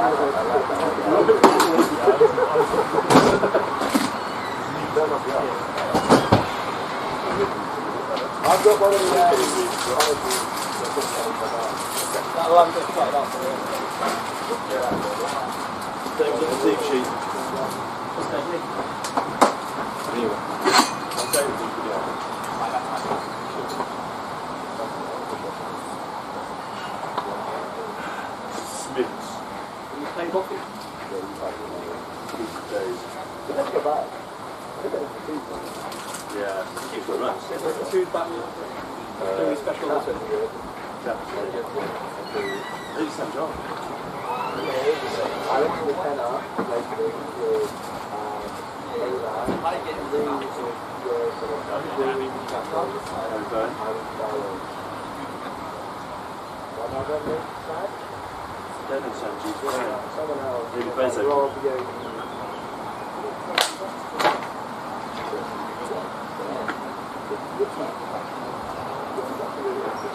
I've got one of the that'll have it like that for you. Don't get the deep sheet. What's that mean? Anyway. I'll go with you. Smiths. Can you play hockey? Yeah, you play days. Let's go back. Yeah, keeps it nice. Who's back? Doing special lesson. Yeah. It's St. John. I went to the tenor, like with I get rings of someone else.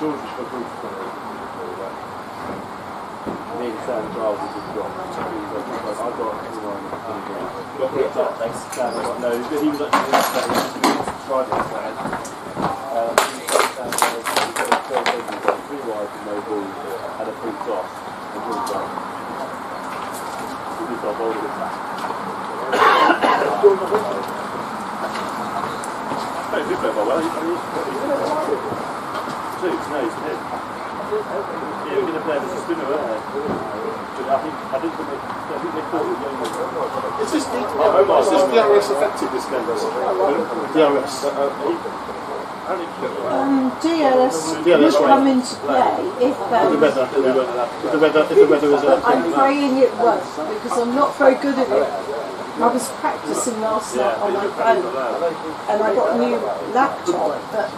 George for proof for me and Sam Giles has got I got thanks Sam I got no but he was actually tried it he got 3 wides and no ball had a full toss and George got he just got bowled with that he did play well he's no, he's hit. Yeah, we're going to play as a spinner, weren't they? But I think they caught it young. Is this DRS effective, this game? DRS? DRS would come into play if the weather is I'm praying it won't, because I'm not very good at it. I was practicing last night on my phone and I got a new laptop but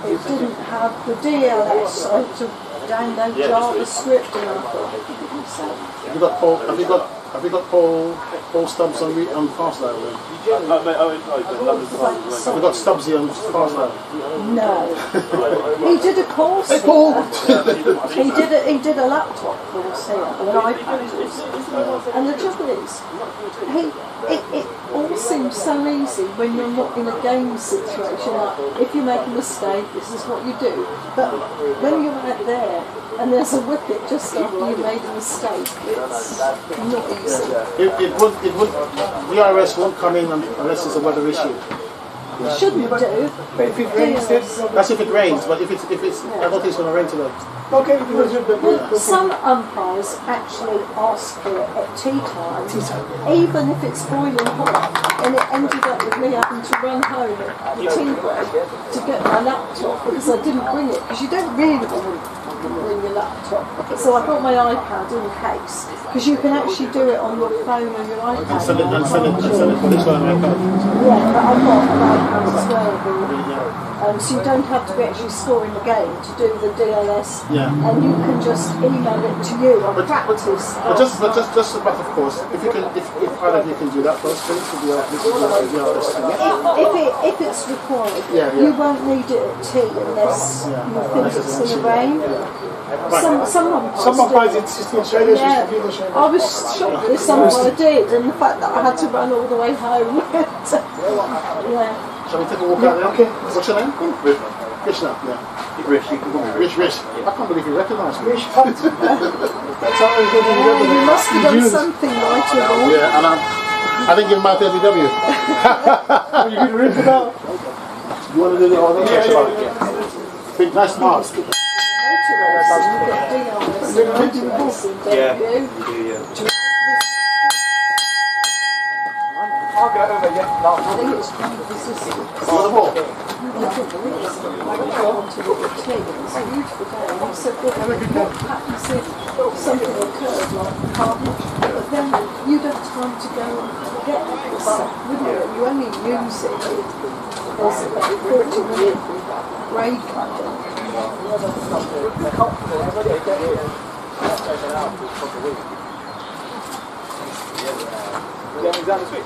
it didn't have the DLS, so I had to download JavaScript and I thought I could do myself. Have you got Paul Stubbs on fast lane then? Have you got Stubbsy on fast lane? No. He did a course here. Paul! he did a laptop course here, an iPad course. And the trouble is, it all seems so easy when you're not in a game situation. Like, if you make a mistake, this is what you do. But when you're out there and there's a wicket just after you made a mistake, it's not easy. The IRS won't come in unless there's a weather issue. It shouldn't do. But if it rains, that's if it rains. But if it's, I don't think it's going to rain today. Okay. Well, some umpires actually ask for it at tea time, even if it's boiling hot. And it ended up with me having to run home at the tea break to get my laptop because I didn't bring it. Because you don't really want to bring your laptop. So I got my iPad in case. Because you can actually do it on your phone or your iPad. And send it for this one on iPad. Yeah, but I've got an iPad as well. So you don't have to be actually scoring the game to do the DLS. Yeah. And you can just email it to you on practice. But just a matter of course, if either of you can do that first, please, for the DLS. If it's required, you won't need it at tea unless you think it's going to rain. Some umpires insist on showing us. I was shocked with some I did, and the fact that I had to run all the way home. Shall we take a walk out there? Okay. What's your name? Krishna. Yeah. Rish, you can call me Rish. Rish. I can't believe you recognise me. Rish Punt. That's how you must have done something right at all. Yeah, and I didn't give him my LBW. You can rip it out. You want to do the other? Yeah. Big nice mask. Yeah, you do, yeah. I'll go over yet. I think it's On the ball. I went to look at tea. It's a beautiful day. And I said, what happens if something occurred like carnage? But then you'd have time to go and get this stuff, wouldn't you? You only use it as a 40-minute grade cutting. Yeah, down this week.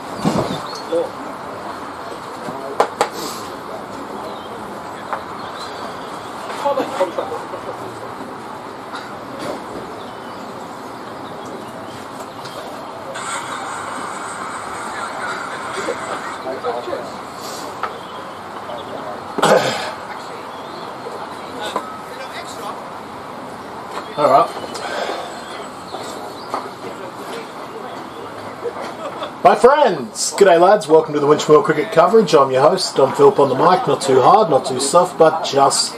My friends, g'day lads, welcome to the Winchmore cricket coverage. I'm your host, Don Philp on the mic, not too hard, not too soft, but just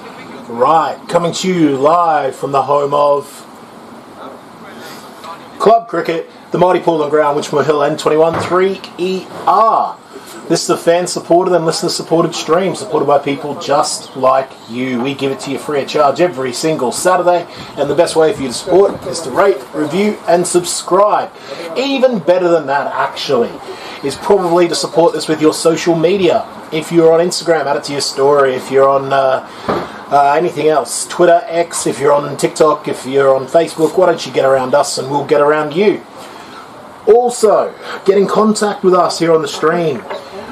right. Coming to you live from the home of club cricket, the mighty Pool and Ground, Winchmore Hill N21 3ER. This is a fan-supported and listener-supported stream, supported by people just like you. We give it to you free of charge every single Saturday, and the best way for you to support is to rate, review, and subscribe. Even better than that, actually, is probably to support this with your social media. If you're on Instagram, add it to your story. If you're on anything else, Twitter, X, if you're on TikTok, if you're on Facebook, why don't you get around us and we'll get around you. Also, get in contact with us here on the stream.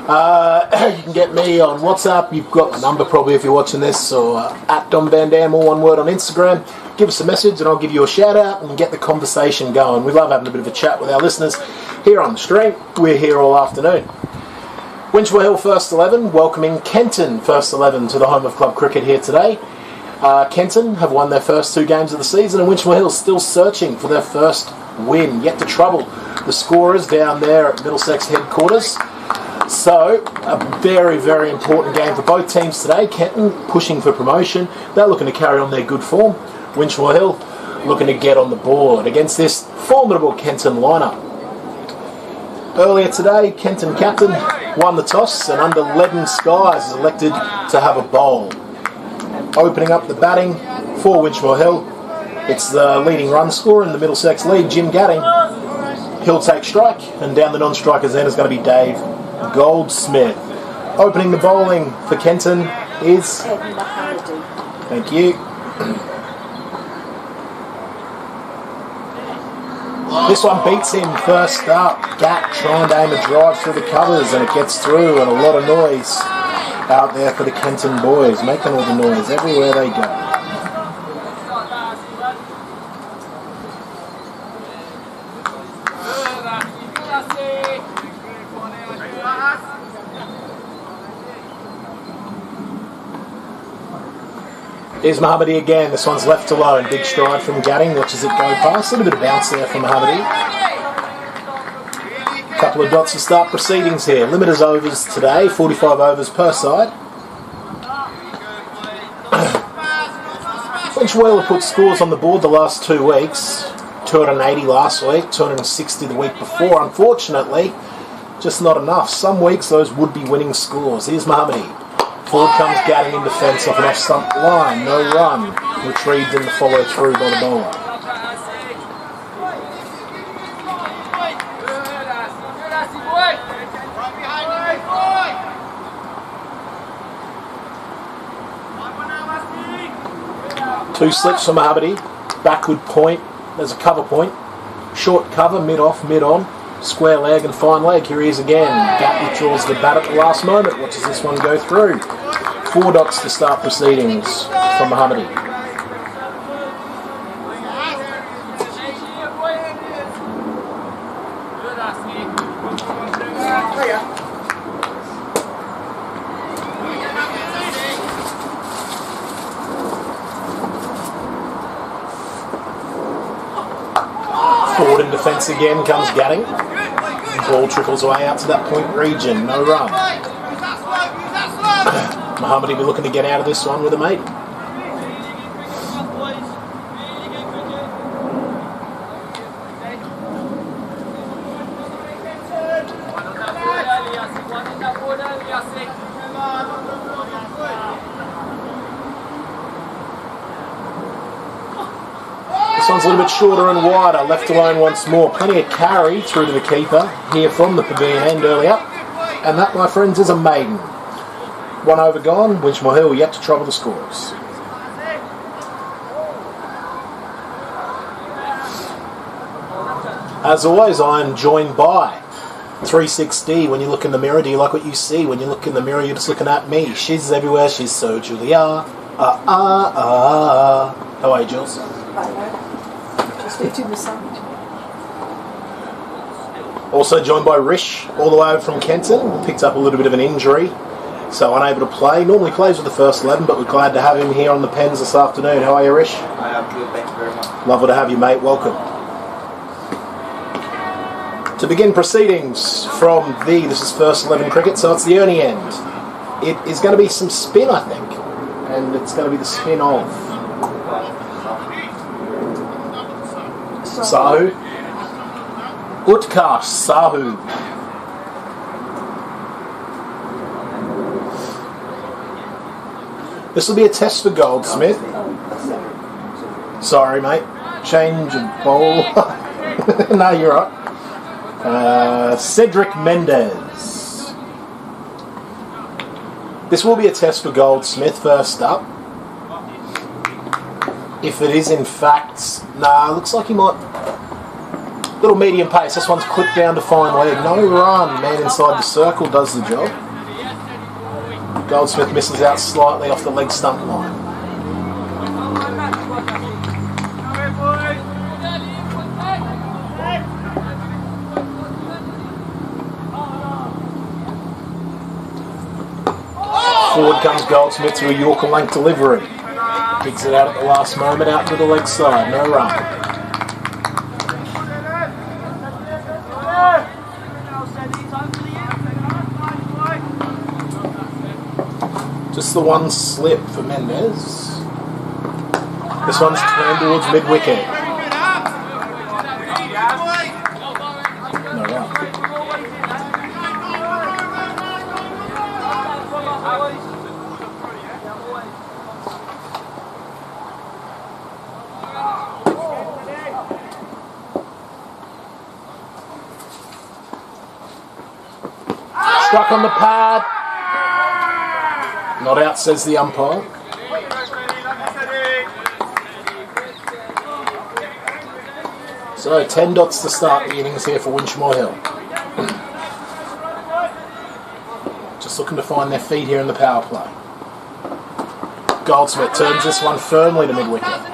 You can get me on WhatsApp. You've got the number probably if you're watching this, or at Dom Van Dam, all one word, on Instagram. Give us a message and I'll give you a shout out and get the conversation going. We love having a bit of a chat with our listeners here on the stream. We're here all afternoon. Winchmore Hill First 11 welcoming Kenton First 11 to the home of club cricket here today. Kenton have won their first 2 games of the season, and Winchmore Hill still searching for their first win, yet to trouble the scorers down there at Middlesex headquarters. So, a very, very important game for both teams today. Kenton pushing for promotion. They're looking to carry on their good form. Winchmore Hill looking to get on the board against this formidable Kenton lineup. Earlier today, Kenton captain won the toss and under leaden skies is elected to have a bowl. Opening up the batting for Winchmore Hill, it's the leading run scorer in the Middlesex lead, Jim Gadding. He'll take strike, and down the non-strikers end is going to be Dave Goldsmith. Opening the bowling for Kenton is... Thank you. This one beats him first up. Gat trying to aim a drive through the covers, and it gets through, and a lot of noise out there for the Kenton boys, making all the noise everywhere they go. Here's Mohammadi again. This one's left alone. Big stride from Gadding. Watches it go past. A little bit of bounce there from Mohammadi. A couple of dots to start proceedings here. Limiters overs today. 45 overs per side. Winchmore have put scores on the board the last 2 weeks. 280 last week. 260 the week before. Unfortunately, just not enough. Some weeks those would be winning scores. Here's Mohammadi. Forward comes Gadding in defence off an off-stump line. No run. Retrieved in the follow-through by the bowler. Two slips for Mohammadi. Backward point. There's a cover point. Short cover, mid-off, mid-on. Square leg and fine leg. Here he is again. Gat withdraws the bat at the last moment. Watches this one go through. 4 dots to start proceedings from Mohammadi. Forward in defence again comes Gadding. Ball trickles away out to that point region. No run. Mohammadi will be looking to get out of this one with a maiden. This one's a little bit shorter and wider, left alone once more. Plenty of carry through to the keeper here from the pavilion end earlier. And that, my friends, is a maiden. 1 over gone, Winchmore Hill yet to trouble the scores. As always, I am joined by 360. When you look in the mirror, do you like what you see? When you look in the mirror, you're just looking at me. She's everywhere, she's so Julia. How are you, Jules? Just eating the sandwich. Also joined by Rish, all the way over from Kenton. Picked up a little bit of an injury, so unable to play. Normally plays with the first 11, but we're glad to have him here on the pens this afternoon. How are you, Rish? I am good, thank you very much. Lovely to have you, mate. Welcome. To begin proceedings from this is first 11 cricket, so it's the Ernie end. It is going to be some spin, I think, and it's going to be the spin of Sahu. Utkarsh Sahu. This will be a test for Goldsmith. Sorry, mate. Change of bowl. No, you're right. Cedric Mendes. This will be a test for Goldsmith first up. If it is in fact... Nah, looks like he might... Little medium pace. This one's clipped down to fine leg. No run. Man inside the circle does the job. Goldsmith misses out slightly off the leg stump line. Forward comes Goldsmith to a Yorker length delivery. Picks it out at the last moment, out to the leg side. No run. Just the one slip for Mendes. This one's turned towards mid-wicket. No run. Struck on the pad. Not out, says the umpire. So 10 dots to start the innings here for Winchmore Hill. Just looking to find their feet here in the power play. Goldsmith turns this one firmly to mid-wicket.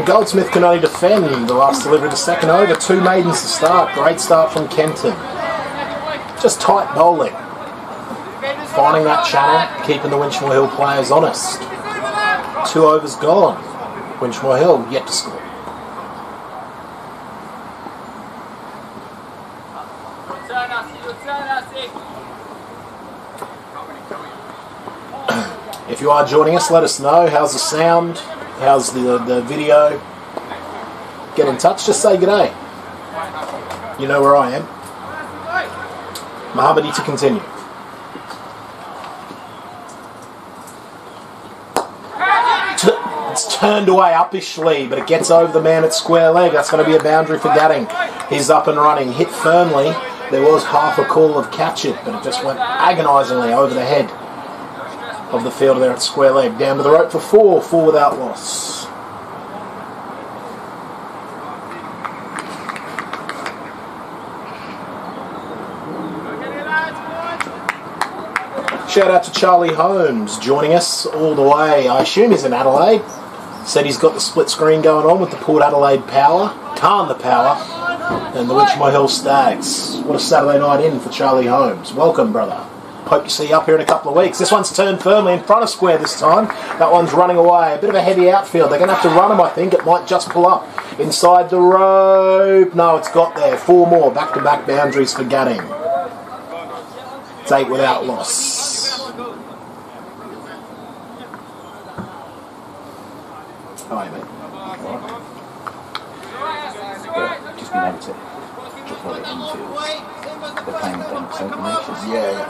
Goldsmith can only defend the last delivery of the second over. 2 maidens to start. Great start from Kenton. Just tight bowling. Finding that channel, keeping the Winchmore Hill players honest. 2 overs gone. Winchmore Hill yet to score. If you are joining us, let us know. How's the sound? How's the video? Get in touch, just say g'day. You know where I am. Mohammadi to continue. It's turned away uppishly, but it gets over the man at square leg. That's going to be a boundary for Gatting. He's up and running. Hit firmly. There was half a call of catch it, but it just went agonisingly over the head of the fielder there at square leg. Down to the rope for 4 without loss. Shout out to Charlie Holmes joining us all the way. I assume he's in Adelaide. Said he's got the split screen going on with the Port Adelaide Power, Tarn the Power, and the Winchmore Hill Stags. What a Saturday night in for Charlie Holmes. Welcome, brother. Hope to see you up here in a couple of weeks. This one's turned firmly in front of square this time. That one's running away. A bit of a heavy outfield. They're going to have to run him, I think. It might just pull up inside the rope. No, it's got there. 4 more back-to-back boundaries for Gatting. It's 8 without loss. Hi, mate. Right. Just been able to deploy it into the playing thing, so nations. Yeah.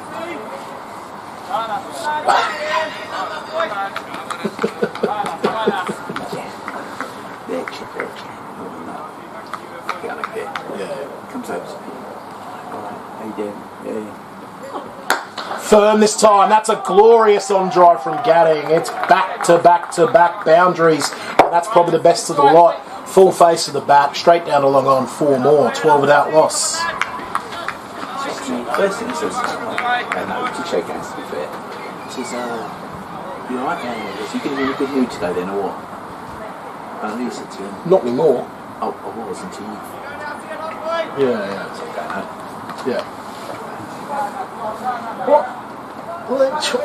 Comes out. Alright, how you doing? Yeah. Firm this time. That's a glorious on drive from Gatting. It's back-to-back-to-back boundaries. And that's probably the best of the lot. Full face of the bat, straight down to long on. 4 more. 12 without loss. First thing he says, to shake hands to be fair. He says, you alright? Is you going to be in a good mood today then, or what? And he said to him, Not anymore. Oh, what was it to you? Yeah. It's okay, no? Yeah.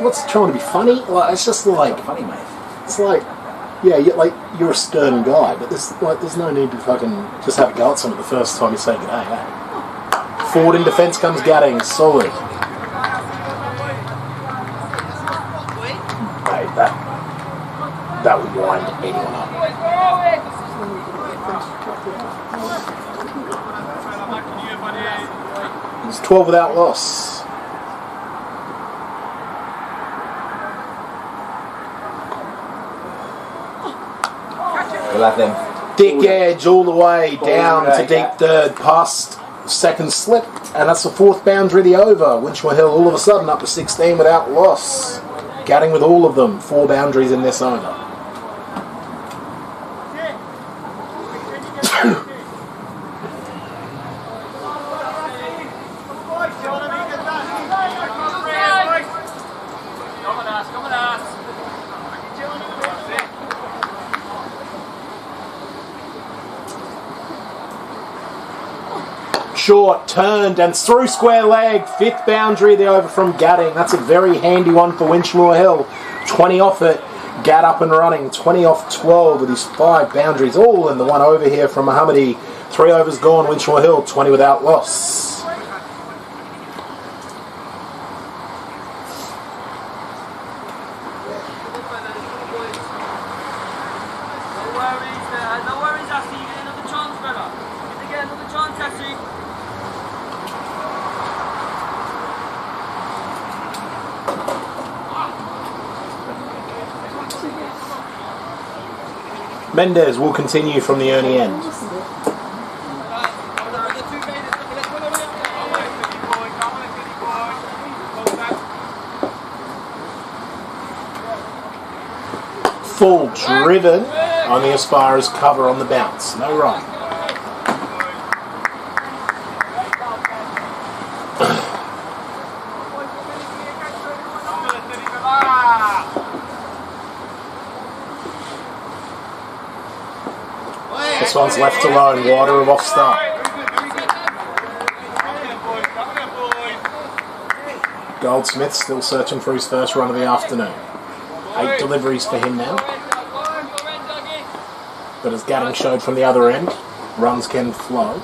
What's trying to be funny? Like, it's just like, Funny, mate. it's like, yeah, you're a stern guy, but there's no need to fucking just have a go at someone the first time you say good day. Eh? Forward in defence comes Gadding, solid. Hey, that would wind anyone up. It's 12 without loss. We'll have them. Dick edge all the way down to deep third, past second slip, and that's the fourth boundary of the over. Winchmore Hill all of a sudden up to 16 without loss. Gadding with all of them, 4 boundaries in this over. Short, turned and through square leg. 5th boundary of the over from Gadding. That's a very handy one for Winchmore Hill. 20 off it. Gadd up and running. 20 off 12 with his 5 boundaries. All in the one over here from Mohammadi. 3 overs gone. Winchmore Hill 20 without loss. Mendez will continue from the Ernie end. Full driven, only as far as cover on the bounce. No right. This one's left alone, wider of off start. Goldsmith still searching for his first run of the afternoon. 8 deliveries for him now. But as Gadding showed from the other end, runs can flow.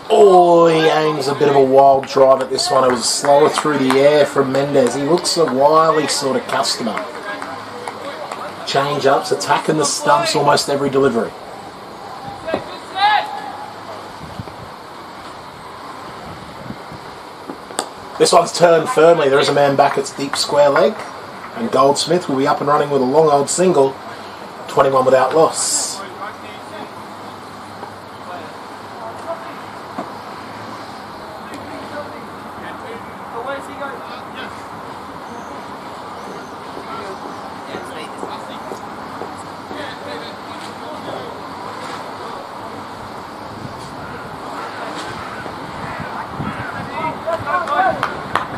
Oh, he aims a bit of a wild drive at this one. It was slower through the air from Mendez. He looks a wily sort of customer. Change-ups, attacking the stumps almost every delivery. This one's turned firmly. There is a man back at deep square leg. And Goldsmith will be up and running with a long old single. 21 without loss.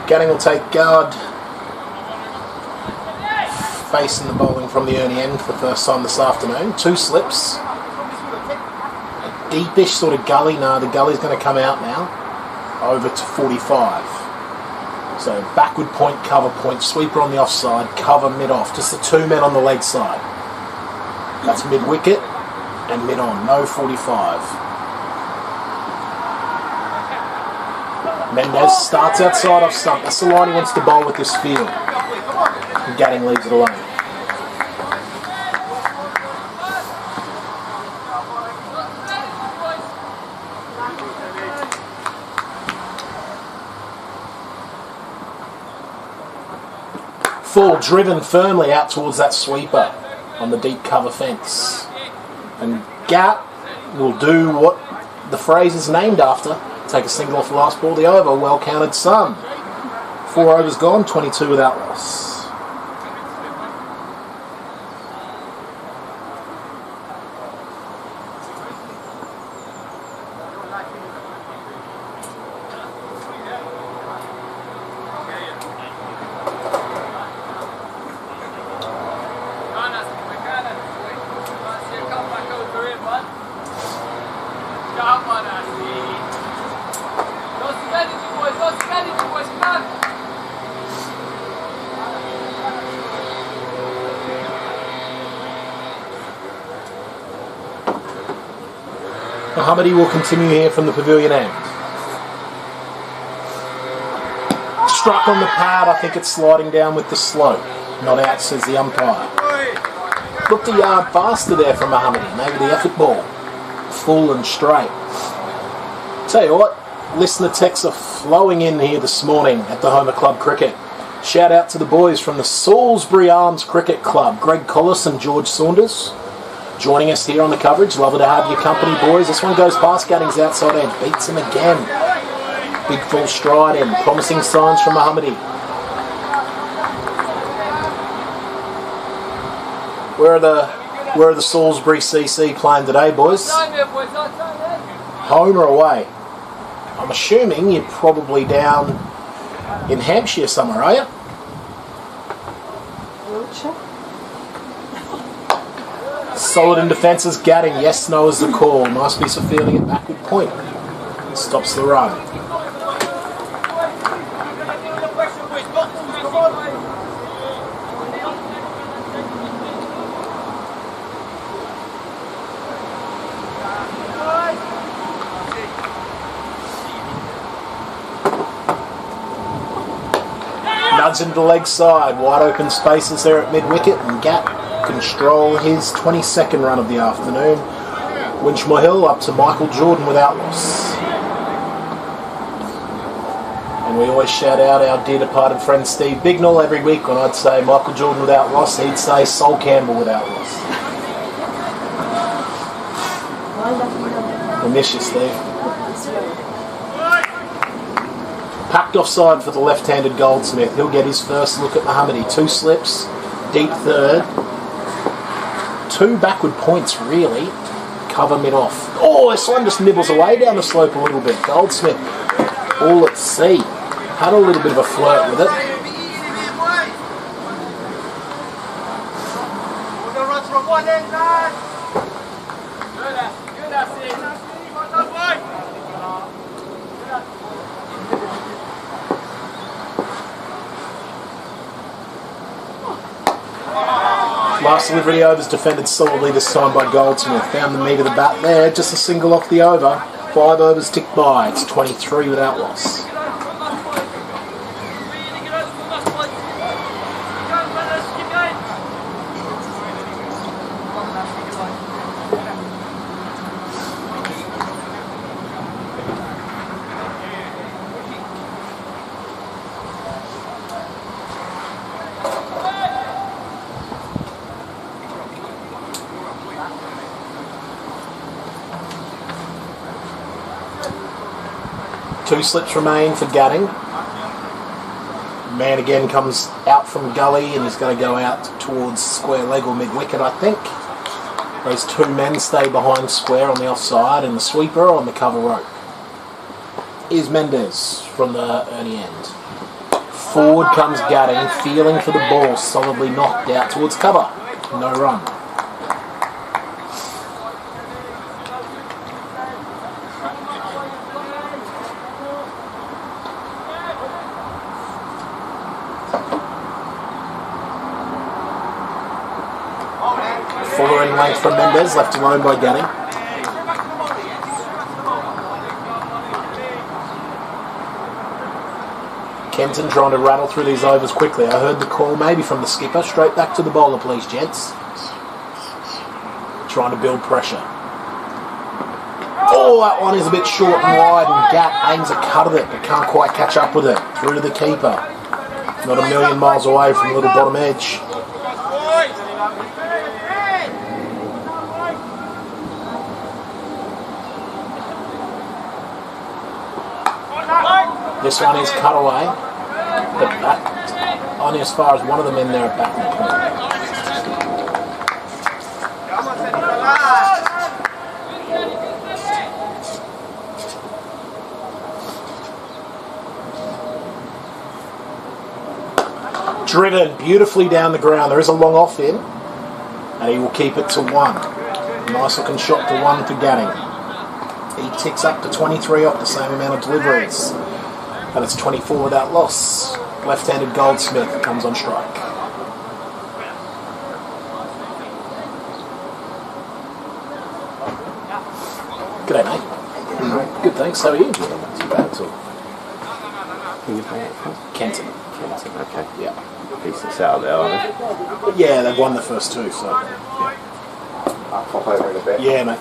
Gadding will take guard, facing the bowling from the Ernie end for the first time this afternoon. 2 slips, a deepish sort of gully. No, the gully's going to come out now, over to 45. So backward point, cover point, sweeper on the offside, cover mid-off. Just the 2 men on the leg side. That's mid-wicket and mid-on, no 45. Mendez starts outside off stump. That's the line he wants to bowl with this field. And Gadding leaves it alone. Full driven firmly out towards that sweeper on the deep cover fence. And Gat will do what the phrase is named after. Take a single off the last ball of the over. Well counted sum. 4 overs gone, 22 without loss. Mohammadi will continue here from the pavilion end. Struck on the pad, I think it's sliding down with the slope. Not out, says the umpire. Looked a yard faster there from Mohammadi. Maybe the effort ball. Full and straight. Tell you what, listener texts are flowing in here this morning at the Homer Club Cricket. Shout out to the boys from the Salisbury Arms Cricket Club, Greg Collis and George Saunders, joining us here on the coverage. Lovely to have your company, boys. This one goes past Gadding's outside edge, beats him again. Big full stride in, promising signs from Mohammadi. Where are the Salisbury CC playing today, boys? Home or away? I'm assuming you're probably down in Hampshire somewhere, are you? Wiltshire. Solid in defences, Gadding. Yes, no is the call. Nice piece of fielding at backward point. Stops the run. Nudge into the leg side, wide open spaces there at mid-wicket, and Gat can stroll his 22nd run of the afternoon. Winchmore Hill up to Michael Jordan without loss. And we always shout out our dear departed friend Steve Bignell every week. When I'd say Michael Jordan without loss, he'd say Sol Campbell without loss. We miss you, Steve. Packed offside for the left-handed Goldsmith. He'll get his first look at Mohammadi. 2 slips, deep third. 2 backward points, really. Cover mid-off. Oh, this one just nibbles away down the slope a little bit. Goldsmith, all at sea. Had a little bit of a flirt with it. Last delivery overs defended solidly this time by Goldsmith. Found the meat of the bat there, just a single off the over. 5 overs ticked by, it's 23 without loss. Two slips remain for Gadding. Man again comes out from gully and he's going to go out towards square leg or mid-wicket, I think. Those 2 men stay behind square on the offside and the sweeper on the cover rope. Here's Mendez from the early end. Forward comes Gadding, feeling for the ball, solidly knocked out towards cover. No run. Fuller in length from Mendez, left alone by Gadding. Kenton trying to rattle through these overs quickly. I heard the call maybe from the skipper. Straight back to the bowler, please, gents. Trying to build pressure. Oh, that one is a bit short and wide, and Gat aims a cut of it, but can't quite catch up with it. Through to the keeper. Not a million miles away from the little bottom edge. This one is cut away, but that only as far as one of them in there at back point. Driven beautifully down the ground. There is a long off in, and he will keep it to 1. Nice looking shot to 1 for Gadding. He ticks up to 23 off the same amount of deliveries. And it's 24 without loss. Left-handed Goldsmith comes on strike. G'day, mate. Good, thanks. How are you? Yeah, not too bad at all. Who you playing for? Kenton. Kenton, okay. Yeah. Decent setup there, aren't they? Yeah, they've won the first two, so. I'll pop over in a bit. Yeah, mate.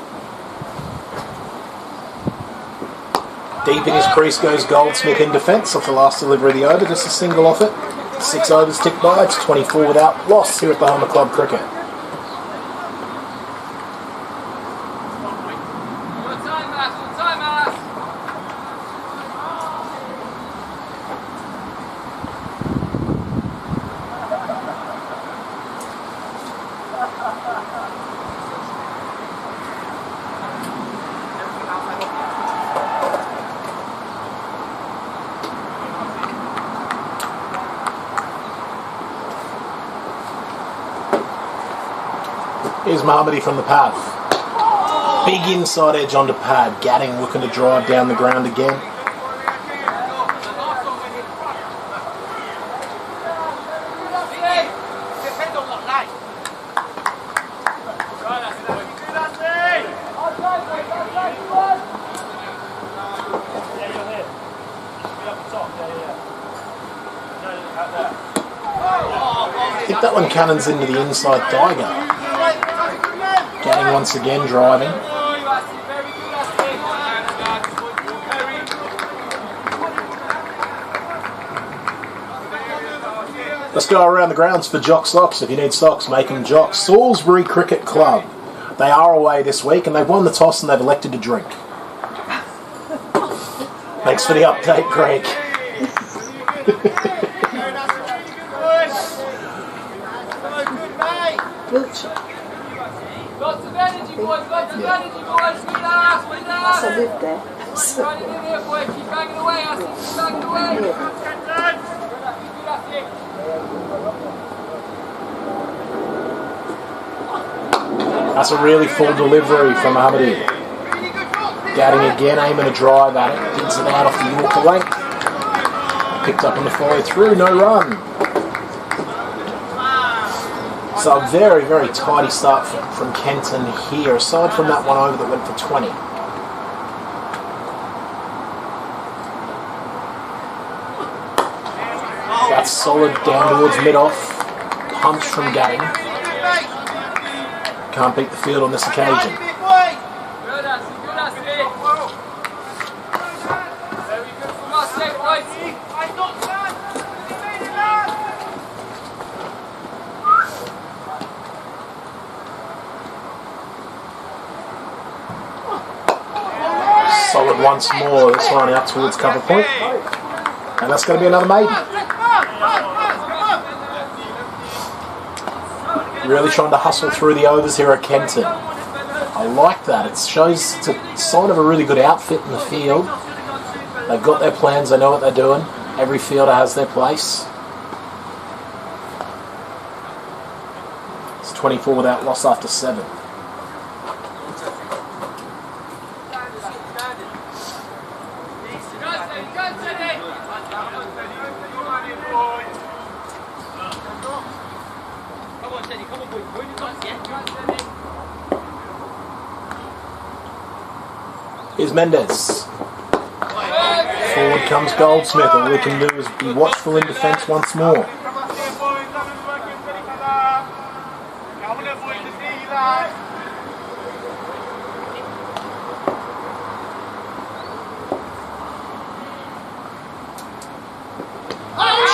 Deep in his crease goes Goldsmith in defence off the last delivery of the over. Just a single off it. 6 overs ticked by. It's 24 without loss here at Bahama Club Cricket. Here's Mohammadi from the pad. Big inside edge onto pad. Gatting looking to drive down the ground again. I think that one cannons into the inside Tiger. Gatting once again driving. Let's go around the grounds for Jock Socks. If you need socks, make them Jock. Salisbury Cricket Club. They are away this week and they've won the toss and they've elected to drink. Thanks for the update, Greg. Wiltshire. Lots of energy, boys. Lots of energy, boys. Good ass. Good ass. I lived there. Right in there, boy. Keep banging away. I see keep banging away. That's a really full delivery from Mohammadi. Gatting again, aiming a drive at it. Digs it out off the Yorker length. Picked up on the follow through, no run. So a very, very tidy start from Kenton here, aside from that one over that went for 20. That's solid down towards mid-off. Punch from Gatting. Can't beat the field on this occasion. Good ass. Good ass. Very good from us, boys. Solid once more, this one out towards cover point. And that's going to be another maiden. Really trying to hustle through the overs here at Kenton. I like that. It shows it's a sign of a really good outfit in the field. They've got their plans, they know what they're doing. Every fielder has their place. It's 24 without loss after 7. Here's Mendez. Forward comes Goldsmith. All he can do is be watchful in defence once more.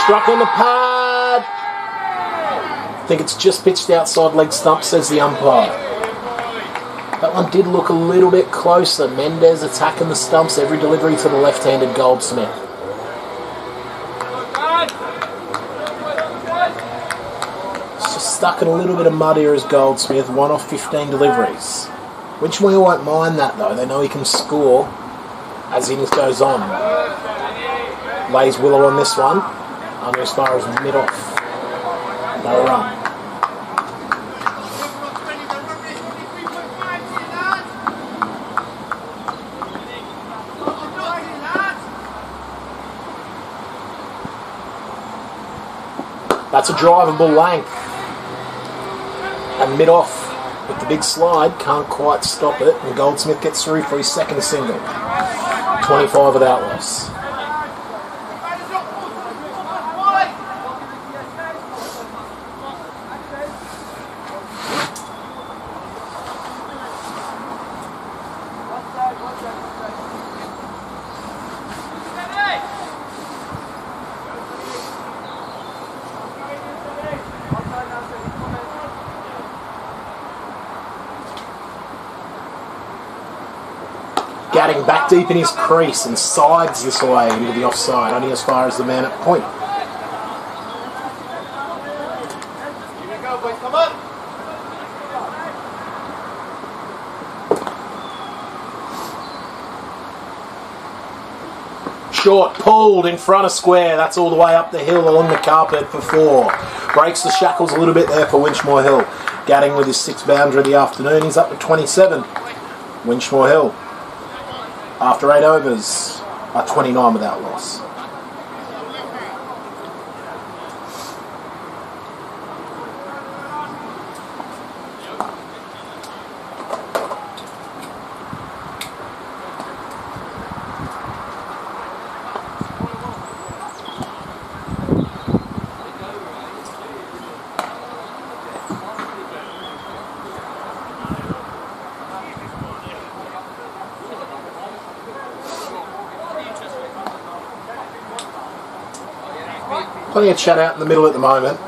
Struck on the pad. I think it's just pitched outside leg stump, says the umpire. That one did look a little bit closer. Mendez attacking the stumps, every delivery to the left-handed Goldsmith. It's just stuck in a little bit of mud here as Goldsmith, 1 off 15 deliveries. Winchmore won't mind that though, they know he can score as innings goes on. Lays Willow on this one, under as far as mid-off. No run. That's a drivable length. And mid-off With the big slide, can't quite stop it, and Goldsmith gets through for his second single. 25 without loss. Gadding back deep in his crease and sides this way into the offside, only as far as the man at point. Short, pulled in front of square. That's all the way up the hill along the carpet for 4. Breaks the shackles a little bit there for Winchmore Hill. Gadding with his 6th bounder of the afternoon. He's up to 27. Winchmore Hill, after 8 overs, are 29 without loss. Plenty of chat out in the middle at the moment.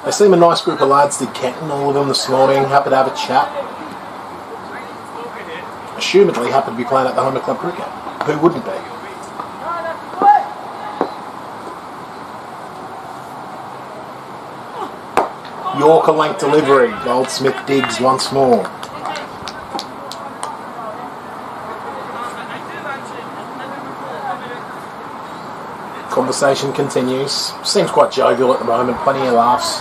They seem a nice group of lads, did Kenton, all of them this morning. Happy to have a chat. Assumedly happy to be playing at the home of club cricket. Who wouldn't be? Yorker length delivery. Goldsmith digs once more. Conversation continues. Seems quite jovial at the moment. Plenty of laughs.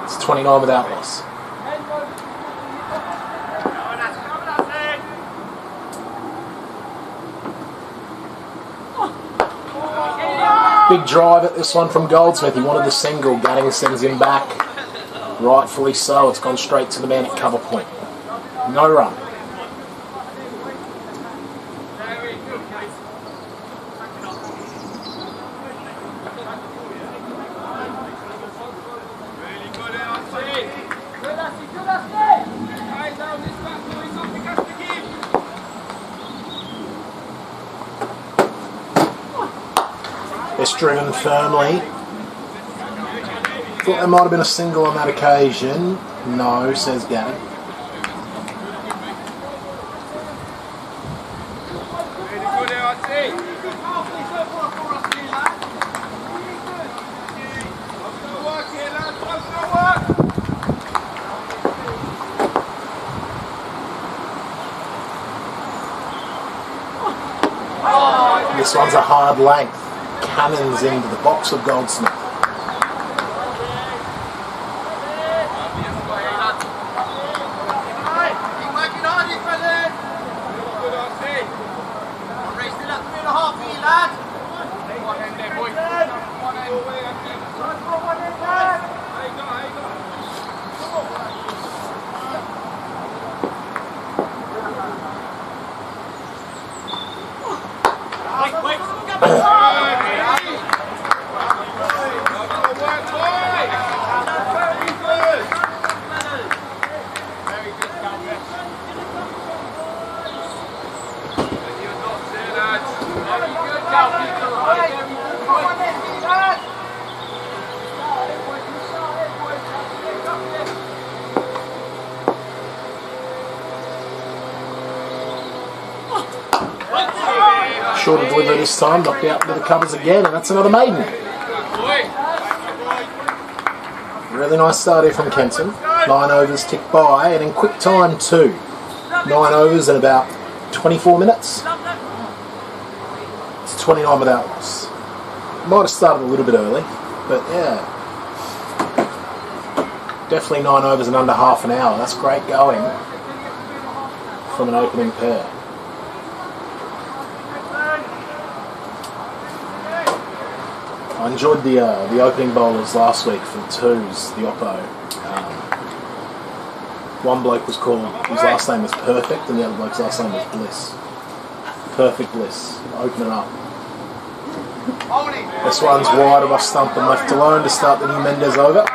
It's 29 without loss. Big drive at this one from Goldsmith. He wanted the single. Gadding sends him back. Rightfully so. It's gone straight to the man at cover point. No run. It's driven firmly. Thought there might have been a single on that occasion. No, says Gavin. This one's a hard length. Cannons into the box of Goldsmith. Shorter delivery this time, knocked out into the covers again, and that's another maiden. Really nice start here from Kenton. 9 overs ticked by, and in quick time too. 9 overs in about 24 minutes. It's 29 without loss. Might have started a little bit early, but yeah. Definitely 9 overs in under half an hour. That's great going from an opening pair. I enjoyed the opening bowlers last week for the twos, the Oppo. One bloke was called, his last name was Perfect, and the other bloke's last name was Bliss. Perfect Bliss. Open it up. This one's wide of off stump and left alone to start the new Mendes over.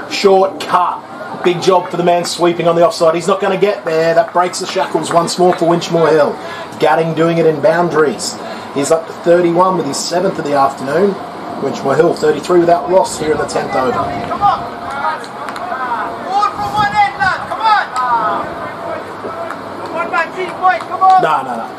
Short cut. Big job for the man sweeping on the offside. He's not going to get there. That breaks the shackles once more for Winchmore Hill. Gatting doing it in boundaries. He's up to 31 with his 7th of the afternoon. Winchmore Hill 33 without loss here in the 10th over. Come on! All from one end, lad! Come on! One man team, boy, come on! No.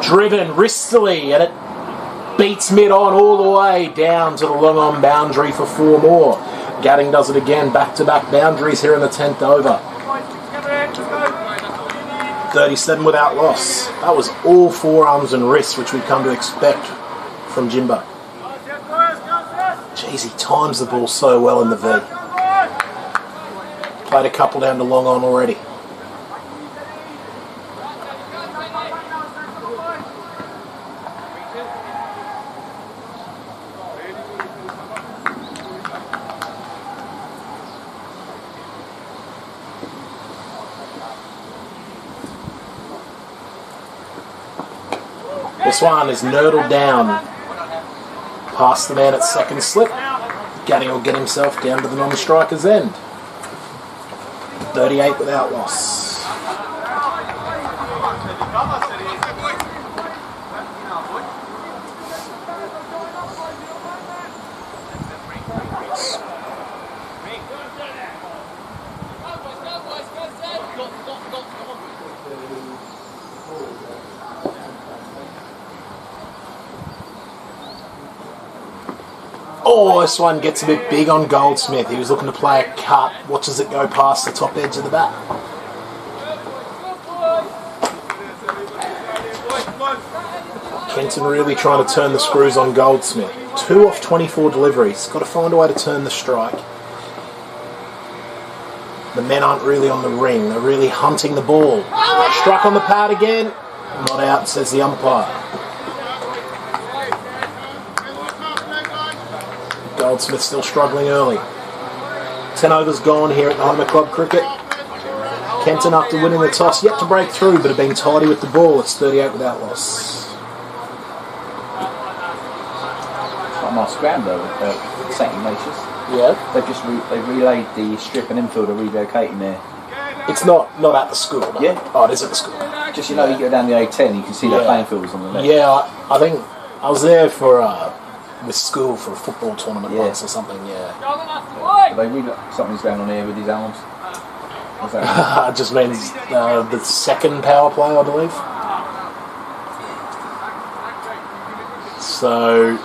Driven wristily, and it beats mid on all the way down to the long on boundary for 4 more. Gatting does it again, back-to-back boundaries here in the 10th over. 37 without loss. That was all forearms and wrists, which we've come to expect from Jimbo. Jeez, he times the ball so well in the V. Played a couple down to long on already. This one is nurdled down past the man at second slip. Gatting will get himself down to the non-striker's end. 38 without loss. Oh, this one gets a bit big on Goldsmith. He was looking to play a cut. Watches it go past the top edge of the bat. Kenton really trying to turn the screws on Goldsmith. 2 off 24 deliveries. Got to find a way to turn the strike. The men aren't really on the ring. They're really hunting the ball. Struck on the pad again. Not out, says the umpire. Goldsmith still struggling early. 10 overs gone here at the Homer Club Cricket. Kenton, after winning the toss, yet to break through, but have been tidy with the ball. It's 38 without loss. Like my scrambler at St Ignatius. Yeah. They've relayed the strip and infielder relocating there. It's not at the school. No. Yeah. Oh, it is at the school. Just you go down the A10, you can see the playing fields on the left. Yeah, I think I was there for with school for a football tournament once or something. Yeah. Something's going on here with his arms. What's that? It just means the second power play, I believe. So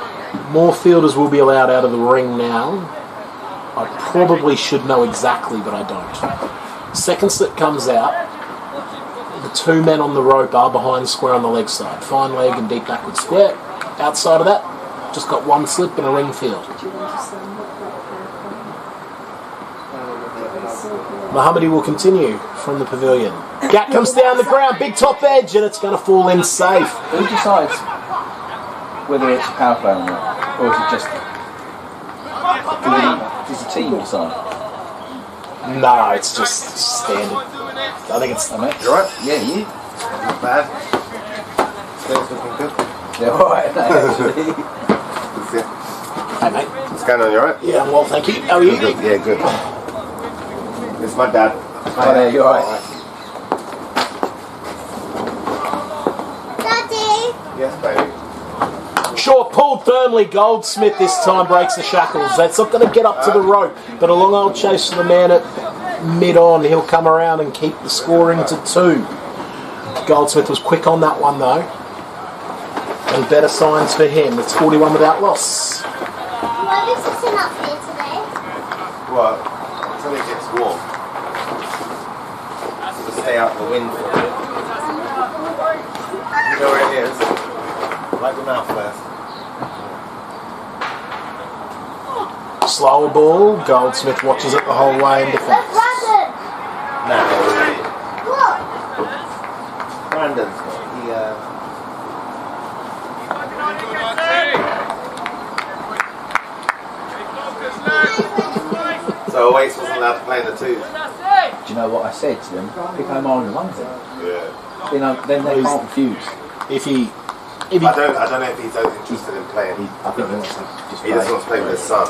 more fielders will be allowed out of the ring now. I probably should know exactly, but I don't. Second slip comes out. The 2 men on the rope are behind square on the leg side. Fine leg and deep backward square. Outside of that, just got 1 slip and a ring field. Mohammadi will continue from the pavilion. Gat comes down the ground, big top edge, and it's going to fall in safe. Who decides whether it's a power play or not? Or is it just... Does the team decide? No, it's just standard. I think it's... You alright? Yeah, you? Not bad. Stairs looking good. Yeah, alright, actually. Hey, mate. What's going on, you alright? Yeah, I'm well, thank you. How are you? Good, yeah, good. It's my dad. Oh, there, you alright? Daddy! Yes, baby. Short pulled firmly. Goldsmith this time breaks the shackles. That's not going to get up to the rope, but a long old chase for the man at mid-on. He'll come around and keep the scoring to 2. Goldsmith was quick on that one, though. And better signs for him. It's 41 without loss. Why is this enough here today? What? Until it gets warm. To stay out the wind for a bit. know where it is. Like the mouth first. Slower ball. Goldsmith watches it the whole way in defence. No. Brandon's got So Oasis wasn't allowed to play in the twos. Do you know what I said to them? Pick home on the one thing. Yeah. You know, then they can't refuse. If he I don't know if he's so interested in playing. I think he wants to just He just wants to play with his son.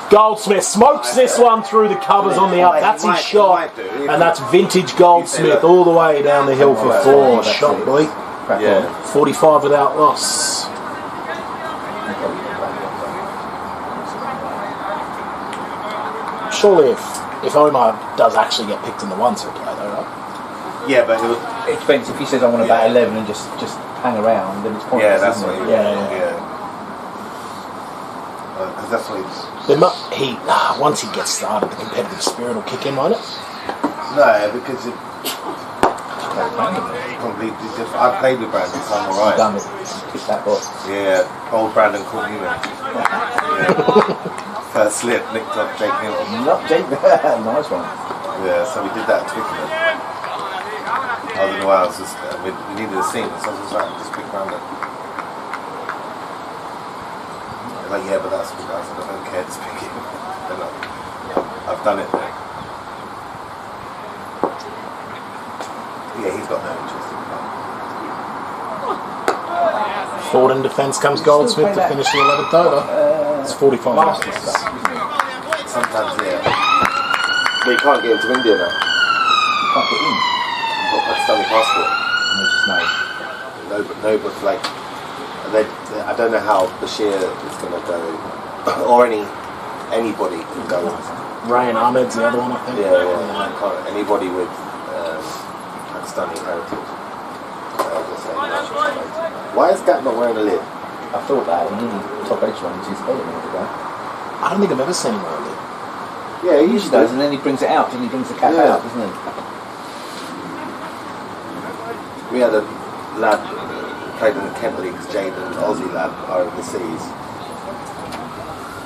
Goldsmith smokes this one through the covers on the up. That's his shot. And that's vintage Goldsmith all the way down the hill for 4. Shot, boy. Yeah. 45 without loss. Surely if Omar does actually get picked in the ones, he'll play though, right? Yeah, but it depends. If he says I want to bat 11 and just hang around, then it's pointless. yeah, that's isn't what it? he because that's what Once he gets started, the competitive spirit will kick in, won't it? No, because it completely different. I played with Brandon, so I'm alright. Done it. Kick that box. Yeah, old Brandon caught me with. First slip, nicked up Jake Hill. Not Jake. Nice one. Yeah, so we did that at Twickenham. I don't know why I was just, we needed a scene, so I was just like, just pick Brandon. They're like, yeah, but that's what I said, I don't care, just pick him. I've done it. Yeah, he's got no interest in that. Forward in defence comes Goldsmith to finish the 11th over. It's 45 minutes. Sometimes, yeah. But you can't get into India now. You can't get in. Got Pakistani passport. No, No, but like, I don't know how Bashir is going to go, or anybody can go. Ryan Ahmed's the other one, I think. Yeah. Anybody with Pakistani heritage. Why is Gat not wearing a lid? I thought that, and then top edge one is his head a minute ago. I don't think I've ever seen him wear a lid. Yeah, he He usually does, does. and then he brings it out, and he brings the cap out, doesn't he? We had a lad played in the Kent Leagues, Jade, an Aussie lad are overseas.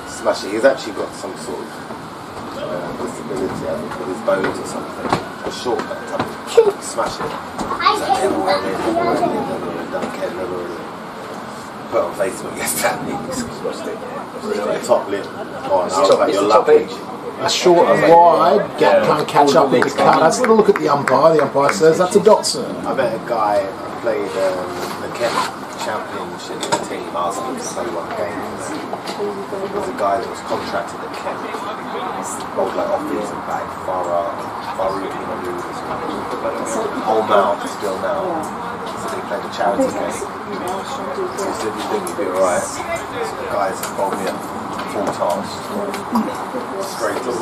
Smash it. He's actually got some sort of disability, I think, with his bones or something. A short type of smash it. He's like, never wear it, don't care, never really. Put it on Facebook yesterday. He's top lip. Oh, and I was like, you're lucky. A short and wide, Gap can't catch up with the cut. Let's have a look at the umpire. The umpire says that's a Dotson. I met a guy who played the Kent Championship team, asked him to play one game. There was a guy that was contracted at Kent, old like office and back, Farouk, whole mouth, still now. So they played a charity game. So he said, you think you'd be alright? So the guys involved me at full task. Straight to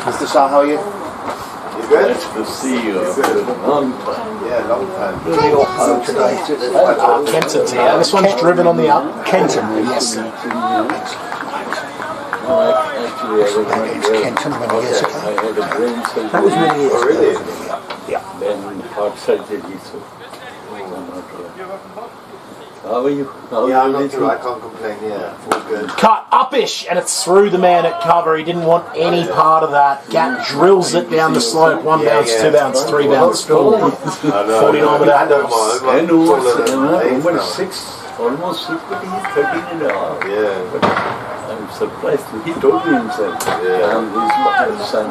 Mr. Shah, how are you? You good? Nice to see you. Long time. Yeah, long time. Kenton here. This one's driven on the up. Kenton, yes. Actually, I was not well. Kenton many years ago. I had a brain surgery. That was many years ago. Yeah. Then heart surgery, so I'm not well. How are you? Yeah, I'm not too. I can't complain. Yeah, all good. Cut upish, and it's through the man at cover. He didn't want any part of that. Gap drills it down the slope. 1 bounce, 2 bounce, 3 bounce, 4. 49 without loss. I know, almost 6, almost 6, but he's 13 and a half. Yeah. But I'm surprised. He told me himself. Yeah. I'm his son.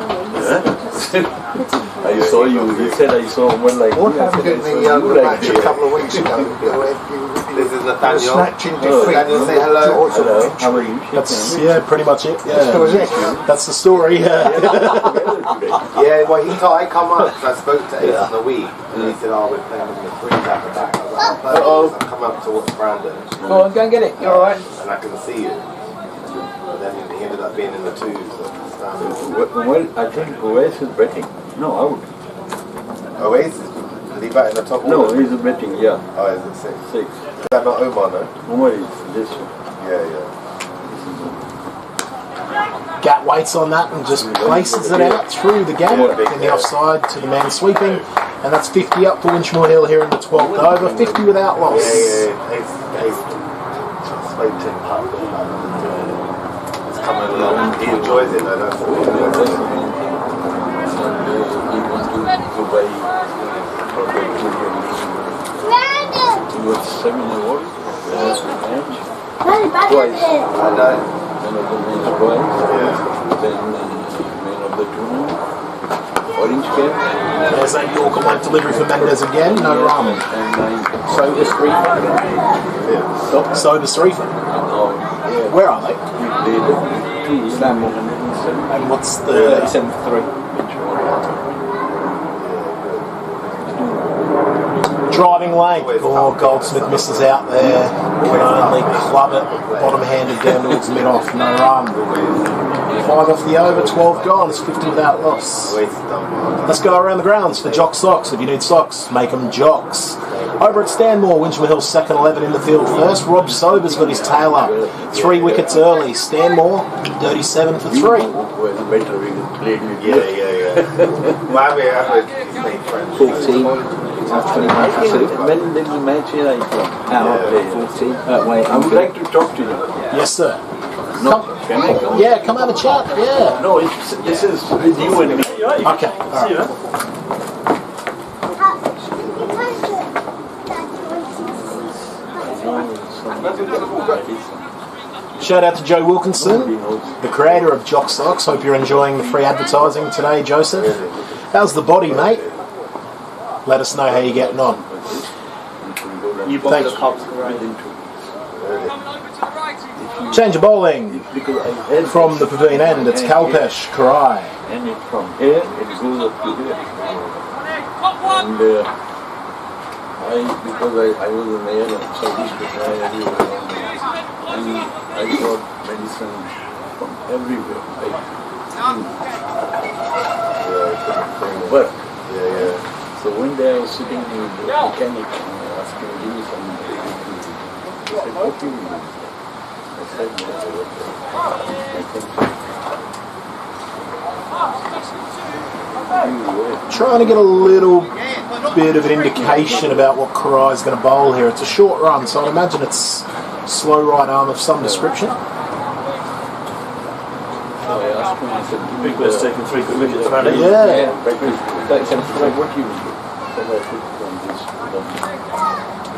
I saw you. He said I saw one like What you. I happened said, in I saw the you like match a couple of weeks ago? This is Nathaniel. Snatching defeat. Nathaniel, say hello. hello, how are you? That's pretty much it. That was it. That's the story. Yeah, well, I come up because I spoke to Ace in the week, and he said, "Oh, we're playing with the three at the back." I was like, "Oh, I come up to watch Brandon, Go on, go and get it. You're alright. and I can see you." But then he ended up being in the twos. Well, I think Oasis is betting. No, out. Oasis, is he back in the top? No, order? he's betting, yeah. Oh, is it 6? 6. Is that not Omar, no? Omar is this one. Yeah, yeah. Gat waits on that and just places it out through the gap in the offside to the man sweeping. And that's 50 up for Winchmore Hill here in the 12th over. 50 without loss. He's coming along. He enjoys it, though. That's the thing. He was 7 awards. Twice. I know. Man of the match twice. Then man of the tournament. Orange cap. There's that Yorker White delivery for Mendes again. No rum. And 9. Soda's 3. Soda's 3 for. Where are they? They did 2 Slam. And what's the 37-3. driving lane? Oh, Goldsmith misses out there. Can only club it bottom-handed down towards mid-off. No run. 5 off the over, 12 gone. It's 50 without loss. Let's go around the grounds for Jock Socks. If you need socks, make them Jocks. Over at Stanmore, Winchmore Hill second 11 in the field first. Rob Sober's got his tail up. 3 wickets early. Stanmore, 37 for 3. was better we played with. Yeah. Well, I heard his name friends. 14. 21 for 2. When did the match here I from? Out. 14. Wait, I would like to talk to you. Yes, sir. No, can I come? Yeah, come have a chat. Yeah. No, this is with you and me. Okay. See you, man. Shout out to Joe Wilkinson, the creator of Jock Socks. Hope you're enjoying the free advertising today, Joseph. How's the body, mate? Let us know how you're getting on. Thank you. Change of bowling from the pavilion end. It's Kalpesh Karai. And it from here, it goes up to here. And because I was a mayor and so this was and I got medicine from everywhere. But so one day I was sitting with the mechanic and asking him, give me some medicine. He said, what do you mean? I said, Trying to get a little bit of an indication about what Karai is going to bowl here. It's a short run, so I'd imagine it's slow right arm of some description. Big Bird's taken 3 good wickets around it. Yeah. 37-3. What you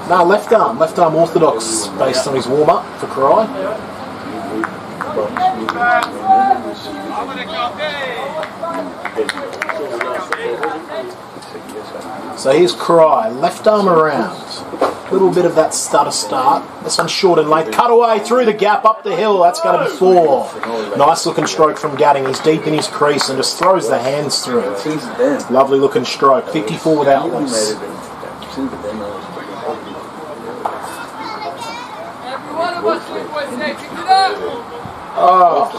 No, left arm orthodox based on his warm up for Karai. So here's Karai, left arm around. A little bit of that stutter start. This one's short and late. Cut away through the gap up the hill. That's going to be 4. Nice looking stroke from Gatting. He's deep in his crease and just throws the hands through. Lovely looking stroke. 54 without loss. Oh.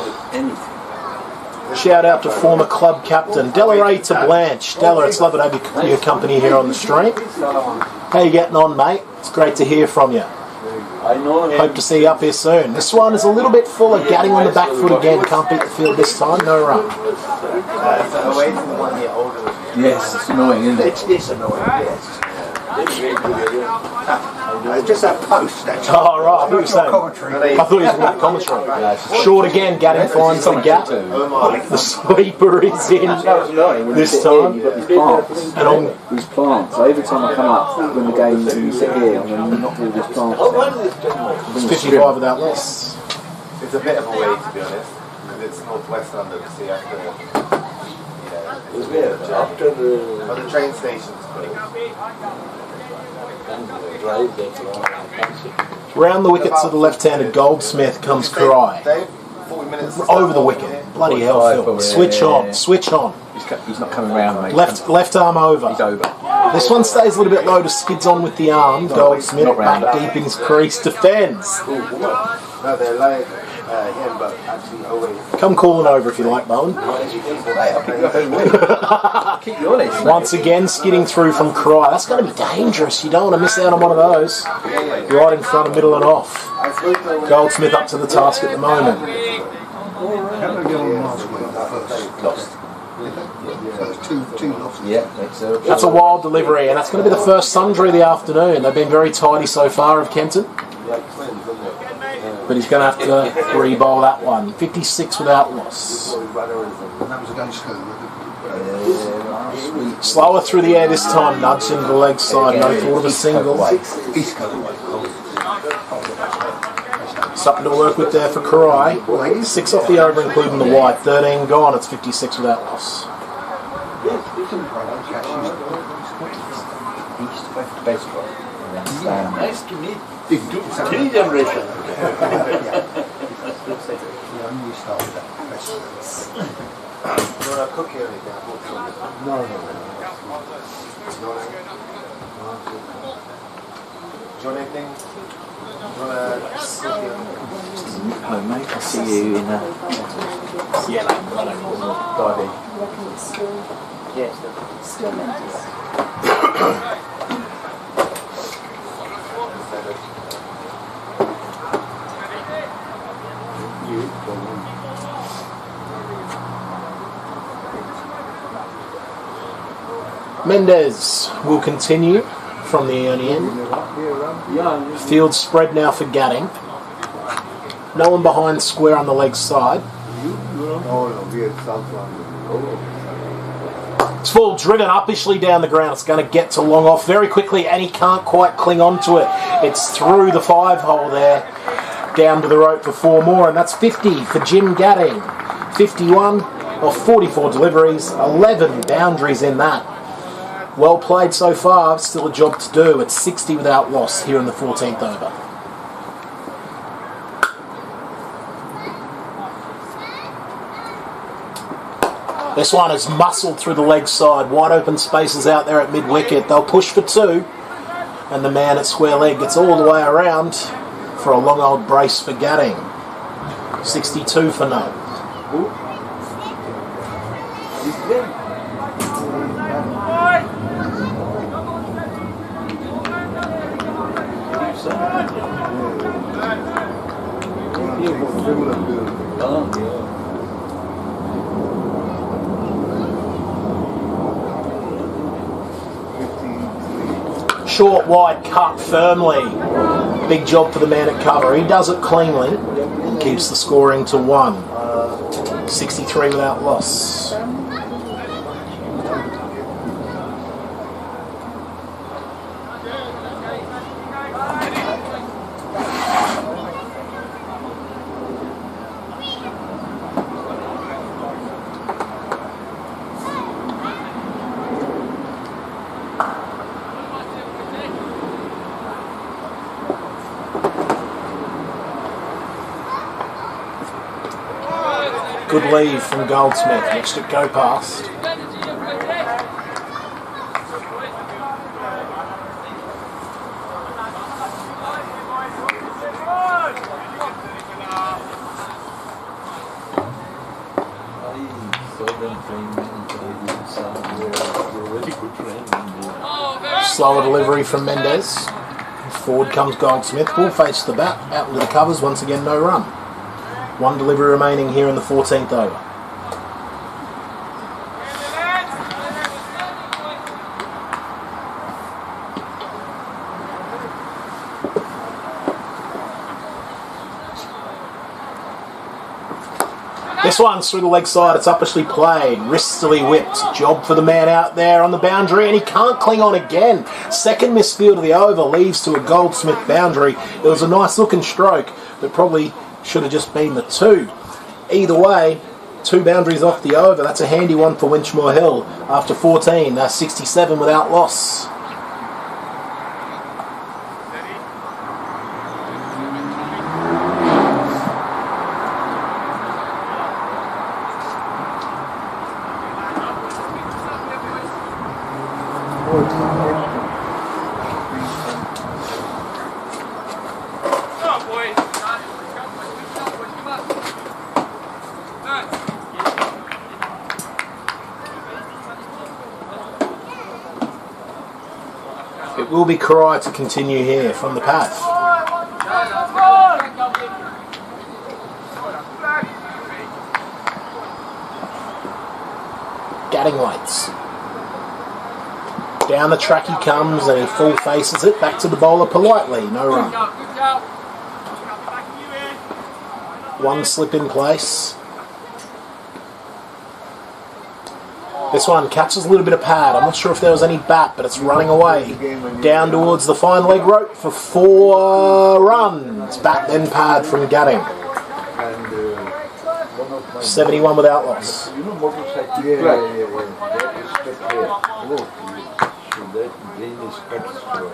Shout out to former club captain Delaray to Blanche. Della, it's lovely to have your company here on the stream. How you getting on, mate? It's great to hear from you. I know him. Hope to see you up here soon. This one is a little bit fuller. Gatting on the back foot again. Can't beat the field this time. No run. Away from the 1 year older. Yes, it's annoying, isn't it? It's annoying, yes. Just that post, actually. Oh, right. I thought you were saying. I thought you were talking about commentary. Short again. Gatting finds the gap. The sweeper is in this time. And on These plants. So every time I come up, when the game and you sit here, I'm going to knock all these plants down. it's 55 without loss. It's a bit of a way, to be honest, because it's northwest London, so you have to, After but the train station's great. drive that long. Round the wicket to the left-handed Goldsmith comes Karai. Dave, 40 minutes. Over the wicket. Bloody hell, Phil. Switch on. Switch on. He's not coming round, mate. Left arm over. He's over. This one stays a little bit low to skids on with the arm. Goldsmith Not round. back deep in his crease. Defends. No, they're like him, but actually always. Come calling over if you like, Bowen. Keep you honest. Once again, skidding through from Karai. That's going to be dangerous. You don't want to miss out on one of those. Right in front of middle and off. Goldsmith up to the task at the moment. Yeah, that's so. That's a wild delivery, and that's going to be the first sundry of the afternoon. They've been very tidy so far of Kenton, but he's going to have to re-bowl that one. 56 without loss. That was against who? Slower through the air this time, nudged into the leg side, no thought of a single. East Coast. Something to work with there for Karai. 6 off the over, including the white. 13 gone, it's 56 without loss. Baseball. Nice to meet you. 3 generations. You want a cookie or anything? No. Do you want anything? Do you want a cookie? Oh, mate, I'll see you in a diving. Yes. Still mentis. Mendez will continue from the early end. Field spread now for Gatting. No one behind square on the leg side. It's full driven uppishly down the ground. It's going to get to long off very quickly, and he can't quite cling on to it. It's through the 5-hole there, down to the rope for 4 more, and that's 50 for Jim Gatting. 51 of 44 deliveries, 11 boundaries in that. Well played so far, still a job to do. It's 60 without loss here in the 14th over. This one is muscled through the leg side. Wide open spaces out there at mid-wicket. They'll push for 2. And the man at square leg gets all the way around for a long old brace for Gatting. 62 for no. Short, wide, cut firmly. Big job for the man at cover. He does it cleanly and keeps the scoring to 1. 63 without loss. Good lead from Goldsmith. Watched it go past. Slower delivery from Mendez. Forward comes Goldsmith. Ball face to the bat. Out into the covers. Once again, no run. 1 delivery remaining here in the 14th over. This one's through the leg side. It's uppishly played. Wristily whipped. Job for the man out there on the boundary, and he can't cling on again. Second misfield of the over leaves to a Goldsmith boundary. It was a nice looking stroke, but probably should have just been the 2. Either way, 2 boundaries off the over. That's a handy one for Winchmore Hill after 14. That's 67 without loss. It will be Karai to continue here from the path. Gatting waits. Down the track he comes and he full faces it. Back to the bowler politely. No run. One slip in place. This one catches a little bit of pad. I'm not sure if there was any bat, but it's running away. Down towards the fine leg rope for 4 runs. Bat then pad from Gatting. 71 without loss. You know motorcycle? Yeah. That is kept here. Look, so that drain is kept so.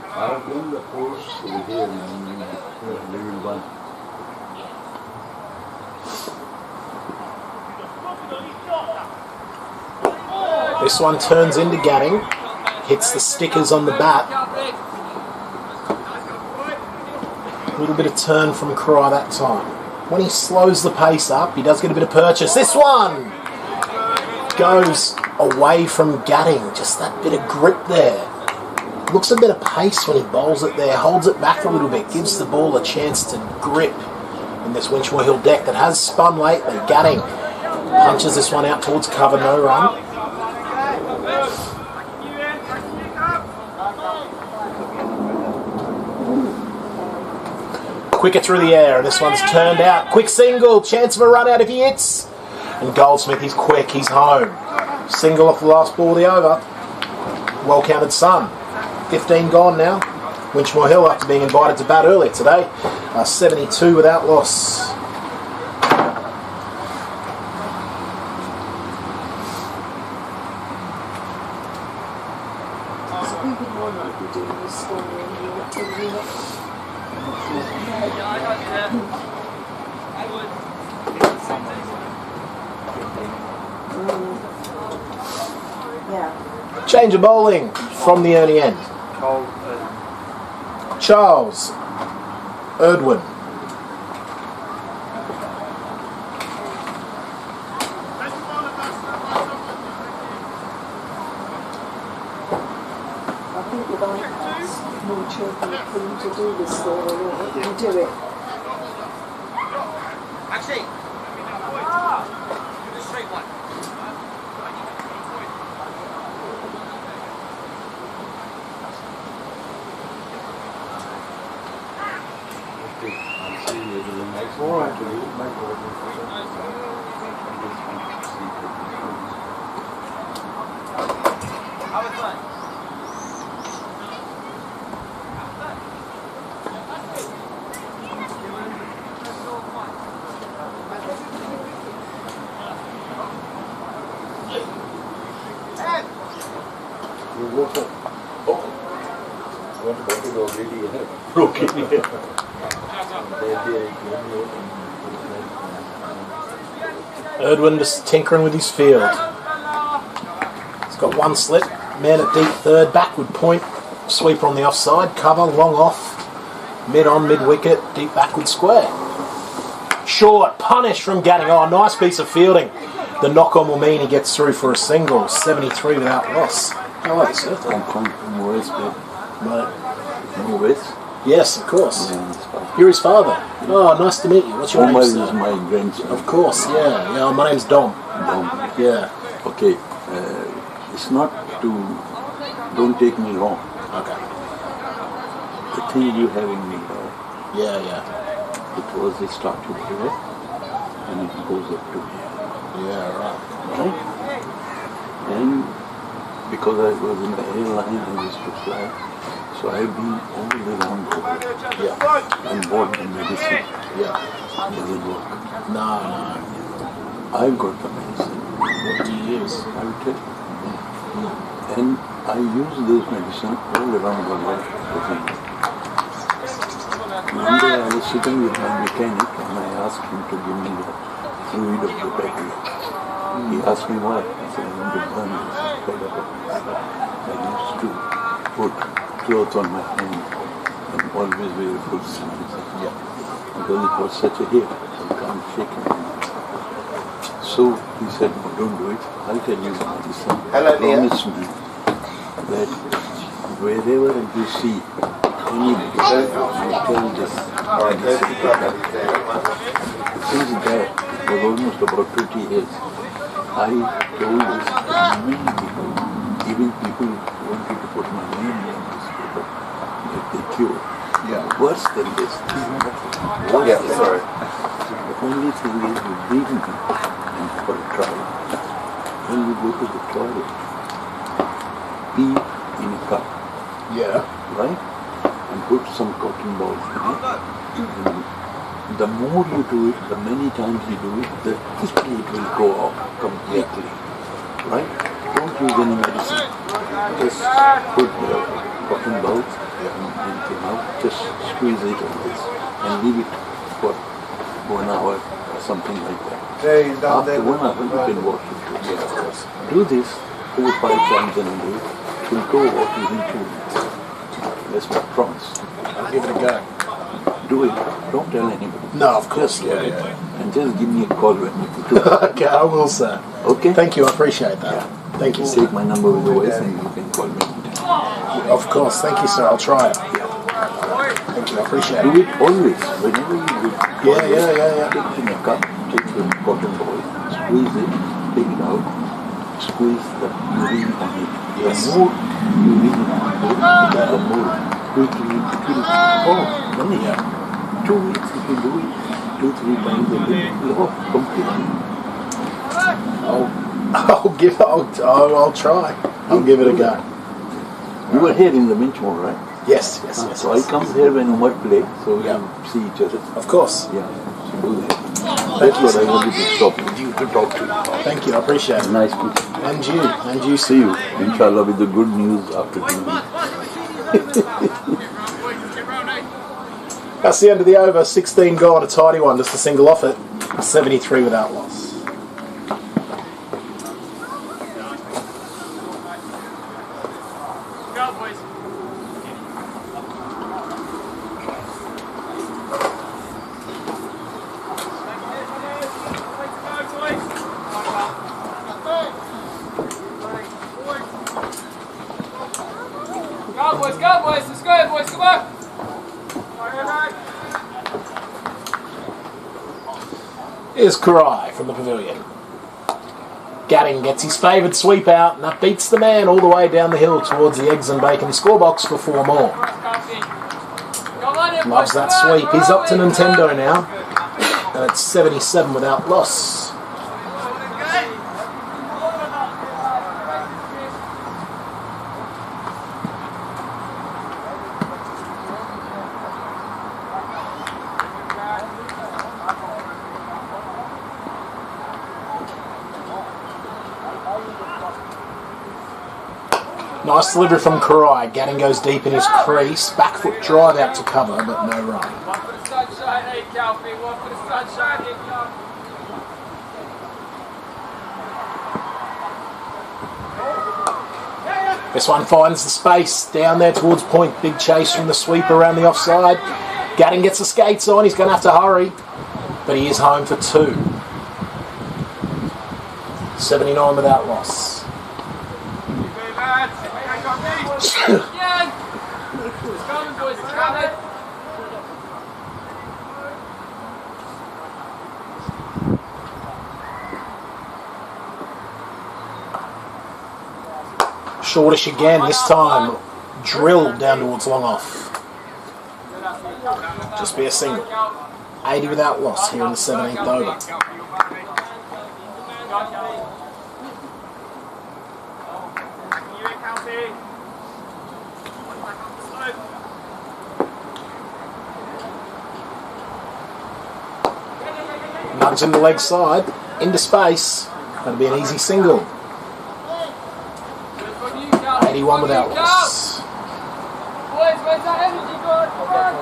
I have done the course over here in level 1. This one turns into Gatting. Hits the stickers on the bat. A little bit of turn from Cry that time. When he slows the pace up, he does get a bit of purchase. This one goes away from Gatting. Just that bit of grip there. Looks a bit of pace when he bowls it there. Holds it back a little bit. Gives the ball a chance to grip in this Winchmore Hill deck that has spun lately. Gatting punches this one out towards cover. No run. Quicker through the air, and this one's turned out. Quick single, chance of a run out if he hits. And Goldsmith, he's quick, he's home. Single off the last ball of the over. Well counted Sun. 15 gone now. Winchmore Hill, after being invited to bat earlier today, 72 without loss. Change of bowling from the early end. Charles Erdwin. I think with iPads, more children are keen to do this sort of thing. You do it. Actually, the straight one. Erdwin just tinkering with his field. He's got one slip. Man at deep third, backward point. Sweeper on the offside. Cover, long off. Mid on, mid wicket. Deep backward square. Short, punish from Gatting. Oh, nice piece of fielding. The knock-on will mean he gets through for a single. 73 without loss. How are you, sir? I'm coming from West, but West? Yes, of course. Yeah, you're his father. Oh, nice to meet you. What's your name, sir? Is my grandson. Of course, yeah. Yeah, my name's Dom. Yeah. Okay, it's not to, don't take me wrong. Okay. The thing you have in me now, Yeah. it started here, and it goes up to here. Yeah, right. Right? And because I was in the airline, I used to fly, so I've been all the way around the world. Yeah. And bought the medicine. Yeah. Doesn't work. No. I've got the medicine. What do you use? I will tell you. And I use this medicine all around the world. One day I was sitting with my mechanic and I asked him to give me the fluid of the battery. He asked me why. I said, I want to burn this. I used to put cloth on my hand and always wear a full sleeve. Because it was such a hit, I can't shake it. So he said, no, don't do it. I'll tell you what he said. Promise me that wherever you see anybody, you tell this. Since that was almost about 20 years. I told this to many people, even people who wanted to put my name in this paper, that they cure. Yeah. Worse than this. Worse Yeah, than sorry. The only thing is you bring me and for a trial. When you go to the toilet, pee in a cup, Yeah. right? And put some cotton balls in it. And the more you do it, the many times you do it, the quickly it will go off completely. Right? Don't use any medicine. Just put the cotton balls and anything out, just squeeze it on this and leave it for 1 hour or something like that. After 1 hour you can wash it. Do this 4 or 5 times in a day. It will go off within 2 weeks. That's my promise. I'll give it a go. Do it. Don't tell anybody. No, of course. Just do it. And just give me a call when you do it. Okay, I will, sir. Okay? Thank you, I appreciate that. Thank you, sir. Take my number with the voice and you can call me. Of course, thank you, sir. I'll try it. Thank you, I appreciate Do it. it always. Whenever you do it. Yeah. Take it in a cup, take the cotton ball, squeeze it, take it out, squeeze the urine on it. Yes. The more urine on it, the more quickly it will vanish. 2 weeks if you do it 2-3 times a day, it will off completely. I'll try. I'll give it a go. You were here in the Winchmore, right? Yes. So I come here when Umar play, so we can see each other. Of course. Yeah, so do that. That's what I wanted to stop with you to talk to you. Thank you, I appreciate it. Nice meeting. And you, See you, inshallah, with the good news after 2 weeks. That's the end of the over. 16 gone, a tidy one, just a single off it. 73 without loss. Go, boys. Go, boys. Let's go, boys. Come on. Here's Karai from the pavilion. Gadding gets his favoured sweep out, and that beats the man all the way down the hill towards the eggs and bacon scorebox for 4 more. Loves that sweep. He's up to Nintendo now, and it's 77 without loss. Nice delivery from Karai. Gadding goes deep in his crease. Back foot drive out to cover, but no run. One for the sunshine, hey, Calvin. One for the sunshine, hey, Calvin. This one finds the space down there towards point. Big chase from the sweep around the offside. Gadding gets the skates on. He's going to have to hurry, but he is home for 2. 79 without loss. Again. It's coming, boys. It's coming. Shortish again, this time drilled down towards long off. Just be a single. 80 without loss here in the 17th over. Nugs in the leg side, into space. That'll be an easy single. 81 without loss. Boys, where's that energy going? Come on.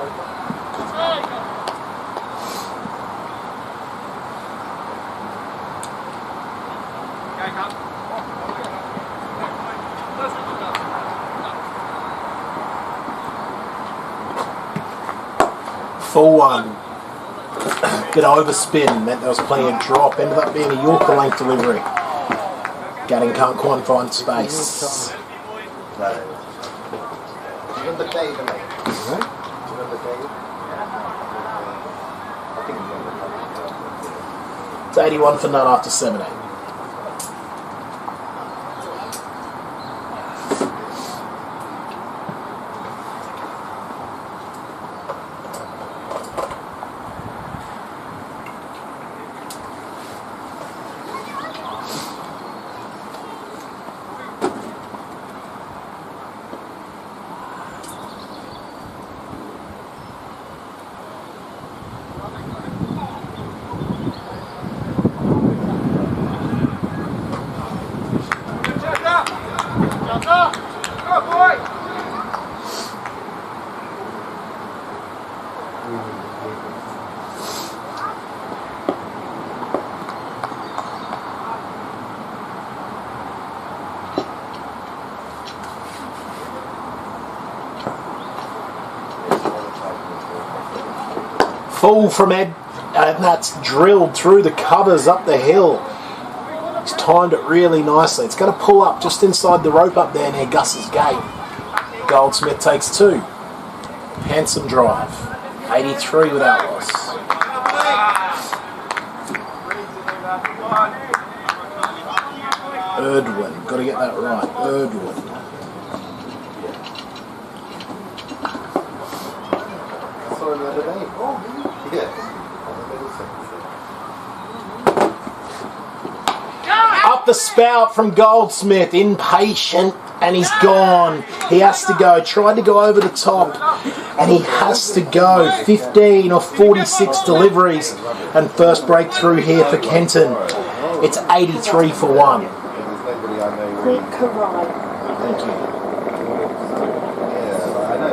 Full one. Good overspin, meant there was plenty of drop. Ended up being a Yorker length delivery. Gadding can't quite find space. It's 81 for none after 7-8. full from Ed, and that's drilled through the covers up the hill. He's timed it really nicely. It's going to pull up just inside the rope up there near Gus's gate. Goldsmith takes 2. Handsome drive. 83 without loss. Erdwin. Got to get that right. Erdwin. I saw him the other day. Oh, yeah. Up the spout from Goldsmith. Impatient. And he's gone. He has to go. Tried to go over the top. And he has to go. 15 of 46 deliveries. And first breakthrough here for Kenton. It's 83 for 1. Quick right. Thank you. Yeah, I know.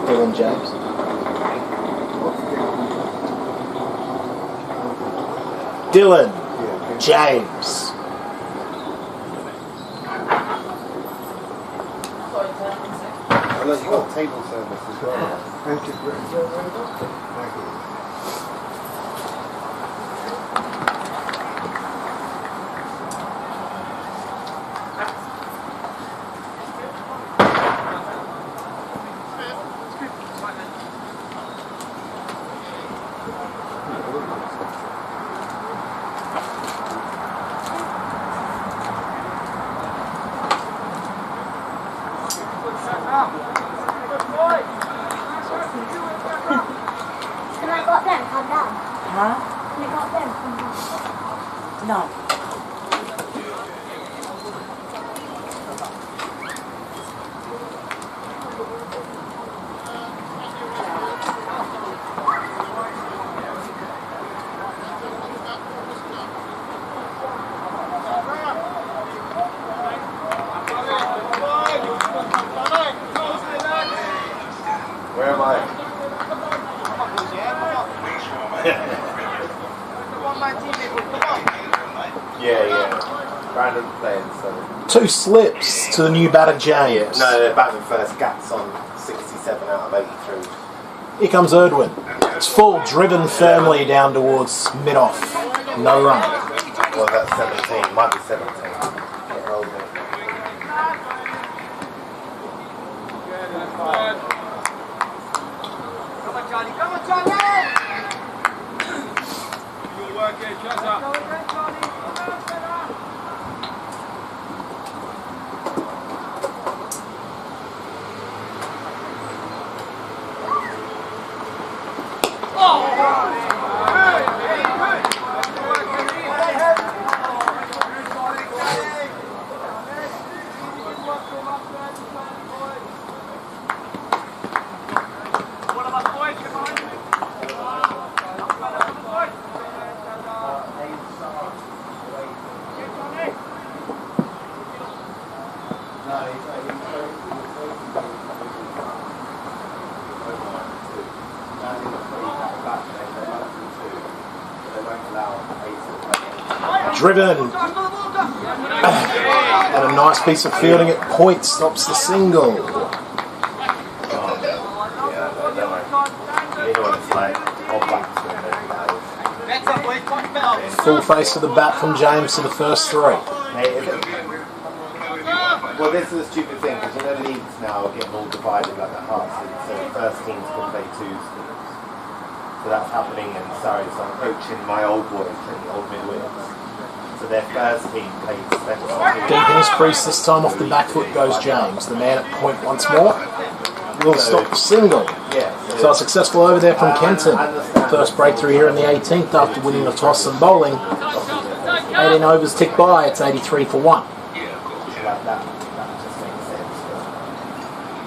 Dylan James. Dylan James. Unless you've got table service as well. Thank you very much. Thank you. Can I got them? Calm down. Huh? Can I got them? Calm down. No. Where am I? Yeah. Brandon playing, so. 2 slips to the new batter James. No, they're batting first. Gats on 67 out of 83. Here comes Erdwin. It's full, driven firmly down towards mid-off. No run. Well, that's 17. Might be 17. Get rolled in. Come on, Johnny. Come on, Johnny. Good work here, Johnny. Driven. And a nice piece of fielding at point stops the single. Full face of the bat from James to the first 3. Well, this is a stupid thing because you know leagues now are getting all divided like the hearts league, so the first teams can play 2 teams. So that's happening in Surrey. So I'm coaching my old boys, the old midweights. So their first team plays special. Deep in his crease this time, off the back foot goes James. The man at point once more. Will stop the single. Yeah. So successful over there from Kenton. First breakthrough here in the 18th after winning the toss and bowling. 18 overs ticked by. It's 83 for 1. That just makes sense.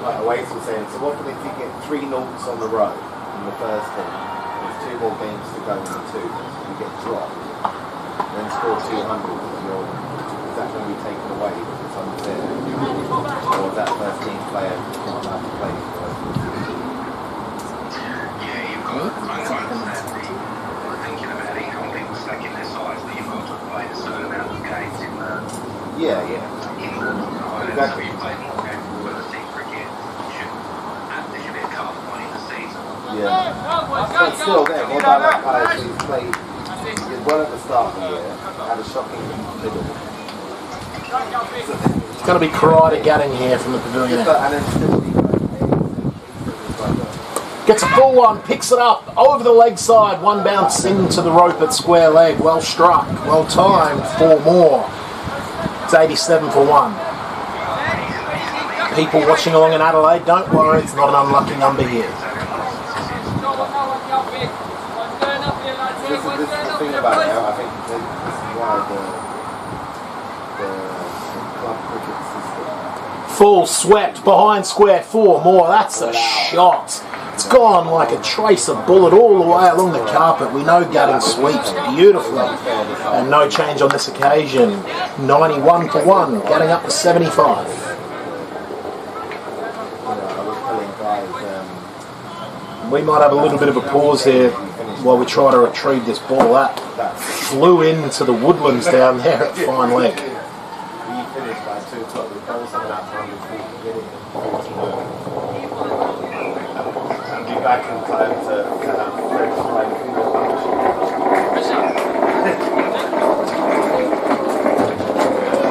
Like Awais was saying, so what if you get 3 noughts on the row in the first inning, there's 2 more games to go in the 2, you get dropped. then score 200, is that going to be taken away if it's unfair? Or is that first team player not allowed to play? Yeah, exactly. Yeah. But still then, what about that guy who's played, did well at the start of the year, had a shocking middle. It's going to be karate gutting here from the pavilion. And then still be Gets a full one, picks it up, over the leg side, one bounce into the rope at square leg. Well struck, well timed, 4 more. It's 87 for 1. People watching along in Adelaide, don't worry, it's not an unlucky number here. This is the thing about it, I think this is why the club cricket system. Full swept behind square 4 more. That's a shot. It's gone like a trace of bullet all the way along the carpet. We know gutting sweeps beautifully. And no change on this occasion. 91 for 1, getting up to 75. We might have a little bit of a pause here while we try to retrieve this ball. That flew into the woodlands down there at fine leg. We finished by 2 o'clock. We found something out from and be back in time to have French fried food.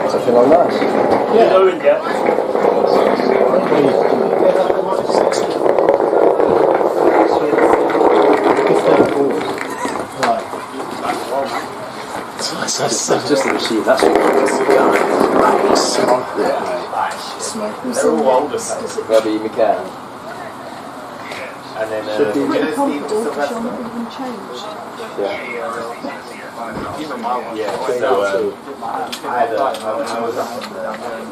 Does it feel like nice? Yeah. It's just the machine, that's what They're all older guys. Robbie McCann. And then Pretty confident that you're not even changed. yeah, so I was up on the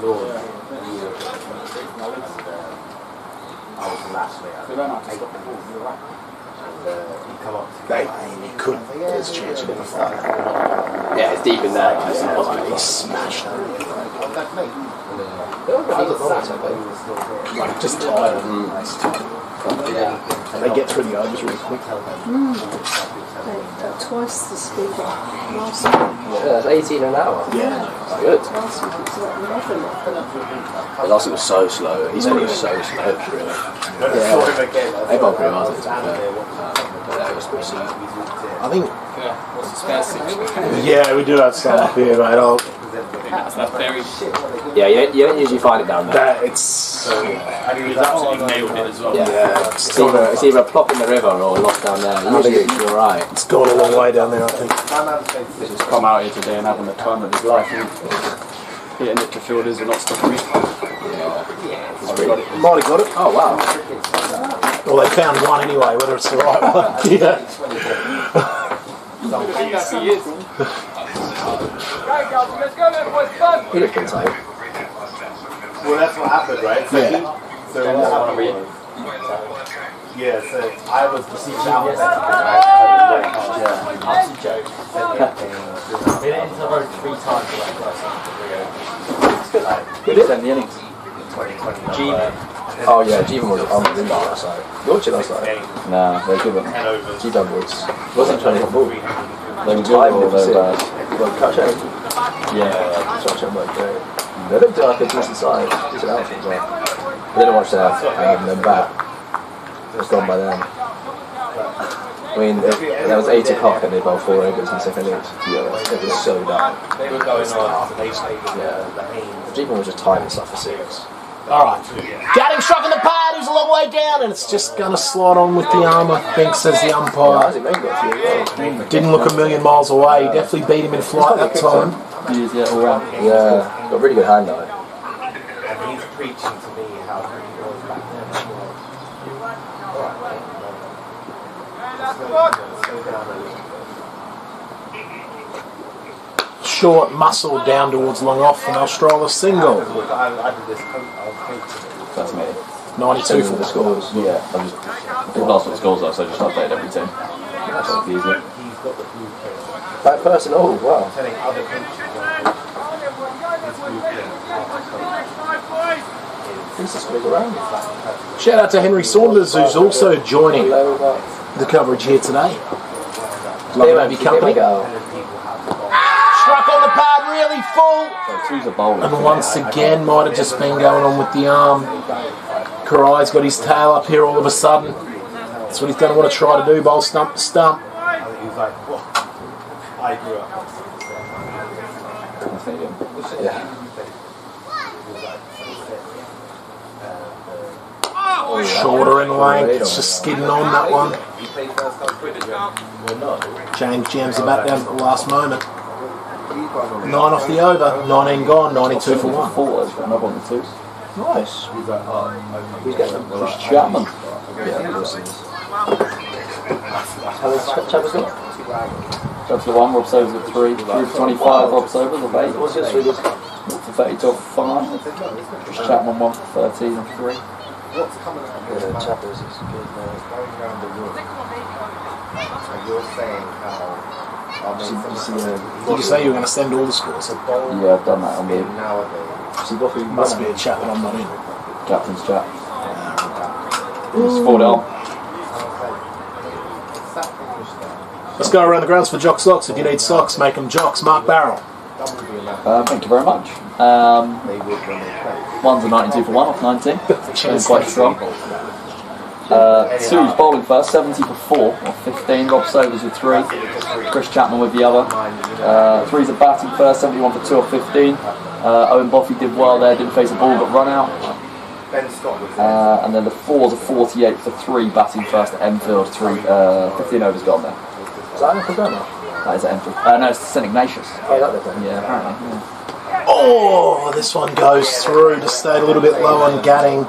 Lord. I was last week. He come up to me. He couldn't. There's a chance of never fighting. Yeah, it's deep in there. He smashed it. Like, just tired. They get through the overs really quick. Twice the speed of last week. Yeah, that's 18 an hour. Yeah. That's good. Last week it was like 11. The last one was so slow. He's only so slow, really. They both pretty hard. I think. Yeah, we do have some up here, mate. That's very Yeah, you don't usually find it down there. It's. He's absolutely nailed it as well. Yeah, it's either a plop in the river or lost down there. Usually it's alright. It's gone a long way down there, I think. He's just come out here today and having the time of his life. Hitting it to fielders and not stopping me. Might have got it. Oh, wow. Well, they found one anyway, whether it's the right one. Yeah. He looked inside. Well, that's what happened, right? So Yeah. so what happened was, yeah, so I was received out of that. Been into the road 3 times for that person. Who did send the innings? 2020. Oh, yeah, Jeevan was on the last side. You're chill outside. Nah, they're good. 10 overs. G-Dub was. Wasn't trying to hit the ball. They were timed or they were bad. Well, catch out. Yeah, catch out like great. They looked like a decent size. Decent outfit, but I didn't watch that. Then back. It was gone by then. I mean, that was 8 o'clock and they bowled 4 overs in 7 innings. Yeah, it was so dark. They were going on. They stayed Yeah. Jeevan was just timing stuff for 6. Alright. Gatting struck in the pad, who's a long way down, and it's just going to slide on with the arm, I think, says the umpire. Didn't look a million miles away. He definitely beat him in flight that time. Yeah, all round. Yeah, got a really good hand eye. And he's preaching to me how he was back then. Short muscle down towards long off, and they'll stroll a single. I did this coaching. That's me. 92 for the scores. Yeah, I think last week's scores though, so I just updated everything. That's easy. Back person, oh wow. Telling other coaches This is goes around. Shout out to Henry Saunders, who's also joining the coverage here today. Lovely to have your company. Struck on the pad, really full. So two's a bowler. And once again, might have just been going on with the arm. Karai's got his tail up here all of a sudden. That's what he's going to want to try to do, bowl stump to stump. He's like, what? I grew up. Yeah. Shorter in length, it's just skidding on that one. He played first class cricket. We're not. James jams the bat down at the last moment. 9 off the over, 19 gone, 92 for 1. Forwards, another one of the twos. Nice. He's like, oh, Who's getting them? Chris Chapman. Yeah, Wilson's. How does Chapman's got? That's the one, Rob Sobers at 3. 3 for 25, Rob Sobers of 8. What's this really? For 32 off 5. Chris Chapman 1 for 13 and 3. what's coming out of Yeah, your mouth Chappers is is going around the room. And you're saying how Did you say you were going to send all the scores? Yeah, I've done that on the Buffy Must be a chat that I'm not in. captain's chat. Just forward it on. Let's go around the grounds for Jock Socks. If you need socks, make them Jocks. Mark Barrell. Thank you very much. One's a 92 for 1 off 19. Feeling quite strong. Two's bowling first, 70 for 4 off 15. Rob Sobers with 3. Chris Chapman with the other. Three's a batting first, 71 for 2 off 15. Owen Boffey did well there, didn't face a ball but run out. And then the 4's a 48 for 3 batting first at Enfield. 15 overs gone there. Is that Enfield down there? That is at Enfield. No, it's St Ignatius. Oh, that bit then? Yeah, apparently. Yeah. Oh, this one goes through. Just stayed a little bit low on Gatting.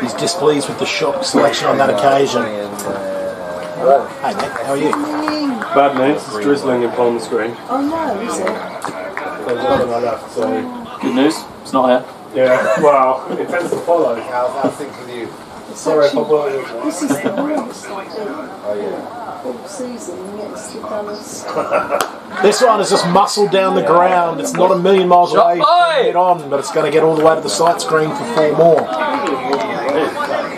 He's displeased with the shot selection on that occasion. Hey mate, how are you? Bad news, it's drizzling in Palmer Green. Oh no, is it? There's nothing like that, so... Good news, it's not here. Yeah, well, it tends to follow. How's things with you? Sorry if I brought you. This is the worst, I think. Oh yeah. All season against the Dallas. This one is just muscled down the ground. It's not a million miles away from head on, but it's going to get all the way to the sight screen for 4 more.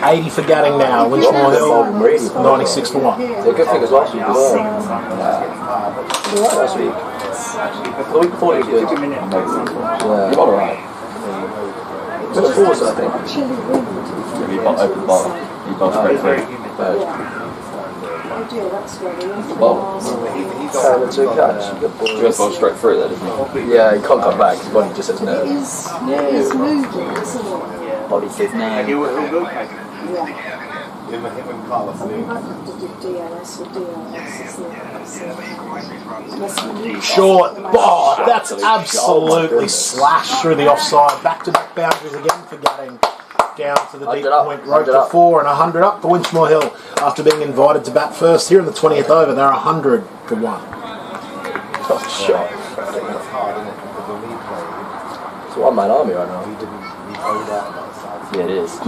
80 for Gatting now. Winchmore Hill, 96 for 1. Yeah, good thing as last week as well. Last week. The week before it was good. Yeah. You're alright. Just forwards, I think. Chilly wind. He opened the bottom. He bowled straight through. Oh dear, that's very Well, Carrying the 2 catch. He just bowled straight through there, didn't he? Yeah, he can't come back. His body just says no. It is moving, isn't it? Body says no. Yeah. Him and Carlos I might have to do DLS or DLS, isn't it? Short. Oh, that's absolutely slashed through the offside. Back-to-back boundaries again for Gatting. Down to the deep point, rope to 4 and 100 up for Winchmore Hill after being invited to bat first here in the 20th over. They're 100 for 1. Tough shot. That's hard, isn't it? Because when we played, It's a one-man army right now. we played out on that side. Yeah, it is.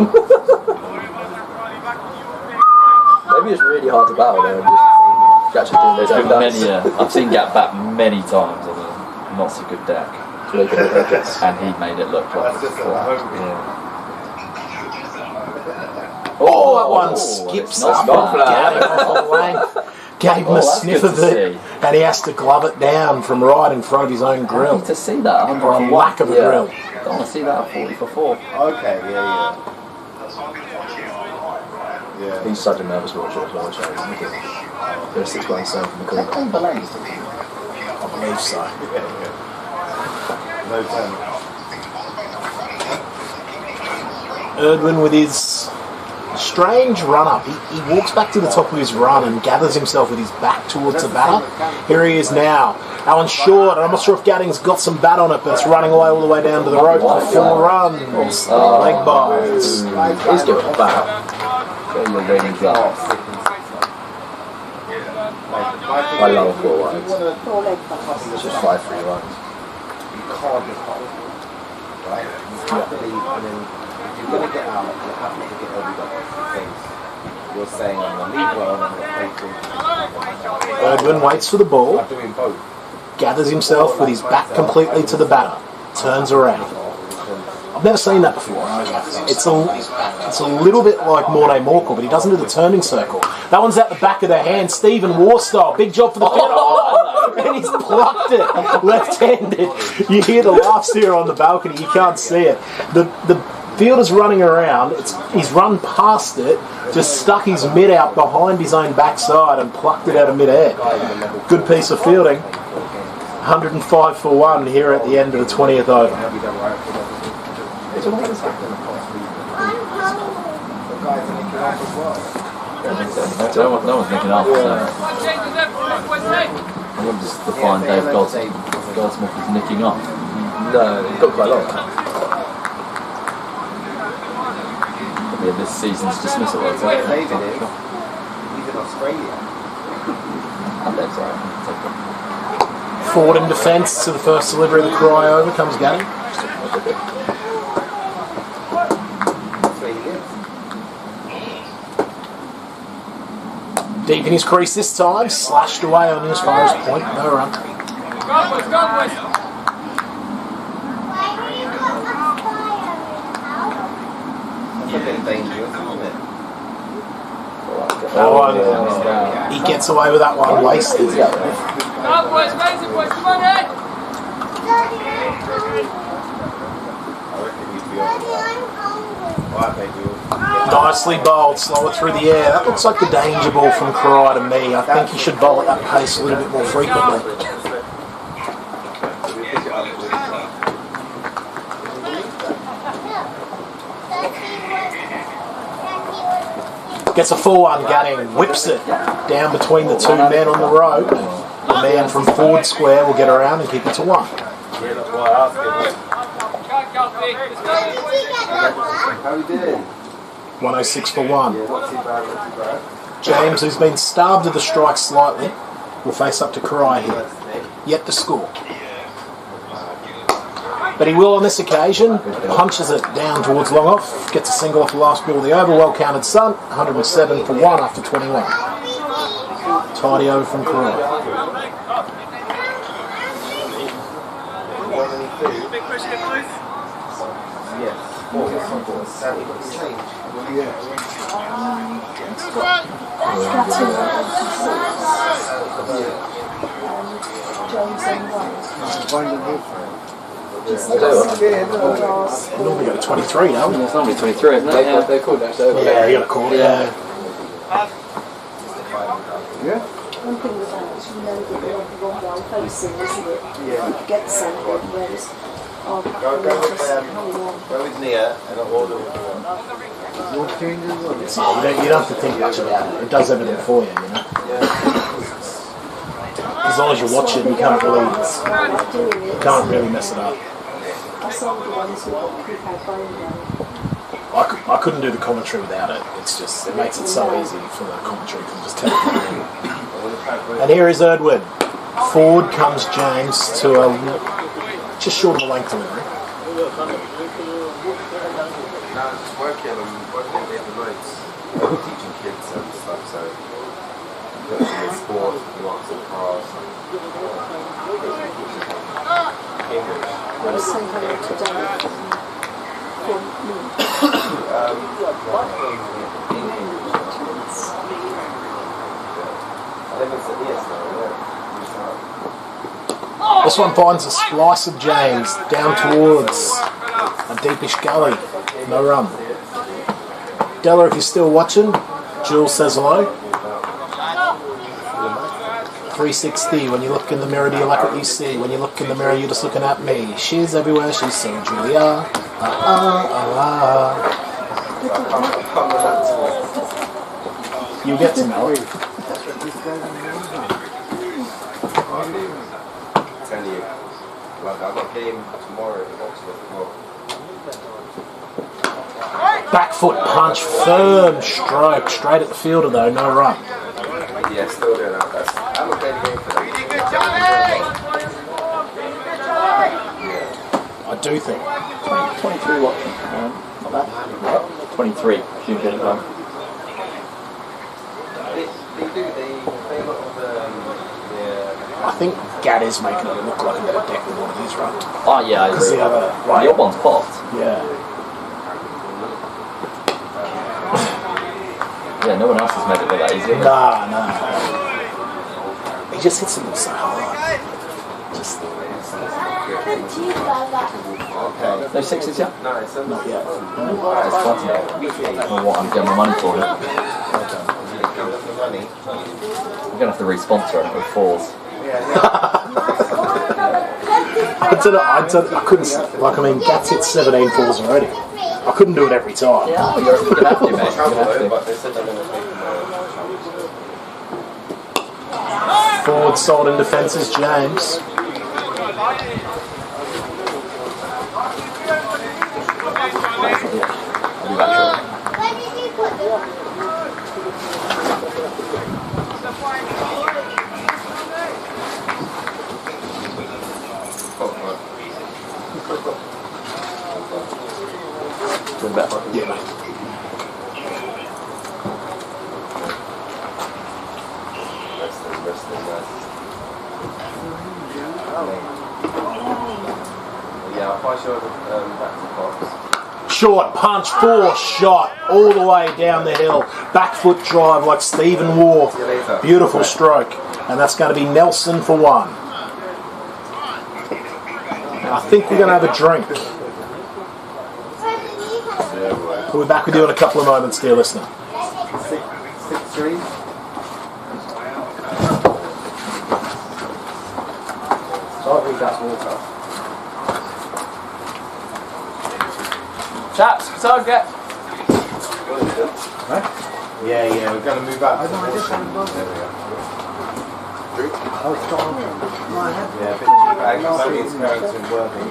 Maybe it's really hard to battle there and just catch There's it. been many, I've seen Gat bat many times on a not so good deck. And he made it look like That's just a a home. yeah. Oh, that one skips up off Gatting off the length. Gave him a sniff good of to it, and he has to glove it down from right in front of his own I grill. need to see that. Or a lack of a grill. Don't want to see that at 40 for 4. Okay, yeah. Yeah. He's such a nervous watcher as well, Charlie. They're a 6-1 7 from the corner. I believe so. No time. Erdwin with his strange run-up. He walks back to the top of his run and gathers himself with his back towards the batter. Here he is now. Alan short, and I'm not sure if Gatting's got some bat on it, but it's running away all the way down to the rope for 4 runs. Leg bars. He's good at bat. Get your ratings up. I love 4 runs. 4 leg bars. It's just 5-3 runs. You can't just hold. Right? You have to leave, and then if you're going to get out, you have to get everybody face. you're saying I'm going to leave well and I'm going to play through. Erdwin waits for the ball, I'm doing both. gathers himself with his back completely to the batter, turns around. I've never seen that before. It's a little bit like Mornay Morkel, but he doesn't do the turning circle. That one's at the back of the hand, Stephen War style. Big job for the fielder. Oh, and he's plucked it left-handed. You hear the laughs here on the balcony. You can't see it. The fielder's running around. He's run past it, just stuck his mitt out behind his own backside and plucked it out of mid-air. Good piece of fielding. 105 for 1 here at the end of the 20th over. No one's nicking off. I wouldn't just define Dave Goldsmith as nicking off. No, he's got quite a lot. Probably this season's dismissal. He's in Australia. That's alright. Forward in defence to the first delivery of the cry over comes Gary. Deep in his crease this time, slashed away on as far as point, no run. That one, he gets away with that one, wasted. Nicely bowled, slower through the air. That looks like the danger ball from Cry to me. I think he should bowl at that pace a little bit more frequently. Gets a full one, Gunning, whips it down between the two men on the rope. The man from Ford Square will get around and keep it to 1. How we doing? 106 for 1. James, who's been starved of the strike slightly, will face up to Cry here. Yet to score. But he will on this occasion. Punches it down towards long off. Gets a single off the last ball of the over. Well counted, son. 107 for 1 after 21. Tidy over from Cry. Yes. Normally go to 23 now. It's normally 23, isn't it? Yeah. They're called actually. Yeah, you got a call. Yeah. One thing with that is you know that they're on the wrong way facing, isn't it? You could get something, whereas Go with Nia and I'll order with You don't have to think much about it. It does everything for you, you know. As long as you watch it, you can't really mess it up. I couldn't do the commentary without it. It's just, it makes it so easy for the commentary to just tell you. And here is Erdwin. Forward comes James to a just short of a length delivery. Now just working on the other nights, teaching kids and stuff, so in sport, lots of cars. English. I was saying hello to Dad from me. This one finds a splice of James down towards a deepish gully. No run. Della, if you're still watching, Jules says hello. 360, when you look in the mirror, do you like what you see? When you look in the mirror, you're just looking at me. She's everywhere, she's so Julia. You get to know it. Tell you, like I've got a game tomorrow at Oxford as well. Back foot punch, firm stroke, straight at the fielder though, no run. Yeah, still doing that. I'm a great game for that. I do think. 23 watching. Not bad. 23. Should get it done. think Gad is making it look like a better deck than what it is, right? Oh yeah, I agree. The other, The odd one's popped. yeah. Yeah, no one else has made it look that easy. Nah. He just hits them so hard. Just No sixes yet? not yet. That's fun. I don't know what I'm getting my money for here. I'm gonna have to re-sponsor it with fours. I couldn't, like, I mean, Gat's hit 17 falls already. I couldn't do it every time. Yeah, you're gonna have to, mate. You're gonna have to. Forward sold in defences, James. I'll be back shortly. Where did you put them? Doing better. Yeah, mate. Yeah, I'll pass you over back to Fox. Short punch, force shot all the way down the hill. Back foot drive like Stephen Wharf. Beautiful stroke. And that's going to be Nelson for one. I think we're going to have a drink. We'll be back with you in a couple of moments, dear listener. 6-3. So I think that's water. Chaps, target. Yeah, we're going to move out. There we are. Yeah, a bit cheap. It's going to Worthing.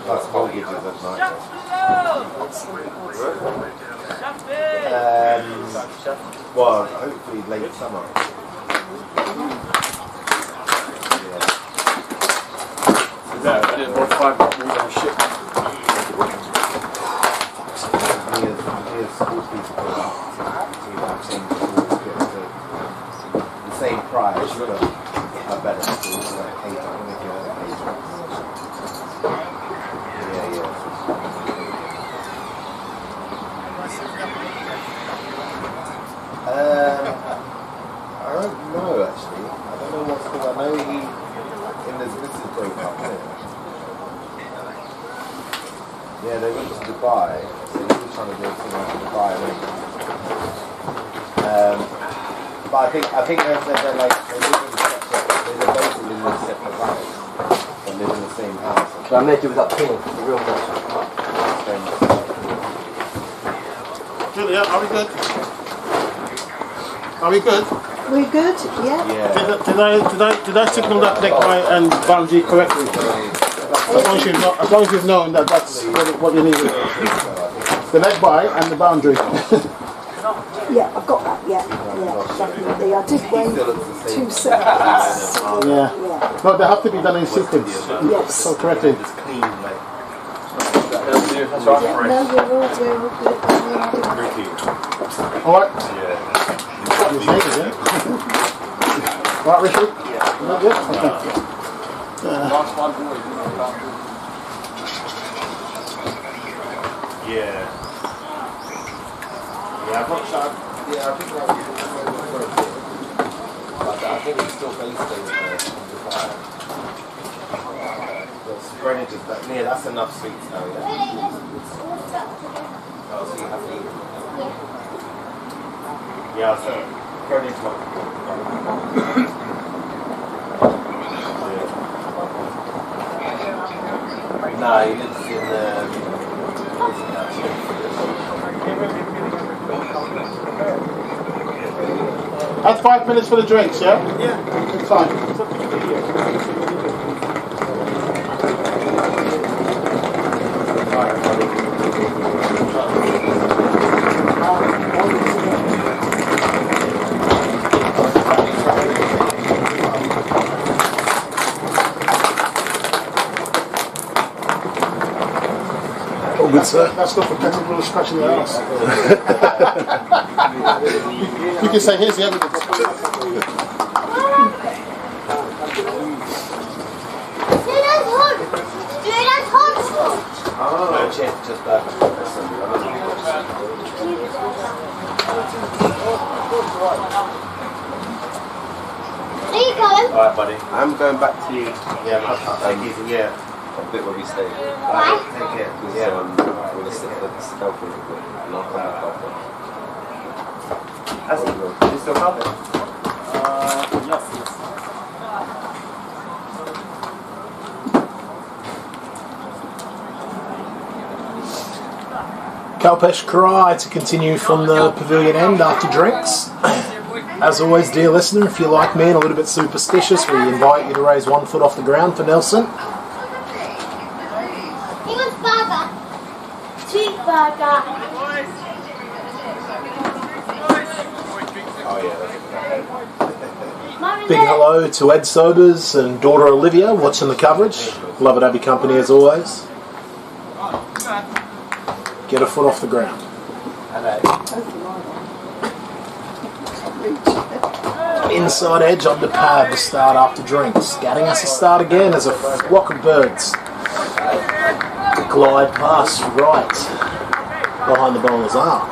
That's mortgages at night. Well, hopefully late summer. I did about 5 bottles of shit. The same price, but a better school, like 8 I don't know actually. I don't know what's called. I know he in his missus broke up. Yeah, they went to Dubai. So he was trying to do something like Dubai. But I think they're like they live basically in separate houses. They live in the same house. Can I make it with that pin? The real person. Julia, are we good? Are we good? We're good, yeah? Did I signal that leg by and boundary correctly? As long as you've known that that's what you need. The leg by and the boundary. Yeah, I've got that, yeah, definitely. I did wait 2 seconds. Yeah. No, they have to be done in sequence. Yes. So correctly. That's Yeah, no, we're all good. Alright. You saved it, yeah? Right, Richard? Not yet? Okay. Yeah, I'm not sure. Yeah, I think I think it's still based on Dubai. Greenwich is that. Yeah, that's enough sweets now. Yeah. Oh, so you have to eat. Yeah, so Greenwich one. Nah, he lives in That's 5 minutes for the drinks, yeah? Yeah. It's fine. All good, sir. That's good for Kenton really scratching your ass. You can say, here's the evidence. Oh, just back. Where are you going? Alright, buddy. I'm going back to yeah, a bit where we stayed. Why? Take care. Yeah, we're going to sit for a bit and I'll come back after. Is it still helping? Yes. Kalpesh Cry to continue from the pavilion end after drinks. As always, dear listener, if you're like me and a little bit superstitious, we invite you to raise 1 foot off the ground for Nelson. He wants burger. Cheeseburger. Oh, yeah, Big hello to Ed Sobers and daughter Olivia watching the coverage. Love it to have your company as always. Get a foot off the ground. Inside edge on the pad to start after drinks. Getting us a start again as a flock of birds glide past right behind the bowler's arm.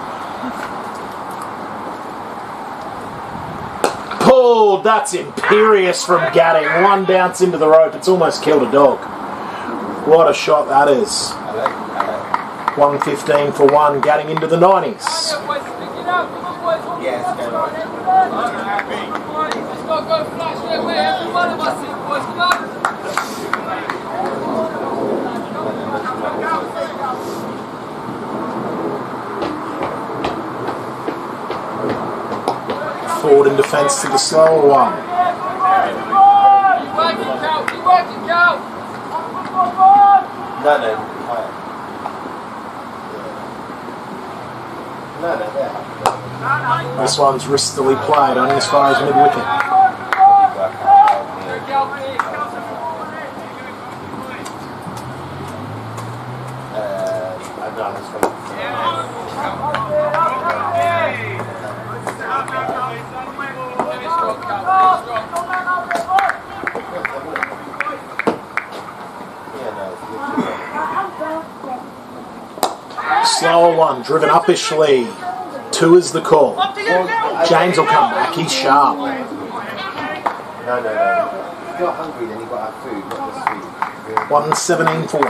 Pulled, that's imperious from Gatting. One bounce into the rope, it's almost killed a dog. What a shot that is. 115 for 1, Gatting into the 90s. Forward in defence to the slower one. This one's wristily played, only as far as mid-wicket. Slower one, driven uppishly. 2 is the call. James will come back, he's sharp. No. If you're hungry, then you've got to have food, not just food. 117 for 1.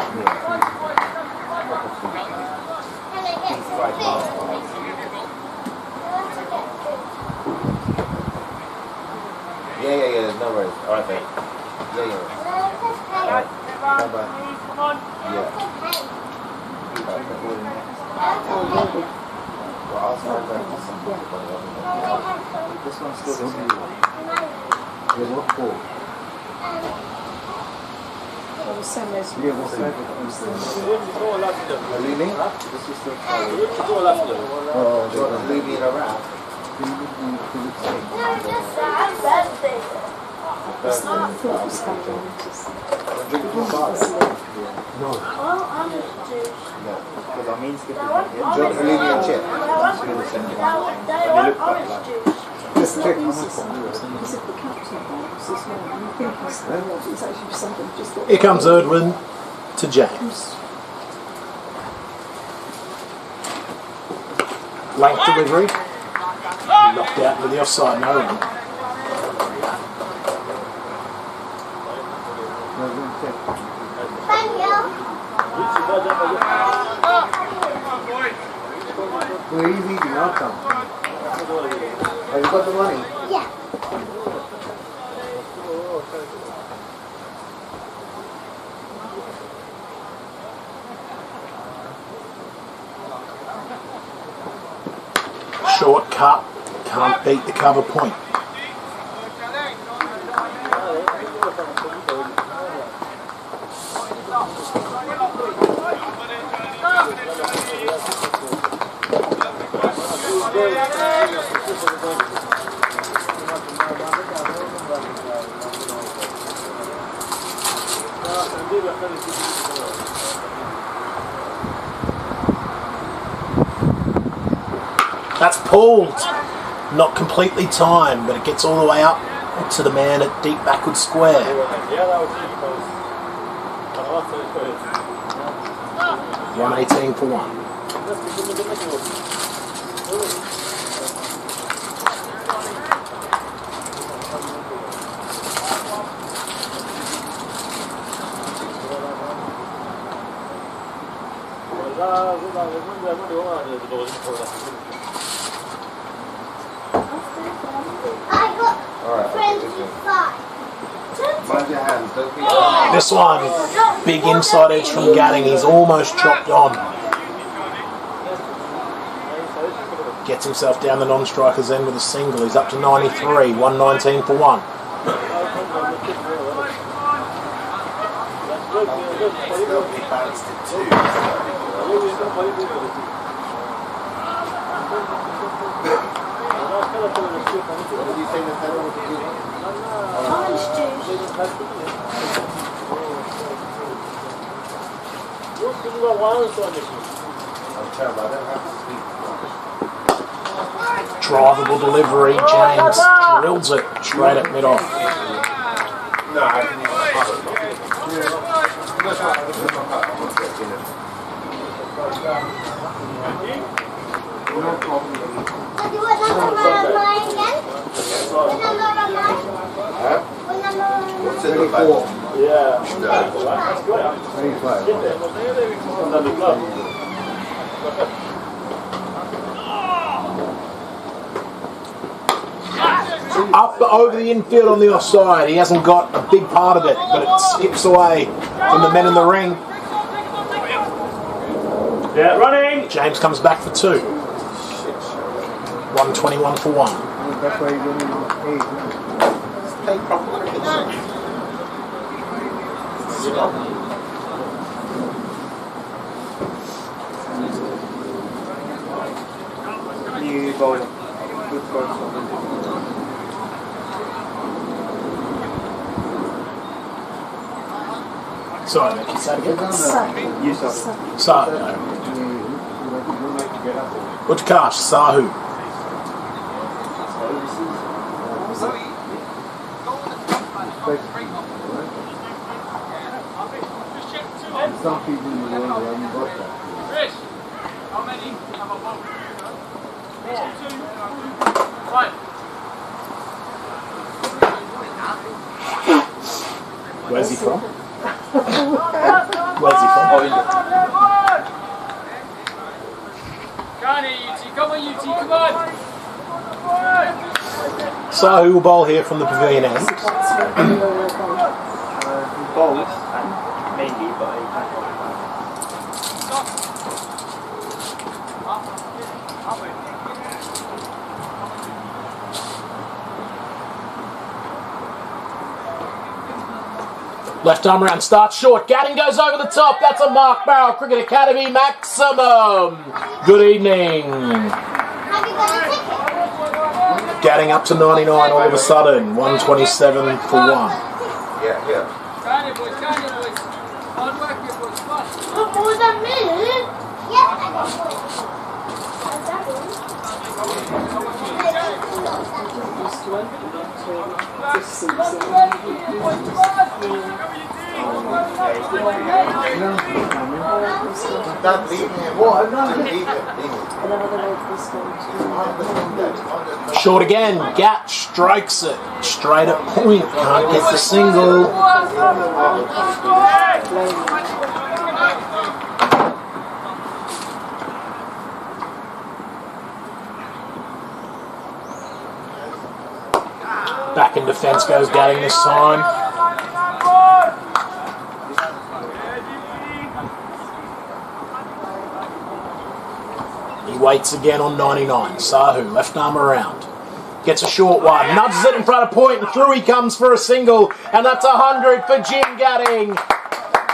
Yeah, no worries. Alright, mate. Yeah. Alright, bye-bye. Yeah. This one's still the same. There's what for? Well, the same as Yeah, what's that? Leaving? This is still oh, do you want to leave me in a wrap? Drink from fire? No. Because I mean, do you want to leave me a chip? Just check how much. Here comes Erdwin to James. Length delivery. Knocked out with the offside no run. Thank you. Where are you eating out from? Have you got the money? Yeah. Short cut. Can't beat the cover point. That's pulled. Not completely timed, but it gets all the way up to the man at deep backward square. 118 for 1. I got 25. Mind your hands, don't be. This one, big inside edge from Gatting. He's almost chopped on. Gets himself down the non-striker's end with a single. He's up to 93, 119 for 1. Still be balanced at 2. What did you say the pedal was doing? Orange juice. I'm terrible, I don't have to speak. Drivable delivery. James drills it straight at mid-off. No, I can use my heart. Daddy, what number am I again? What number am I? Huh? What number am I? What's it look like? Yeah. No. Up over the infield on the offside. He hasn't got a big part of it, but it skips away from the men in the ring. Yeah, running. James comes back for 2. 121 for 1. That's why he's only 8. Play proper cricket. New bowler. Good bowler. Sorry, Nicky, say it again. You saw it. Sahu. Utkarsh, Sahu. Some people in the world haven't got that. Chris, how many have a vote? 1, 2, 1. Where's he from? Where's he from? Come on, you two, come on. Sahu will bowl here from the pavilion end. Bowls and mainly by Left arm round, starts short. Gatting goes over the top. That's a Mark Barrel Cricket Academy maximum. Good evening. Have you got a ticket? Gatting up to 99 all of a sudden. 127 for 1. Yeah, yeah. Can you, boys? Hard work here, boys. Come on. Not more than me. Yes, I got Don't leave me. What? Leave it. Short again. Gat strikes it. Straight at point. Can't get the single. Back in defence goes Gatting this time. He waits again on 99. Sahu, left arm around. Gets a short one. Nudges it in front of point and through he comes for a single. And that's 100 for Jim Gatting.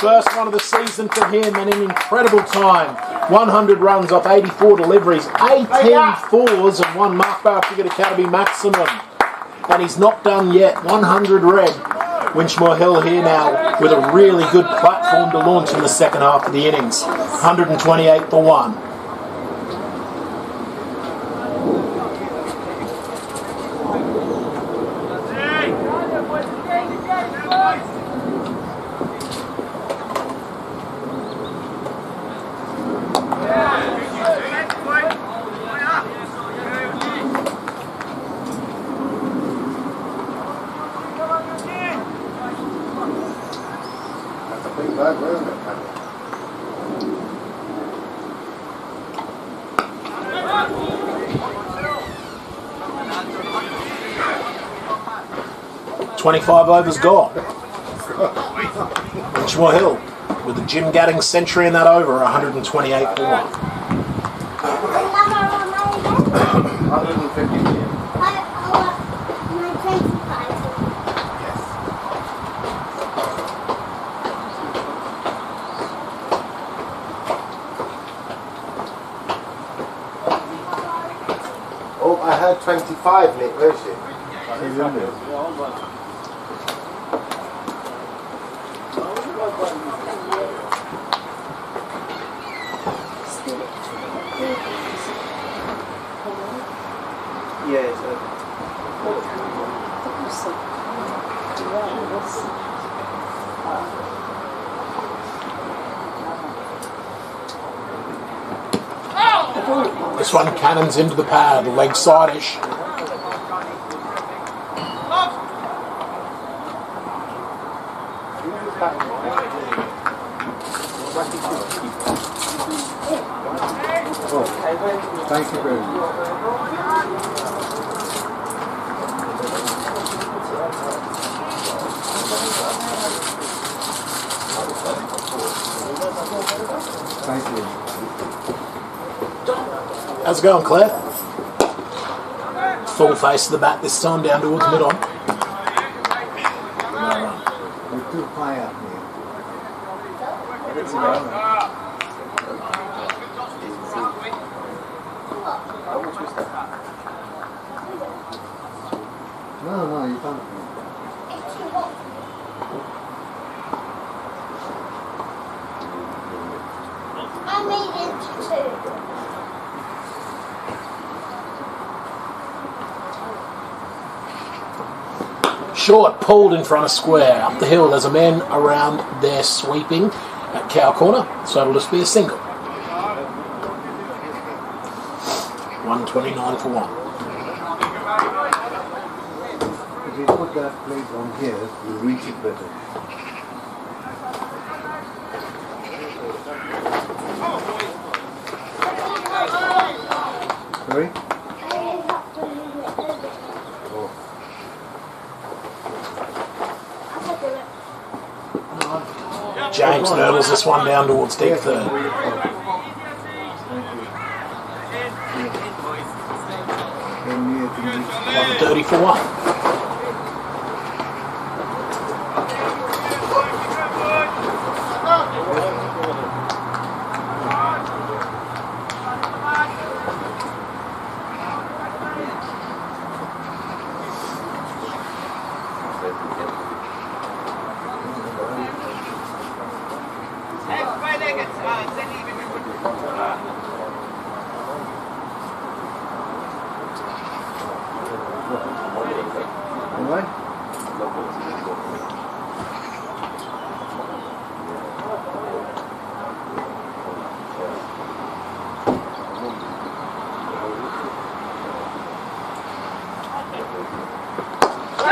First one of the season for him and an incredible time. 100 runs off 84 deliveries. 18 fours and 1 Mark Barrel Cricket Academy maximum. And he's not done yet. 100 red. Winchmore Hill here now with a really good platform to launch in the second half of the innings. 128 for 1. 25 overs gone. Winchmore Hill with the Jim Gadding century in that over, 128 for 1. 150. Oh, I heard 25, Nick. Where is she? This one cannons into the pad, leg side-ish. Thank you very much. Thank you. How's it going, Claire? Full face of the bat this time, down towards mid-on. We're too high up here. No, you can't. I made it too. Short, pulled in front of square. Up the hill, there's a man around there sweeping at cow corner, so it'll just be a single. 129 for 1. If you put that plate on here, you'll reach it better. Sorry? James nurdles this one down towards deep third. 130 for 1.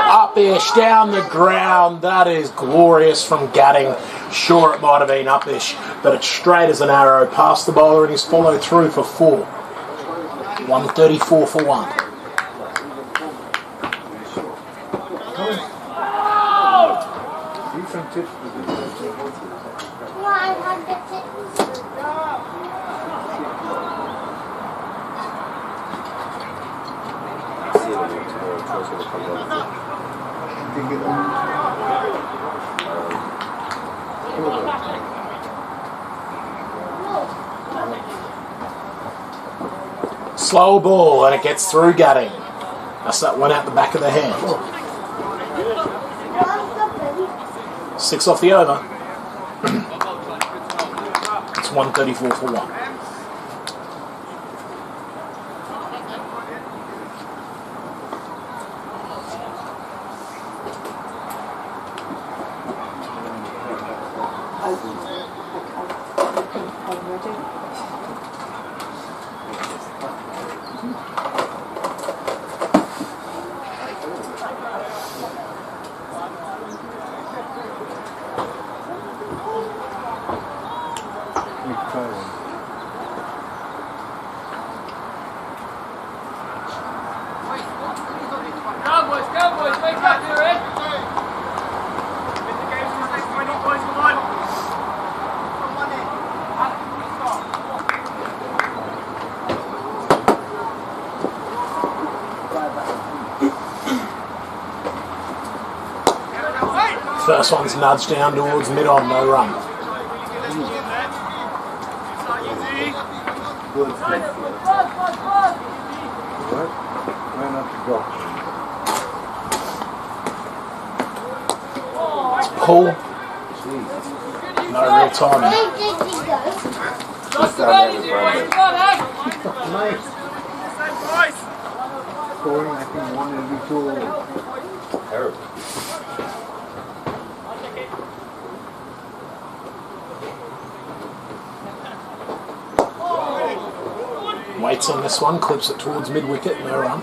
Up-ish, down the ground. That is glorious from Gadding. Sure, it might have been up-ish, but it's straight as an arrow past the bowler and he's followed through for 4. 134 for 1. Different tips for this. Slow ball and it gets through Gadding. That's that one out the back of the hand. 6 off the over. It's 134 for 1. Go boys, wake up, you're in. First one's nudged down towards mid-on, no run. It's pull. No real timing. Scoring, I think, 1 every 2 overs. Terrible. Waits on this one, clips it towards mid-wicket, no run.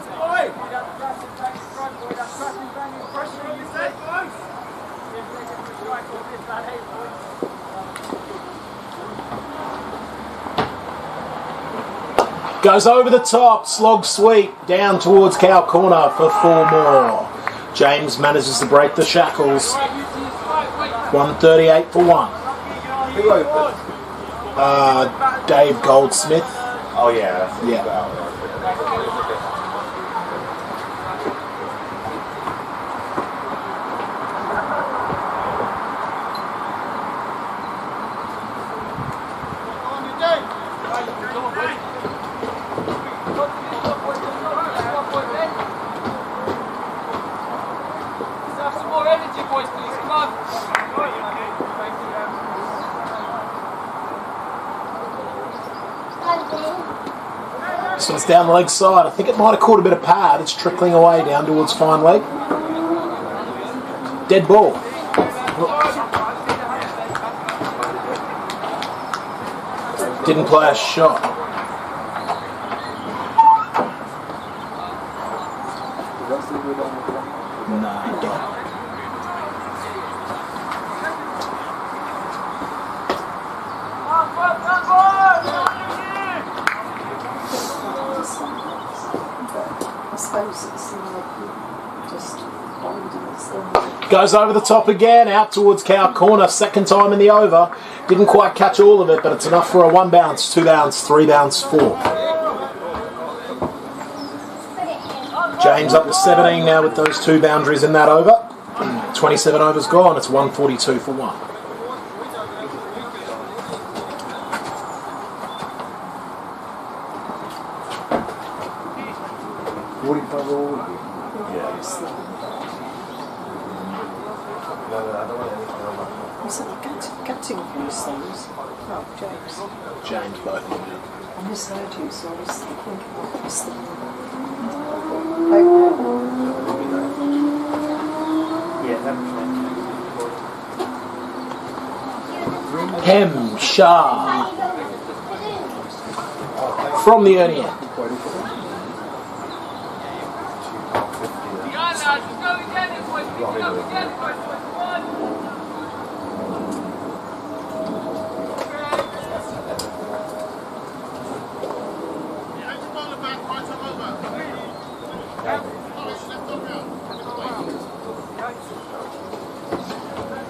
Goes over the top, slog sweep, down towards cow corner for 4 more. James manages to break the shackles. 138 for 1. Who opened? Dave Goldsmith. Oh yeah. Yeah. Some more energy, boys, please. Come on. So it's down the leg side. I think it might have caught a bit of pad. It's trickling away down towards fine leg. Dead ball. Didn't play a shot. Nah, don't. I suppose it's like just finding its Goes over the top again, out towards cow corner. Second time in the over. Didn't quite catch all of it, but it's enough for a 1 bounce, 2 bounce, 3 bounce, 4. James up to 17 now with those 2 boundaries in that over. 27 overs gone. It's 142 for 1. Cutting these things. Oh, James. James both. I misheard you, so I was thinking about this thing. Hem Shah from the early end.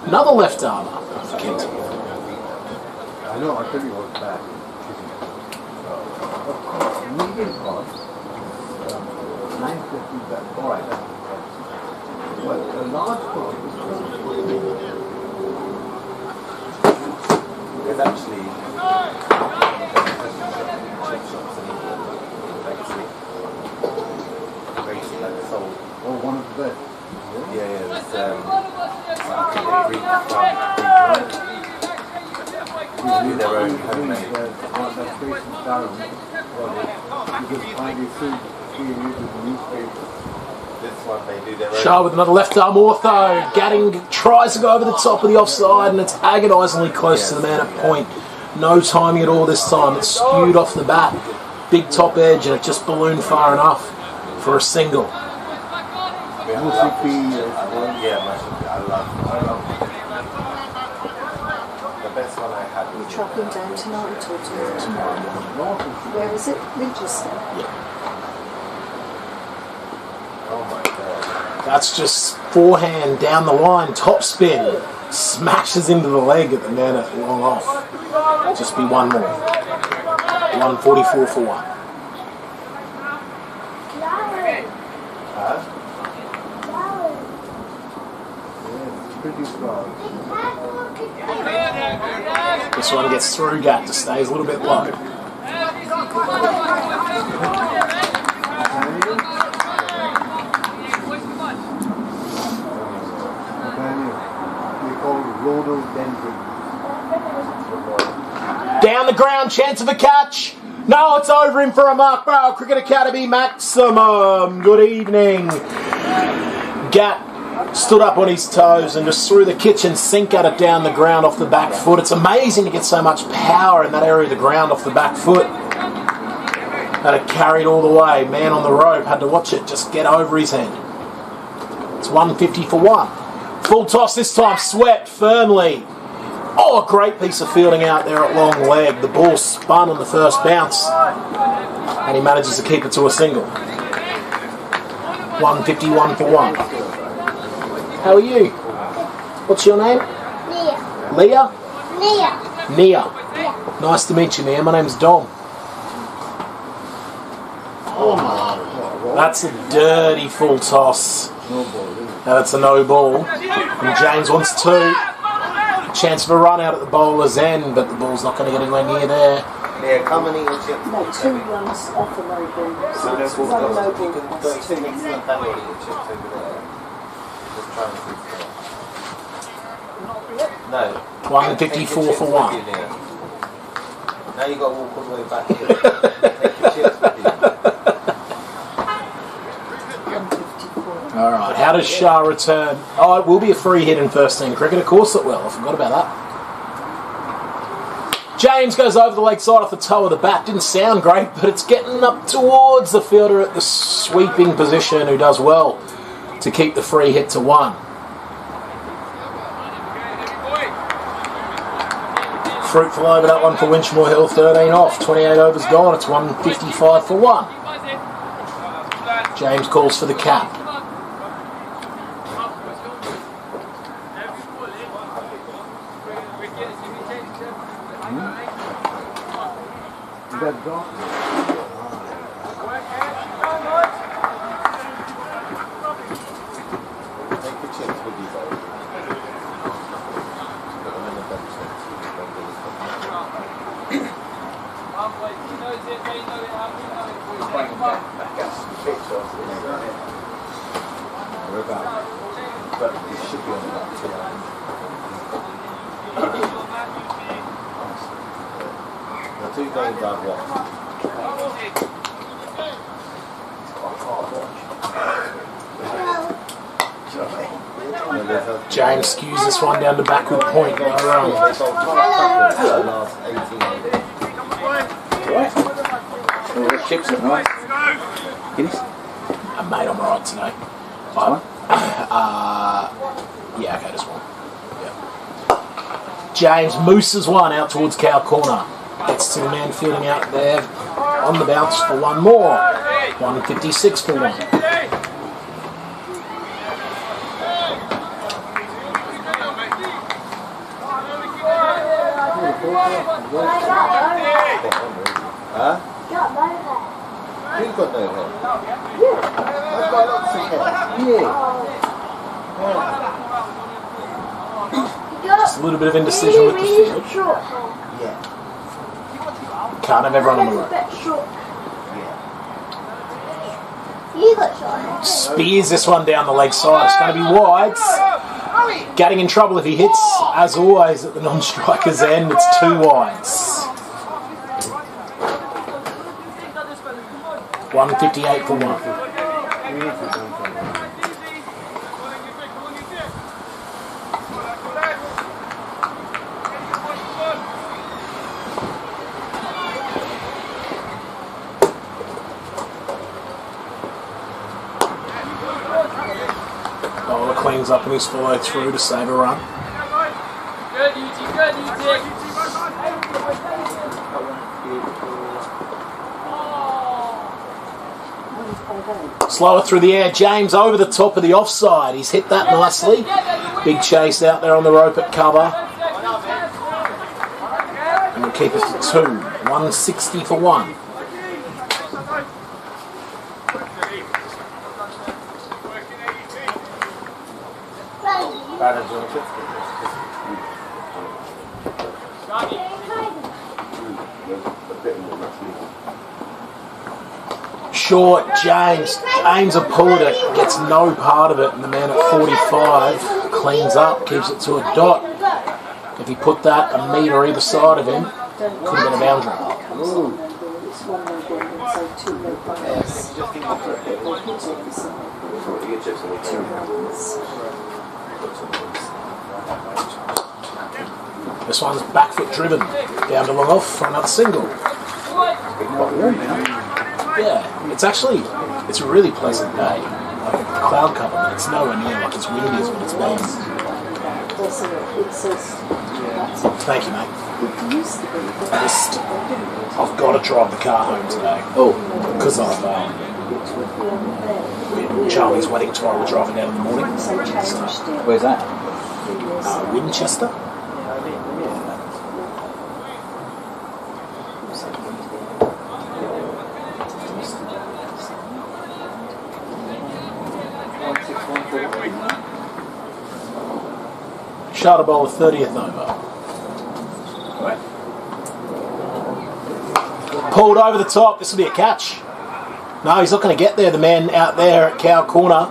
Another left armour for Kenton. I know, I'll tell you what's bad. Medium cost, 950 back. Alright, but a large cost is There's actually basically like sold. oh, one of the best. Yeah, do their own homemade. That's based in Durham. You can find it free in the newspaper. This one they do their own. Shah with another left arm ortho. Gatting tries to go over the top of the offside, and it's agonisingly close to the man at point. No timing at all this time. It's skewed off the bat. Big top edge, and it just ballooned far enough for a single. Yeah, I love the best one I had. You're travelling down tonight or tomorrow morning? Where is it? Winchmore. Oh my god. That's just forehand down the line, top spin. Smashes into the leg at the man at long off. Just be one more. 144 for 1. This one gets through gap to stays a little bit low. Down the ground, chance of a catch. No, it's over him for a mark. Barrow Cricket Academy maximum. Good evening. Gap stood up on his toes and just threw the kitchen sink at it down the ground off the back foot. It's amazing to get so much power in that area of the ground off the back foot. And it carried all the way. Man on the rope had to watch it just get over his head. It's 150 for one. Full toss this time, swept firmly. Oh, a great piece of fielding out there at long leg. The ball spun on the first bounce. And he manages to keep it to a single. 151 for one. How are you? What's your name? Nia. Leah? Nia. Nia. Yeah. Nice to meet you, Nia. My name's Dom. That's a dirty full toss. Now that's a no ball. And James wants two. Chance for a run out at the bowler's end, but the ball's not going to get anywhere near there. Yeah, come and eat your chips. No, 2 runs off a no ball. So it's one no ball plus 2. No. 154 for one. Now you've got to walk all the way back here. Take your chips with you. Alright, how does Shah return? Oh, it will be a free hit in first team cricket. Of course it will. I forgot about that. James goes over the leg side off the toe of the bat. Didn't sound great, but it's getting up towards the fielder at the sweeping position who does well to keep the free hit to one. Fruitful over that one for Winchmore Hill. 13 off. 28 overs gone. It's 155 for one. James calls for the cap. The 2 games I've watched. James skews this one down to backward point. No run. Chips at night. Guinness? Mate, I'm alright today. Yeah, okay, just one. Yeah. James mooses one out towards cow corner. Gets to the man fielding out there on the bounce for one more. 156 for one. Huh? You've got no hair. I've got lots of hair. Just a little bit of indecision with the field. Yeah. Can't have everyone on the road. You got short hair. Spears this one down the leg side. It's going to be wide. Getting in trouble if he hits, as always, at the non-striker's end. It's 2 wides. 158 for one. Bowler cleans up and he's followed through to save a run. Good, Eugene, good, Eugene. Slower through the air. James over the top of the offside. He's hit that nicely. Big chase out there on the rope at cover. And we'll keep it to 2. 160 for one. Bad, Short, James have pulled it, gets no part of it, and the man at 45 cleans up, keeps it to a dot. If he put that a metre either side of him, could have been a boundary. This one's back foot driven, down to long off for another single. Yeah, it's a really pleasant day. Like cloud cover, but it's nowhere near like as windy as what it's been. Thank you, mate. I've got to drive the car home today. Oh, because Charlie's wedding tomorrow. We're driving down in the morning. Where's that? Winchester. Charter bowler 30th over. Pulled over the top. This will be a catch. No, he's not going to get there. The man out there at Cow Corner.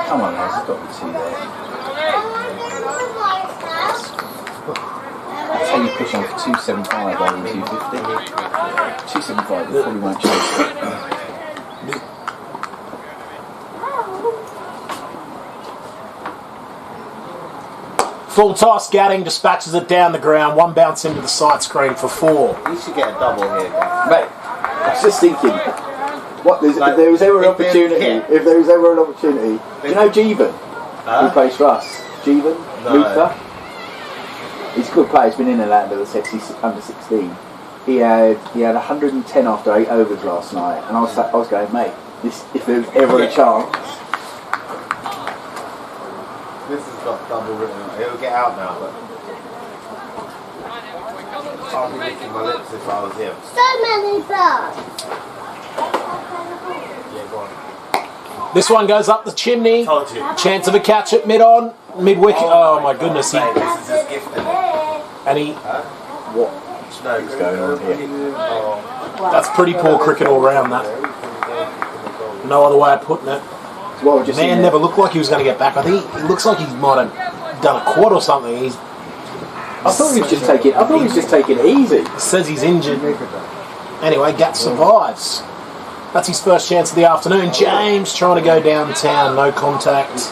Come on, guys, it's got to be two there. That's how you push on for 275 rather than 250. 275, they probably won't chase it. Full toss, Gadding dispatches it down the ground. One bounce into the side screen for 4. You should get a double here, guys. Mate, I was just thinking, if there was ever an opportunity, do you know Jeevan? Who plays for us? Jeevan? No. Luther? He's a good player, he's been in and out of Middlesex, he's under 16. He had 110 after 8 overs last night, and I was going, mate, if there was ever a chance. This has got double written on it. It'll get out now, but I'll be licking my lips if I was him. So many birds. Yeah, go on. This one goes up the chimney. Told you. Chance of a catch at mid-on. Mid-wicket. Oh my goodness. Mate, this is his gift, isn't it? And he... What? Snow's going on here. That's pretty poor cricket all round, that. No other way of putting it. Well, just Man never looked like he was going to get back. I think he looks like he might have done a quad or something. I thought he was just taking it easy. Says he's injured. Anyway, Gat survives. That's his first chance of the afternoon. James trying to go downtown, no contact.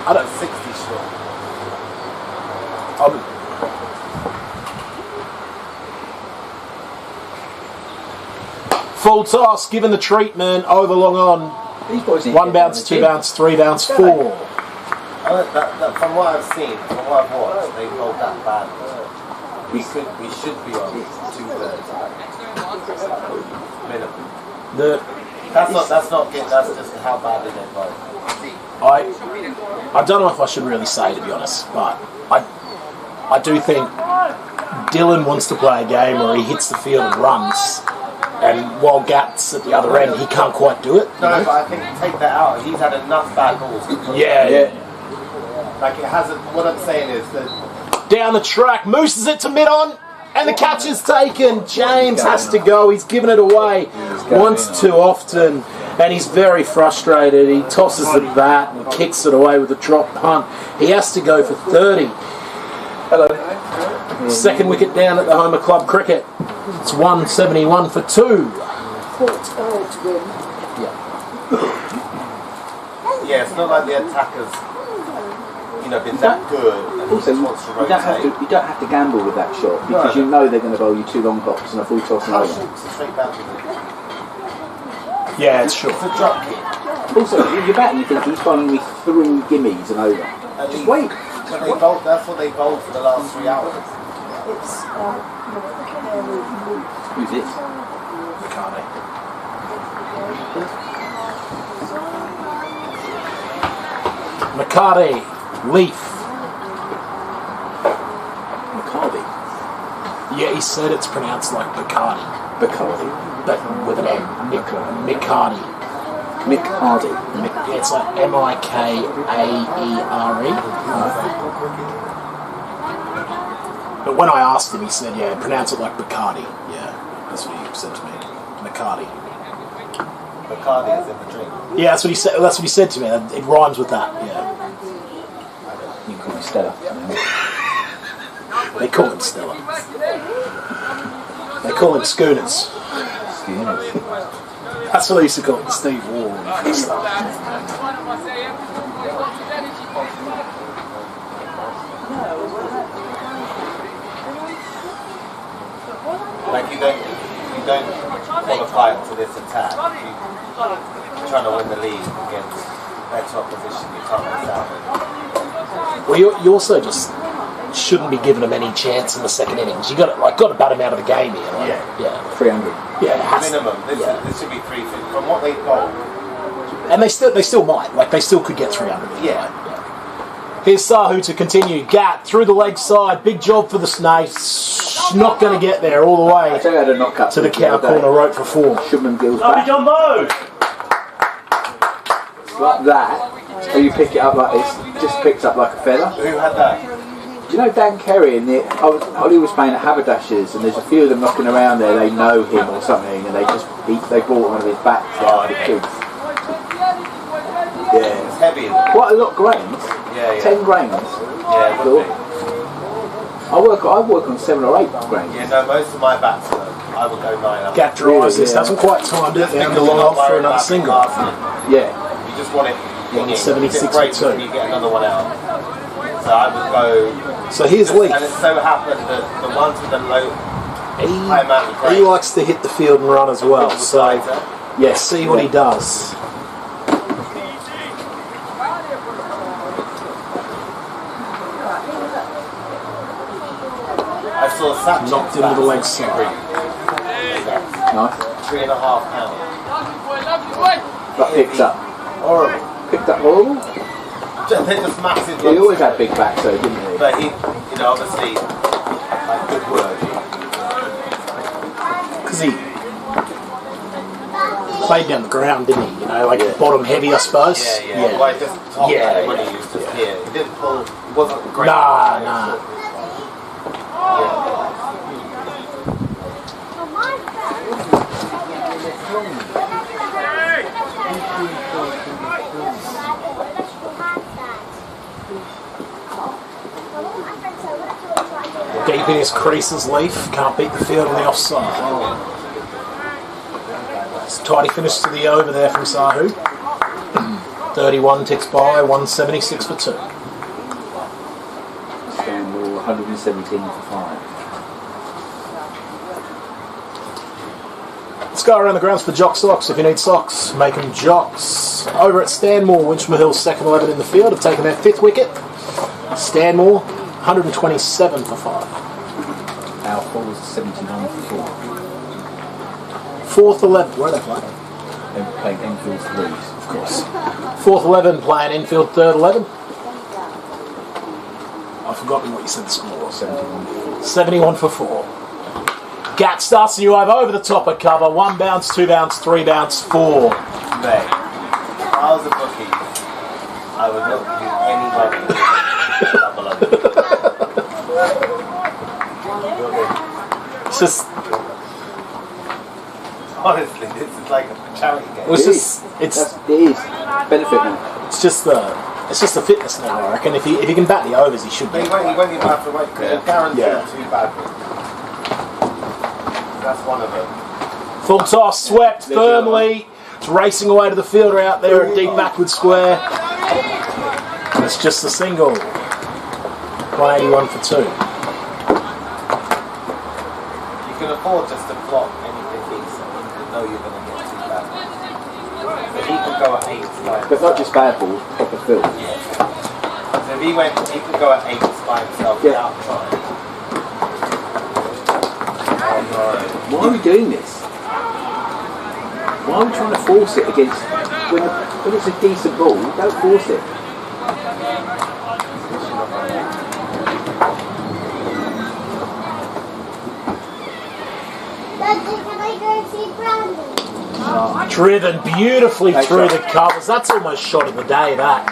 I don't 60 short. Full toss, given the treatment, over long on. 1 bounce, 2 bounce, 3 bounce, 4. From what I've seen, from what I've watched, they rolled that bad. We should be on 2/3. Minimum. That's just how bad it is. I don't know if I should really say, to be honest, but I do think Dylan wants to play a game where he hits the field and runs. And while Gat's at the other end, he can't quite do it. No, but I think take that out. He's had enough bad balls. Yeah. Like it hasn't. What I'm saying is that down the track, mooses it to mid-on, and the catch is taken. James has to go. He's given it away once too often, and he's very frustrated. He tosses the bat and kicks it away with a drop punt. He has to go for 30. Hello. Second wicket down at the home of club cricket. It's 171 for 2. Yeah, it's not like the attackers, been that good. Also, you don't have to gamble with that shot because you know they're going to bowl you 2 long hops and a full toss and over. Yeah, it's short. It's a drop kick. Also, you're batting, you think he's bowling me 3 gimmies and over. Just wait. But that's what they bowled for the last 3 hours. Who's it? McCarty, Leaf. McCarty? Yeah, he said it's pronounced like Bacardi. Bacardi. But with an M. McCarty. McCarty. It's like M-I-K-A-E-R-E. But when I asked him, he said, yeah, pronounce it like Bacardi. Yeah, that's what he said to me. Bacardi. Bacardi is in the drink. Yeah, that's what he said. That's what he said to me. It rhymes with that. Yeah. You can call me Stella. They call him Stella. They call him Schooners. That's what they used to call him, Steve Wall and stuff. Like you don't qualify for this attack. You're trying to win the league against better opposition. You can't miss out. Well, you also just shouldn't be giving them any chance in the second innings. You got to bat them out of the game here. Like, yeah, 300. Yeah, it has to. Minimum. This should be 350 from what they've got. And they still might. Like they still could get 300. Yeah. Here's Sahu to continue. Gat through the leg side. Big job for the Snakes. Not going to get there all the way I think I had a knockout to the cow corner rope for 4. Shubman Gill's Lovely back. Jumbo! Like that. So you pick it up like this. Just picks up like a feather. Who had that? Do you know Dan Kerry and Ollie was playing at Haberdashers and there's a few of them knocking around there, they know him or something and they bought one of his backs down for the kids. Yeah. It's heavy. Quite a lot of grains. Yeah. 10 grains. Yeah, it would be. I work on 7 or 8 grains. Yeah, no, most of my bats, I would go 9 up. Gat drives this. Hasn't quite timed it. Down the long off for another single. Yeah. You just want it. 176 break for 2. and you get another one out. So I would go. So here's Leaf. And it so happened that the ones with the low high amount of He grain. likes to hit the field and run as well. So yeah, see what he does. I saw Satchel Knocked into the leg side. Nice. 3.5 pounds. That picked up. Horrible. Picked up horrible? They're just massive. He always had big backs though, didn't he? But he, obviously, like good work. Because he played down the ground, didn't he? Bottom heavy, I suppose. Yeah. Like just top when he used to here. He didn't pull. He wasn't great. Nah. Deep in his creases, Leaf. Can't beat the field on the offside. It's a tidy finish to the over there from Sahu. 31 ticks by, 176 for 2. Stanmore 117 for 5. Let's go around the grounds for jock socks. If you need socks, make them jocks. Over at Stanmore, Winchmore Hill's second 11 in the field have taken their 5th wicket. Stanmore 127 for 5. Our falls 79 for 4. 4th 11. Where are they playing? They're playing Enfield 3s. Of course. 4th 11 playing infield, 3rd 11. I've forgotten what you said the score was. 71 for 4. Gat starts the new over the top of cover. 1 bounce, 2 bounce, 3 bounce, 4. Mate, if I was a bookie, I would not give any money. It's just, honestly, this is like a charity game. it's benefit now. It's just the fitness now. I reckon if he can bat the overs, he should be. He won't even have to wait because guaranteed 2 bad ones. That's one of them. Full toss, swept firmly. It's racing away to the fielder out there, a deep backward square. And it's just a single. 181 for 2. You can afford just to block anything decent. You know you're going to get 2 bad ones. So he could go at 8 by But not just bad balls, proper field. So if he could go at 8 by himself without trying. Why are we doing this? Why are we trying to force it against when it's a decent ball? Don't force it. Can I go see Brandon? Driven beautifully through the covers. That's almost shot of the day, that.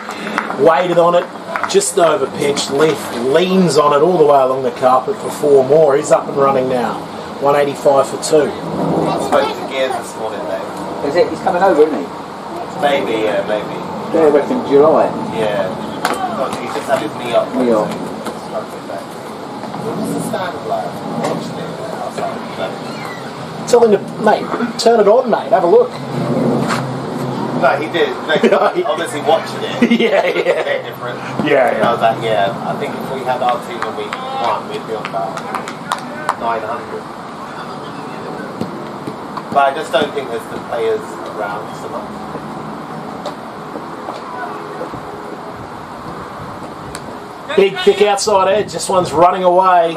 Weighted on it. just over pitch. Leaf leans on it all the way along the carpet for 4 more. He's up and running now. 185 for 2. Spoke to Gears this morning, though. Is it? He's coming over, isn't he? Maybe, yeah, maybe. Yeah, I reckon July. Yeah. He just had his knee up. Knee up. What's the stand like? Watching it outside. Tell him to, mate, turn it on, mate. Have a look. No, he did. No, obviously watching it. Yeah. It's a bit different. Yeah. And I was like, yeah, I think if we had our team and we won, we'd be on about 900. But I just don't think there's the players around so much. Big kick outside edge. This one's running away.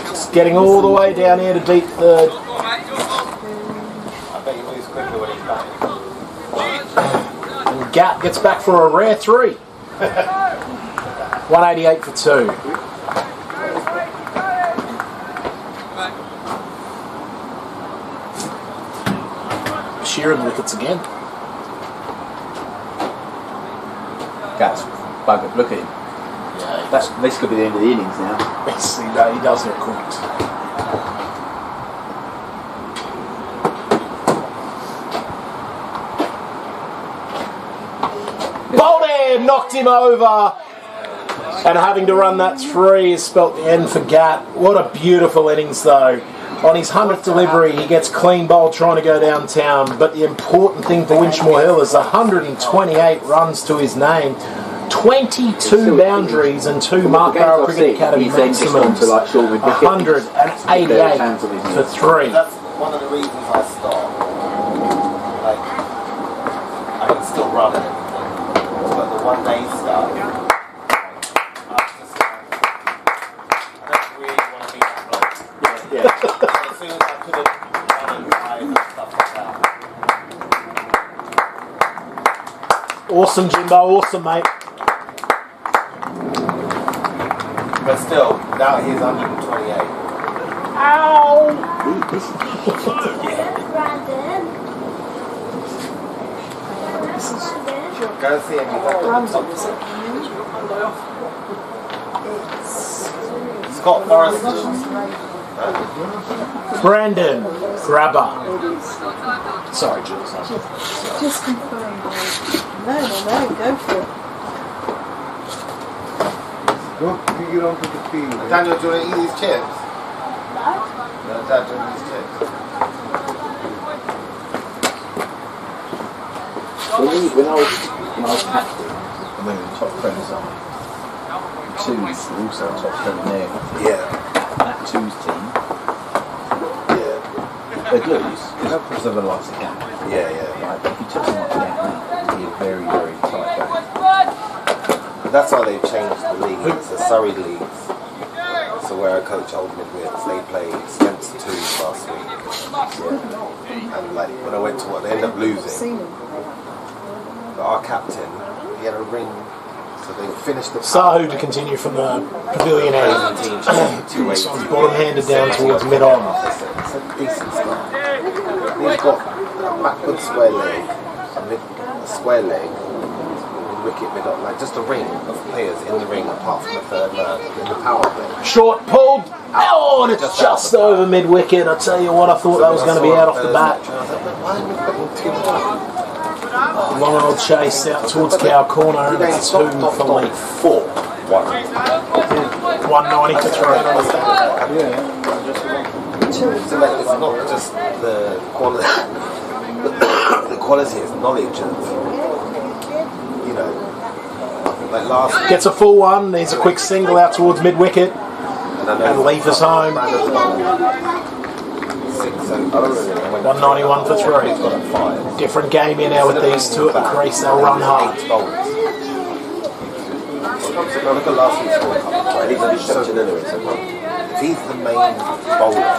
Just getting all the way down here to deep third. I bet he moves quicker when he's back. And Gap gets back for a rare 3. 188 for 2. Sheeran wickets again. Gats buggered. Look at him. This could be the end of the innings now. Yes, he does look cooked. Bolden knocked him over. And having to run that 3 has spelt the end for Gat. What a beautiful innings though. On his 100th delivery, he gets clean bowled trying to go downtown. But the important thing for Winchmore Hill is 128 runs to his name, 22 boundaries and 2 Mark Barrow Cricket Academy maximums. 188 for 3. That's one of the reasons I stopped. Like, I can still run it, but the one day stuff, I don't really want to be that bloke. Yeah. As soon as I couldn't run and drive and stuff like that. Awesome, Jimbo. Awesome, mate. But still, now he's 128. Ow! Go and see him. He's like Scott Forrest. Brandon, grabber. Sorry, Jules. Just confirm. No, go for it. Don't get onto the field. Daniel, do you want to eat these chips? No, Dad, do you want these chips? When I was captain, I mean, top friends on twos were also top friend there. Yeah. That twos team, they'd lose because of the lights of game. Yeah. Like, if you took them like that, it'd be a very, very tight game. That's why they've changed the league. It's the Surrey leagues. So where I coach old midwits, they played Spencer 2s last week. And like when I went to what, they ended up losing. But our captain, he had a ring, so they finished the Sahu to continue from the pavilion end. This one's bottom handed down towards mid-on. It's a decent start. He's got a backward square leg, a square leg, wicket mid on, like just a ring of players in the ring apart from the third man in the power play. Short pulled. Oh, and it's just over mid-wicket. I tell you what, I thought that was going to be out off the bat. Long old chase out towards Cow Corner, and it's 2 for Leaf. 4. 190 for 3. So it's not just the quality, the quality is knowledge of, you know, like last. Gets a full one. There's a quick single out towards mid-wicket. And Leaf is home. 191 for 3. Different game here now with these two at the crease. They'll run hard. Look at last week's World Cup. If he's the main bowler,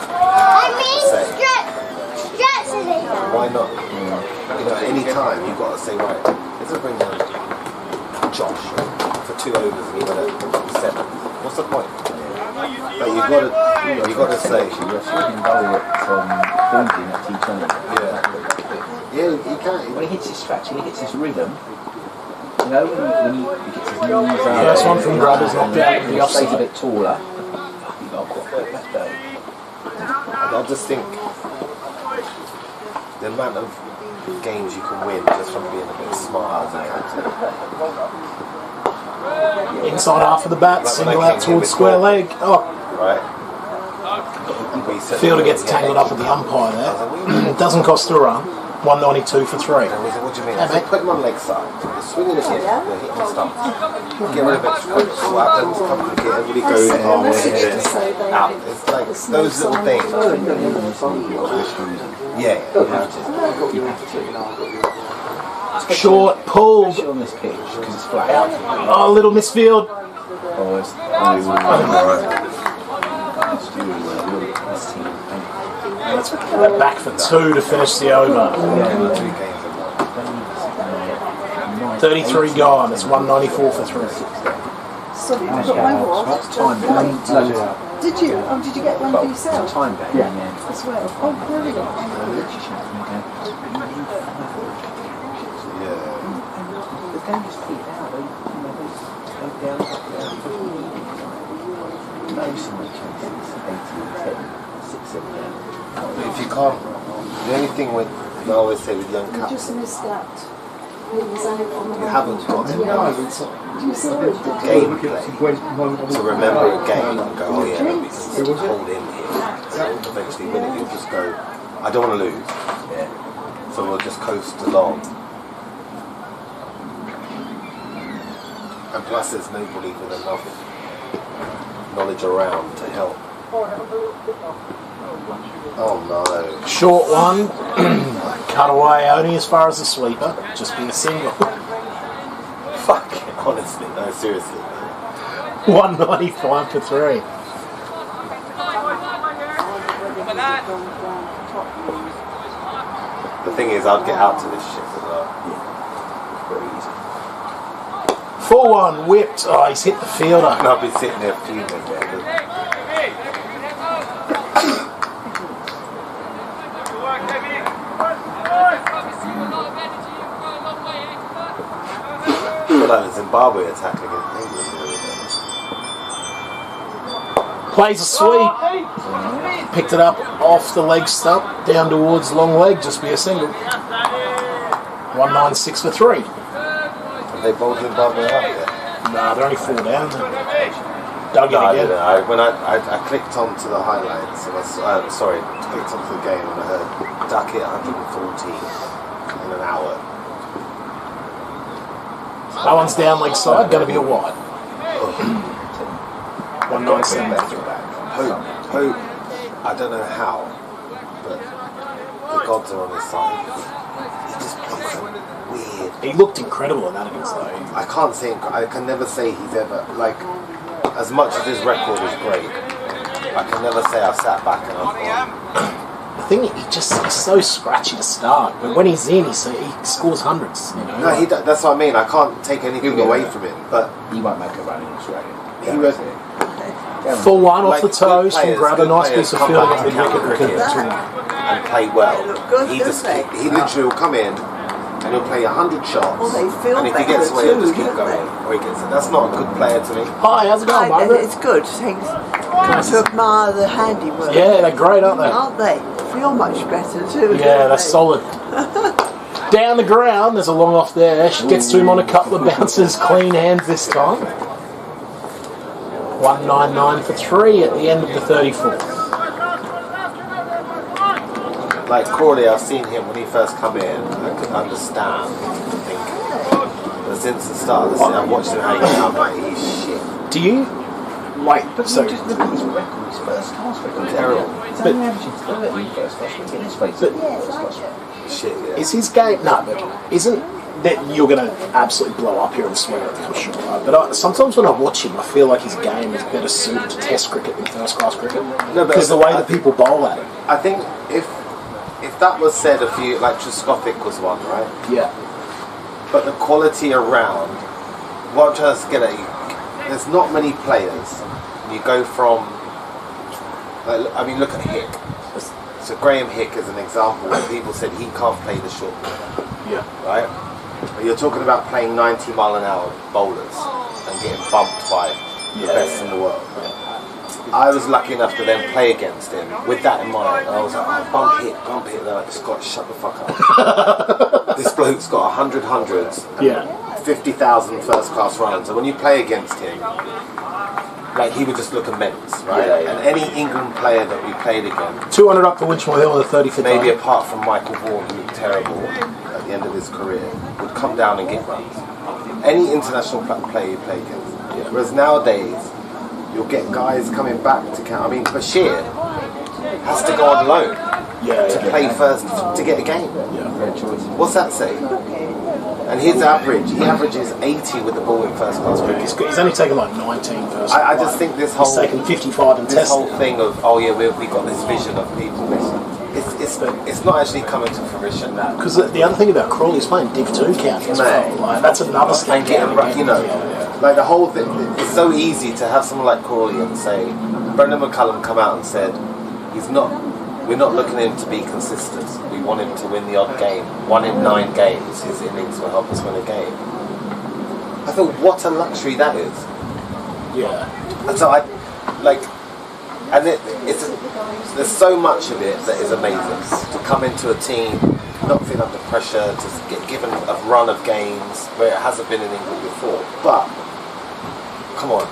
say, why not? You know, at any time you've got to say, right, let's bring down Josh for 2 overs and you're going to 7. What's the point? But you've got to, you've got to say, You can bowl it from bouncing at T20. yeah, he can. When he hits his scratch, when he hits his rhythm, and know when he gets his knees out. First one from Grubbers knocked out the Stays a offside. bit taller. He got quite left though. I just think the amount of games you can win just from being a bit smart as a captain. Inside half of the bat, single out towards square leg. Oh, Right? Fielder gets tangled up with the umpire there. It doesn't cost a run. 192 for 3. And we said, what do you mean? Yeah, I said, mate. put him on leg side. Swing it again. The hit and start. Get rid of it. What happens? Everybody goes on out. It's like those little things. Yeah. Short, pulled. On this pitch because it's flat. Oh, little misfield. Oh, it's Let's put back for 2 to finish the over. 33 gone. It's 194 for 3. So you got my watch. time. Did you? Oh, did you get one for yourself? Time back. Yeah. As well. Oh, brilliant. But if you can't, the only thing with, I always say with young You captains, just missed that. It was only on the you haven't got enough Do you see it? gameplay to remember a game and go, oh yeah, just hold in here. Eventually win it, you'll just go, I don't want to lose. So we'll just coast along. And plus there's nobody with enough knowledge around to help. Oh no. Short one. Cut away only as far as the sweeper. Just be a single. Fuck it, honestly, no, seriously. 195 for 3. The thing is, I'd get out to this shit as well. 4-1 whipped. Oh, he's hit the fielder. And I'll be sitting there fuming. Like the Zimbabwe attack against England. Plays a sweep. Picked it up off the leg stump, down towards long leg, just be a single. 196 for 3. Have they bowled Zimbabwe out yet? Nah, they're only 4 down. Dug it No, I again. didn't. When I clicked onto the highlights, and clicked onto the game and I heard duck it 114 in an hour. That one's down leg side, going to be a wide. 197. Hope, I don't know how, but the gods are on his side. He just plays so weird. He looked incredible in that against though. I can't say, I can never say he's ever, like, as much as his record is great, I can never say I sat back and I thought, The thing, he's so scratchy to start, but when he's in, he scores hundreds. You know? no, that's what I mean. I can't take anything away from him, but He won't make a run in Australia. he was. 4-1 off Like, the toes good from grab a players nice piece of come fielding back at to the wicket. cricket and play well. He literally will come in and he'll play 100 shots, Well, they feel and if he better gets away, he'll just too, keep don't going. Or he gets it. That's not a good player to me. Hi, how's it going, Margaret? It's good. Things to admire the handiwork. Yeah, they're great, aren't they? Aren't they? Feel much better too. Yeah, that's solid. Down the ground, there's a long off there. She gets to him on a couple of bounces, clean hands this time. 199 for 3 at the end of the 34th. Like Crawley, I've seen him when he first come in. I could understand thinking. But since the start of the season, I've watched him how he come. Like, he's shit. Do you like? So, Just look at his record, his first class record. Terrible. He's only averaging 30 first class record. Let's face it, first class record. Shit. Yeah. is his game? No, but isn't that you're going to absolutely blow up here in Sweden for sure? Right? But sometimes when I watch him, I feel like his game is better suited to Test cricket than first class cricket. No, because the way that people bowl at it. I think if that was said a few, like Triscovic was one, right? Yeah. But the quality around, what I'm trying to get at, there's not many players. You go from, like, I mean, look at Hick. So Graham Hick is an example where people said he can't play the short ball, Yeah. right? You're talking about playing 90-mile-an-hour bowlers and getting bumped by the best in the world. I was lucky enough to then play against him with that in mind. And I was like, oh, bump hit. And then I just got shut the fuck up. This bloke's got 100 hundreds, 50,000 first-class runs. And when you play against him, like, he would just look immense, right? And any England player that we played against, 200 up to Winchmore Hill on the 35th. maybe apart from Michael Vaughan, who looked terrible at the end of his career, would come down and get runs. Any international player you play against. Whereas nowadays, you'll get guys coming back to count. I mean, Bashir has to go on loan to play first to get a game. What's that say? And his average, he averages 80 with the ball in first class cricket. He's only taken like 19 first. I just think this whole, he's taken 55 and this whole thing of, oh yeah, we got this vision of people. It's not actually coming to fruition now. Because the other thing about Crawley is playing Div 2 county as well. Like, that's another thing. You know, like the whole thing, it's so easy to have someone like Crawley and say, Brendan McCullum come out and said, we're not looking at him to be consistent. We want him to win the odd game. 1 in 9 games, his innings will help us win a game. I thought, what a luxury that is. Yeah. And so there's so much of it that is amazing. To come into a team, not feel under pressure, to get given a run of games where it hasn't been in England before. But, come on.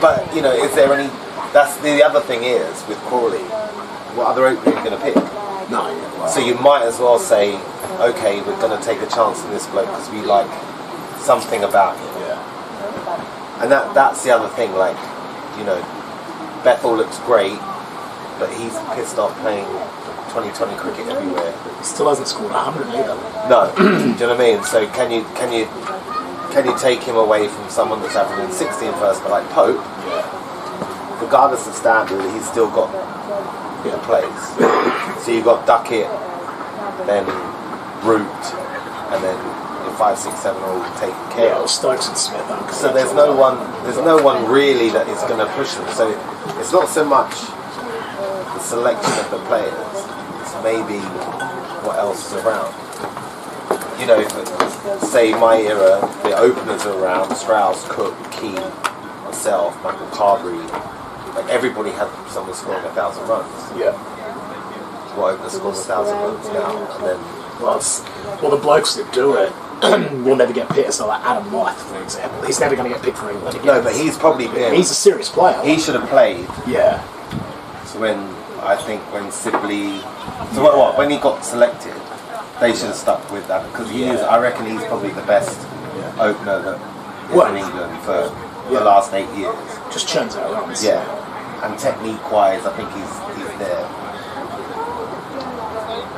But, you know, is there any... That's the other thing is, with Crawley, what other opener are you going to pick? No. So you might as well say, okay, we're going to take a chance on this bloke because we like something about him. Yeah. And that's the other thing, like, you know, Bethel looks great, but he's pissed off playing 2020 cricket everywhere. He still hasn't scored 100 either. No. Do you know what I mean? So can you take him away from someone that's averaging 16 first, but like Pope, regardless of standard, he's still got the place. So you've got Duckett, then Root, and then 5, 6, 7 all taken care of. Stokes and Smith. So there's no one really that is going to push them. So it's not so much the selection of the players, it's maybe what else is around. You know, say my era, the openers are around, Strauss, Cook, Key, myself, Michael Carberry, like everybody had someone scoring 1,000 runs. Yeah. What opener scoring 1,000 runs now? And then well, the blokes that do it will never get picked. So like Adam Lyth, for example, he's never going to get picked for England again. No, but he's probably been... He's a serious player. He should have played. Yeah. So when Sibley... So when he got selected, they should have stuck with that because I reckon he's probably the best opener that is in England for the last 8 years. Just churns out runs. Yeah. And technique-wise, I think he's there.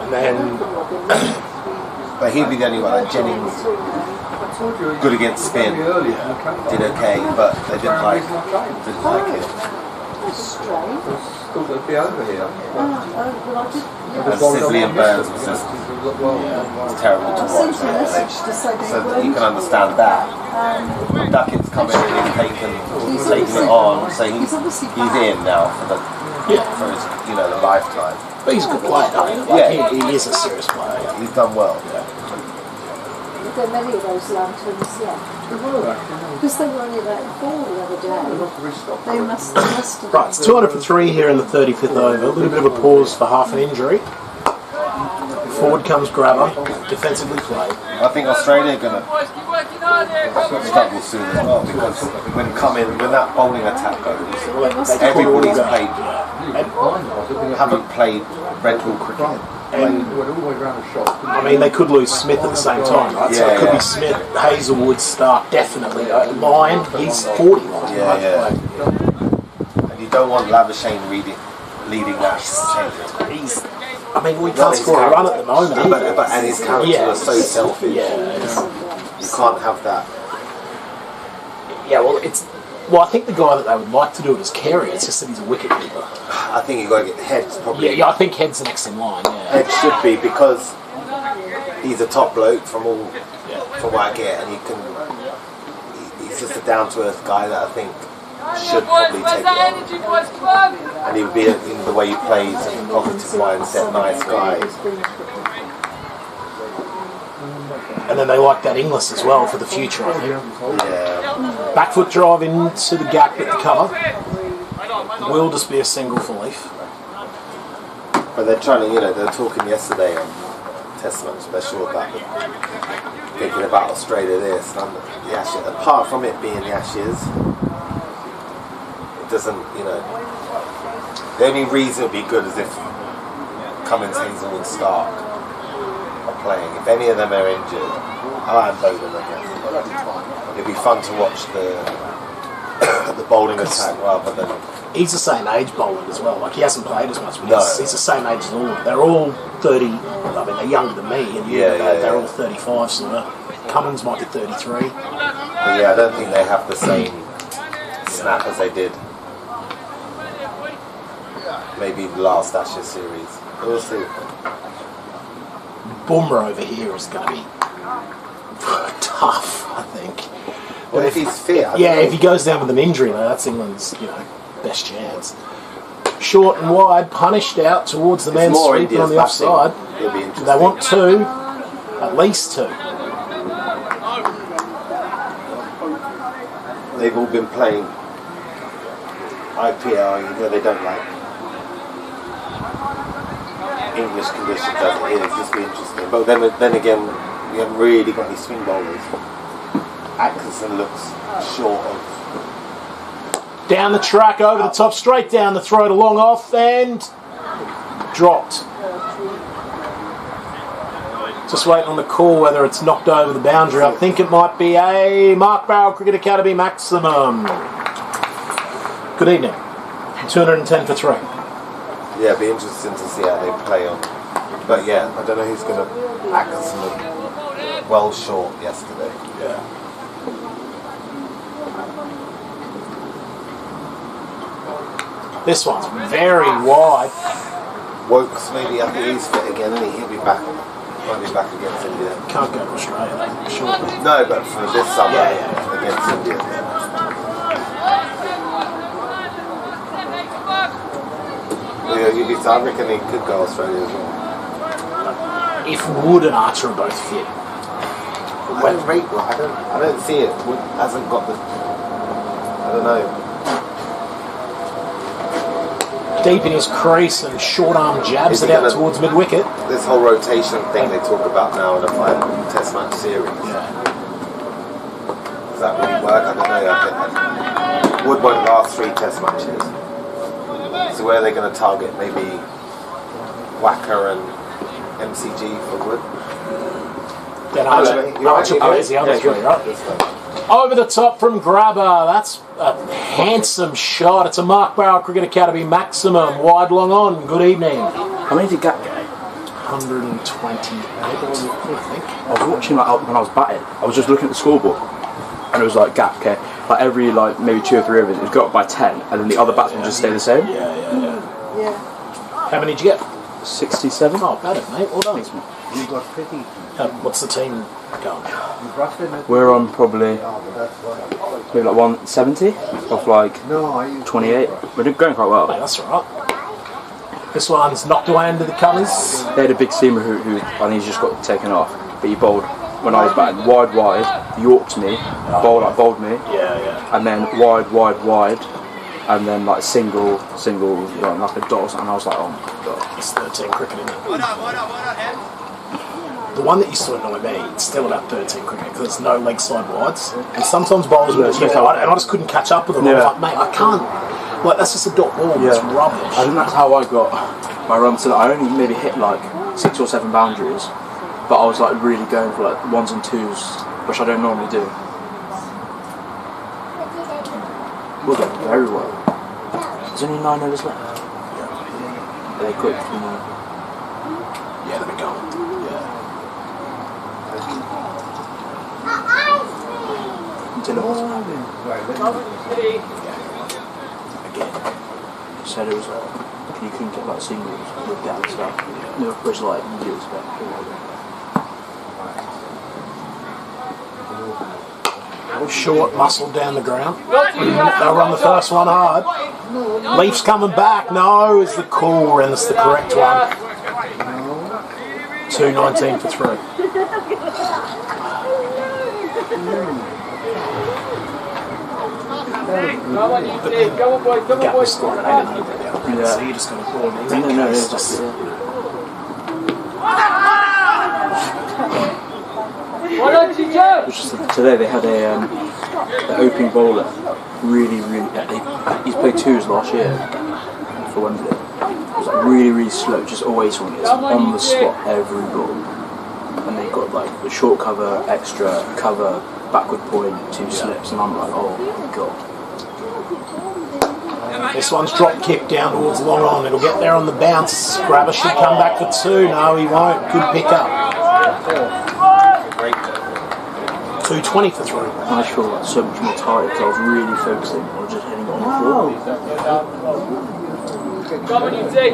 And then... But he'd be the only one. Like Jennings, good against spin, did okay, but they didn't like it. And Sibley and Burns was just terrible to watch. So you can understand that. Duckett's come in and he's taken it on, so he's in now for his the lifetime. But he's a good player, though. He is a serious player. He's done well. There are many of those lanterns, because they were only about 4 the other day. They must have Right, it's 200 for 3 here in the 35th over. A little bit of a pause for half an injury. Forward comes Grabber, defensively played. I think Australia are going to struggle soon as well because when that bowling attack goes, everybody's played. Haven't played red ball cricket. I mean, they could lose Smith at the same time, right? So it could be Smith, Hazelwood, Stark, definitely. Lyon, he's 40 line. And you don't want Labuschagne leading that. I mean, we can't score a run at the moment. And his character is so selfish. You can't have that. Yeah, well, I think the guy that they would like to do it is Carey. It's just that he's a wicket keeper. I think you've got to get Heads probably. Yeah, I think Head's the next in line. Yeah. Head should be because he's a top bloke from what I get, and he's just a down to earth guy that I think should probably take it on. And he would be in the way he plays and positive mindset, nice guy. And then they like that Inglis as well for the future, I think. Yeah. Back foot drive into the gap at the cover. Will just be a single for Leaf. But they're trying to, they were talking yesterday on Test match special about thinking about Australia this and the Ashes. Apart from it being the Ashes, it doesn't, the only reason it would be good is if Cummins, Hazel and Stark are playing. If any of them are injured, and Bowden, I guess, it'd be fun to watch the bowling attack rather than... He's the same age bowling as well. Like, he hasn't played as much, but he's the same age as all. They're all 30. I mean, they're younger than me, and they're all 35. So Cummins might be 33. But yeah, I don't think they have the same snap as they did. Maybe the last Ashes series. We'll see. Bumrah over here is going to be tough, I think. Well, if he's fit, if he goes down with an injury, though, that's England's best chance. Short and wide, punished out towards the man sweeping on the offside. They want two, at least two. They've all been playing IPL, they don't like English conditions as it is. Just be interesting. But then again, we haven't really got any swing bowlers. Atkinson looks short of. Down the track, over the top, straight down the throat, a long off, and dropped. Just waiting on the call whether it's knocked over the boundary. I think it might be a Mark Barrell Cricket Academy maximum. Good evening. 210 for 3. Yeah, it'd be interesting to see how they play on. But yeah, I don't know who's going to. Atkinson looked well short yesterday. Yeah. This one's very wide. Wokes maybe, I think he's fit again, and he'll be back. Might be back against India. Can't go to Australia, sure. No, but for this summer against India. Yeah, you'd be I reckon he could go Australia as well. If Wood and Archer are both fit. I don't see it. Wood hasn't got the. I don't know. Deep in his crease and short arm jabs it out towards mid wicket. This whole rotation thing they talk about now in a 5 Test match series. Yeah. Does that really work? I don't know. I think Wood won't last 3 Test matches. So where are they going to target? Maybe Wacker and MCG for Wood? Then Archer plays the other 3, right? Over the top from Grabber. That's a handsome shot. It's a Mark Barrell Cricket Academy maximum. Wide long on. Good evening. How many did Gap get? 128, I think. I was watching when I was batting. I was just looking at the scoreboard, and it was like Gap, okay. Like every maybe 2 or 3 overs, it was got up by 10, and then the other batsmen just stay the same. Yeah. How many did you get? 67. Oh, better, mate. Well done. You got pretty. What's the team going? We're on probably maybe like 170 off like 28. We're going quite well. Mate, that's alright. This one's knocked away into the colours. They had a big seamer who I think he's just got taken off, but he bowled when I was batting wide, Yorked me, bowled me, and then wide, and then like single, like a dot or something. And I was like, oh my god, it's 13 cricket in it. The one that used to annoy me, it's still about 13 cricket because there's no leg side wides, and sometimes bowlers will and I just couldn't catch up with them. I was like, mate, I can't. Like, that's just a dot ball. It's rubbish. I think that's how I got my run. So I only maybe hit like 6 or 7 boundaries, but I was like really going for like 1s and 2s, which I don't normally do. We'll go very well. There's only 9 overs left. Are they quick? Yeah, let me go. Again, said it was like you couldn't get like singles with that and stuff. No, whereas like years back. Short, muscled down the ground. They'll run the first one hard. Leaf's coming back. No, is the call, and it's the correct one. 219 for 3. Come on, you two. Come on, boys. Come on, boys. So you just got to call me. No, it's just... Why don't you Joe? Today they had a the opening bowler, really, he's played twos last year for Wednesday. It was like really slow, just always on the spot every ball. And they got like the short cover, extra cover, backward point, 2 slips, and I'm like, oh my god. This one's drop kick down towards long on. It'll get there on the bounce. Grabber should come back for 2. No, he won't. Good pick up. 220 for 3. I feel like so much more tired because I was really focusing on just hitting it on the floor. Come on, you two.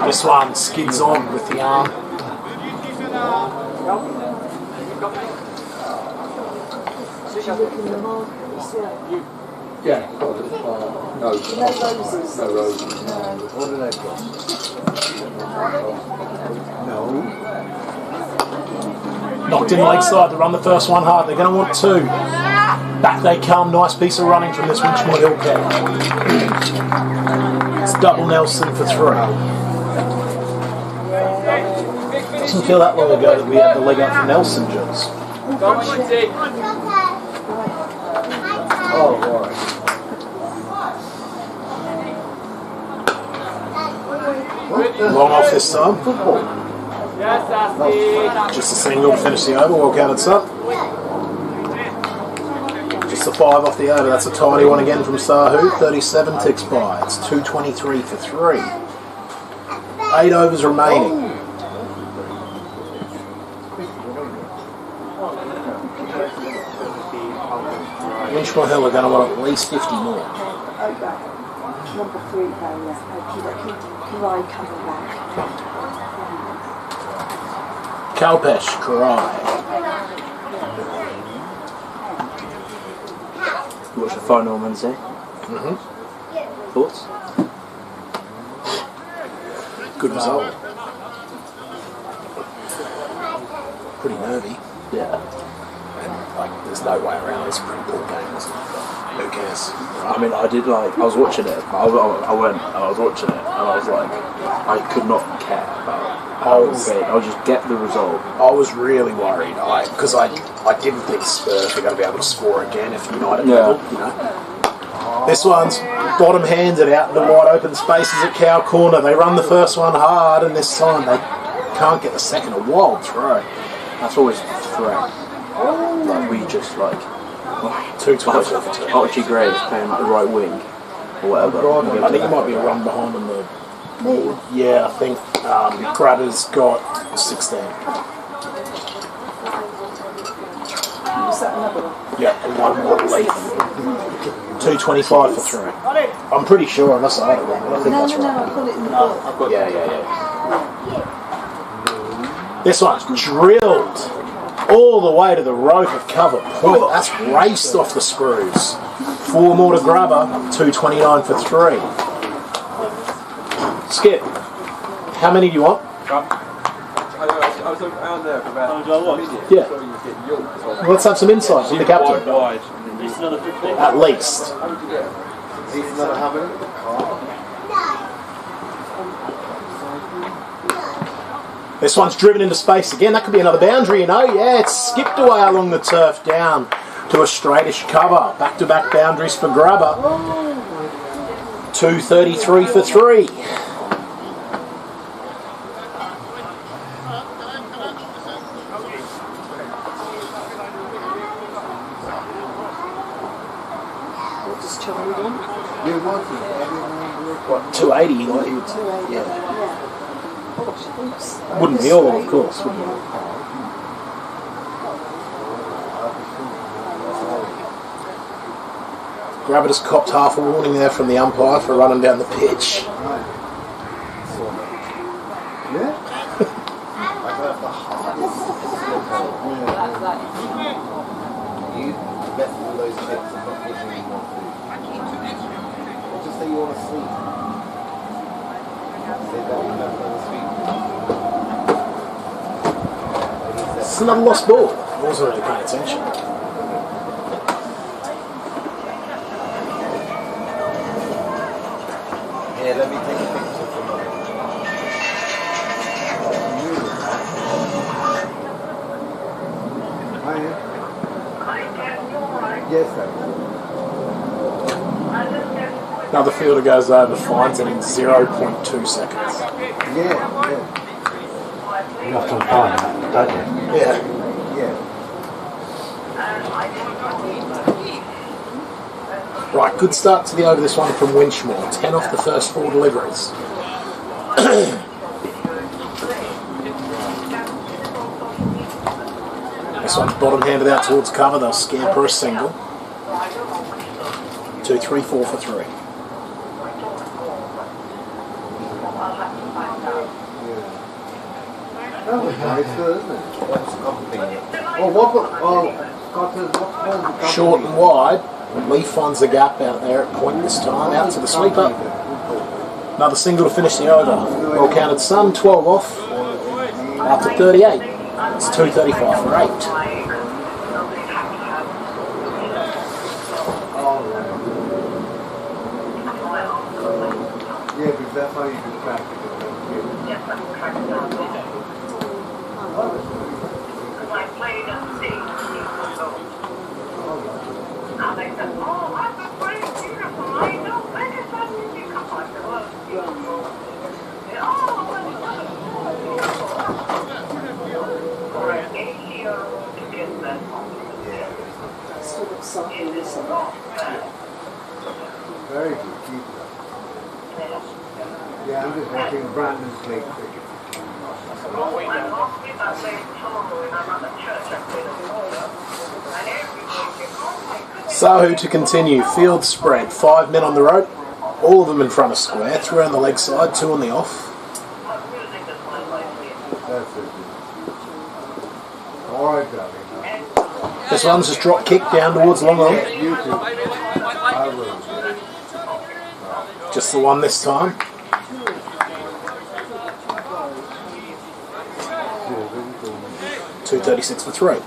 This one skids on with the arm. Yeah. No roses. What did I got? No. Knocked in leg side to run the first one hard. They're going to want 2. Back they come. Nice piece of running from this Winchmore Hill cat. It's double Nelson for 3. Doesn't feel that long ago that we had the leg up for Nelson, Jones. Come on, you two. Oh, right. Long off this time. Yes, Asty. Just a single to finish the over. Well counted, son. Just a 5 off the over. That's a tidy one again from Sahu. 37 ticks by. It's 223 for 3. 8 overs remaining. Winchmore Hill are going to want at least 50 more. Number 3 bowler, Karai coming back. Kalpesh, Karai. You watched the final on Wednesday? Thoughts? Good result. Pretty nervy. Yeah. And like, there's no way around this pretty ball game, isn't it? Who cares? I mean, I was watching it. I was watching it, and I was like, I could not care about how it played. I'll just get the result. I was really worried, because I didn't think Spurs were going to be able to score again if United level, you know. This one's bottom-handed out into wide open spaces at Cow Corner. They run the first one hard, and this time they can't get the second. A wild throw. That's always the threat. Like, we just like 220. Archie Gray is playing like the right wing or whatever. I think he might be a run behind on the. Yeah, I think Grabber's got 16. Was that another one? Yeah, one more leaf. 225 for 3. I'm pretty sure, unless I had it wrong. I think that's right. No, I've got it in the book. Yeah. This one's drilled all the way to the rope of cover point. That's raced off the screws. 4 more to Grabber. 229 for 3. Skip, how many do you want? I was on there for about Yeah. Well, let's have some insight from the captain. It's another 15. At least. He's not having it. This one's driven into space again. That could be another boundary, you know. Yeah, it's skipped away along the turf down to a straightish cover. Back-to-back boundaries for Grabber. 233 for 3. What's Charlie want? You're working. What, 280? Like he would, yeah. Wouldn't be all, of course, wouldn't it? Grabber just copped half a warning there from the umpire for running down the pitch. Yeah? You left all those chips and not giving me more food. Just say you want to sleep. Say that you left all the sweet. It's another lost ball. I wasn't really paying attention. Yeah, let me take a picture for mine. Yes, sir. Another fielder goes over, finds it in 0.2 seconds. Yeah. You have to find that, don't you? Yeah. Yeah. Right, good start to the over this one from Winchmore. 10 off the first 4 deliveries. This one's bottom handed out towards cover. They'll scamper a single. 2, 3, 4 for 3. That was nice, isn't it? What's complicated? Oh, what? Short and wide. Lee finds the gap out there at point this time. Out to the sweeper. Another single to finish the over. Well counted Sun, 12 off. After 38. It's 235 for 8. Yeah, because that's how you can practice it. I played at sea. And they said, oh, that's great, beautiful. I know, when is that music come on? Oh, it's beautiful. Oh, for an 8-year-old to get that on. Sort of something, It is isn't it? not bad. Very good, keep it up. Yeah, I'm just watching Brandon's play cricket. I lost me that late tomorrow when I'm at the church. I played a bowler. And everybody said, oh my goodness. Sahu to continue. Field spread. 5 men on the rope. All of them in front of square. 3 on the leg side, 2 on the off. That's it. All right, darling. This one's just drop kick down towards long on. You too. I will. Just the one this time. $236 for 3.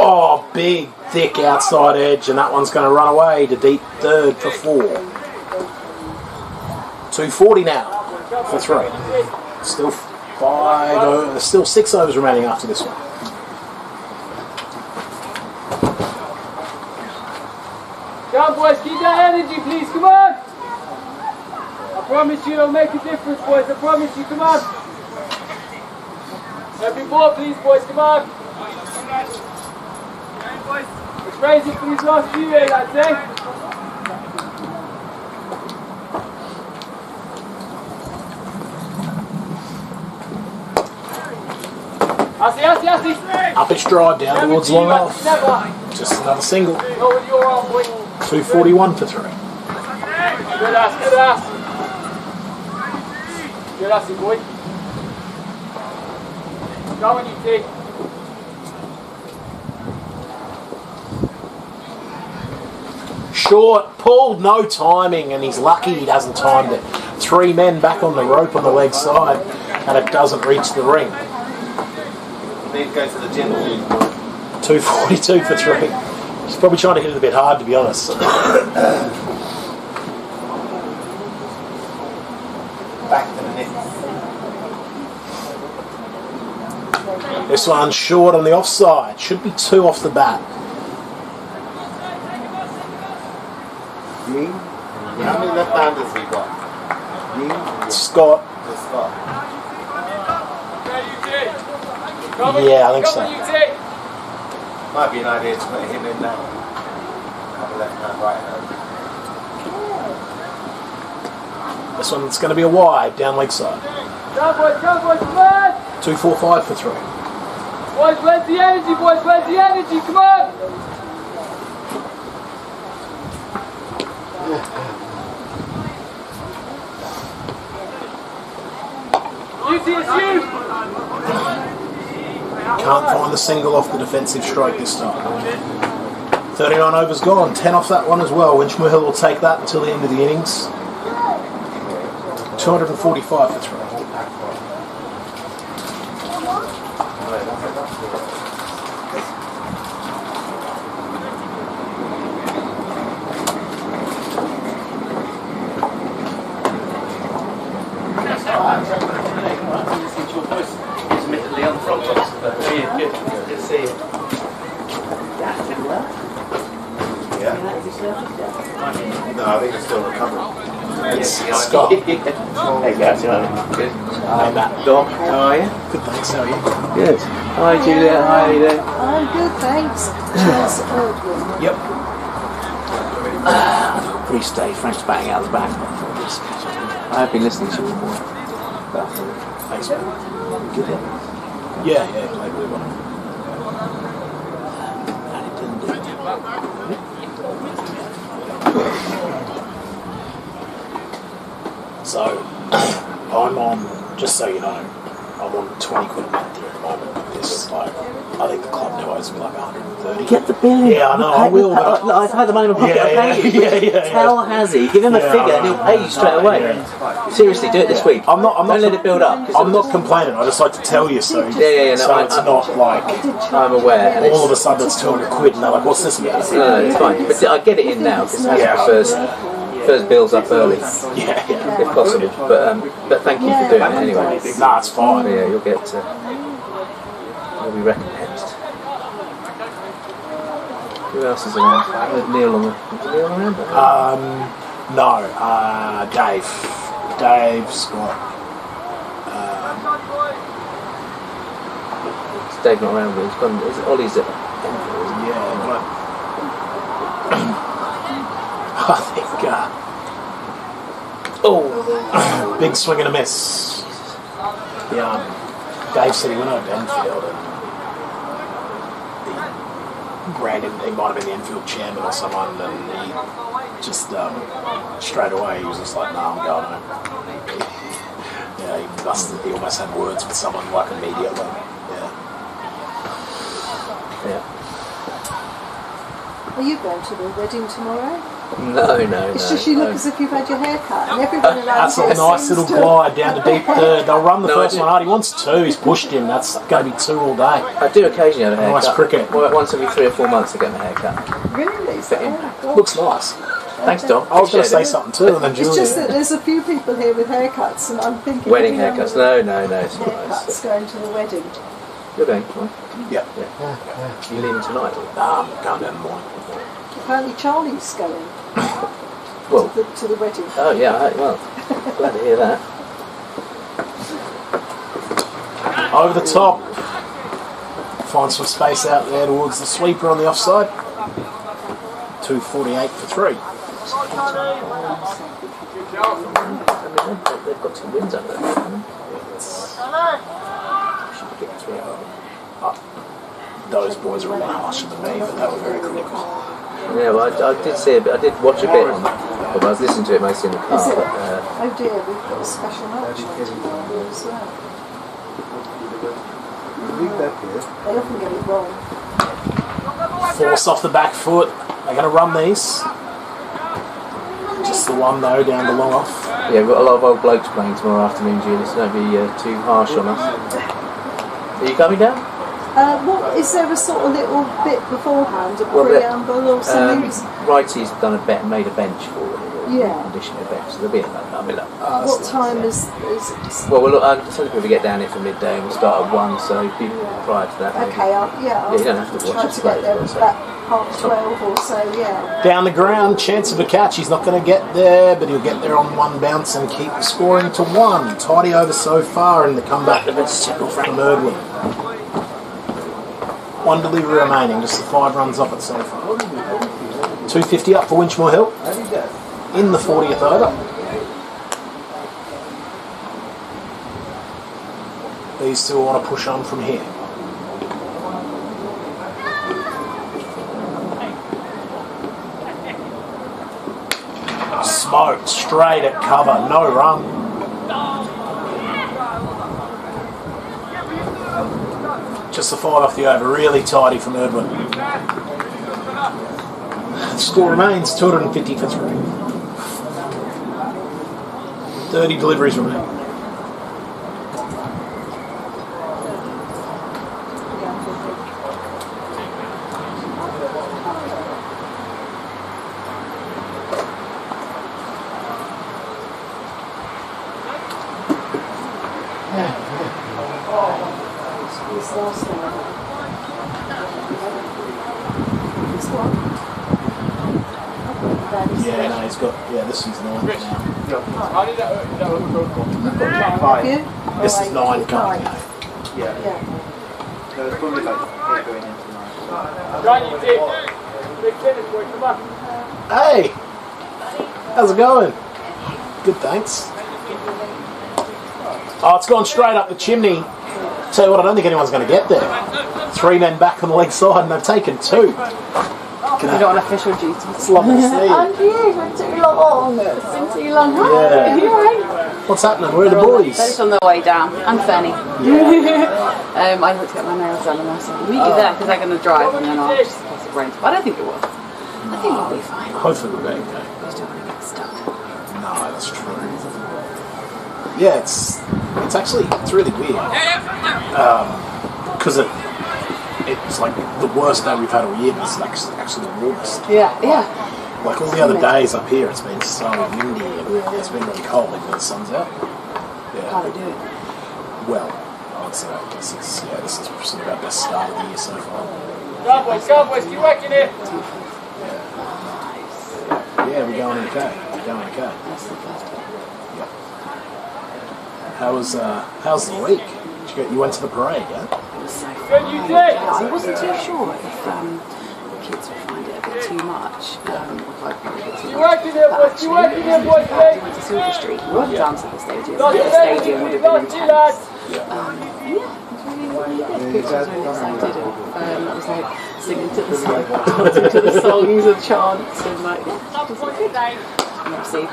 Oh, big, thick outside edge, and that one's going to run away to deep third for 4. 240 now for 3. Still 5. Still 6 overs remaining after this one. Come on, boys, keep that energy, please. Come on. I promise you it'll make a difference, boys. I promise you. Come on. Every ball, please, boys. Come on. Let's raise it for these last few, lads, eh? Up its drive down towards long off. Just another single. 241 for 3. Good ass, good ass. Good ass, boy. Go on, you take. Short, pulled, no timing, and he's lucky he hasn't timed it. 3 men back on the rope on the leg side, and it doesn't reach the ring. Need to go to the gym. 242 for 3. He's probably trying to hit it a bit hard, to be honest. Back to the net. This one's short on the offside. Should be 2 off the bat. Green? How many left-handers we got? Green? Scott. Just Scott. Yeah, I think so. Might be an idea to put him in now. Have a left hand, right hand. This one's going to be a wide down leg side. Come boys, come on! 245 for 3. Boys, where's the energy, boys? Where's the energy? Come on! You see, it's you! Can't find the single off the defensive stroke this time. 39 overs gone, 10 off that one as well. Winchmore Hill will take that until the end of the innings. 245 for 3. Admittedly on the front box, but good to see you. Yeah? No, I think it's still recovering. It's Scott. Hey guys, you know. Good. Hi, Matt. Dom, how are you? Good, thanks. How are you? Good. Hi, Juliet. How are you doing? I'm good, thanks. Cheers, Edwin. Yep. Pretty stay French bang out the back. I have been listening to you before. Thanks, man. Good. Yeah, played really well. So, I'm on, just so you know, I'm on 20 quid a month here at the moment. This is like, I think the club now owes me like 130. Get the bill in. Yeah, I know, I will. But I've had the money in my pocket. Yeah, I'll pay you. yeah. Tell Hazzy, give him a figure and he'll pay you straight away. Seriously, do it this week. I'm not Don't let it build up. I'm not complaining, I just like to tell you so. Yeah, no, so it's not like I'm aware. And all of a sudden it's 200 quid and they're like, what's this about? No, it's fine. But I get it in now because it has first bills up early, Yeah. if possible. But thank you for doing it anyway. Nah, it's fine. Yeah, you'll be recompensed. Who else is around? Neil on the. Is Neil around? No, Dave. Dave's got. Is Dave not around? But he's gone. Is it Ollie's at Enfield, isn't he? Yeah, but I think. Big swing and a miss. Yeah, Dave said he went over to Enfield and he branded, he might have been the Enfield chairman or someone, and he just straight away he was just like, "No, I'm going home." Yeah, he almost had words with someone like immediately. Yeah. Are you going to the wedding tomorrow? No. It's just you look as if you've had your hair cut, and everyone around That's a here nice seems little to- glide down to deep third. They'll run the No, first I one hard. He wants 2. He's pushed him. That's going to be 2 all day. I do occasionally have a haircut. Nice cricket. Once every 3 or 4 months I get my haircut. Really? Fit in. Oh, God. Looks nice. Thanks, Dom. I was going to say Appreciate it. something too, and then It's Julia. just that there's a few people here with haircuts, and I'm thinking... Wedding everyone haircuts. with No, it's not haircuts nice. going to the wedding. You're going, right? Yeah. You're leaving tonight? I'm going down the morning. Apparently Charlie's going Well, to the wedding. oh yeah, well, glad to hear that. Over the top. Find some space out there towards the sweeper on the offside. 248 for 3. They've got 2 wins under there. Should get 3 out. Those boys were a lot harsher than me, but they were very critical. Yeah, well, I did see a bit. I did watch a bit on. Well, I was listening to it mostly in the car. Is it? But, Oh dear, we've got a special match on tomorrow as well. They often get it wrong. Force off the back foot. They're going to run these. Just the one though, down the long off. yeah, we've got a lot of old blokes playing tomorrow afternoon, Julie, so don't be too harsh on us. Are you coming down? What is there a sort of little bit beforehand, a Well, preamble or something? Wrighty's done made a bench for them. Yeah. Conditioning a bench, so there'll be a look. What time is it? Well, we'll look, I'm telling people to get down here for midday and we'll start at 1, so be prior to that. maybe. Okay, I'll you don't have to try watch to it get play, there so. about 12:30 or so, yeah. Down the ground, chance of a catch. He's not going to get there, but he'll get there on one bounce and keep scoring to 1. Tidy over so far in the comeback from Erdwin. 1 delivery remaining, just the 5 runs off it so far. 250 up for Winchmore Hill in the 40th over. These two want to push on from here. Smoked straight at cover, no run. Just the 5 off the over, really tidy from Erdwin. Score remains 250 for 3. 30 deliveries remain. This last one. This one. Yeah, no, he's got. Yeah, this is 9 now. How did that go for? You've got 5, have you? This is 9 coming. Yeah. So it's probably like 8 going into 9. Right, you did. Big tennis boy, come on. Hey! How's it going? Good, thanks. Oh, it's gone straight up the chimney. Tell you what, I don't think anyone's going to get there. 3 men back on the leg side, and they've taken 2. You're not on official duty. It's lovely to see you. And you, it's been too long. It's been too long. Hi, Yeah. you alright? What's happening? Where are the boys? They're just on their way down. And Fanny. I went to get my nails done and I said, meet you there because they're going to drive and then I'll just pass it rain. But I don't think it will. I think it'll be fine. Hopefully we'll be okay. I just don't want to get stuck. No, that's true. Yeah, it's really weird. Because it's like the worst day we've had all year, but it's actually the warmest. Yeah. Like all the other days up here, it's been so windy and it's been really cold even when the sun's out. Yeah. How they do it? Well, I'd say this is sort of our best start of the year so far. Go boys, keep working it. Yeah, we're going okay. That's the first bit. How's the week? You went to the parade, yeah? It was so Good, you did. I wasn't too sure if the kids would find it a bit too much. If I'd probably get too You much. working there, boys, you working there, boys, We went to Silver Street. We went down to the stadium. The stadium would have been intense. Yeah, it was really good. Kids was really excited. And I was like singing to the song, dancing to the songs and chants and like, yeah, it was good. And obviously,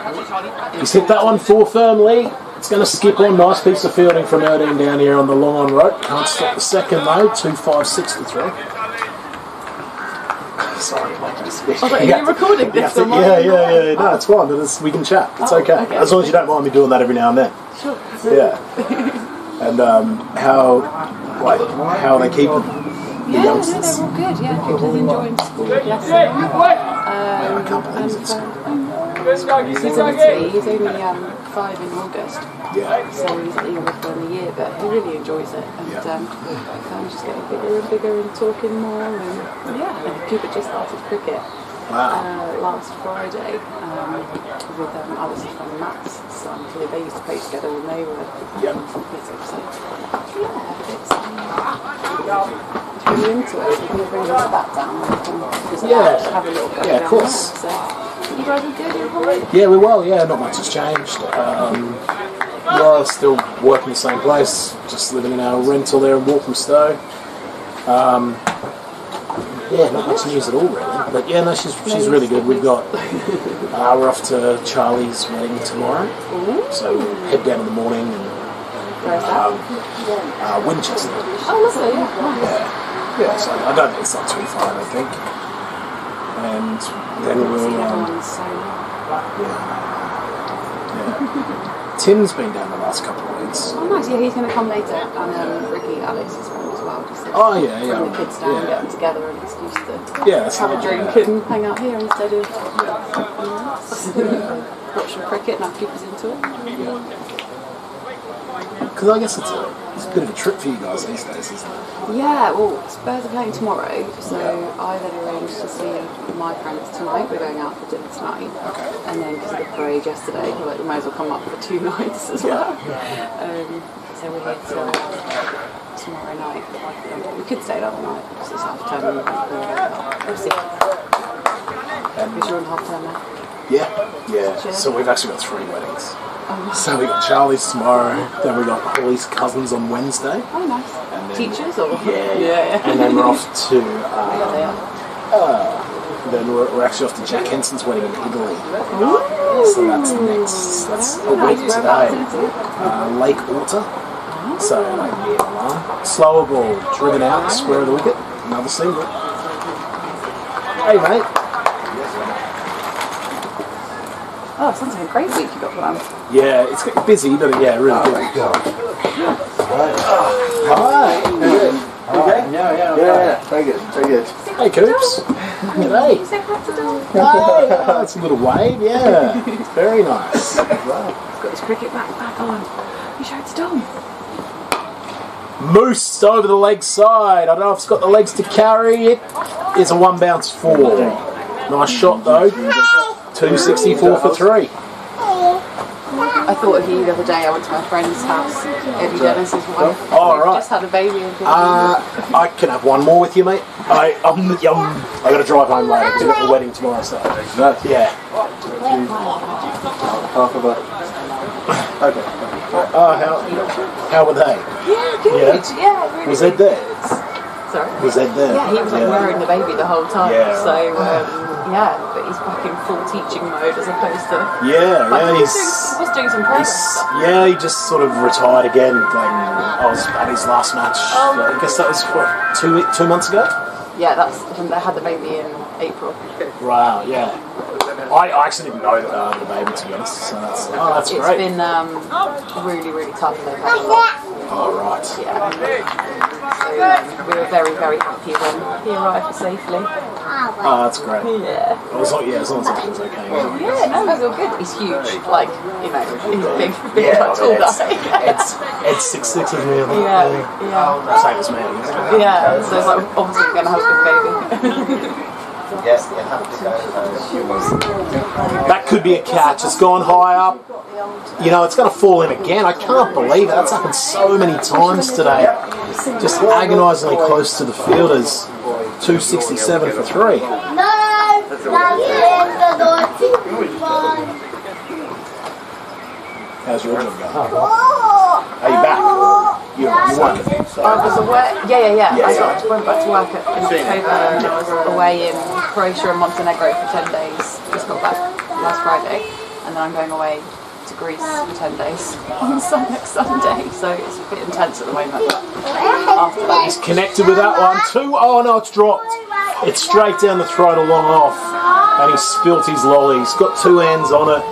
He's hit that one 4 firmly. It's going to skip on. Nice piece of fielding from Erdine down here on the long on rope. Can't stop the second though. 2-5-6 to 3. Sorry, I just I was like, are you recording this? Yeah. No, it's fine. But we can chat. It's okay. As long as you don't mind me doing that every now and then. Sure. Yeah. And how are they keeping the Yeah, youngsters? they're all good. Yeah, kids are enjoying school. Yes. I can't believe he's at school. He's only 5 in August. Yeah. So he's only for a year, but he really enjoys it. And Fern's just getting bigger and bigger and talking more. And Cooper just started cricket last Friday with I was his friend Matt's son. So they used to play together when they were kids. So it's really into it. So we're going to bring his bat down and just have a little go down of course. there. So you guys are good, you're fine? Yeah, we're well. Yeah, not much has changed. Laura still working the same place, just living in our rental there in Walthamstow. Yeah, not much news at all really. But yeah, no, she's really good. We've got we're off to Charlie's wedding tomorrow, so we'll head down in the morning and Winchester. Oh, lovely, yeah. Yeah, so I don't think it's not too far, I think. And then we'll Tim's been down the last couple of weeks. Oh, nice. Yeah, he's going to come later. And Ricky, Alex as well. Just to bring the kids down and get them together and excuse to have a drink and hang out here instead of watch some cricket and have keep us into it. Because I guess it's a bit of a trip for you guys these days, isn't it? Yeah, well, Spurs are playing tomorrow, so I then arranged to see my friends tonight. We're going out for dinner tonight. Okay. And then because of the parade yesterday, we're like, we might as well come up for 2 nights as well. So we're here till tomorrow night. We could stay another night because it's half term. We'll see. Because you're on half term now. Yeah. So we've actually got 3 weddings. So we got Charlie's tomorrow, then we got Holly's cousins on Wednesday. Oh, nice. And then, teachers or? Yeah. And then we're off to, then we're actually off to Jack Henson's wedding in Italy. So that's a week today. Lake Orta. So like slower ball, driven out, square of the wicket, another single. Hey mate. Oh, it sounds like a great week you got planned. Yeah, it's getting busy, but yeah, really good. Hi. Okay. Yeah. Very good. Very good. Hey, Coops. G'day. You say hi to Dom. Hey, oh, that's a little wave, yeah. It's very nice. He's got his cricket back on. You show it to Dom. Moose over the leg side. I don't know if it's got the legs to carry it. It's a 1 bounce 4. Nice shot though. 264 for 3. I thought of you the other day. I went to my friend's house, Eddie Dennis's wife. Oh, right. Just had a baby. I can have one more with you, mate. I got to drive home later because we've got the wedding tomorrow. So yeah. Half of it. Okay. Oh, how were they? Yeah, good. Yeah, really Was Ed there? Sorry? Was Ed there? Yeah, he was like wearing the baby the whole time. Yeah, so yeah, but he's back in full teaching mode as opposed to. Yeah, he was doing some progress. Yeah, he just sort of retired again. I was at his last match. I guess that was what, two months ago. Yeah, that's when they had the baby in April. Wow, yeah. I actually didn't know that they had the baby, to be honest. So that's It's great. been really, really tough. They've had a lot. Oh, right. Yeah. So we were very, very happy when he arrived safely. Oh, that's great. Yeah. As long as everything's okay. Yeah, no, it's all good. He's huge. Like, you know, he's a big, like, tall guy. It's 6'6", isn't he? Yeah. Same as me. Yeah, so it's like, obviously we're going to have a big baby. That could be a catch. It's gone high up. You know, it's going to fall in again. I can't believe it. That's happened so many times today. Just agonisingly close to the fielders. 267 for 3. How's your job going? Are you back? You won. I was away. Yeah. I went back to work in October and I was away in Croatia and Montenegro for 10 days. Just got back last Friday, and then I'm going away to Greece for 10 days on next Sunday. So it's a bit intense at the moment. After that, he's connected with that one too. Oh no, it's dropped. It's straight down the throat, along off, and he spilt his lolly. He's got 2 hands on it,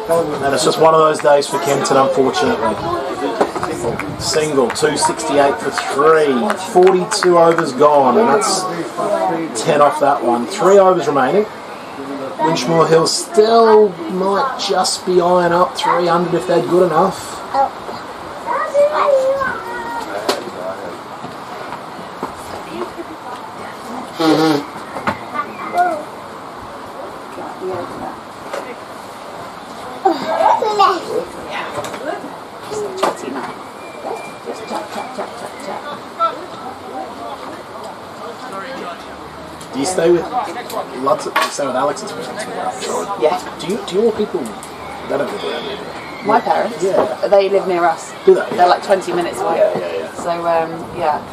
and it's just one of those days for Kenton, unfortunately. Single, 268 for 3. 42 overs gone, and that's 10 off that one. 3 overs remaining. Winchmore Hill still might just be eyeing up 300 if they're good enough. Do you stay with Alex's parents? Yeah. Do you all people that are around here? My parents? Yeah. They live near us. Do they? They're like 20 minutes away. Yeah. So,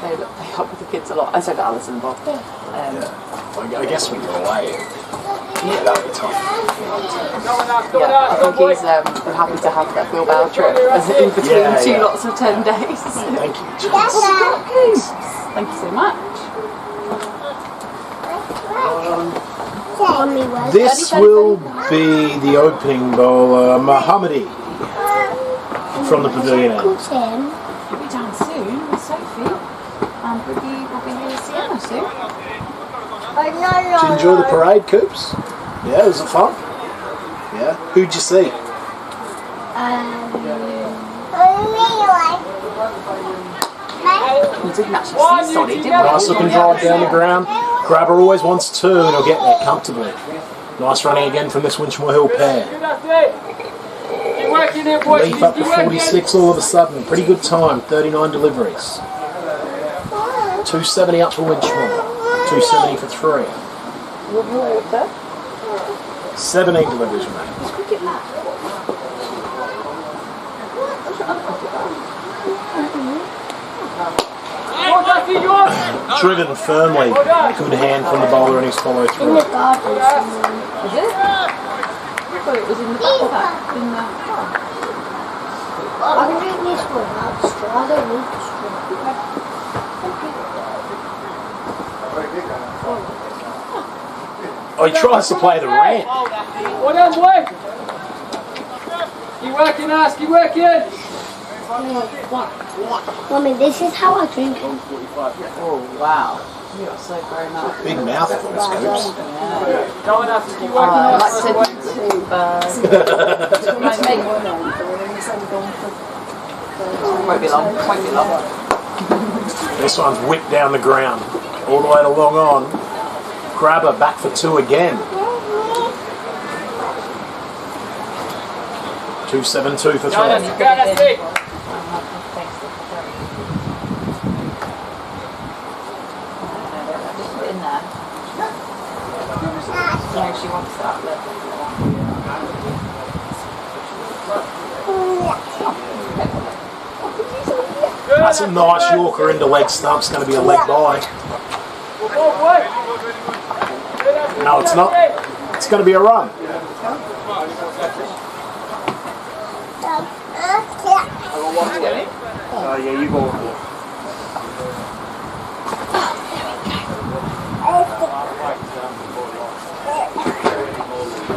they help with the kids a lot. And so does Alison and Bob. I guess when you're away, that would be tough. Yeah, I think he's been happy to have that wheelbarrow trip as in between 2 lots of 10 days. Thank you. Thank you so much. This will be the opening bowler, Mohammadi, from the pavilion end. He'll be down soon with Sophie. And we'll be here to see Emma soon. Did you enjoy the parade, Coops? Yeah, was it fun? Yeah. Who'd you see? We didn't actually see Sonny, did we? Nice looking drive down the ground. Grabber always wants 2 and he'll get there comfortably. Nice running again from this Winchmore Hill pair. Leap up to 46 all of a sudden. Pretty good time, 39 deliveries. 270 up for Winchmore. 270 for 3. 17 deliveries remaining. Driven firmly. Good hand from the bowler and his follow through. Is it? I thought it was in the backpack. In the car. I can drink this one without straw. I don't need the straw. Oh, he tries to play the rant. Well done, boy. Keep working, Ash, keep working! Mommy, this is how I drink it. Oh, wow. You're so grown up. Big mouth for the scoops. Yeah. Come on, Ash, keep Oh, I working, like to won't be long, won't be long. This one's whipped down the ground. All the way to long on. Grabber back for 2 again. 2-7-2 for 3. Go, that's it. In there. No, she wants that. Look. That's a nice Yorker into leg stump. It's going to be a leg bye. No, it's not. It's going to be a run. Yeah, you go.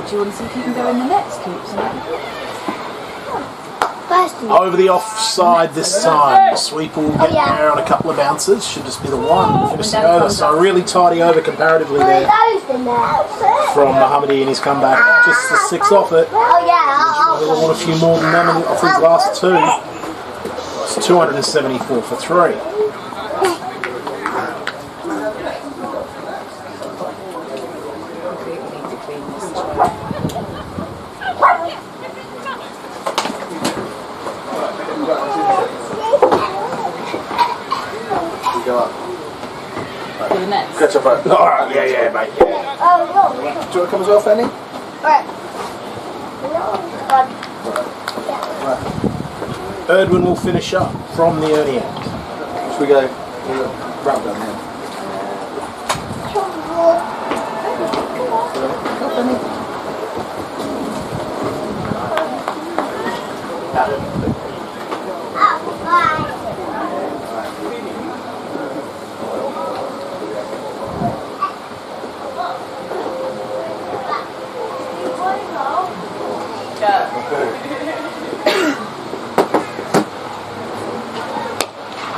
Do you want to see if you can go in the next coops? Over the offside this time. Sweep will get there on a couple of bounces. Should just be the one finishing over. So really tidy over comparatively there from Mohammadi in his comeback. Just the 6 off it. He'll want a few more than them off his last 2. It's 274 for 3. Go up. For the next. Catch up. Alright, yeah, mate. Do you want to come as well, Fanny? Erdwin will finish up from the early end. Should we go? Wrap down here.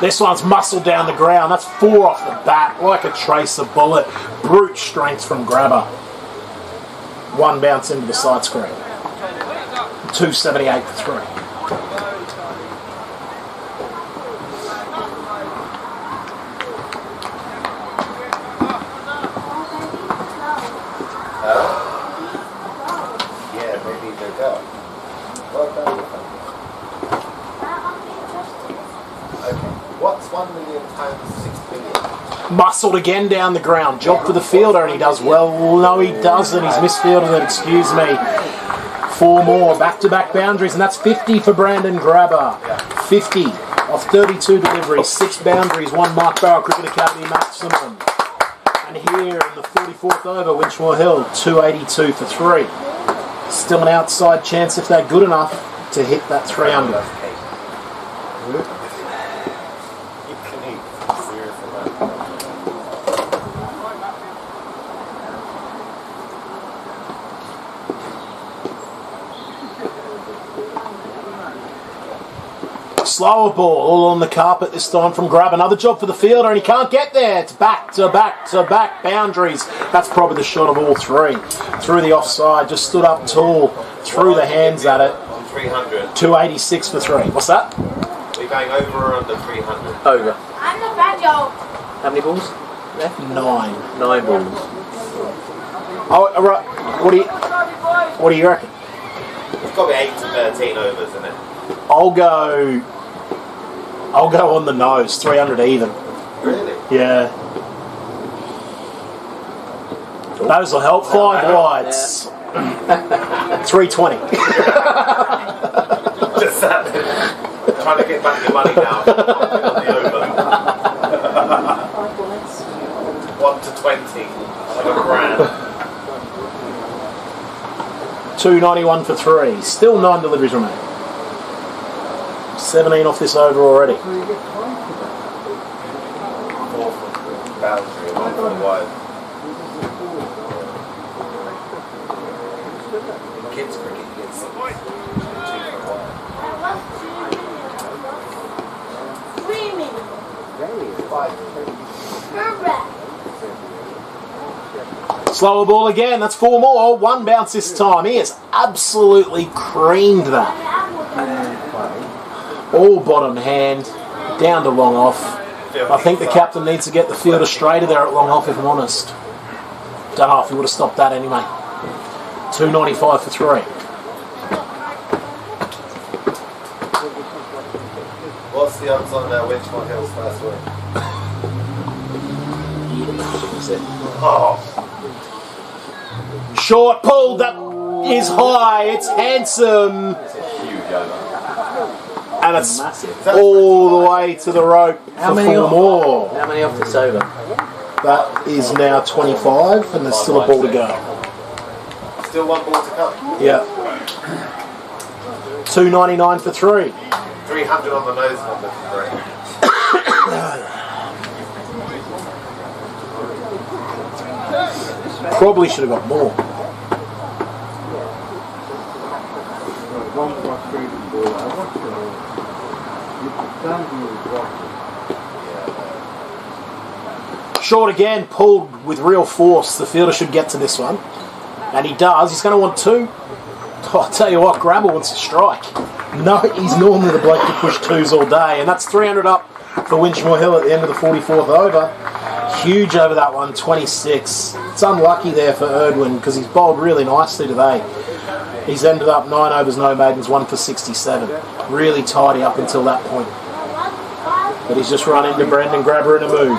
This one's muscled down the ground. That's 4 off the bat, like a tracer bullet. Brute strength from Grabber. 1 bounce into the side screen. 278 for 3. Yeah, maybe they go. Well done. Okay. What's 1 million times 6 billion? Muscled again down the ground. Job for the fielder, and he does well. No, he doesn't. He's misfielded it, excuse me. 4 more. Back-to-back boundaries, and that's 50 for Brandon Grabber. 50 off 32 deliveries, 6 boundaries, 1 Mark Barrow Cricket Academy maximum. And here in the 44th over, Winchmore Hill, 282 for 3. Still an outside chance if they're good enough to hit that 300. Slower ball, all on the carpet this time from Grab. Another job for the fielder, and he can't get there. It's back-to-back boundaries. That's probably the shot of all 3. Through the offside, just stood up tall, threw the hands at it. 300. 286 for 3. What's that? Are you going over or under 300? Over. I'm the bad dog. How many balls left? 9. 9 balls. Oh, all right. What do you reckon? It's got to be 8 to 13 overs, isn't it? I'll go on the nose, 300 even. Really? Yeah. Those will help. 5 wides. 320. Just that. Trying to get back your money now. On the over. 1 to 20. Like a grand. 291 for 3. Still 9 deliveries remaining. 17 off this over already. 4 boundary, 1 for wide. Kids cricket gets 2 for Slower ball again. That's 4 more. 1 bounce this time. He has absolutely creamed that. All bottom hand. Down to long off. I think the captain needs to get the fielder straighter there at long off, if I'm honest. Don't know if he would have stopped that anyway. 2.95 for 3. What's the odds on Winchmore Hill's first win? Oh. Short pull, that is high, it's handsome. And it's all the way to the rope for 4 more. How many off this over? That is now 25 and there's still a ball to go. Still 1 ball to come? Yeah. 2.99 for 3. 300 on the nose number for 3. Probably should have got more. Short again, pulled with real force. The fielder should get to this one. And he does. He's going to want 2. Oh, I'll tell you what, Grabber wants to strike. No, he's normally the bloke to push 2s all day. And that's 300 up for Winchmore Hill at the end of the 44th over. Huge over that one, 26. It's unlucky there for Erdwin because he's bowled really nicely today. He's ended up 9 overs, no maidens, 1 for 67. Really tidy up until that point. But he's just run into Brendan Grabber in a move.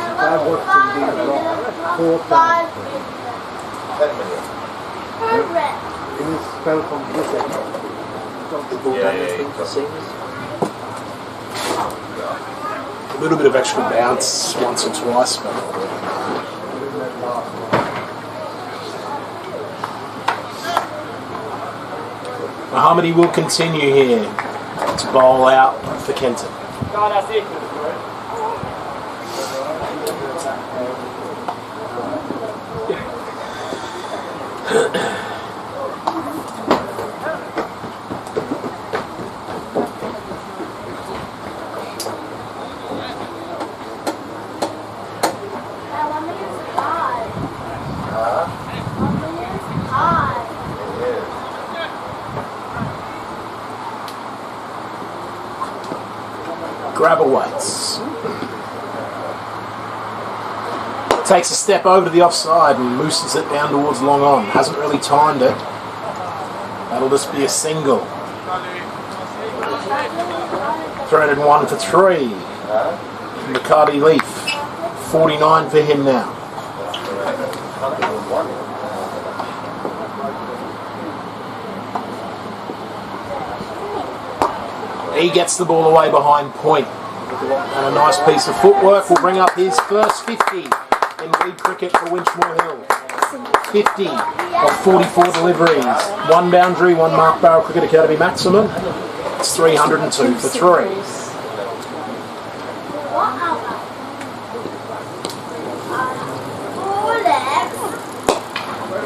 A little bit of extra bounce once or twice, but Mohammadi will continue here to bowl out for Kenton. Grabber waits. Takes a step over to the offside and loosens it down towards long on. Hasn't really timed it. That'll just be a single. 301 for 3. McCarty Leaf. 49 for him now. He gets the ball away behind point. And a nice piece of footwork will bring up his first 50 in league cricket for Winchmore Hill. 50 of 44 deliveries. 1 boundary, 1 Mark Barrel Cricket Academy maximum. It's 302 for 3.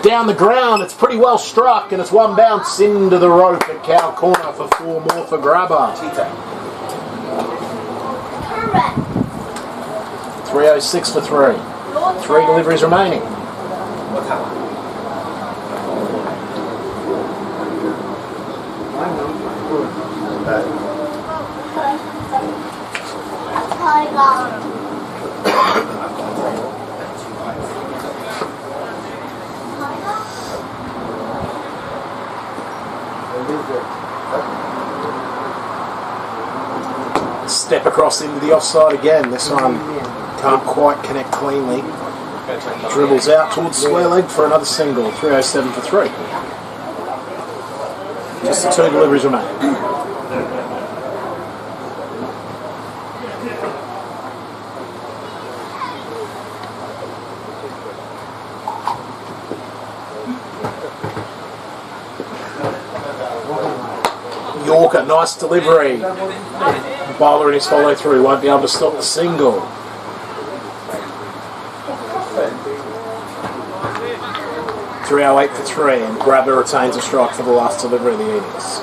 Down the ground, it's pretty well struck, and it's 1 bounce into the rope at Cow Corner for 4 more for Grabber. 306 for 3. 3 deliveries remaining. Step across into the offside again. This one can't quite connect cleanly. Dribbles out towards square leg for another single. 307 for 3. Just the 2 deliveries remain. Yorker, nice delivery. Bowler in his follow through won't be able to stop the single. .308 for 3, and Grabber retains a strike for the last delivery of the innings.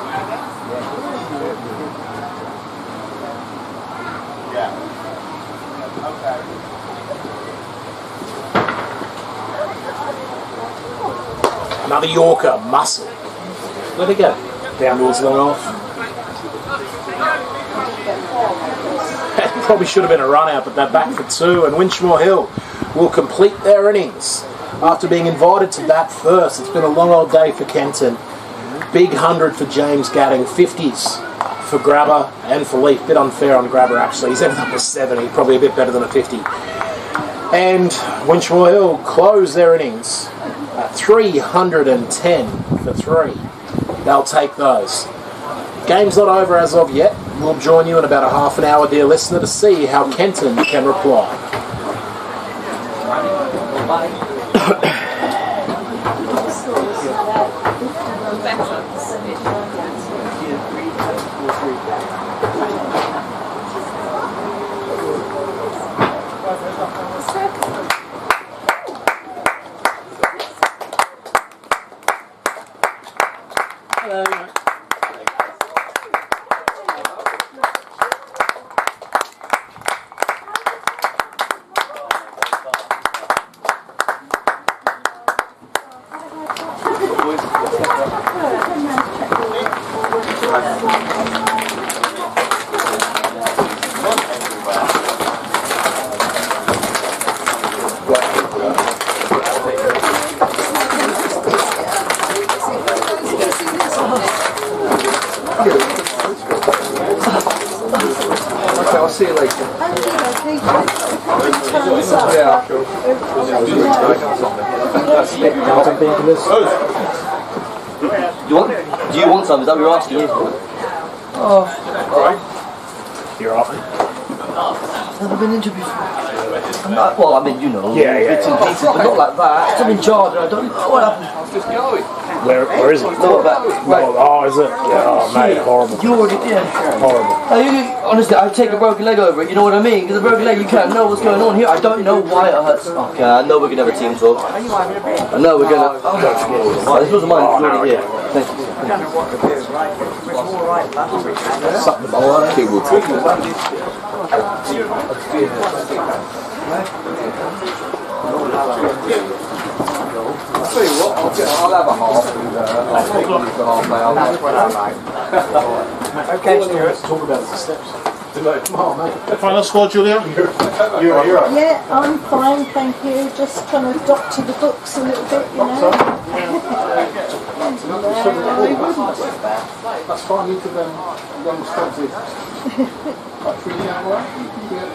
Another Yorker, Muscle. Where'd it go? Down towards the off. Probably should have been a run out, but they're back for two, and Winchmore Hill will complete their innings after being invited to bat first. It's been a long old day for Kenton. Big 100 for James Gadding, 50s for Grabber and for Leaf. Bit unfair on Grabber actually. He's ended up with 70, probably a bit better than a 50. And Winchmore Hill close their innings at 310 for 3. They'll take those. Game's not over as of yet. We'll join you in about a half an hour, dear listener, to see how Kenton can reply. I'll see you later. Do you want some? Is that what you're asking? Oh, Alright. You're off. never been into before. Well, I mean, you know, bits and pieces, but not like that. I'm in charge and I don't know what happened. Where is it? No, but, right. Oh, is it? Yeah, oh, mate, horrible. You already, yeah. Horrible. Honestly, I'd take a broken leg over it, you know what I mean? Because a broken leg, you can't know what's going on here. I don't know why it hurts. Okay, I know we're going to have a team talk. I know we're going to... Oh, this wasn't mine, it's already here. Thank you. Suck the ball out. Okay, we'll talk about it. I'll tell you what, I'll have a half and Okay, Stuart. Talk about the steps. Come on, mate. Final score, Julia? You're right. Yeah, I'm fine, thank you. Just trying to doctor the books a little bit, you know. That's fine, you could run stabs in. Like 3 hours away?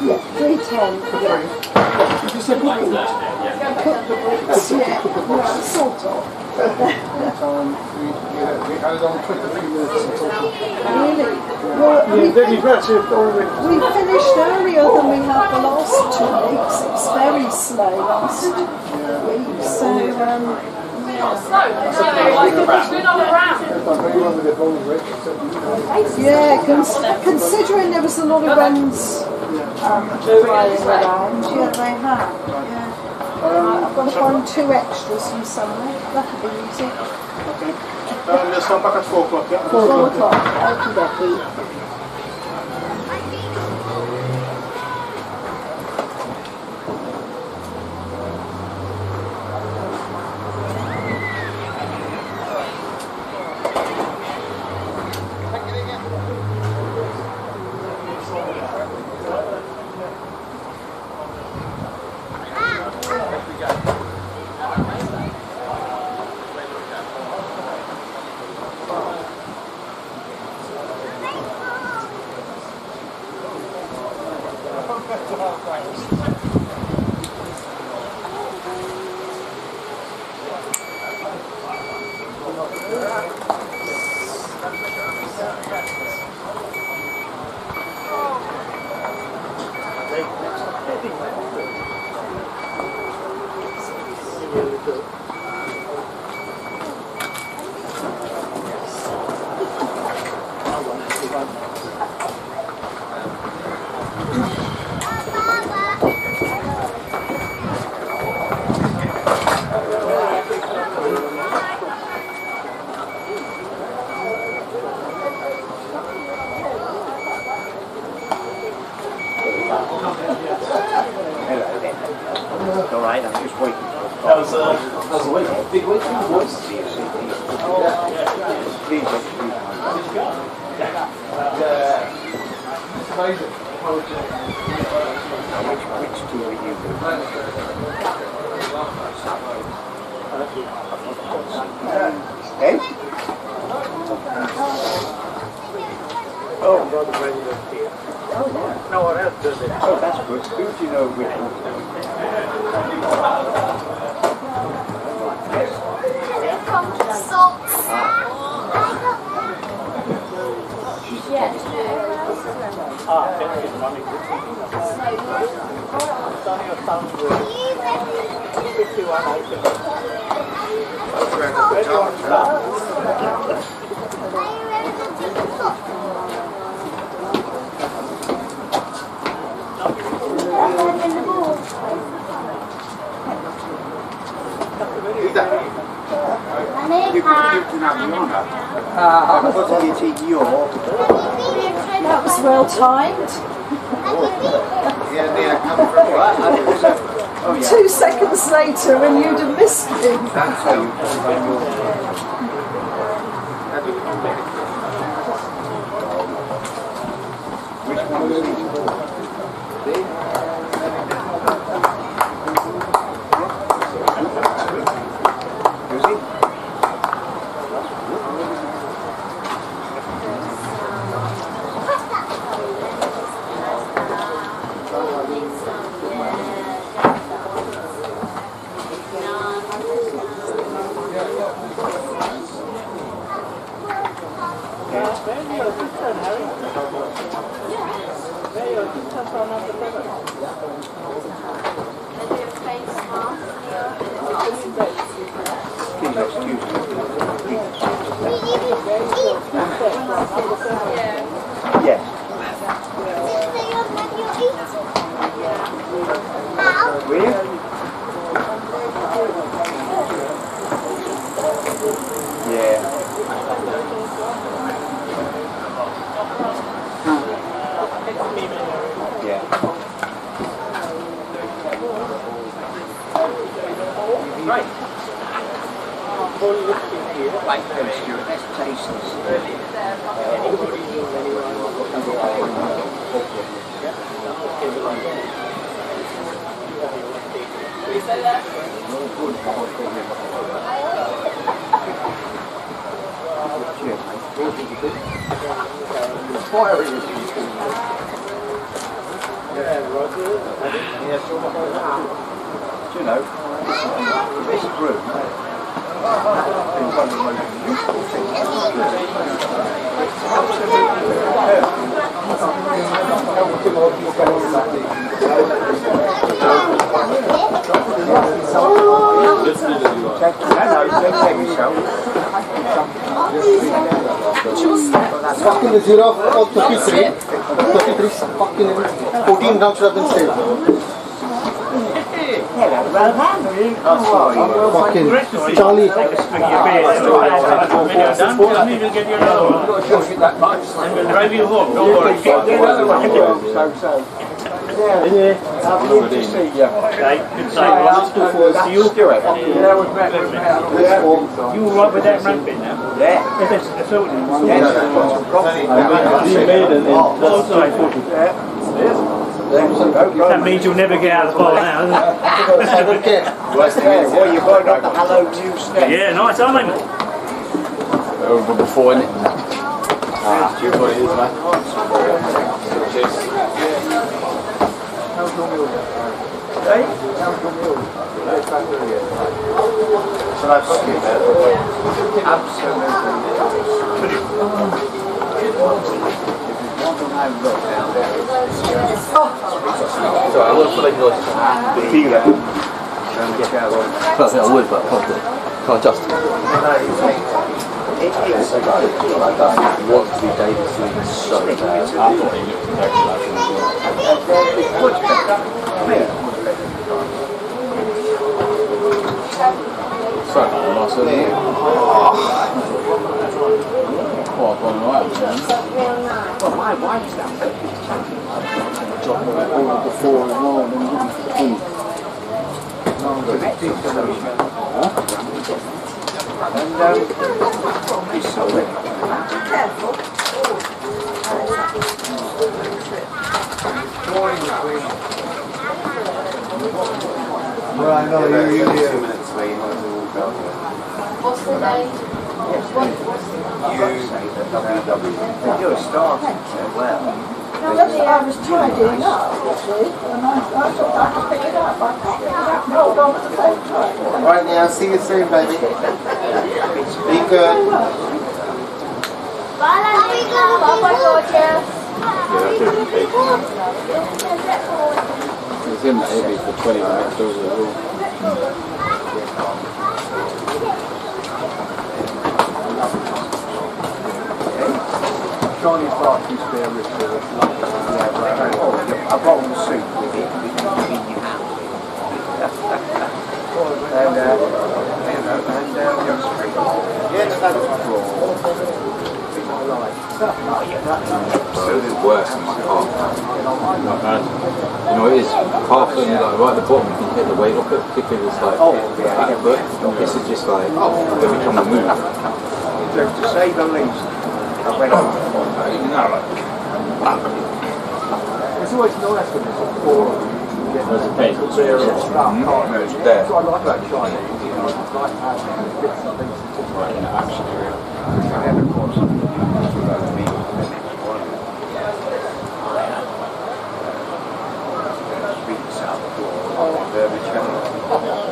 Yeah, 3:10. Did you say cook the books? Cook the books, yeah. Well, sort of. We had it on 23 minutes in total. Really? Well, we finished earlier than we have the last 2 weeks. It was very slow last week. So, yeah, considering there was a lot of runs flying around, yeah, they have. Yeah. I've got to find 2 extras from somewhere. That'll be easy. Okay. Let's come back at 4 o'clock, yeah? 4 o'clock. Okie dokie. Alright, I'm just waiting. That was a week. Big week for the boys. Which two are you Oh, brother president here. No one else does it. Oh, that's good. Who do you know which one? That was well timed. 2 seconds later and you'd have missed him. Fucking the 0 of 33. 33 fucking 14 rounds should have been saved. Fucking Charlie. And we'll drive you home. Don't worry. You work with that ramping now? Yeah. That means you'll never get out of the bar now, isn't it? Well, you've got the Hello News next. Yeah, nice, aren't they? Over before, innit? Cheers, what it is, man. Cheers. Should I fuck you, man? Sorry, I wouldn't feel like noise. I think I would, but I can't just. Want to be David's doing so bad. I thought he looked Sorry about the last one. Oh, I've gone right, man. Well, my wife's down there. Dropped all before and all, and he sold it. Careful. Right, no, you're 2 minutes away, you might as well walk out there. What's the name? You're a star teacher, well. No, that's what I was tidying up, you see, and I thought I could pick it up. I can't pick it up and hold on at the same time. Right now, see you soon, baby. Be good. Bye-bye, gorgeous. It's in maybe for 20 minutes over the room. Chinese barbecue spare ribs a bowl of soup with it, in your hand. And, It's worse than my calf. Not bad. You know, it is calf, like right at the bottom, you can hit the weight off it, particularly if it's like back foot. This is just like every time I move. To say the least, I went on. It's always nice when there's a four. There's a pace. It's there. So I like that Chinese. I like having bits and pieces. Right in the action area. And of course,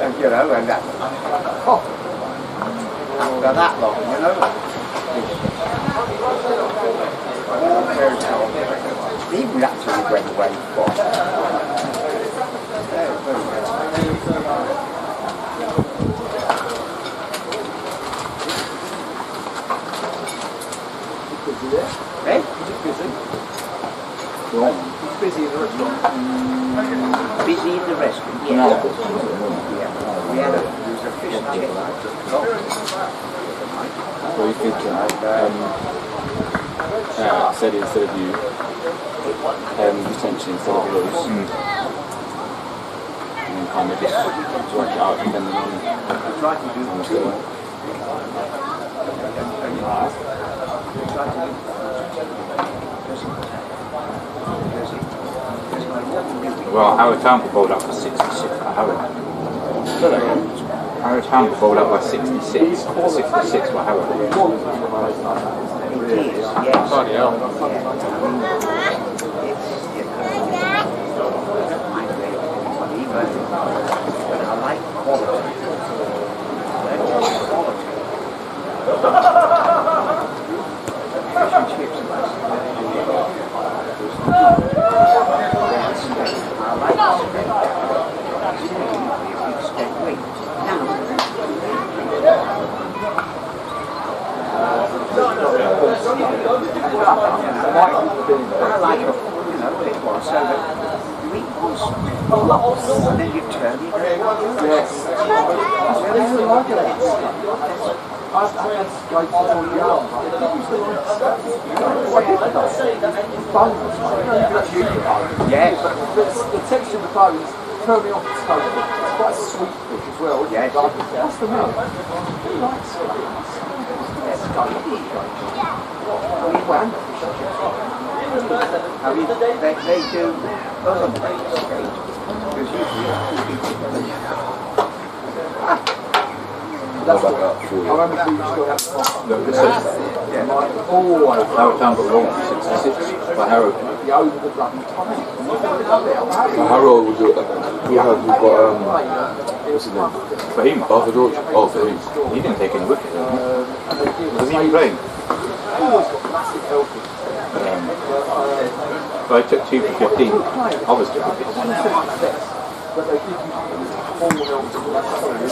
and you know, and that after that long, you know. He actually went away from. Eh? Is it busy? He's busy in the restaurant. Busy in the restaurant? Yeah. No. There was a fish and chip. What do you think? Said instead of you, potentially instead of yours. And then kind of just work it out depending on what's going on. Well, Howard Town bowled up for 66 for Howard. Howard Town bowled up by 66 for Howard. Bloody hell. I like quality. Fish and chips and and then you turn it. Yes. Yes. The texture of the bones turn me off the stove. It's quite a sweet fish as well. Yes. That's the milk. Who likes it? I mean, they do other things. That's what I remember we used to have. No, this is Howard Town got wrong 66 by Harrow. Harrow will do it. We've got what's his name? Fahim. Arthur George. Oh, Fahim. He didn't take any wickets. Was he even playing? So I took 2 for 15. I was 2 for 15. But they give you formal notes and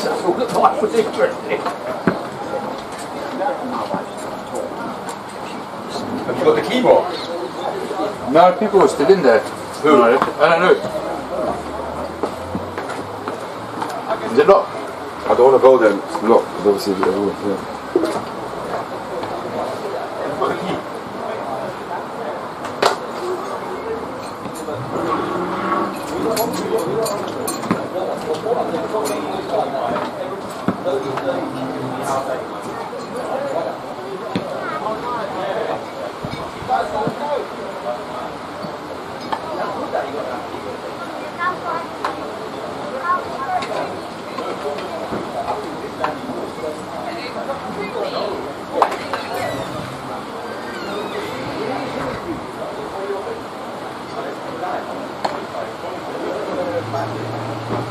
that's all that life was interesting. Have you got the keyboard? No, people were still in there. Who? I don't know. Is it locked? I don't want to go there. It's locked, because obviously everyone's there.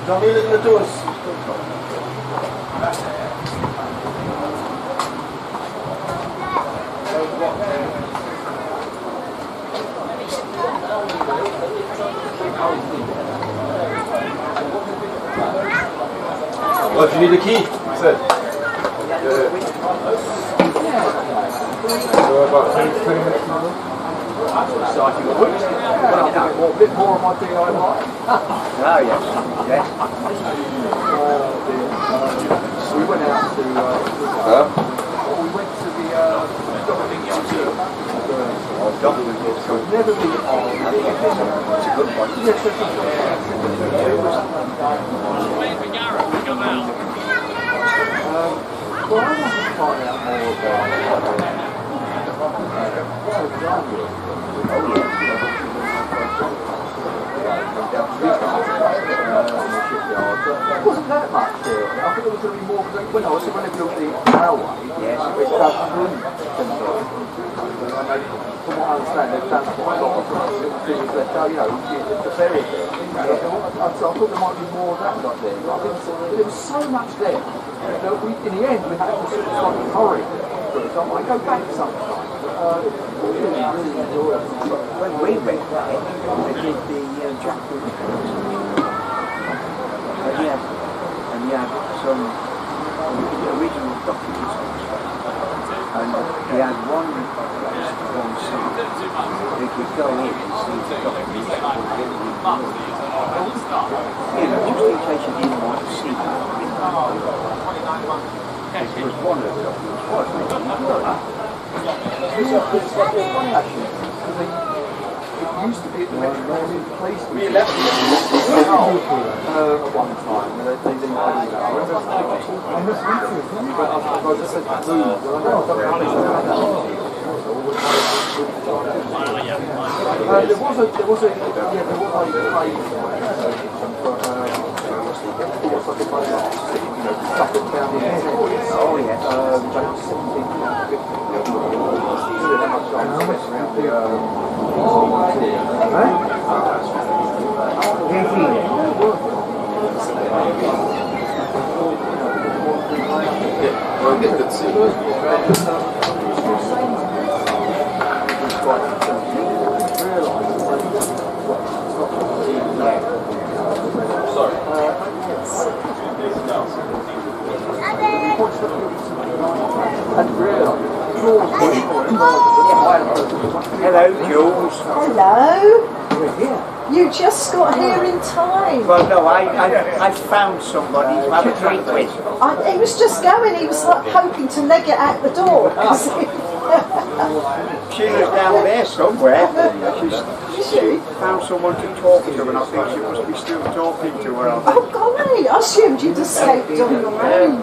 Don't be looking at us. Well, if you need a key, said. So about 20 minutes now. Exciting week. A bit more on my DIY. Oh, yes. Yes. So we went out to... we went to the... never been on... It's a good one. Yes, well, I want to find out more it wasn't that much there. I think it was going to be more when they built the railway. Yes, it's done through. From what I understand, they've done quite a lot of things that the ferry there. I thought there might be more of that right there. But I think there was so much there. In the end, we had to sort of hurry. So I might go back sometime. Really enjoy it. When we went there, they did the jackfruit. And you had some original documents on the stuff. And we had one site. We could go in and see the documents that were really good. Just in case you didn't want to see them. It was one of the documents, wasn't it? It used to be at the Metropolitan Police Station. At one time, they didn't pay that. I remember but I just said move. There was a play oh yes. Well, good to see you. Hello, Jules. Hello. You just got here in time. Well, no, I found somebody to have a drink with. He was just going. He was like hoping to leg it out the door. She was down there somewhere. She found someone to talk to, and I think she must be still talking to her. Oh, golly, I assumed you'd escaped on your own.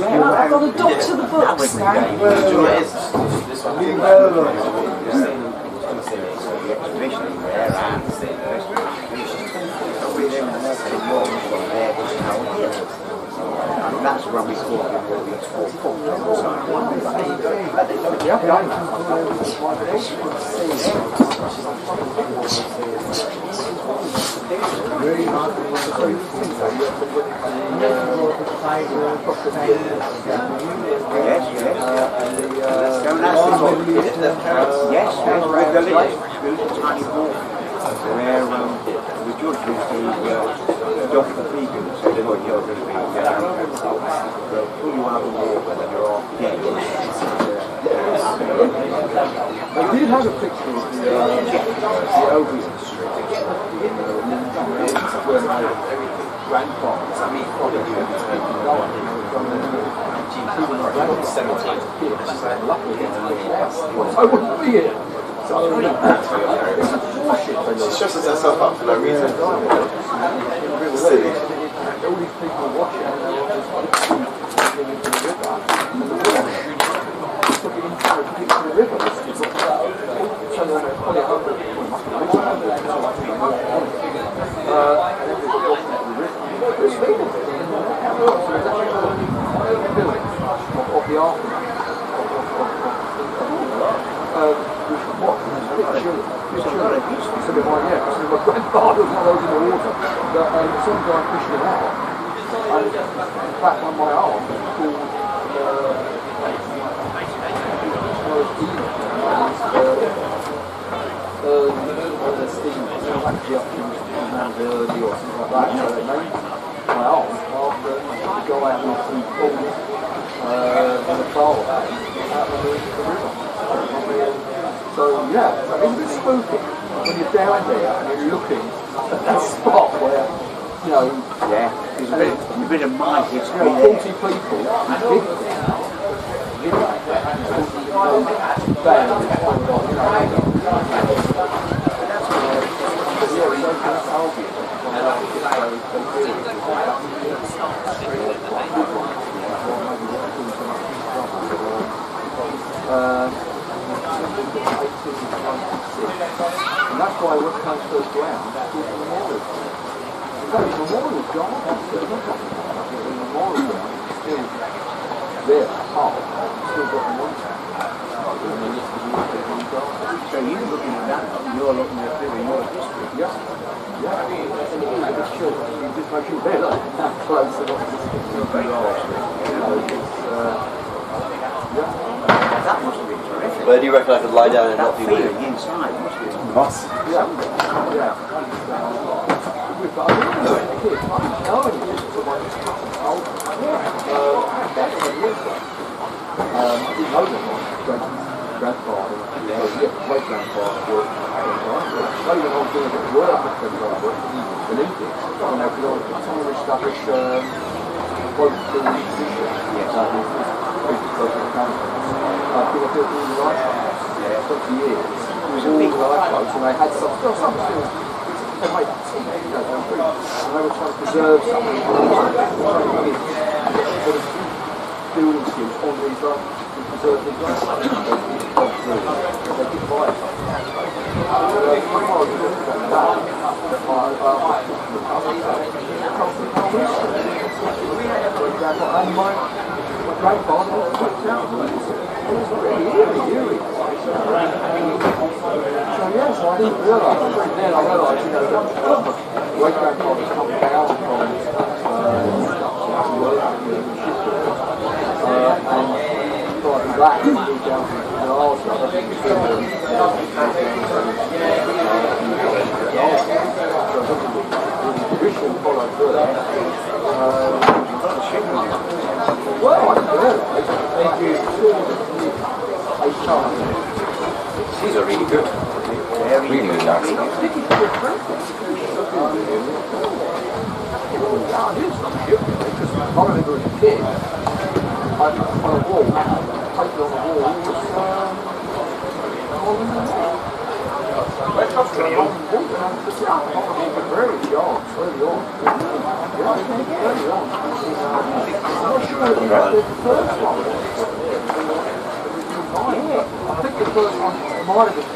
I've got a dog to the books now. And that's when we caught him with these 4 pumps on Yes, with the little tiny walk where the judge was the Dr. Vegan said, oh, you're going to be they'll pull you out of the water and you're all dead. I did have a picture of the Obion Street where my grandfather, I mean, I wouldn't be here. She stresses herself up for no reason. Silly. All these people watching. So my grandfather was one of those in the water. Some guy fishing it out. And in fact, on my arm, it's called early or something like that. So they named my arm after the guy who pulled on the trawl out of the river. So yeah, so it's a bit spooky when you're down there and you're looking at that spot where, you know, there's a bit of magic. 40 people and that's why West Coast first ground is the memorial. The memorial gone. The memorial ground is still there, still got the one. So you're looking at that, you're looking at your history. Yeah. It's true. It just makes you better. That close to what That must have been terrific. Where do you reckon I could lie down and not be weird? Inside must be grandfather, great grandfather, not even all doing it work beneath it. You know, some of the stuff is close to the musician. I've been a bit all the lifeboats, 20 years. It was all the lifeboats, and they had some still, they made tea, you know, and they were trying to preserve something, building schemes on these to preserve these lifeboats. They did buy it. And my grandfather was kicked out. It was really eerie. So yes, I didn't realise. Then I realised, you know, that my great grandfather's come down from and prior to that, he moved down to the last one. I think it's been tradition followed through. Well, I don't realise. These are really good. Really good nice. I remember as a kid, on a wall, painted on the wall, very young. I'm not sure if the first one. I think the first one might have been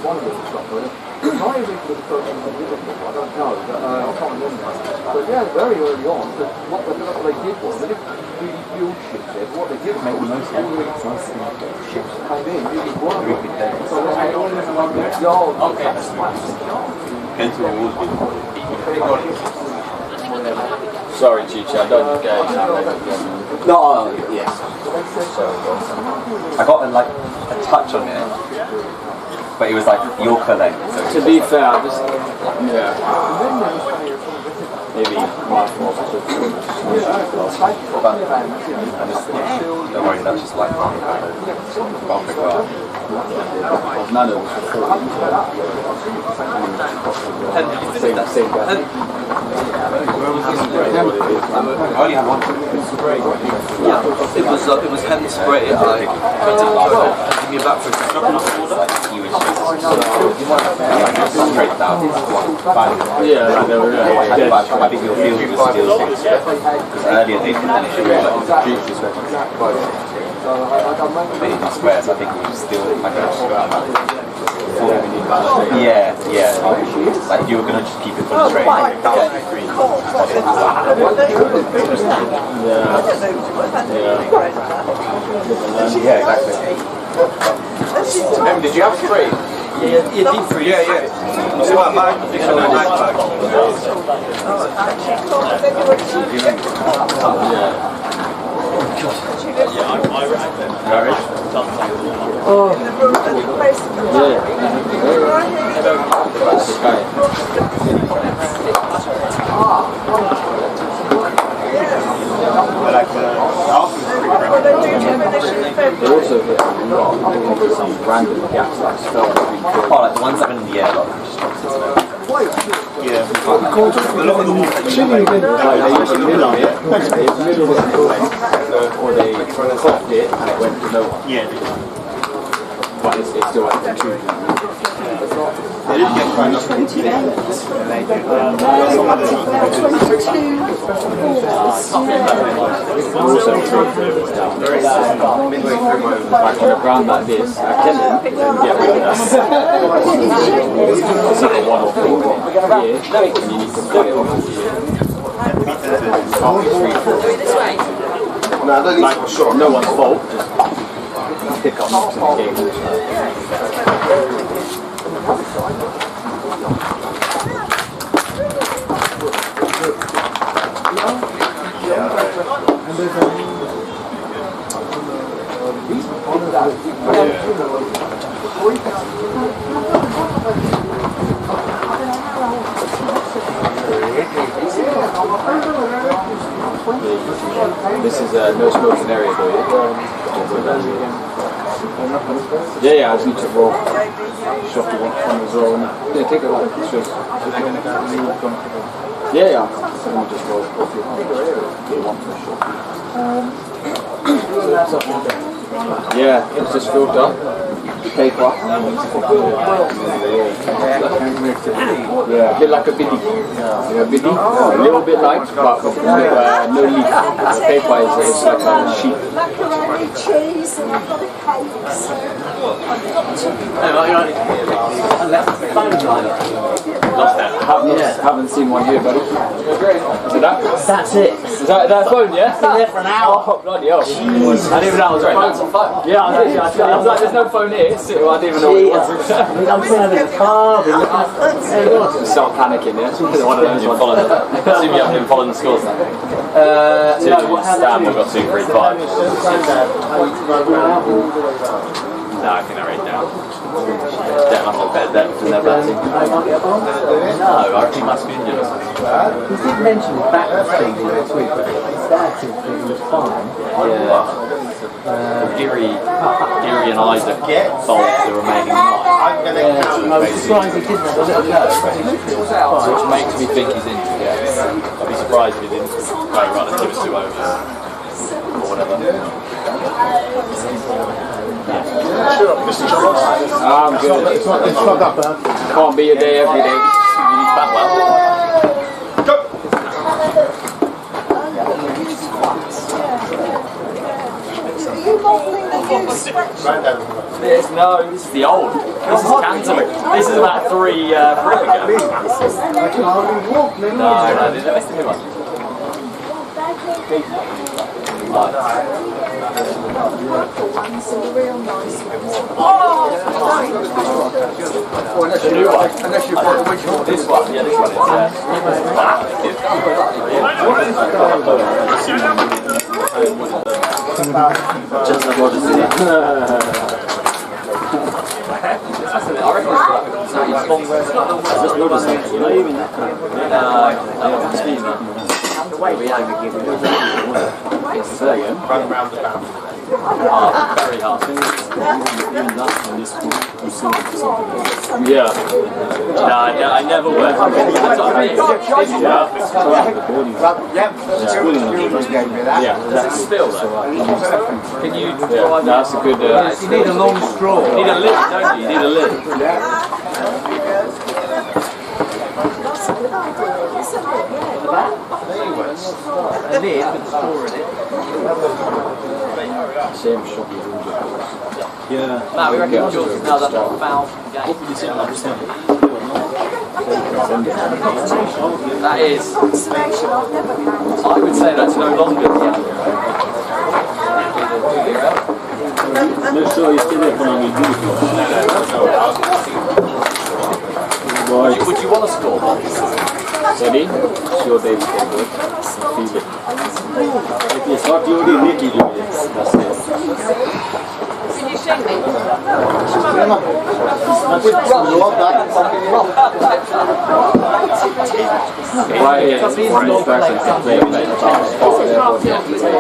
one of them was not good. It might have been the first one in Liverpool, I don't know, but I can't remember. But yeah, very early on, what they did was, they didn't really build ships there, but what they did make the most of the ships came in, really worked. So they had all these yards. Kenton always been. Sorry, Chicha, I don't engage. No, yes. I got a touch on it, but it was like Yorker length. So to be fair, I just maybe my fault. But don't worry, that's just like bumping well. None of I only had one. Yeah, it was hand spray. I give me back for He was just straight down. I think you'll feel the steel things. Because earlier they didn't. in squares, I think we were still like yeah. Like you were gonna just keep it for the train. Yeah, exactly. Did you have 3? Yeah, deep 3. Yeah. So what bag? They also hit some random gaps like spell. Oh, like the ones that are in the air, like just drops into them. Yeah. A lot of the ones that you or they clocked it and it went to no one. Yeah. But it's still like 2. They didn't get quite enough. 28. 22 like on a ground like this, Kenton get rid of that. It's like a 1 or 4 here, and you need to play it off here. No, I don't Like, sure, no one's fault, just pick up knocks in the game. This is a no smoking area, though. Yeah, I just need to roll. Shot to one as well. Yeah, take it like it's just. Yeah. Let me just roll. Yeah, it's just filled up. Paper. Yeah, a bit like a biddy. Yeah, biddy. A little bit like, but no leaf. The paper is like a sheet. Macaroni, cheese, and I've got a cake. Haven't seen one here, buddy. So That's it. Is that phone, yeah? Been there for an hour. Oh, bloody hell. Jeez. I didn't even know I was right. Phone's on phone. Yeah, I was like, there's no phone here. So I didn't even know what it was. I'm saying there's a car. Just start panicking, yeah? One of those ones. Assume you haven't been following the scores then? Stan, we've got 2, 3, 5. No, I think they're 8 down. They must have better depth in their batting. No, I reckon he must be injured or something. He did mention his back was fading this week, but his dad said he was fine. Yeah. Geary and Isaac bowled the remaining 9. I was surprised he didn't have a little go. Which makes me think he's injured, yeah. I'd be surprised if he didn't go right and give us 2 overs. Or whatever. I'm good. It's not that bad. Can't be a day every day. You need to bat well. Are you modelling the new sweatshirt? No, this is the old. This is Kenton. This is about 3 ago. No, that's the new one. Unless you bought the Winchmore. This one, yeah, this one is. Just like Roger City. I reckon Run around the boundary. Very hard. Yeah. No, I never worked. Yeah. Does it spill though? Can you? Yeah, that's a good. You need a long straw. You need a lid, don't you? You need a lid. Same shop. Yeah. Matt, we reckon George is now that foul game. That is. I would say that's no longer the Make sure you stay there for me. Would you want to score? Ready? It's your day to feel it. If it's not your day, make it your day. That's it. Can you show me? Right here, that's the instructions to play with that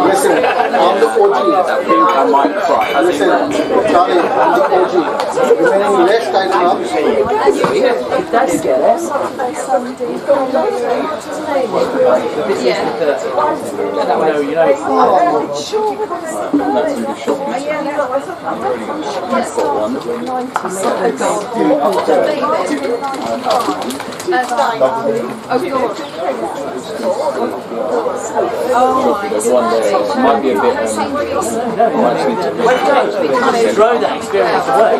Listen, I'm the OG. I might cry. Listen, Charlie, I'm the OG. Remaining less time up. That's good. No, you know. There's one there. It might be a bit. Throw that experience away.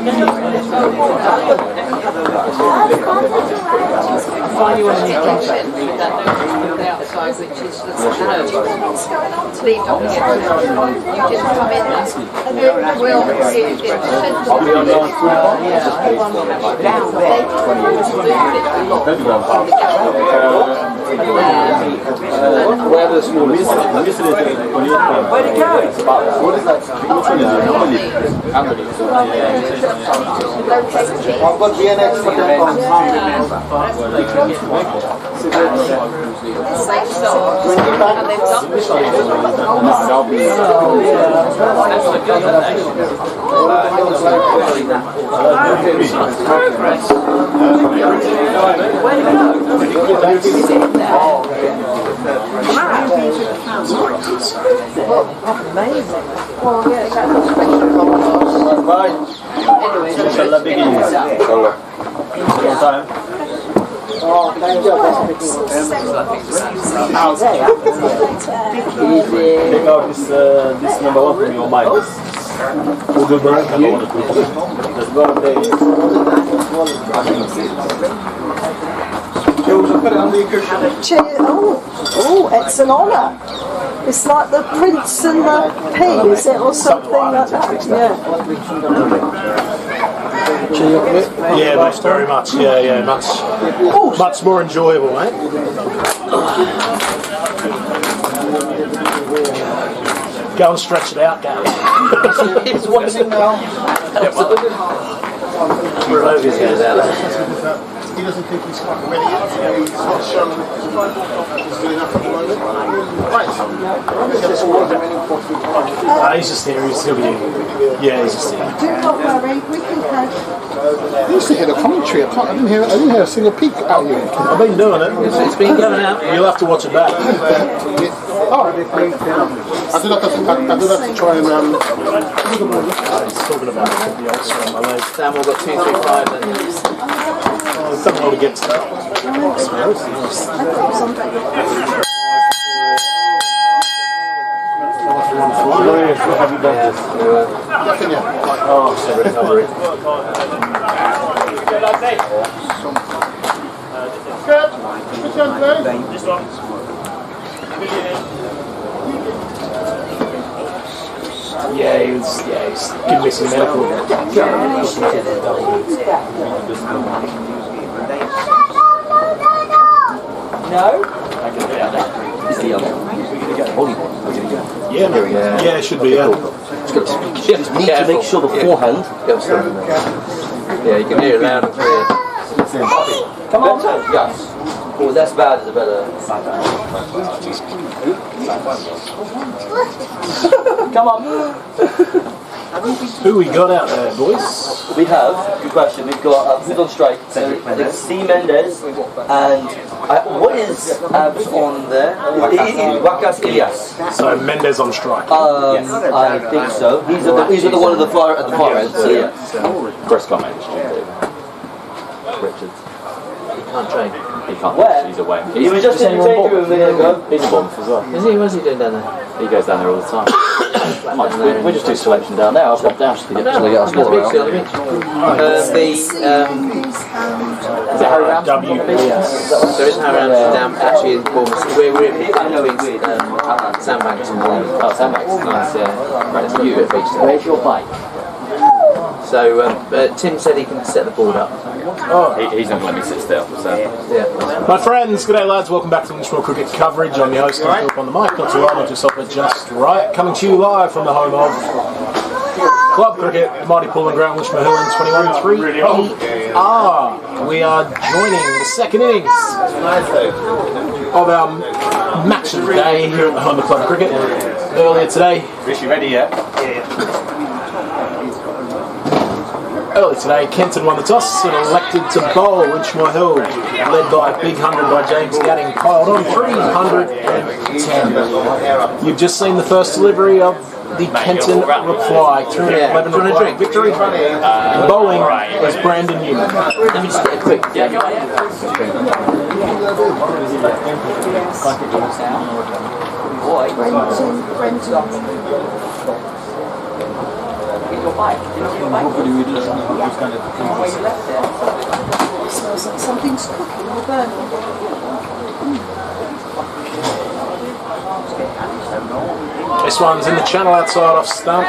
Find you on a new kitchen that the outside, which is the sleeve on the you just come in and we'll see if it's down there. Where the smallest one? Where'd it go? What is that? Which one is it? I've got BNX for 10 pounds. Take out this number one from your mind. Google Drive. There's one there. Oh, it's an honour. It's like the Prince and the Pea, is it, or something like that? Yeah. Yeah, most very much. Yeah, much more enjoyable, mate. Go and stretch it out, guys. He's watching now. He doesn't think he's quite ready yet. He's not sure he's doing enough at the moment. Right. He's just here. He'll be here. Yeah, he's just here. Do not worry, we can have. I used to hear the commentary. I didn't hear a single peep out of you. I've been doing it. It's been going out. You'll have to watch it back. Oh, I do that to try and. He's talking about the old scrum, my leg. Sam, we've got 2, 3, 5 then. It's done well to get to that. Have you done this? Oh, recovery. This one. Yeah, he's giving me some medical. No? It's the other. Yeah, it should be, yeah. Just need to make sure beforehand. Yeah, you can hear it loud and clear. Come on, yes. Oh, that's bad, is a better. Come on. Who we got out there, boys? We have, good question, we've got who's on strike? So it's C. Mendes and what is Abs on there? Wakas Ilyas. So Mendes on strike. I think so. These are the one at the far end. So yeah. First comment. Richards. He can't train. He can't watch. He's away. He was just in the change room a minute ago. He's a bomb as well. Is he? What's he doing down there? He goes down there all the time. we just do selection down there. I'll pop down. Shall we get our score out? Is it Harrow WPS. There isn't Harrow down actually in Bournemouth. We're in between Sandbanks and Bournemouth. Oh, Sandbanks. Nice, yeah. Right, it's you at beach. Where's your bike? So Tim said he can set the board up. Oh, he's not going to let me sit still. So. Yeah. My friends, good day lads, welcome back to Winchmore Cricket Coverage. I'm your host, Philip on the mic, not too long, I've just offered just right. Coming to you live from the home of Club Cricket, the mighty Pooling Ground, Winchmore Hill in 21-3 We are joining the second innings of our match of the day here at the home of Club Cricket. Earlier today, Is she ready yet? Early today, Kenton won the toss and elected to bowl. Winchmore Hill, led by a big 100 by James Gadding, piled on 310. You've just seen the first delivery of the Kenton reply, 311 reply victory. The bowling is Brandon Newman. Let me just get a quick. Smells like something's cooking or burning. This one's in the channel outside off stump.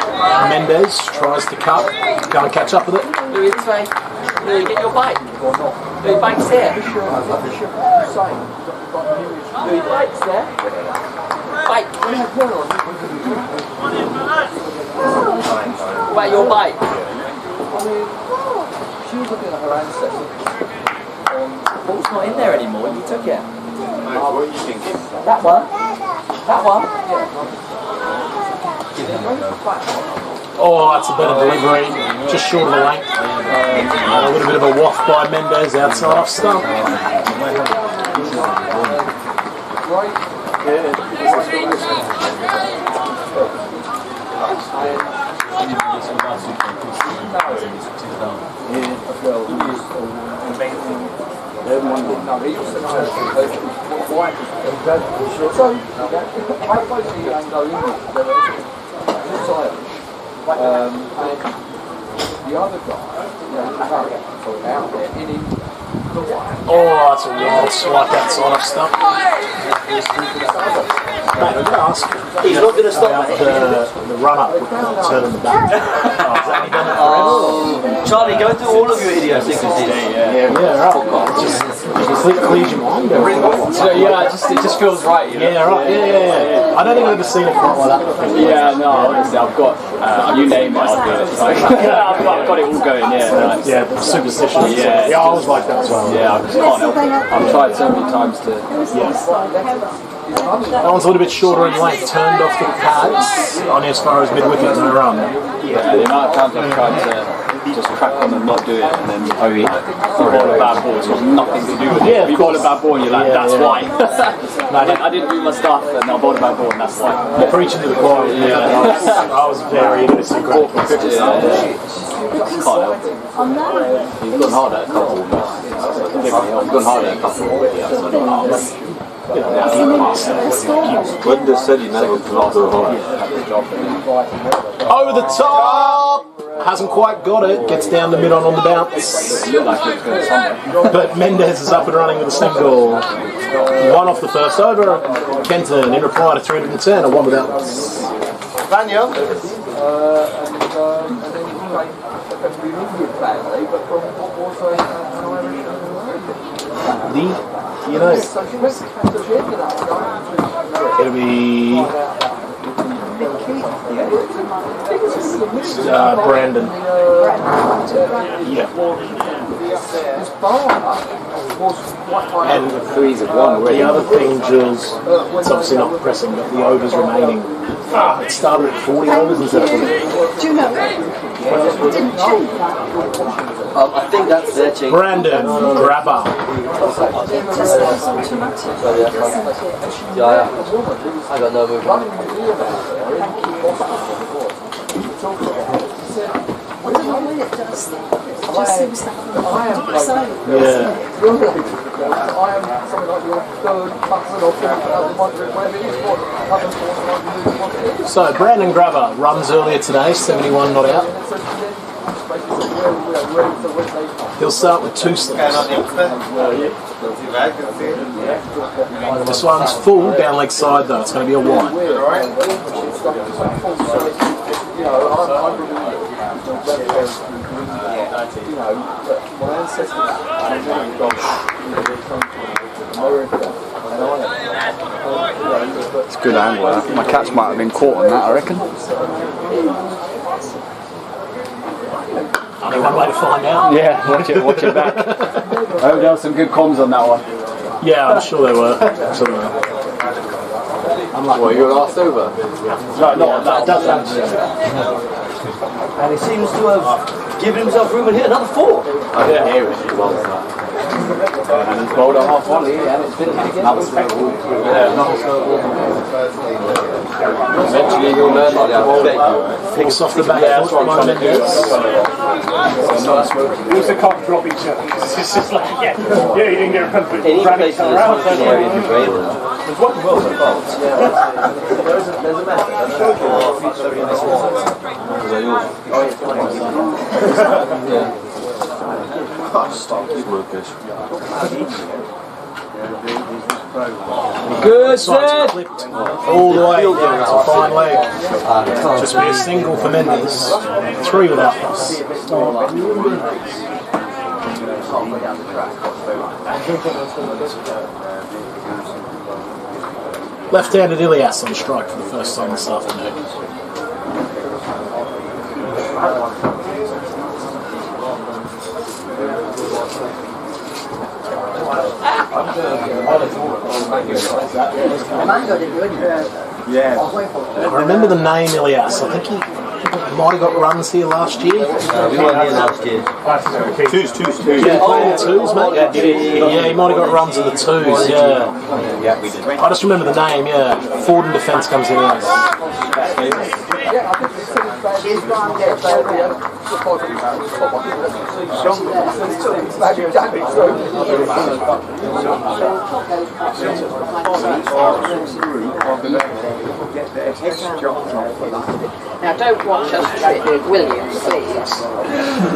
Mendez tries to cut, can't catch up with it. Louis, this way. Louis, get your bike. Louis, bike's here. Louis, bike's there. Bike. Where your bike? She was looking at her ancestors. Ball's not in there anymore. You took it. What are you thinking? That one. That one. Oh, that's a better delivery, just short of the length. A little bit of a waft by Mendez outside off stump. The other guy, out there, Oh, that's a wild swipe outside off stump. Mate, I'm going to ask. He's not going to stop the run up with the turn in the back. Charlie, go through all of your idiosyncrasies. Yeah, right. Just clears your mind. So, yeah, it just feels right. You know? Yeah, right. Yeah. I don't think I've ever seen it quite like that before. Yeah, no, honestly, I've got, you name it, I'll do it. Like, I've got it all going, yeah. Yeah, superstition. Yeah, I always like that as well. Yeah, I just can't help it. I've tried so many times to... That one's a little bit shorter in length, turned off the pads, only as far as mid-wicket, no run. Yeah, the amount of times I've tried to just crack on and not do it, and then you bowl a bad ball, it's got nothing to do with it. Yeah, if you bowl a bad ball and you're like, that's why. No, I didn't do my stuff, and I bowled a bad ball, and that's why. You're preaching to the choir. Yeah, I was very innocent. Can't help it. He's gone hard at a couple. He's gone hard at a couple. When they said he never got the Over the top! Hasn't quite got it, gets down to mid-on the bounce. But Mendez is up and running with a single. One off the first over. Kenton in reply to 310, a one without. Daniel? and then he played a Indian family, but from what was an Irish It'll be Brandon. Yeah. And the threes have won already. The other thing, Jules, it's obviously not pressing, but the overs remaining. It started at 40 overs instead of 40. Do you know? It didn't change that. I think that's their change. Brandon, grabber. It just goes automatic, doesn't it? Yeah. I got no movement. I don't know when it does that. It just seems to happen. Yeah. I am something like your third cousin or something, whatever it is. So Brandon Grabber runs earlier today, 71 not out. He'll start with 2 slips. This one's full, down leg side though, it's going to be a wide. It's a good angle. My catch might have been caught on that, I reckon. Only one way to find out. Yeah, watch it back. I hope there was some good comms on that one. Yeah, I'm sure they were. What, you got last over? No, not that. And he seems to have given himself room and hit another 4. I didn't hear it. And he's bowled a half volley and it's been again. Eventually you'll learn not to bowl. Picks off the back foot, one Mendes. It was a cock dropping shot. It's just like, yeah, you didn't get a run for it. In each place in the area of Israel. There's one well so far. There's a method. Good Sides set. clipped all the way down to fine leg. Just be a single for Mendes. 3 without loss. Left-handed Ilias on strike for the first time this afternoon. Yeah. I remember the name Ilias. I think he might have got runs here last year. We weren't here last year. Twos. Yeah, playing the 2s, mate. Yeah, he might have got runs of the 2s, yeah. Yeah, we did. I just remember the name, yeah. Forward and defence comes in. She's gone there, Now don't watch us trip, will you, please?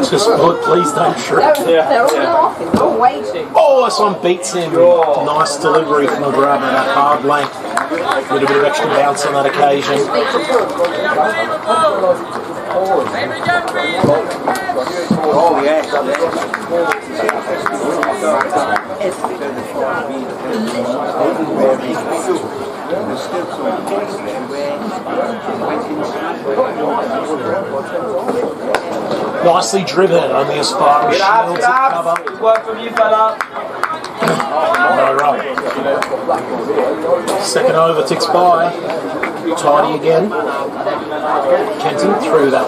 Just, please don't trip. They're all laughing, they're all waiting. Oh, this one beats him. Nice delivery from the grabber, that hard length. A little bit of extra bounce on that occasion. Oh, yeah. Nicely driven, only as far as Shields at cover. Work from you, fella. No run. Second over ticks by. Tidy again. Kenton through that.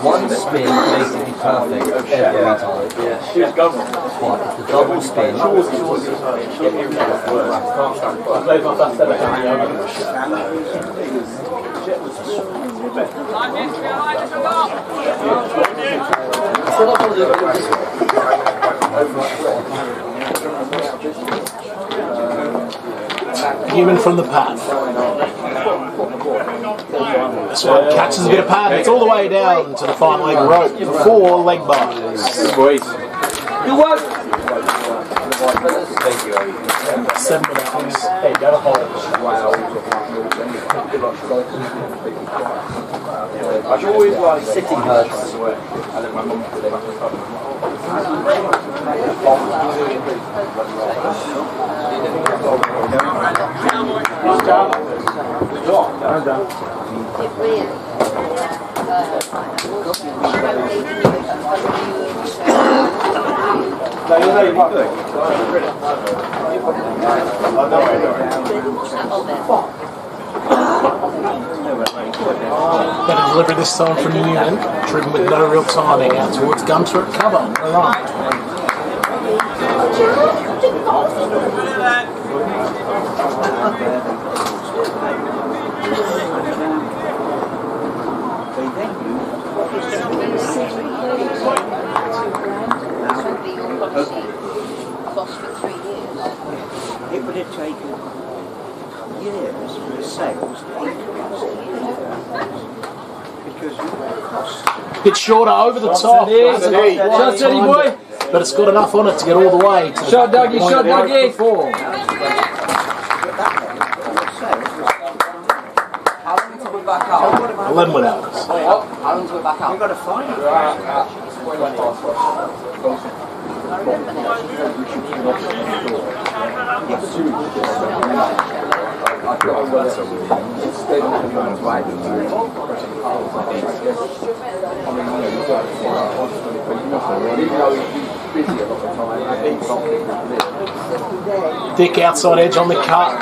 One spin basically perfect every time. The double spin. Human from the pad. This one catches a bit of pad. It's all the way down to the final leg rope for 4 leg bars. Squeeze. Good work. Thank you, Harry. 7 without. Hey, go to hold. I always like sitting hurts. Better delivery this time from Newman, driven with no real timing out towards Gunter at cover. All right. It would have taken years for the sales to increase because the cost. Bit shorter over the top. Shot steady, boy. But it's got enough on it to get all the way to the Shot Dougie, shot Dougie. How long until we're back out? 11 without us. How long until we're back out? You've got to find it. Thick outside edge on the cut.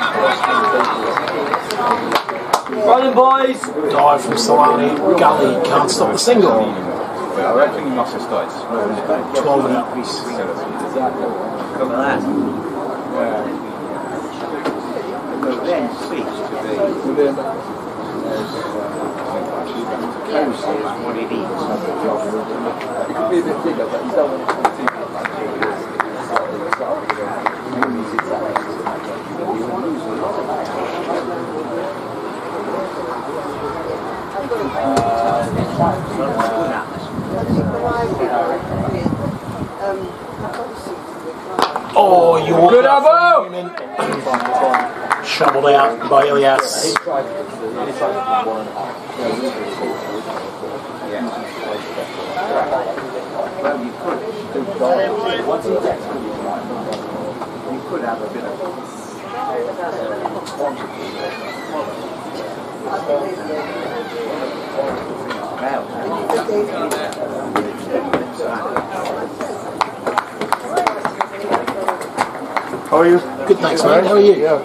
Running, boys. Dive from Solani. Gully can't stop the single. I reckon you must have started smoking. 12 and up. Come on. But then cease to be cozy as what it is. It could be a bit bigger, but you don't want it to be too Oh, you good elbow! Shoveled out by Elias. Well, you could have a bit How are you? Good, thanks, mate. How are you? Yeah.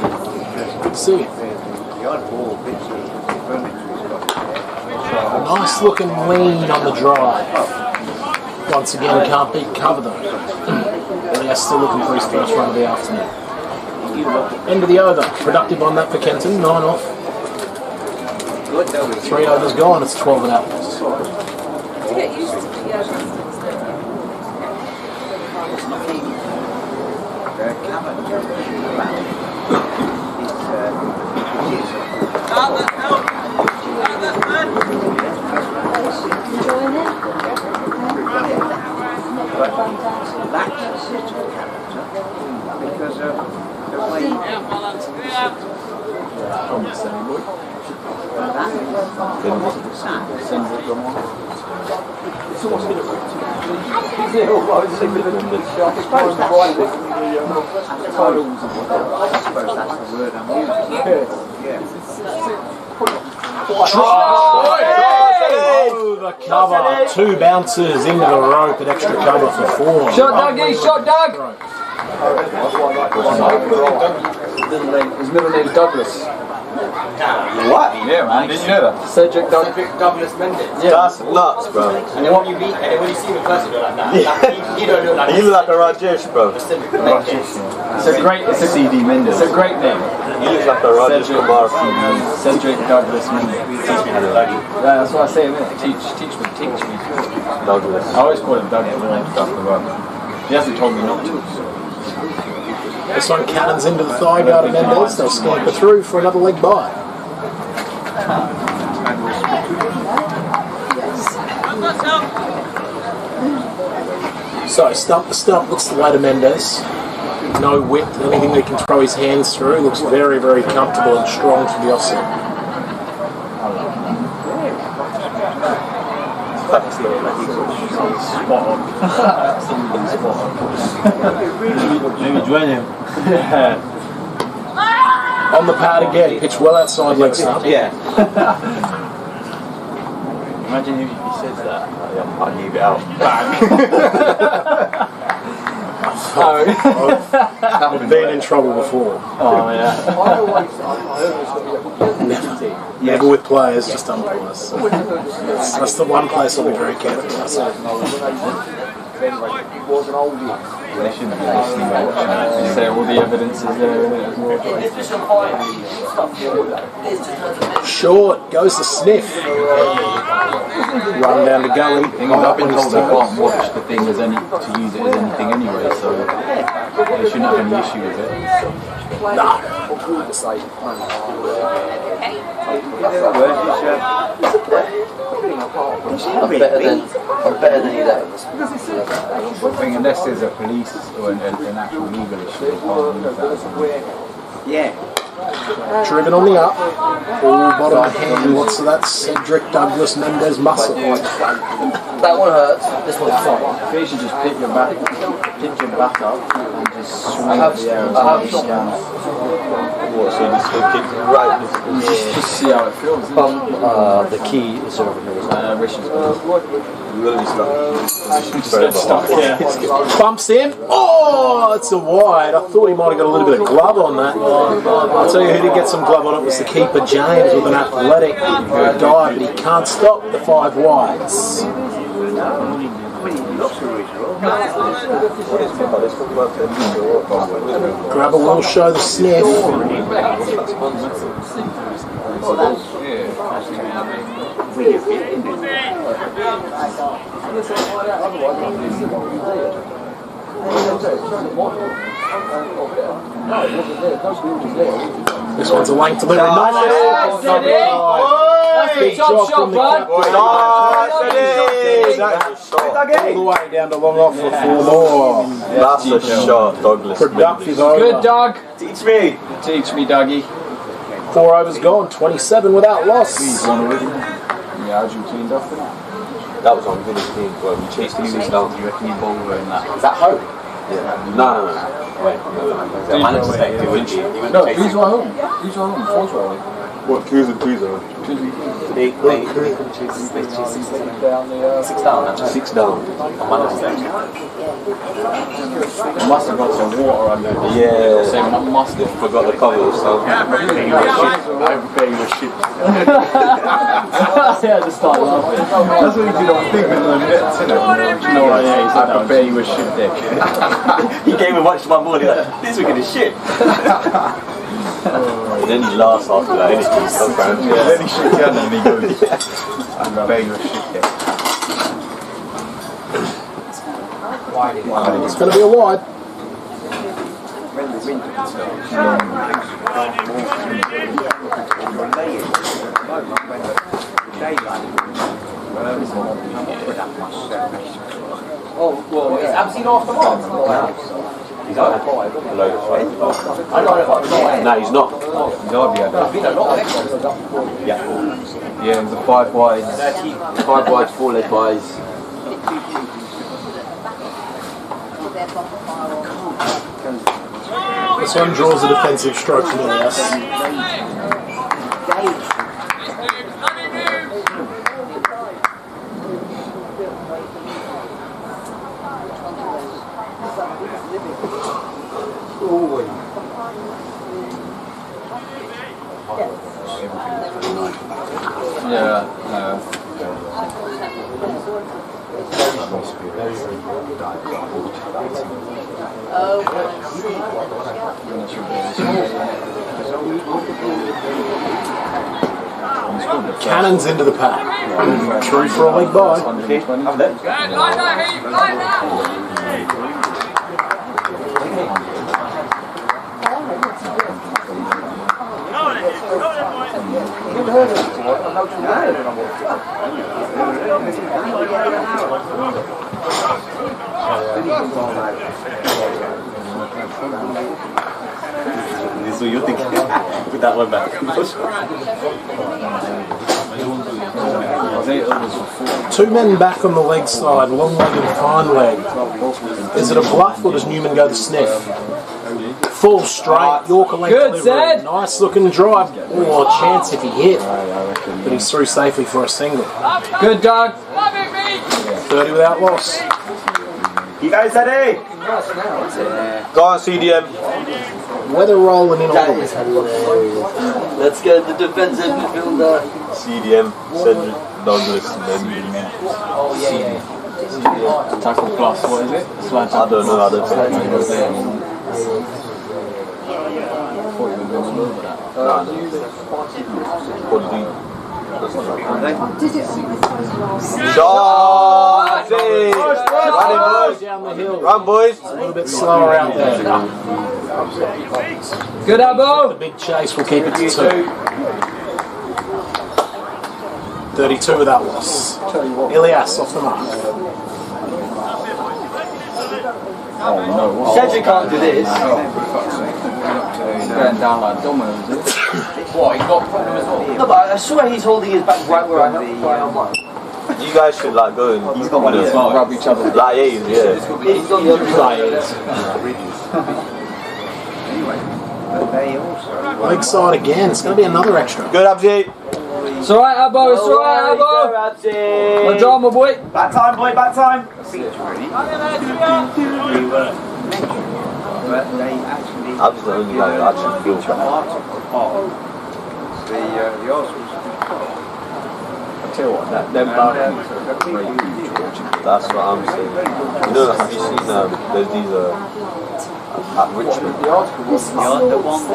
Good to see you. Nice looking lean on the drive. Once again, can't beat cover though. Elias still looking for his first run of the afternoon. End of the over. Productive on that for Kenton. 9 off. 3 overs gone. It's 12 and out. That's such a character because of the way it's almost been I suppose that's the word I'm using. Over cover. 2 bounces into the rope at extra cover for 4. Shot Dougie, shot Doug. His middle name's Douglas. What? Yeah, man. Didn't you know that? Cedric Douglas Mendes. Yeah. That's nuts, bro. And then when you see him in person, you look like that. You don't look like You look like a Rajesh, bro. It's a great. It's a CD Mendes. It's a great name. You look like a Rajesh Kumar. Cedric Douglas Mendes. Yeah, that's what I say. Teach me. Douglas. I always call him Douglas when I'm stuff the run. He hasn't told me not to. This one cannons into the thigh guard of Mendes. They'll scamper through for another leg by. So stump to stump looks the way to Mendes. No width, anything that he can throw his hands through. Looks very, very comfortable and strong to the offset. Spot on. Absolutely spot on. Maybe join him. On the pad again, pitch well outside leg stump. Yeah. Imagine if he says that. I leave it out. I've been in trouble before. Oh yeah. Never with players, just umpires. That's the one place I'll be very careful. He wasn't old enough. They shouldn't be listening or watching it. So all the evidence is there in it as well. Short goes to sniff. Run down to gully. Thing is, I've been told they can't watch the thing as to use it as anything anyway, so they shouldn't have any issue with it. I'm better than you there. I think unless there's a police or an actual legal issue, they can't use that as a... Yeah. Driven on the up. All bottom of hand. What's that? Cedric Douglas Mendes muscle. That one hurts. This one's fine. I think you should just pick your back up and just swing I have the air What, so you just kick right? Just see how it feels. The key is over here. Richard's You're going to be stuck. just get stuck, yeah. Bumps in. Oh, it's a wide. I thought he might have got a little bit of glove on that. I'll tell you who did get some glove on it was the keeper, James, with an athletic dive, but he can't stop the 5 wides. Grabber will show the sniff. This one's a length delivery. Nice. Big job from the captain. All the way down to long off for 4 more. That's a shot, Douglas. Productive over. Good, Doug. Teach me. Teach me, Dougie. 4 overs gone, 27 without loss. Yeah, how'd you cleaned up for that? That was on really clean, but we chased the news down. You reckon you bowled her in that? Is that home? Yeah. No. Wait, no. Managed to take it. No, these were home. These were home. 4s were home. What, 2s and 2s are? They chased 6 down. 6 down. 6 down. I managed to take it. They must have got some water under it. Yeah. So must have forgot the cover, so. I bet you were shit. Yeah, just start laughing. That's what he did on thing with the nets, you know. You know what, yeah, he said, I bet you were shit dick. He gave me much to my morning, like, this weekend is shit. And then he laughs after that, innit? He's so grand. Yeah, then he shoots down and he goes, I bet you were shit dick. It's going to be a wide. Oh, well, is Absy off the mark? He's out of 5. No, he's not. Yeah, it was a 5 wides. 5 wides, 4 leg buys. This one draws a defensive stroke from Elias. Cannons into the pack. True for a leg by. This is what you're thinking. Put that one back. 2 men back on the leg side, long leg and fine leg. Is it a bluff or does Newman go to sniff? Full straight, Yorker length Good, delivery. Zed. Nice looking drive. Oh, a chance if he hit. But he's through safely for a single. Good, Doug. 30 without loss. You guys ready? Go on, CDM. Weather rolling in all of it. Let's get the defensive midfielder. CDM, Cedric Douglas, and then Tackle plus, what is it? Slide I don't know, I don't think I thought you were going all over that. What do you... I did it on my phone last night. Shot! Running, boys! Down the hill. Run, boys! A little bit slower out there. Good elbow! The big chase will keep it to 2. 32 with that loss. Ilias off the mark. Oh no. Said you can't do this. He's going down like dominoes, is it? What, he got problem as well? No, but I swear he's holding his back right where I am. You guys should like go and he's got one as well. Rub each other. Like yeah. He's on the other side. Leg side again. It's going to be another extra. Good, Abdi. It's alright, Abbo. It's alright, Abbo. No drama, boy. Back time, boy, back time. But they actually I'm just the only guy that actually feels article of the Arsenal. I tell you what, them That's what I'm saying. You know, have you seen there's these at Richmond? The one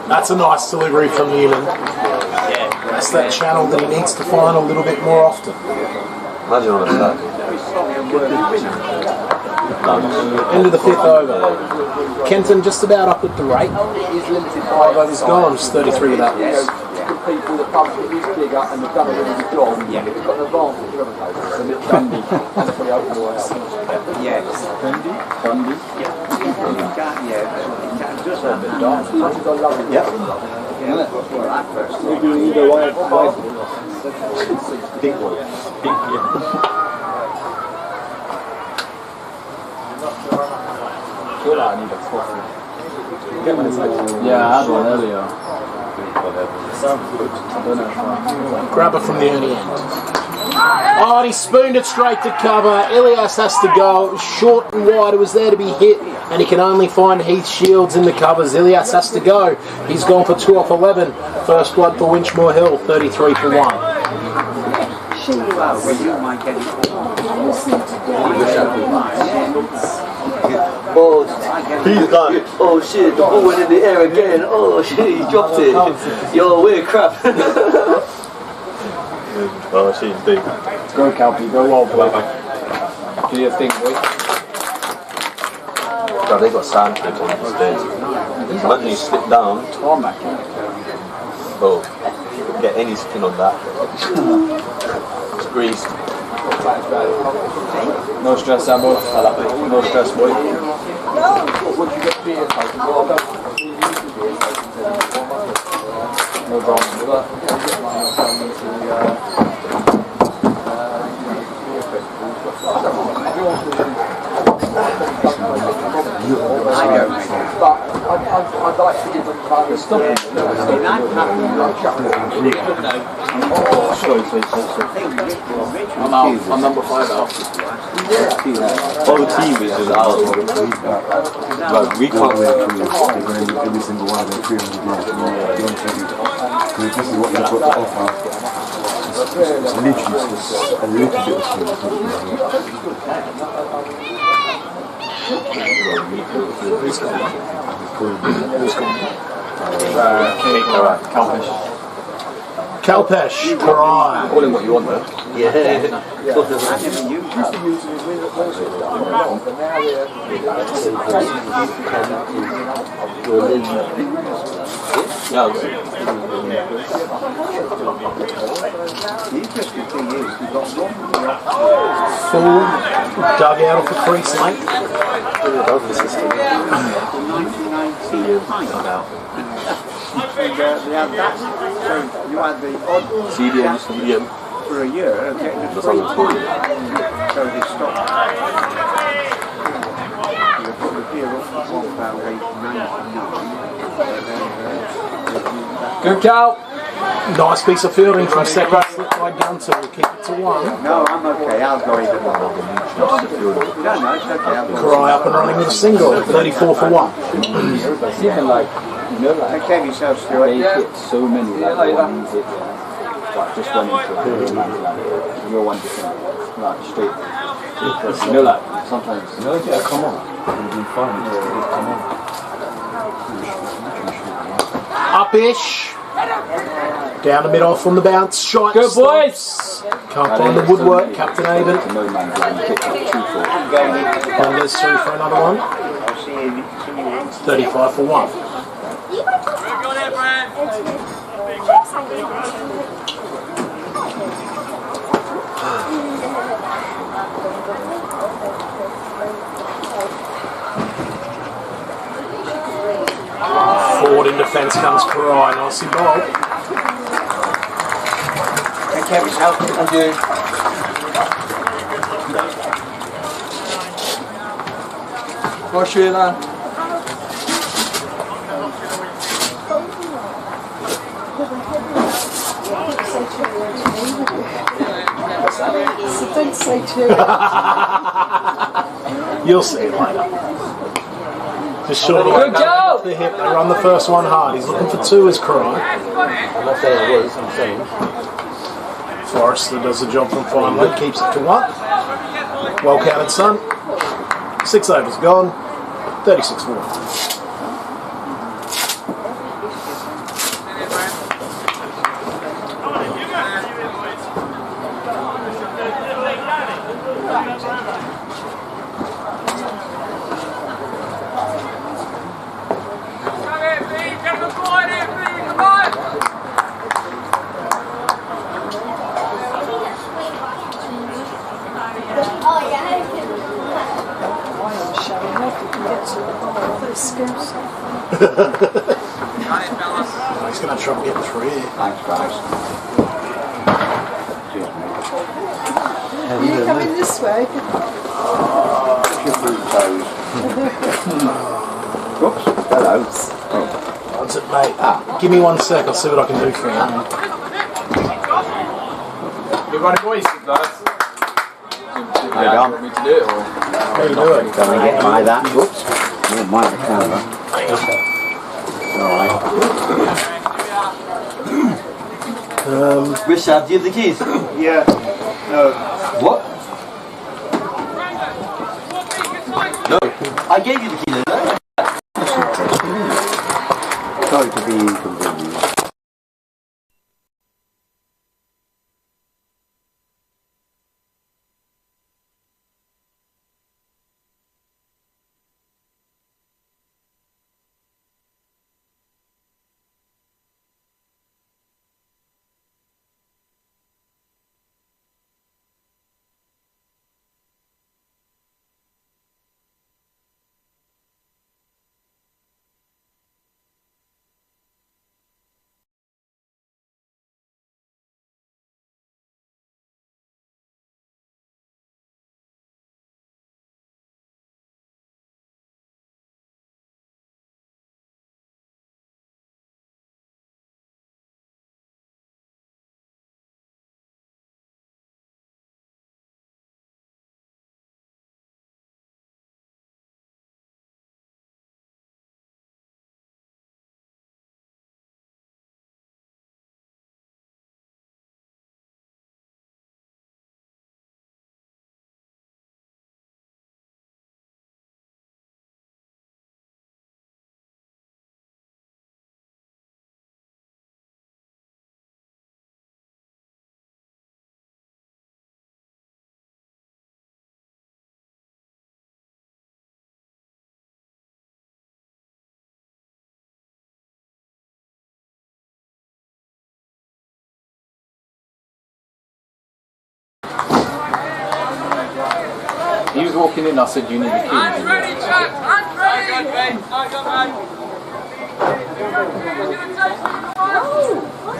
That's a nice delivery from Newman. That's that channel that he needs to find a little bit more often. Imagine on a Saturday. End of the 5th over. Kenton just about up at the rate. 5 overs gone, just 33 with that. People that come to his bigger and they've done a really good job. Yeah. They've got an advantage, haven't they? It's a bit Dundee. And they're pretty open away. Yes. Dundee? Yeah. Just a bit dark. I love it. Yeah. Maybe either way. Big one. Big, yeah. I feel like I need a coffee. Yeah, I had one earlier. Grabber from the early end. Oh, and he spooned it straight to cover. Ilias has to go. Short and wide. It was there to be hit. And he can only find Heath Shields in the covers. Ilias has to go. He's gone for 2 off 11. First blood for Winchmore Hill. 33 for 1. Oh, he's done. Oh shit, the ball went in the air again. Oh shit, he dropped it. Yo, we're crap. Oh shit, he's big. Go Calpy, go well, boy. Do your thing, boy. God, they got sandpaper on the stairs. Imagine you slip down. Oh, get any skin on that. It's greased. No stress, Ambo. No stress, boy. No drama with that. I'd like to give them time to stop it. I'm number 5 out. Whole team is just out. Like, we can't every single one of them 300 yards. This is what they've got to offer. It's literally just a little bit of Kalpesh, Karai. Call him what you want, though. Yeah. Full dugout of the crease length. You had the odd CDM for a year of getting the free pool. So they stopped. They put the beer up for £1.99. Good cow. Nice piece of fielding from second slip by Gunter. We'll kick it to 1. No, I'm okay. I'll go either one. No, it's okay. I'll go. Karai up and running with a single. 34 for 1. Even like, you know, like, take care of yourself, Stuart. they hit so many, like, one hit. like just went into like a man's land, and you're one different, like street. You know, like sometimes. No, yeah, come on. You've been fine. Come on. Up-ish. Down the middle from the bounce. Shot. Good boys. Can't find the woodwork. Captain Aiden. No man's land. One goes through for another one. 35 for one. Forward in defence comes Karai. Nicely bowled. Take care of yourself. Thank you. Go Sheila. So don't say too. You'll see it later. Just short away. Good job! The hip. They run the first one hard. He's looking for two as Karai. I'm not saying it was, I'm saying. Forrester does the job from fine leg, keeps it to one. Well counted, son. 6 overs gone. 36 for one. He's going to have trouble getting through here. Thanks, guys. Are you coming this way? Oops, hello. What's it, mate? Give me 1 sec, I'll see what I can do for you. You got a voice, guys. How you going? Want me to do it, or? How you doing? Can I get my that? Oops. Oh, my camera. Alright. Richard, do you have the keys? Yeah. No. What? No. I gave you the keys, didn't I? Sorry to be inconvenient. He was walking in, I said, you need the key. Hands ready, chaps! Hands ready! I got mate.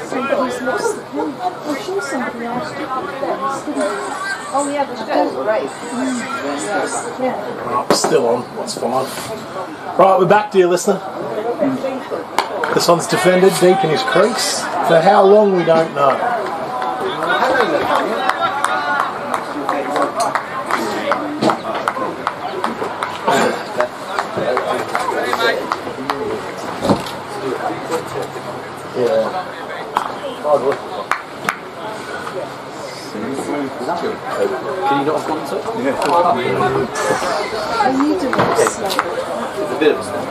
Somebody's lost the pen. I'm sure somebody asked you for the pens, didn't they? Oh yeah, the stairs were right. Yeah. Still on, that's fine. Right, we're back, dear listener. This one's defended deep in his crease. For how long, we don't know. Yeah. Can you not have gone to it? I need a bit slow. It's a bit of a step.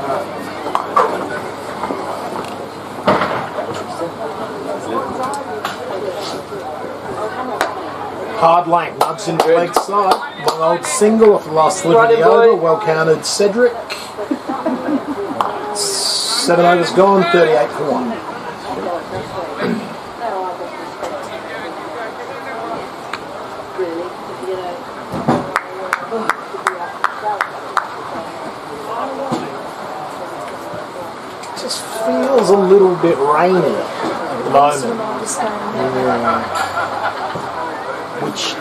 Hard length, nugs into the leg side. Long old single off the last delivery of the over. Well counted Cedric. 7 overs gone, 38 for 1. Just feels a little bit rainy at the moment. Which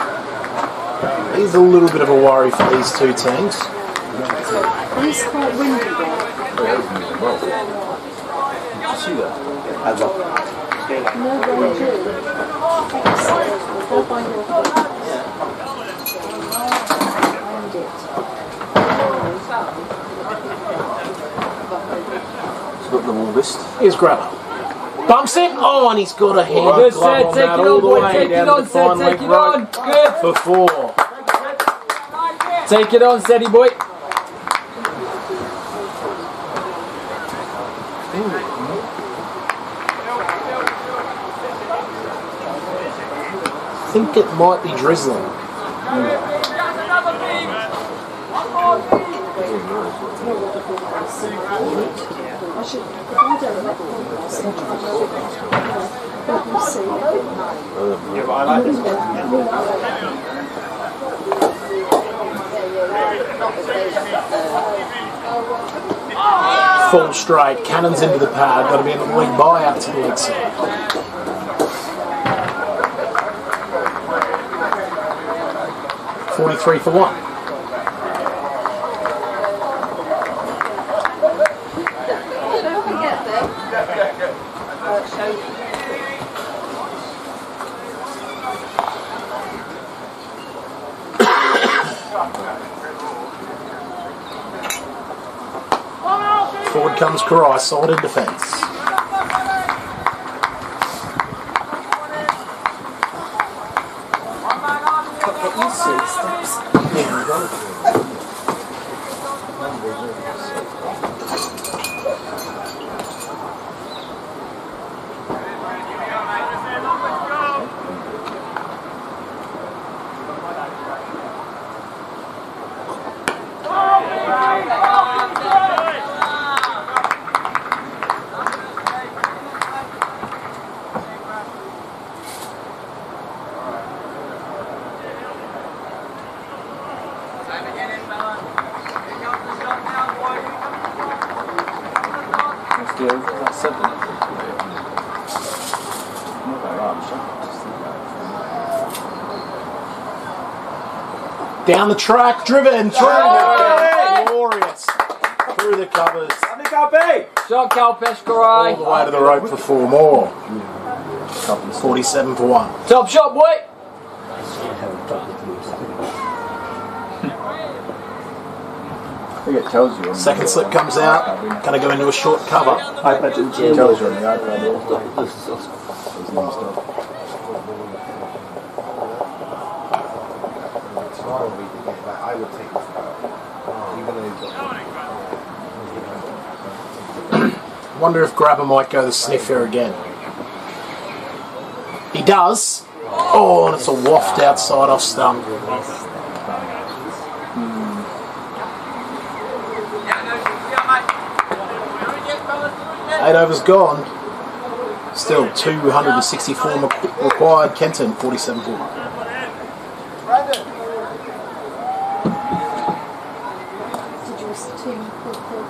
is a little bit of a worry for these two teams. It is quite windy there. See that? No, they do. Go by your foot. Find it. He's got the longest. Here's Grabber. Bumps it. Oh, and he's got a hand Good glove set, on take that it all on, the boy, way take it down on, to the set, fine take leg it rope on. Good. for 4. Take it on, steady boy. I think it might be drizzling. Full straight, cannons into the pad, got to be in the leg by out to the leg side. $43 for 1. Forward comes Karai, solid in defence. Down the track, driven through. Glorious. Through the covers. Shot Kalpesh Karai. All the way to the rope for 4 more. 47 for 1. Top shot, boy. I think it tells you. Second slip comes out. Going to go into a short cover. iPad it tells you on the iPad. I would take this out. Wonder if Grabber might go the sniffer again. He does. Oh, and it's a waft outside off stump. Eight overs gone. Still 264 required. Kenton 47 for 1.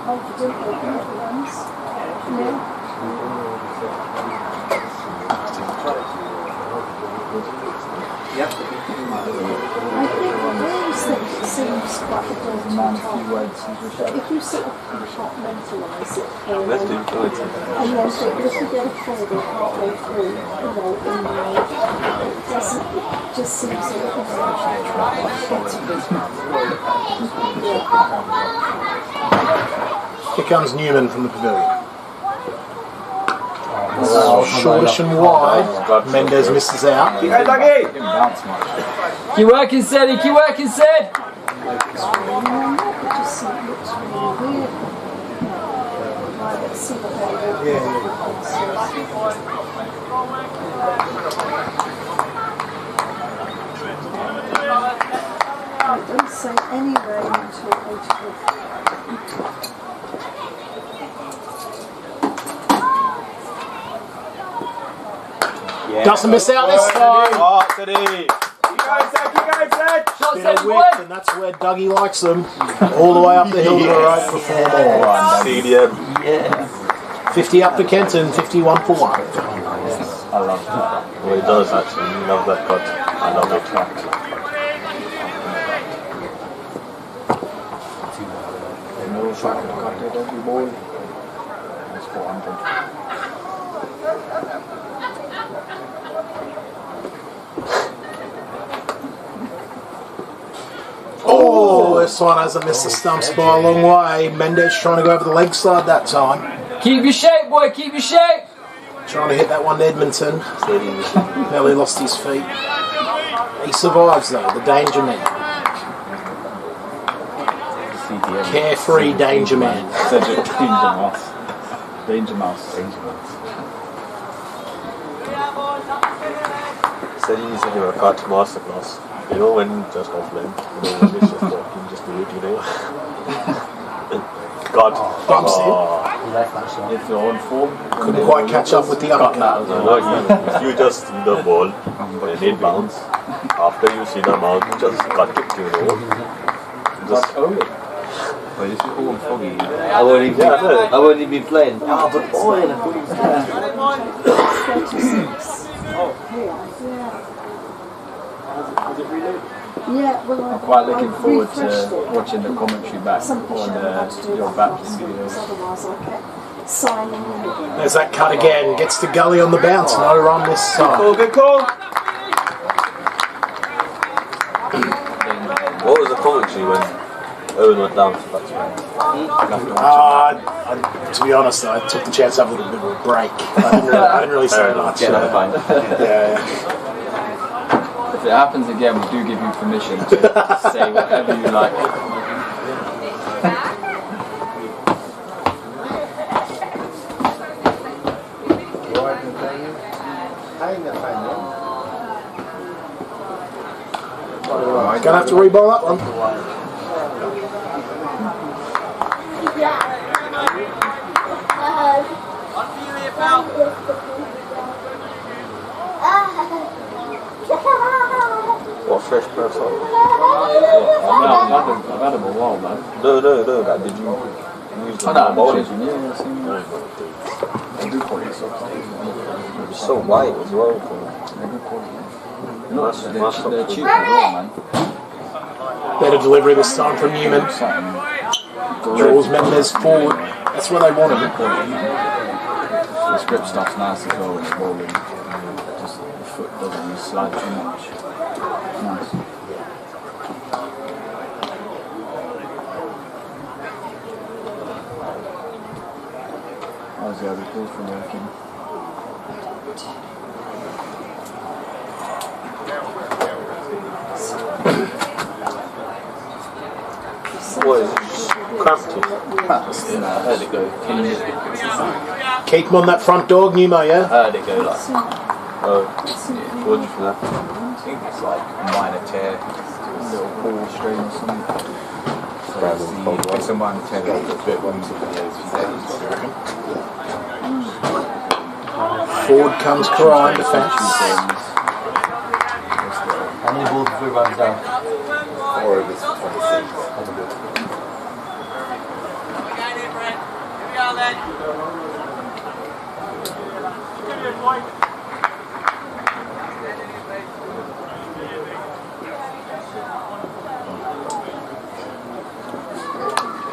Confident looking at the ones. Yeah. I always think it seems quite a daunting task. If you sort of compartmentalise it and then think, well, if you go further halfway through, it just seems a little bit Here comes Newman from the pavilion. Shortish and wide. Mendes misses out. Keep working, Sadie. Keep working, Sid. It doesn't say any rain until 8 Doesn't miss out this time. Bit of width, and that's where Dougie likes them. All the way up the hill to the road for 4 more. 50 up to Kenton, 51 for 1. I love that. Well, he does actually. You love that cut. I love that cut. No track and cut it every ball. That's 400. Oh, this one hasn't missed the stumps by a long way. Mendes trying to go over the leg side that time. Keep your shape, boy. Keep your shape. Trying to hit that one to Edmonton. Nearly lost his feet. He survives though, the danger man. Carefree danger man. Danger mouse. Said he needs to give a cut masterclass. You know, when just offline, you know, when it's just walking, just do it, you know. God. Bumps in. If you're on form, Couldn't quite catch up with the other cat. No, if you just see the ball and it bounce, after you see the mouth, just cut it, you know. Just but this is all foggy. I won't even be playing. Ah, but oil. Yeah, well, I'm quite looking forward to watching the commentary back on your back videos. Otherwise, I kept signing in. There's that cut again. Gets to Gully on the bounce. No run this time. Good call. What was the commentary when Owen went down for batsman? To be honest, I took the chance to have a little bit of a break. I didn't really say much. Yeah. If it happens again, we do give you permission to say whatever you like. Gonna have to reball that one. What fresh person? I've had them a while, man. No. Like, did you use the bowling? I do quality socks. It's so white as well. They're cheap as well, man. Better delivery this time from Newman. Draws Mendes forward. That's where they want him. The script stuff's nice as well when it's bowling. Just the foot doesn't really slide too much. Nice. How's the other calls for working? What is it? Cramped. I heard it go. Keep him on that front dog, Nemo, yeah? I heard it go like. Oh, what do you think that? I think it's like minor tear, Little ball string or something. it's a minor tear. Forward comes Karai, defence. How many balls have we run down? 4 of it's 26.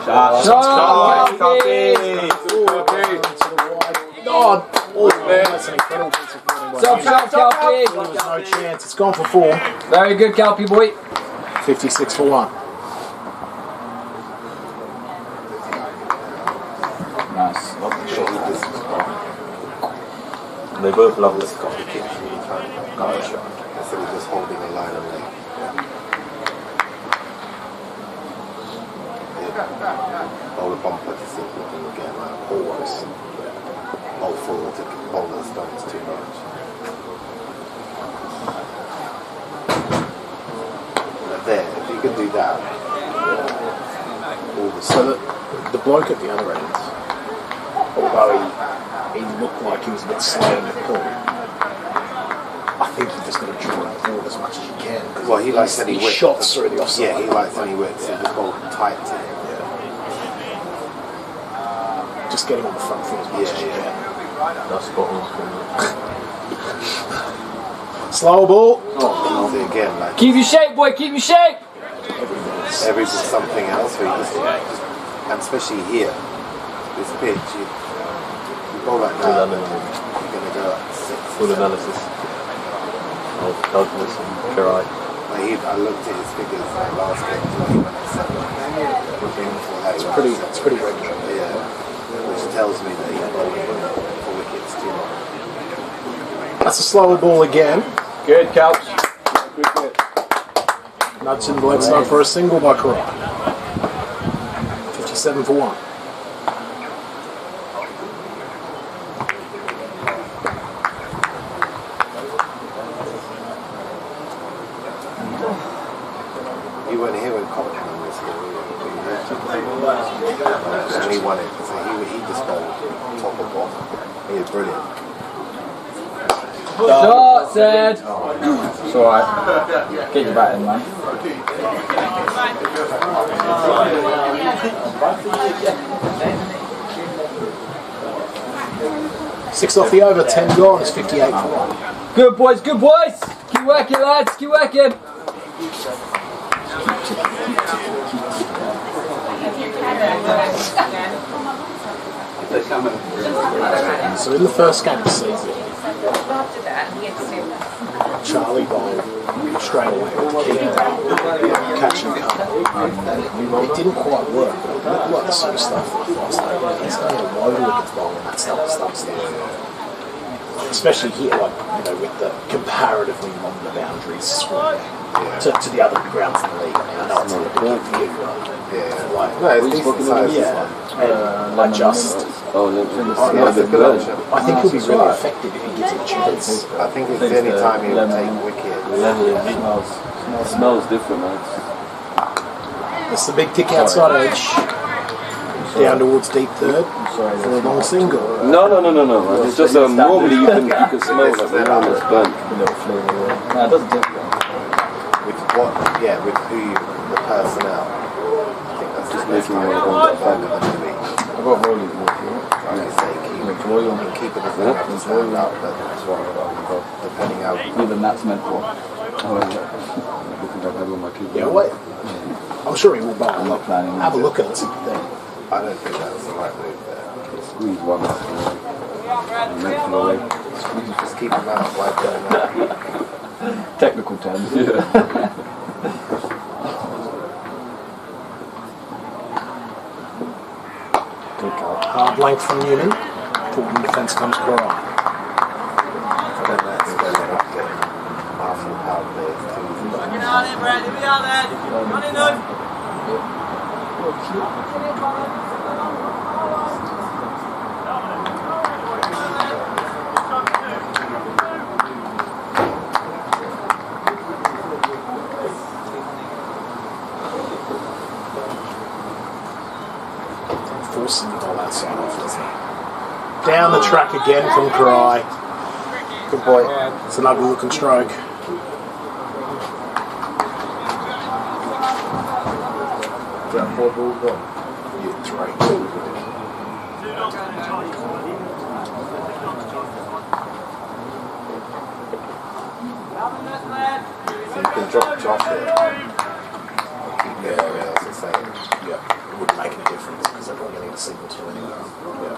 That's an incredible piece of fielding by Newman. Kelpie. There was no chance. It's gone for 4. Very good, Kelpie boy. 56 for 1. Nice. They both love this. Got the kick really trying to go shot instead of just holding a line of leg. Bowl a bumper to see if we can get like always bowl forward to bowl the stones too much. But there, if you could do that, all the So the bloke at the other end, although he looked like he was a bit slow in the pull, I think you just got to draw it forward as much as you can. Well, he likes any width. Shots through the offside. Yeah, he likes any width, so just bowl tight to him. Just get him on the front foot as much as you can. That's spot on. Slow ball. Again, like Keep your shape, boy, keep your shape! everything's something else. So you just, and especially here, this pitch, you bowl like that, and you're going to go at 6. Full analysis of Douglas and Karai. I looked at his figures last game, he went at 7. It's pretty regular. Yeah, which tells me that he's bowling for wickets too much. That's a slower ball again. Good, Couch. Nudge in the leg side for a single by Karai. 57 for 1. You weren't here when Kenton was here, and he won it. So he just bowled top or bottom. He was brilliant. Shot, Ed! It's alright. Get your back in, man. Six off the over, 10 gone. It's 58 for 1. Good boys, good boys! Keep working, lads, keep working! So in the first game of the season, Charlie bowled straight away, keeping down, catching the cut. It didn't quite work, but it looked like the sort of stuff that I thought, he's going to load wickets bowling that stuff. Especially here, like, with the comparatively longer boundaries to the other grounds in the league. I mean, I know it's not a big deal for you, but No, it's decent size. I think he'll be really effective if he gives it a chance. I think it's the only time he will take wickets. Smells different, man. That's the big tick outside edge. Down towards deep third for a long single. No. It's just normally you can smell that the ground is burnt. No, it doesn't do it. With what? Yeah, with the personnel. I think that's just making me want to go further than me. I've got volume. Like I say, keep it as long as it stand out, but depending how. Even that's meant for. Yeah, wait. I'm sure he will bowl. Have a look at it. I don't think that was the right move there. Squeeze one up. Just keep him out, wipe them out. Technical terms. Yeah. Hard blank from Newman. Important defence comes Karai. I don't know if they're going to get Arsenal power players too. Get on in, Brad. Here we are, man. On in, on. Forcing the ball outside off, doesn't he? Down the track again from Karai. Good boy. It's an ugly looking stroke. That 4 balls gone? Yeah, 3. So you can drop Josh here. Keep everyone else the same. Yeah, it wouldn't make any difference because they're not getting a signal to anyway. Yeah.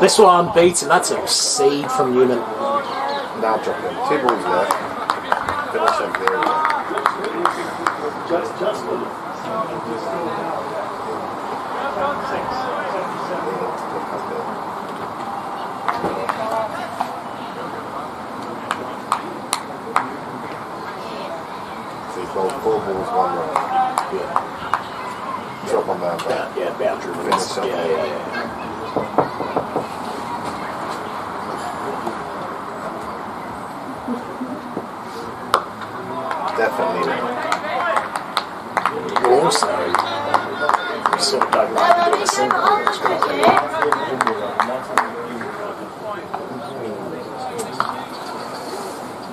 This one beats, and that's a seed from Newman. Now drop him. 2 balls left. Finish up there. Yeah, boundary limits. Yeah. Definitely. Also, we sort of don't like to do a single.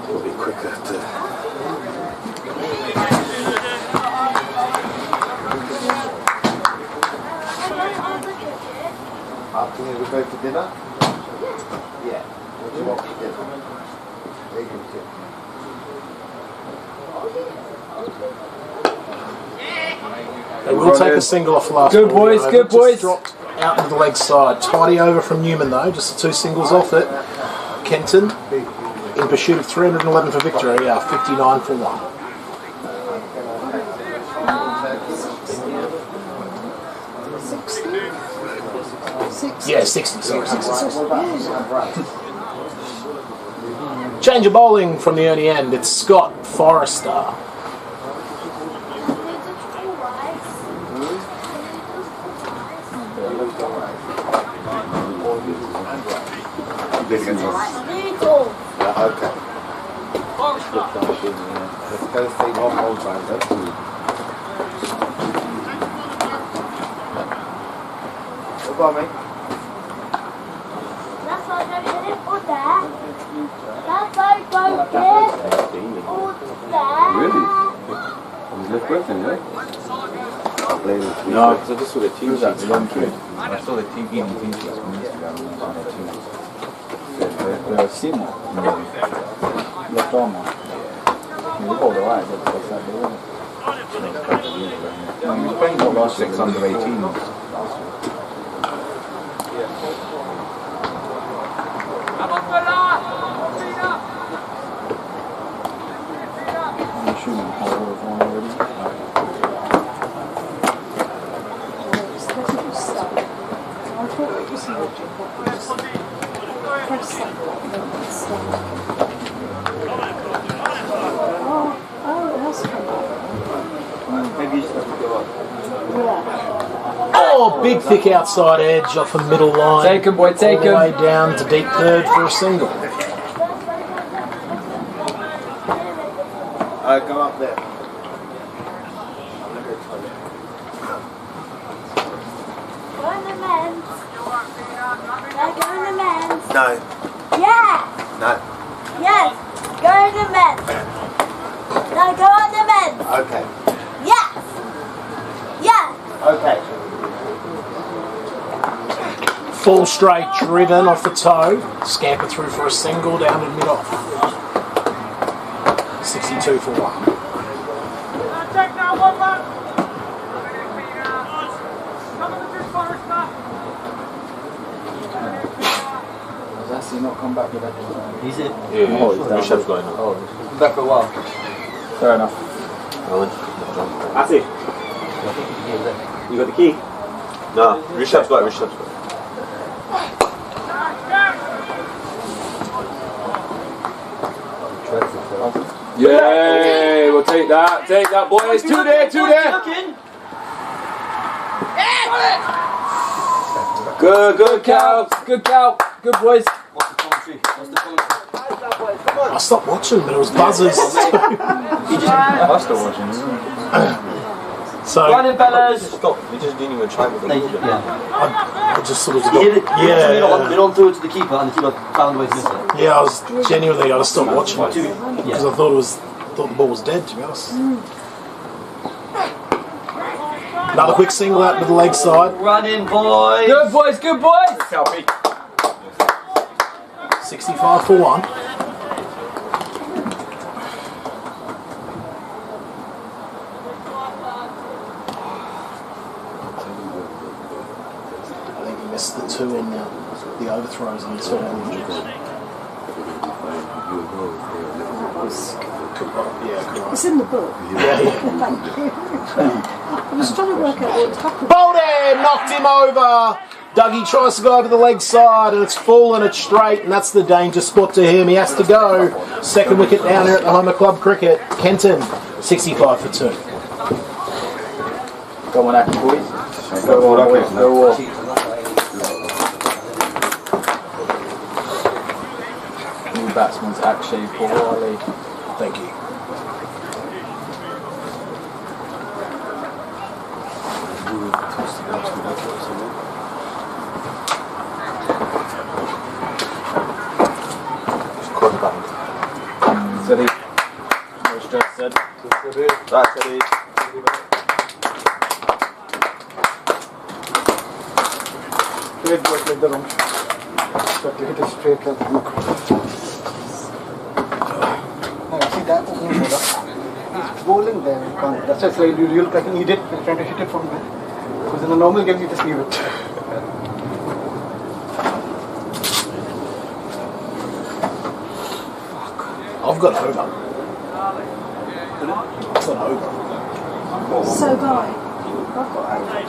It'll be quicker to. Afternoon, we go for dinner? Yeah. What do you want for dinner? Egg and chicken. They will take a single off the last Good ball, boys, you know, good just boys. Dropped out into the leg side. Tidy over from Newman though, just the 2 singles off it. Kenton in pursuit of 311 for victory, 59 for 1. Yeah, 60. Sorry, 60. Change of bowling from the early end. It's Scott Forrester. Okay. Let's go see one more time. What about me? That's why I don't hit it all there. That's why I don't hit all there. Really? He's left breathing, right? No, because I just saw the team sheets. I saw the TV and team sheets from Instagram on the team. The Simo. The Toma. You go the way, that's He was playing what last 6 under 18s last week. I'm assuming how old is one already. I thought it was logic, but you just press that button and it's started. Oh, it has come up. Maybe you just have to go up. Yeah. Oh, big thick outside edge off the middle line. Take him, boy, take him. All the way down to deep third for a single. Go up there. Go in the men's. Go in the men's. No. Yeah. No. Yes. Go in the men's. No, go in the men's. Okay. Yes. Yes. Okay. Full straight driven off the toe. Scamper through for a single down to mid off. 62 for 1. Take that one, man. Come on, the big forest, man. Has Assi not come back with that? He's in. Yeah, Oh, he's going on. Oh, he's back for a while. Fair enough. That's it. You got the key? No, Rishab's got it. Yay! We'll take that. Take that, boys. Two there. Good cow. Good cow. Good boys. What's the commentary? I stopped watching, but it was buzzers. I still watching. So Running fellas! Stop. You just didn't even try with the ball. I just sort of You hit it. yeah. You don't throw it to the keeper and the keeper found a way to miss it. Yeah, I was genuinely. I just stopped watching it because I thought the ball was dead. To be honest. Another quick single out to the leg side. Running boys! Good boys! 65 for 1. I think he missed the 2 on the overthrows and the 2 on the It's in the book. Yeah. Thank you. I was trying to work out what happened. Bolden knocked him over. Dougie tries to go over the leg side and it's full and it's straight and that's the danger spot to him. He has to go. Second wicket down here at the home of club cricket. Kenton, 65 for 2. Go on, Aki boys. New batsman's actually poorly. Thank you. Steady. No stress, said. Right, steady. Straight back like the wrong. But hit it straight like the hook. No, see that opening bowler? He's bowling there. You can't. That's why it's like you look like an idiot trying to hit it from there. Because in a normal game you just leave it. I've got over. I've got over. So guy, I've got over.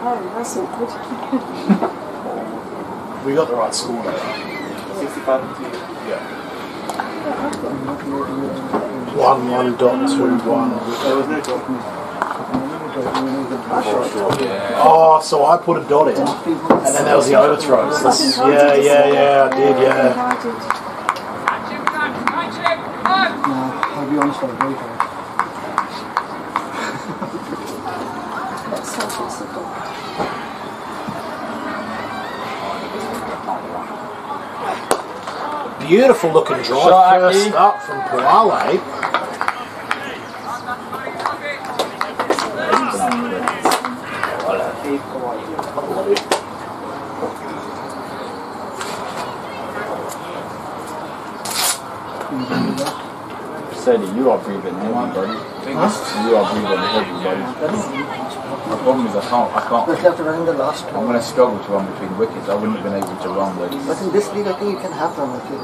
Oh, that's awkward. We got the right score there. 65 Yeah. 1-1.21. There was no dot. Oh, so I put a dot in, and then there was the overthrows. Yeah, I did, yeah. No, I'll be honest, I'm very tired. That's so possible. Beautiful looking drive first up from Puale. Sadie, you are breathing heavy, buddy. You are breathing heavy, buddy. The problem is I can't. Especially after running the last one. I'm going to struggle to run between wickets. I wouldn't have been able to run, buddy. But in this league, I think you can have run with you.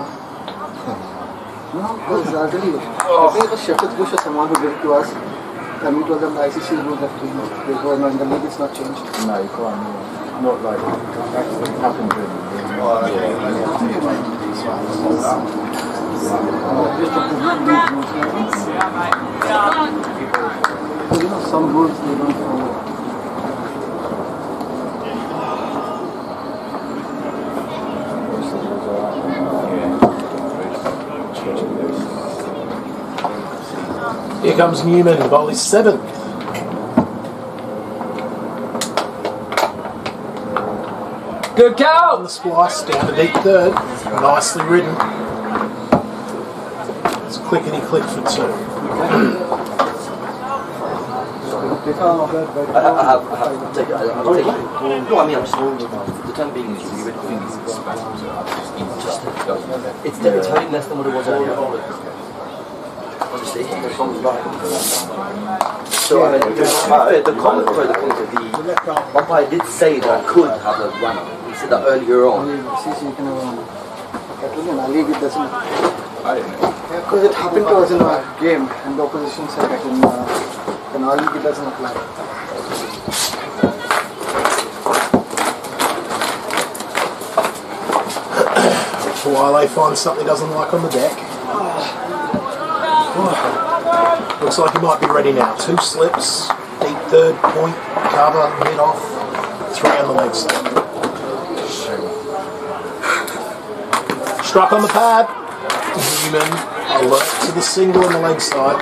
No, because I'll tell you. I think it was Sheffield Bush or someone who did it to us. And we told them the ICC rule that because in the league it's not changed. No, you can't. Not like it happened to You know, some rules they don't follow. Here comes Newman, bowling seventh. Good cow! On the splice, down to deep third. Nicely ridden. It's clickety click for two. I'll take it. No, I mean, I'm just. The time being is you rid of things. It's hurting less than what it was earlier. Honestly, so I mean, the umpire did say that I could have a runner. He said that earlier on. Because it happened to us in a game and the opposition said that in our league it doesn't apply. While they find something he doesn't like on the deck. Looks like he might be ready now. Two slips, deep third, point, cover, mid off, three on the leg side. Struck on the pad. Newman alert to the single on the leg side.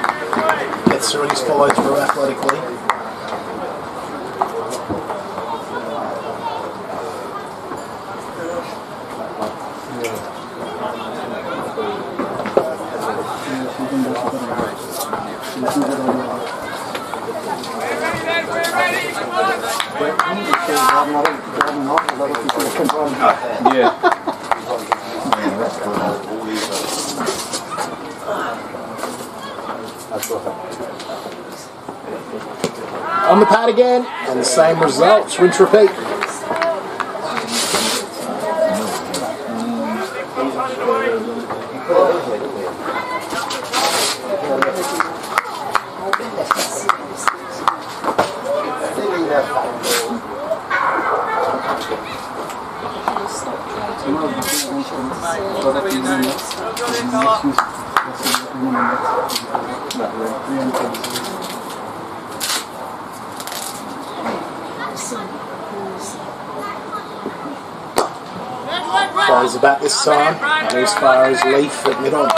Gets through and he's followed through athletically. On the pad again, and the same results. Rinse, repeat. Fires the bat this time. Not as far as Leaf at mid-on.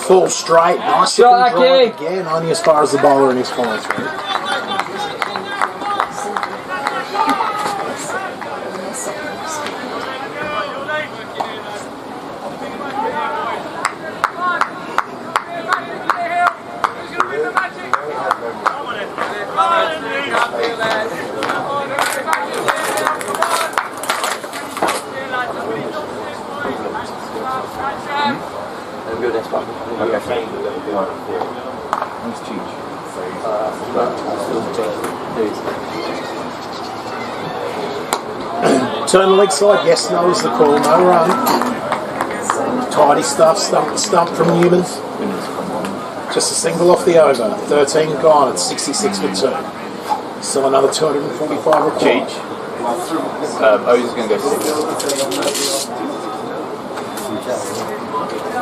Full straight, nice looking drive again, only as far as the bowler in his follow through. Turn the leg side, yes, no is the call, no run. Tidy stuff, stump from Newman. Just a single off the over, 13 gone, it's 66 for 2. Still another 245 required. O's going to go 6.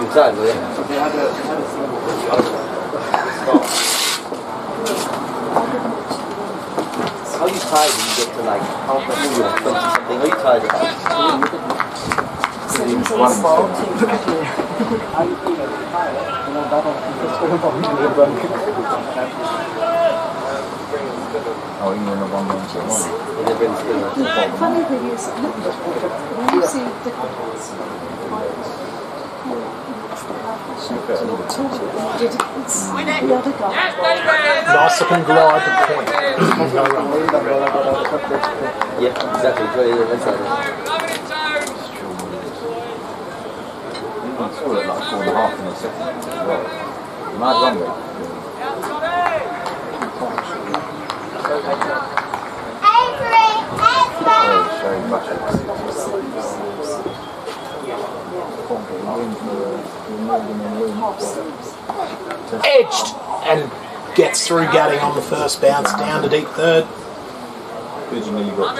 Exactly, How are you tired when you get to like half an hour, 20 something? How are you tired about? Oh, you want a 1-1 to 1. Funny thing is, when you see difference, Nice looking glide to point. No run. Yeah, exactly. That's right. I saw it like 4.5 in a second. Mad run rate. Edged and gets through Gatting on the first bounce down to deep third. Originally you got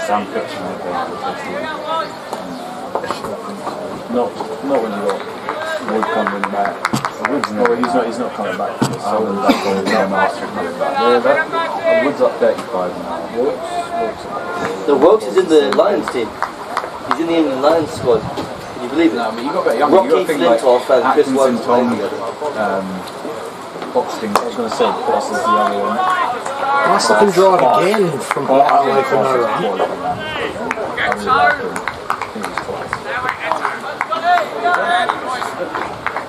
Sam Pitch not when you got Wood coming back. Wood's he's not coming back from the soul and back on Wood's up 35 now. The Wilkes is in the Lions team. He's in the England Lions squad. Can you believe it? No, but you got to be young. Rocky Flintoff and Chris Wilkes playing together. Boxing, I was going to say Boss is the other one. Nice looking drive again from Highway for no run.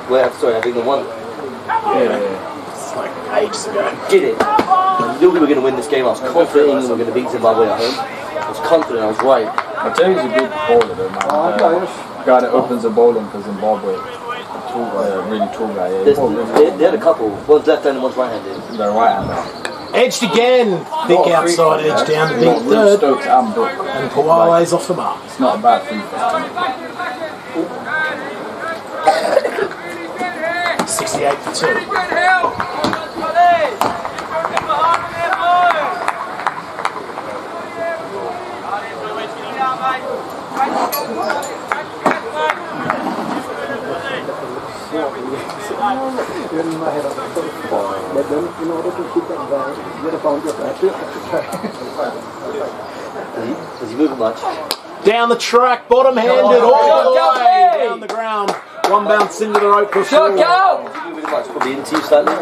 Well, sorry, I think the one. Yeah. It's like ages ago. Get it. I knew we were going to win this game. I was confident England were going to beat Zimbabwe at home. I was confident, I was right. I tell you, he's a good bowler though, man. Guy that opens the bowling for Zimbabwe. Tall guy, really tall guy. Yeah. They had a couple. One's left-handed, one's right-handed. They're right-handed. Edged again. Big outside edge down to deep third. And Pawale's off the mark. It's not a bad free. 68 for 2. But then, in order to keep that guy, you gotta bounce your back. Does he move much? Down the track, bottom handed, all the way down the ground. One bounce into the rope for 4. Probably into you slightly.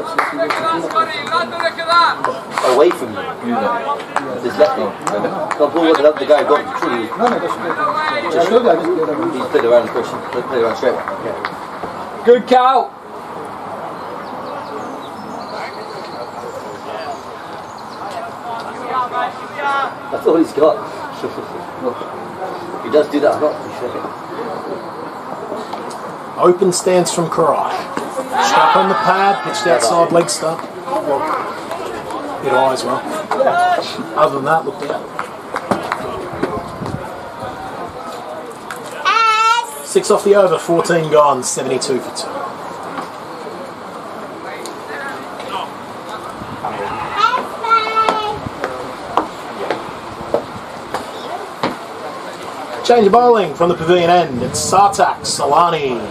Away from you. Just let me. Can't pull what the guy got. Truly. Just he's played around the question. Played around straight. Yeah. Good cow. That's all he's got. He does do that a lot, for sure. Open stance from Karai. Struck on the pad, pitched outside leg stump. Hit eye as well. Other than that, looked out. 6 off the over, 14 gone, 72 for 2. Change of bowling from the pavilion end. It's Sartak Solani.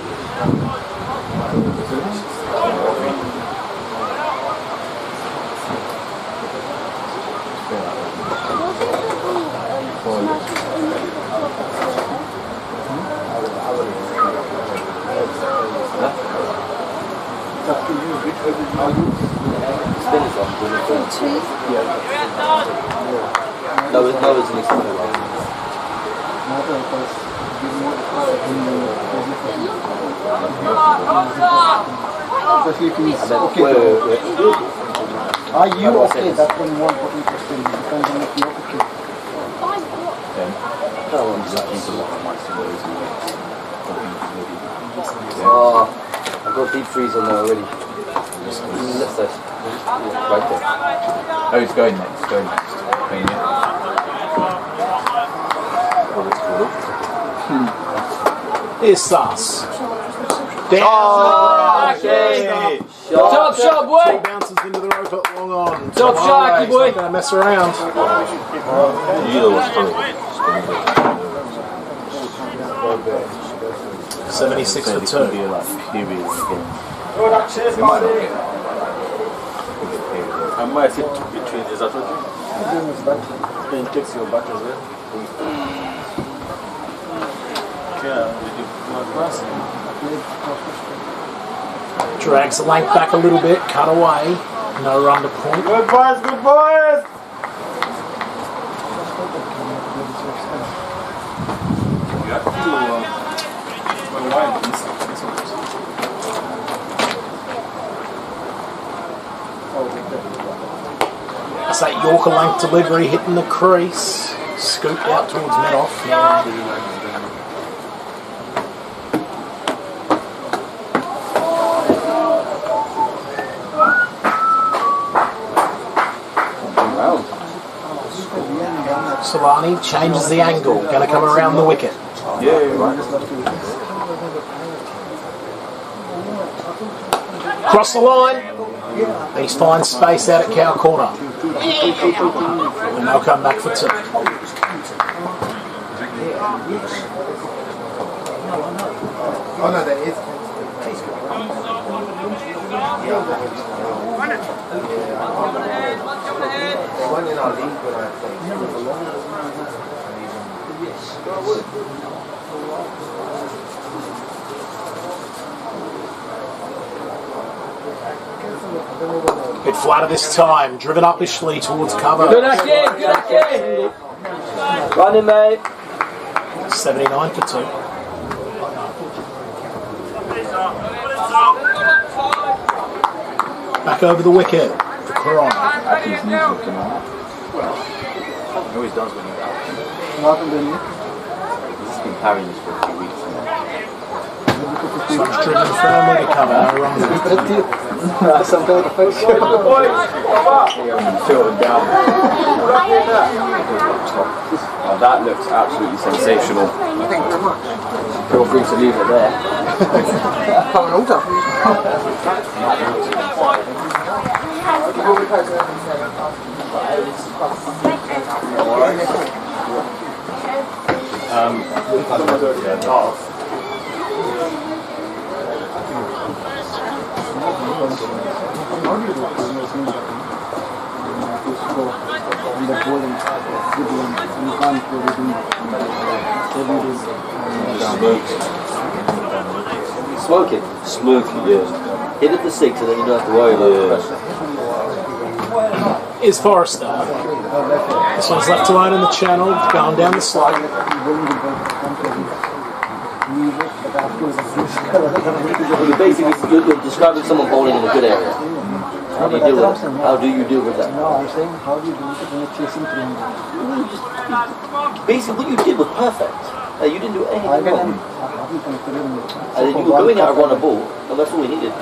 No, it's an extended one. Especially if he's okay. Are you okay? That's one more important question. Depends on if you're okay. Oh, I've got deep freeze on there already. Left side. Right there. Oh, it's going next. Going next. Going next. Here's Sass. Down. Top shot, boy. 2 bounces into the rope at long on. Top shot, boy. Not going to mess around. 76 for 2. I might sit between, is that okay? It takes your back as well. Drags the length back a little bit, cut away. No run to point. Good boys, good boys! That's that Yorker length delivery hitting the crease. Scooped out towards mid-off. Solani changes the angle. Going to come around the wicket. Cross the line. He's fine space out at Cow Corner. And they'll come back for 2. Oh no, there is. One in our league when I Bit flatter this time, driven uppishly towards cover. Good again, good again. Running, mate. 79 for 2. Back over the wicket for Coron. He always does when he's out. He's just been carrying this for a few weeks now. Such driven firmly to cover, no run. Filtered down. Oh, that looks absolutely sensational. Thank you very much. Feel free to leave it there. Come on, order. Smoke it. Smoky, yeah. Hit it to 6 and then you don't have to worry about the pressure. Is Forrester. This one's left alone in the channel, going down the slope. You're describing someone bowling in a good area. How do you deal with it? How do you deal with that? No, I'm saying, how do you do it when you're chasing 300? Basically, what you did was perfect. You didn't do anything wrong. And then you were going going out to run a ball, and that's all we needed.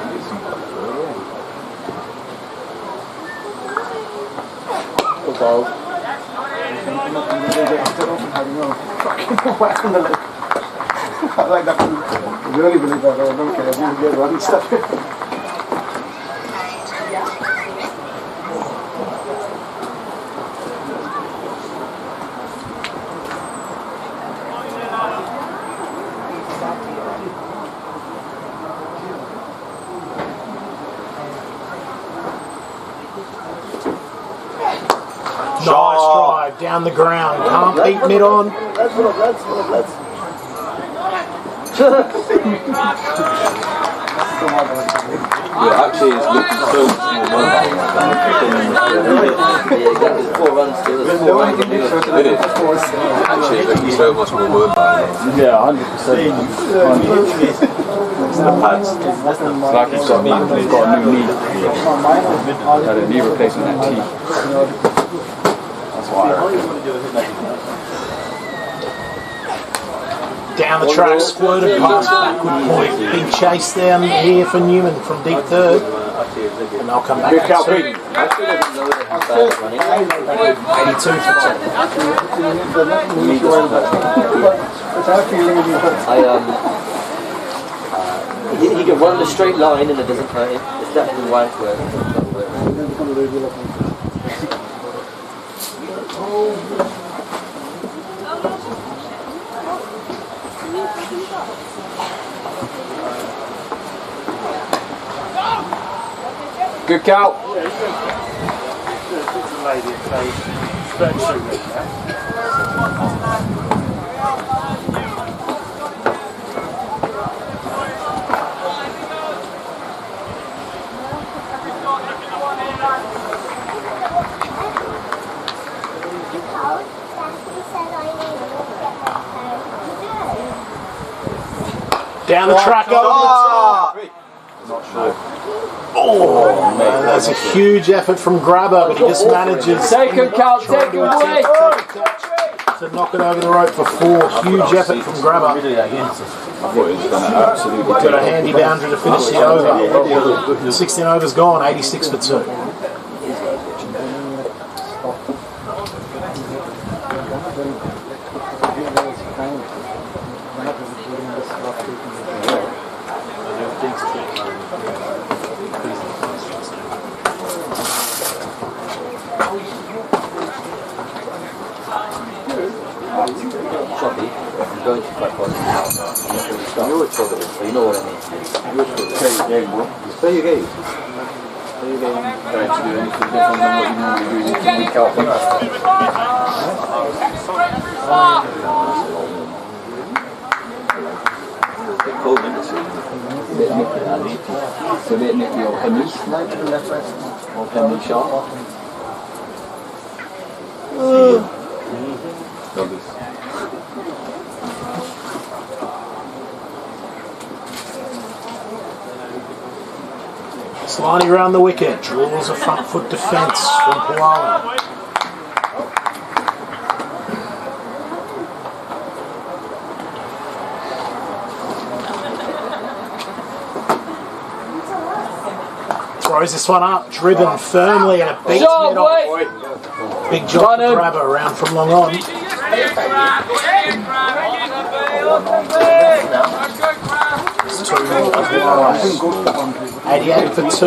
I like that. I really believe that. I don't care. You get one stuff. Nice drive down the ground. Can't beat mid on. Let's. Yeah, actually, it's looking so exactly. 4 runs still. Actually, it's looking so much more worth it. Yeah, 100%. It's the pads. It's like he's got a new knee. Had a knee replacement at T. That's why I reckon. Down the track, squirted past backward point. Big chase down here for Newman from deep third. And they'll come back. 82 for 10. He can run the straight line and it doesn't hurt him. It's definitely wide work. Good cow. Down the track, over the top. Not sure. Oh, man, that's a huge effort from Grabber, but he just manages Take him, Cal, take him away. to knock it over the rope for 4. Huge effort from Grabber. I thought he was going to absolutely Got a handy boundary to finish the over. 16 overs gone, 86 for 2. Choppy, I'm going to quite positive. I'm not going to start. You're choppy, so you know what I mean. You're choppy. Play your game, bro. Just play your game. Play your game. Trying to do anything different than what you normally do. You can week out things. Bit cold, isn't it? bit nippy, Ali. It's a bit nippy or penny. Or penny sharp. Sliding around the wicket, draws a front foot defence from Puala. Throws this one up, driven firmly and it beats mid on. Big job to grab her around from long on. It's 2 more. 88 for 2.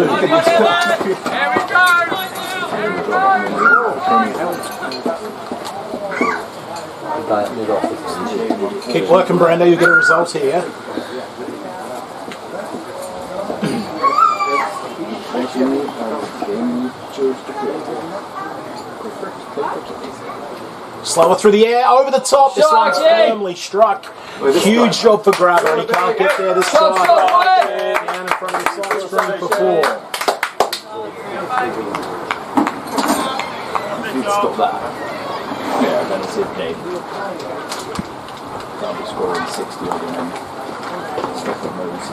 Keep working, Brando, you get a result here. Slower through the air, over the top. This one's firmly struck. Huge job for Grabber. He can't get there this time. Down in front of the side screen for 4. Stop that. Yeah, then it's it, Dave. Can't be scoring 60 odd and then stop the moves.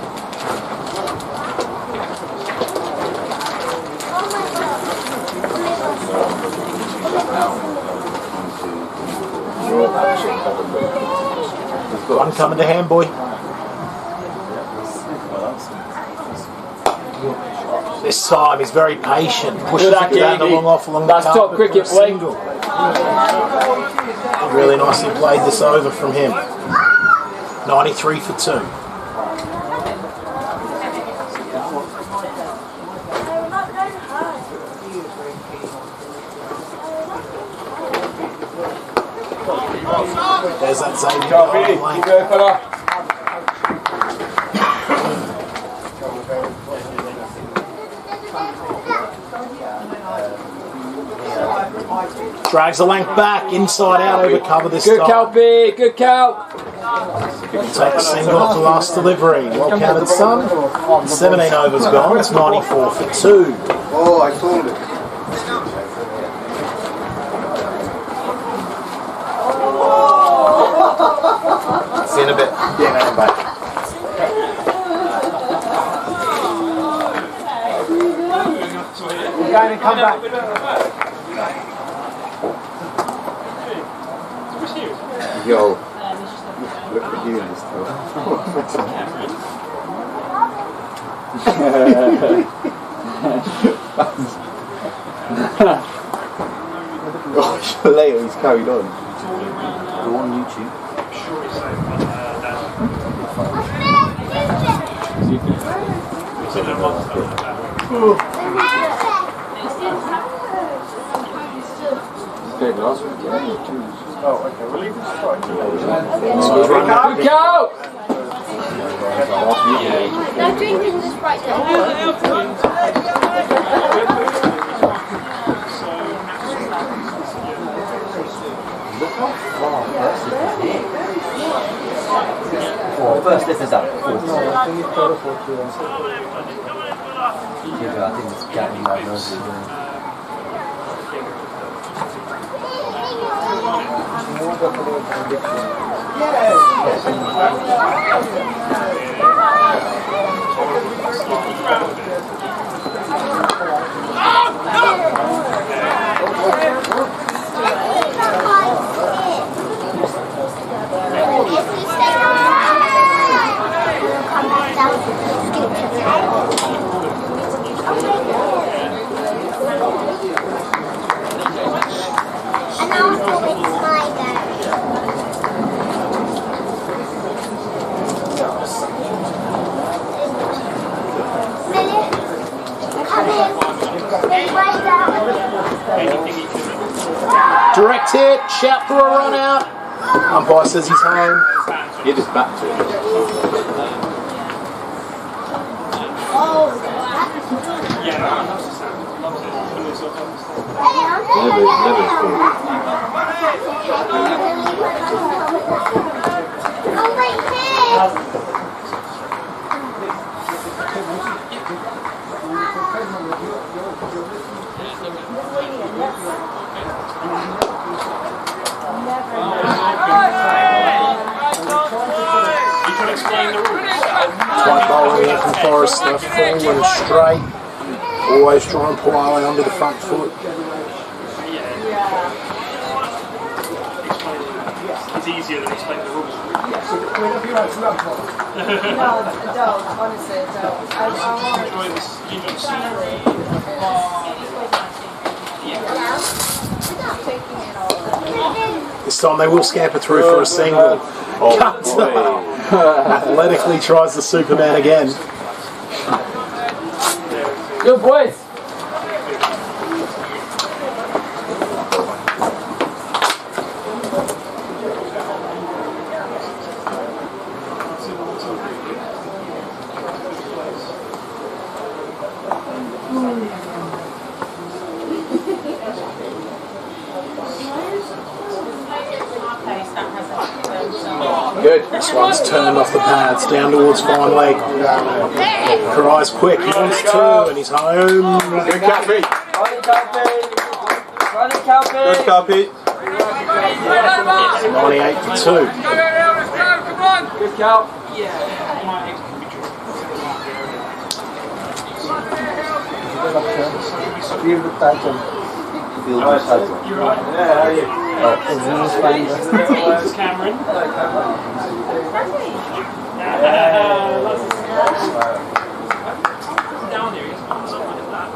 One coming to hand, boy. This time he's very patient. Pushes it down along off along the carpet. Top cricket, boy. Really nicely played this over from him. 93 for 2. There's that Xavier. Drags the length back, inside out, over cover this time. Good cow, B. Good cow. Take a single off the last delivery. Well counted, son. 17 overs gone. It's 94 for 2. Oh, I told it. See you in a bit. Yeah, no, bye. We're going and come back. Yo, look at you this Oh, later he's carried on. Go on YouTube. Okay, last week, yeah. Oh, okay, we'll leave this strike. Good cow. No drinking this right now. The first lift is up. I think it's getting my nose. Direct hit, shout for a run out. Umpire says he's home. Get his back to it. White bowling in from Forrester, full and straight. Always try and pull away under the front foot. It's easier than explaining the rules. No, I don't. Honestly, I don't. This time they will scamper through for a single. Kenton athletically tries the Superman again. Good boys. Good. This one's turned off the pads, down towards fine leg. Cries quick, he wants two, and he's home. Good Cappy. Running Cappy. Good Cappy. 98 for 2. Good cow. Feel the pattern. Feel the pattern. You're right. Yeah, how are you? Where's Cameron? Down there, he's on something like that.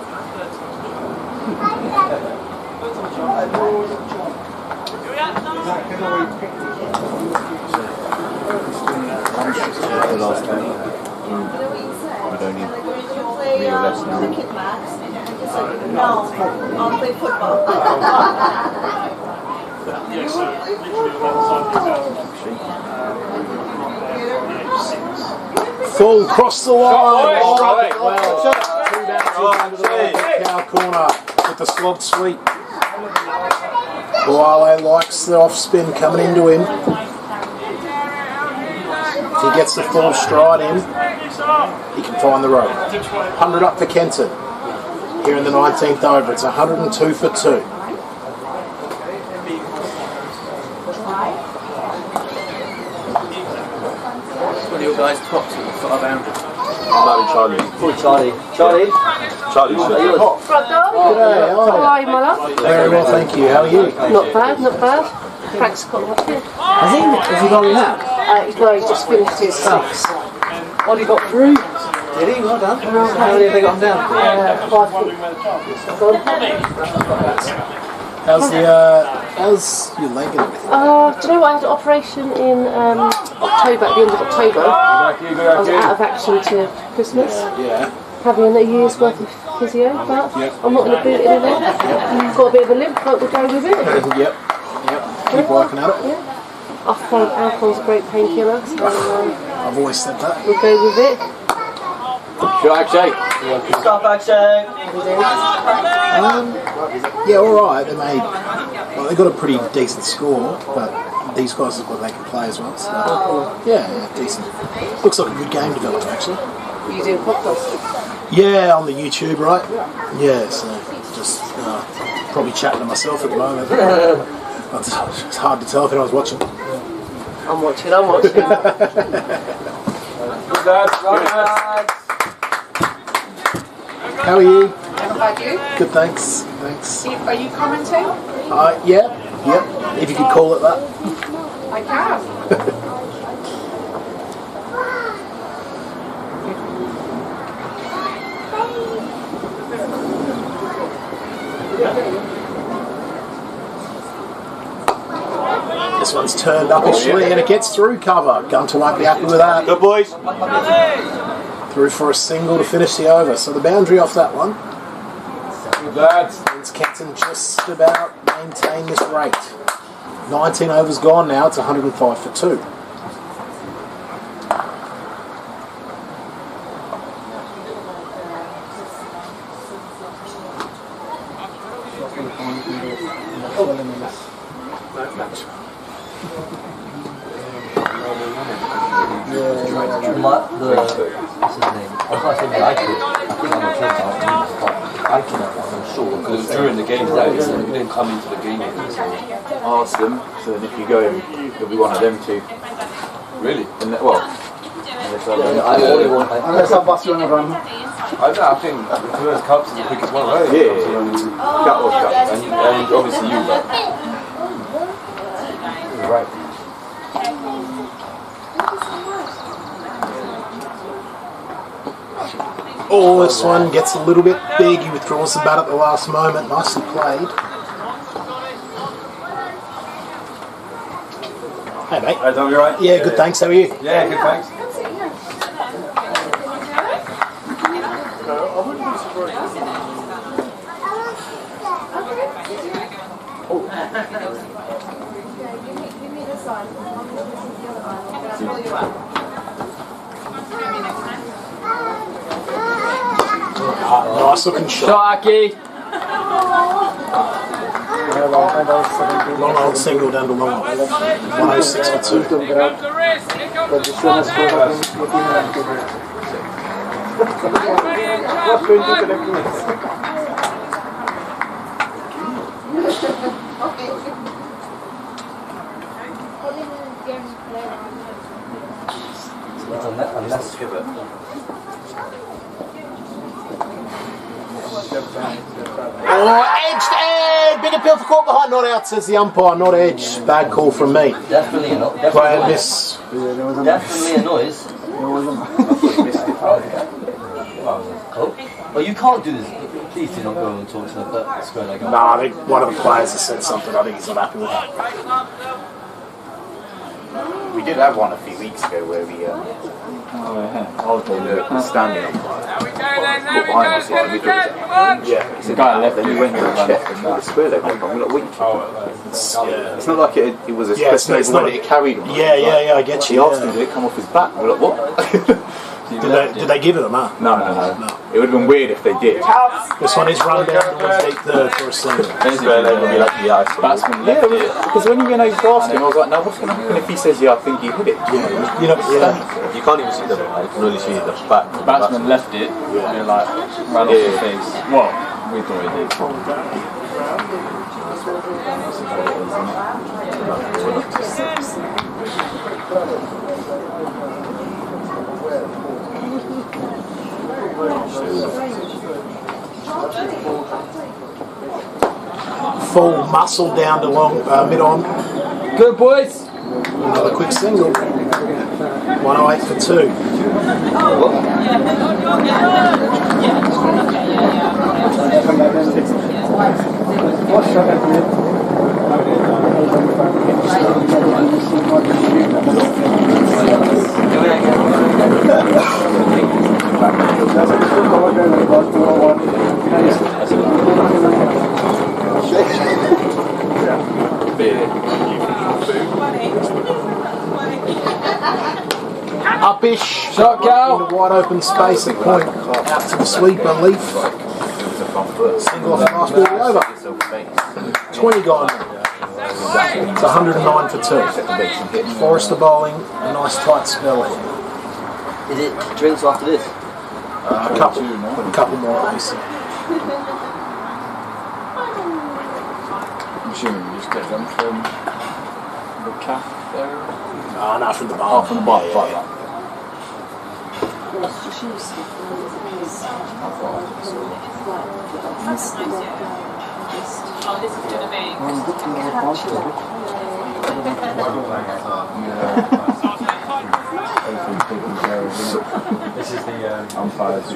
the last 20. Would only be less than No, I'll play football. Yeah, so literally on that side Full cross the line. Shot, Well, two bounces under the right cow corner with the slog sweep. Wale likes the off spin coming into him. If he gets the full stride in, he can find the road. 100 up for Kenton. Here in the 19th over, it's 102 for 2. What are your guys' tops at the 500? Charlie. Charlie. G'day, How are you, my love? very well, thank you. How are you? Not bad, not bad. Frank's got one here. Has he gone in that? No, he's just finished his 6. What he got through? Did he? Well done. How many have they got him down? 5 foot. How's your leg and everything? Do you know what? I had an operation in October, at the end of October. I was out of action to Christmas. Yeah. Having a year's worth of physio, but I'm not going to boot it anymore. You've got a bit of a limp, but we'll go with it. Yep. Keep working at it. I find alcohol's a great painkiller, so I've always said that. we'll go with it. Back shake. Stop back shake. Yeah, all right. They got a pretty decent score, but these guys have got they can play as well. So yeah, decent. Looks like a good game developing actually. You do a podcast? Yeah, on the YouTube, right? Yeah, so just probably chatting to myself at the moment. It's hard to tell if anyone's watching. I'm watching. How are you? How about you? Good, thanks. Are you commenting? Yeah. If you could call it that. I can. This one's turned up initially and it gets through cover. Gunter won't be happy with that. Good boys. Through for a single to finish the over. So the boundary off that one. It's Kenton just about maintain this rate. 19 overs gone now. It's 105 for 2. What's his name? I was going to say I think I'm sure. Because during the game, you didn't come into the game. Ask them, so then if you go in, it'll be one of them two. Really? Unless Unless I bust you on a run. I think the first Cups is the quickest one, right? Cut or cut. And obviously you, but. Right. Oh, this one gets a little bit big. He withdraws the bat at the last moment. Nicely played. Hey, mate. Hey, Tom, you alright? Yeah, good, thanks. How are you? Yeah, good, thanks. Nice looking shot. Sharky. Long old single down to long. 106 for 2. Unless Edged egg! Big appeal for caught behind, not out, says the umpire, not edge. Bad call from me. Definitely a noise. Play and miss. Definitely a noise. Oh, you can't do this. Please do not go and talk to the square like that. Nah, I think one of the players has said something. I think he's not happy with that. We did have one a few weeks ago where we standing up. Got behind us in the middle. Yeah, it's the guy left. Then he went to check. I swear they went wrong. We're like, it's not like it was a split over when it carried him. Yeah, I get you. He asked him, did it come off his back? We're like, what? Did they give it them, huh? No. It would have been weird if they did. This one is run down towards deep third for a single. Batsman left it. Because when you went over to ask him, I was like, no, what's going to happen if he says, yeah, I think he hit it? You can't even see the you can only see the back. The batsman left it, and like ran off the face. Well, we thought he did. Full muscle down to long mid-on. Good boys. Another quick single. 108 for 2. Upish, shot go. In the wide open space at point, out to the sweeper, Leaf. Single off the last ball over. 20 gone. It's 109 for 2. Forrester bowling, a nice tight spell here. Is it drinks after this? A couple more at least. I'm assuming you just get them from the calf there? No, from the bar. From the bar, right. This is the umpires.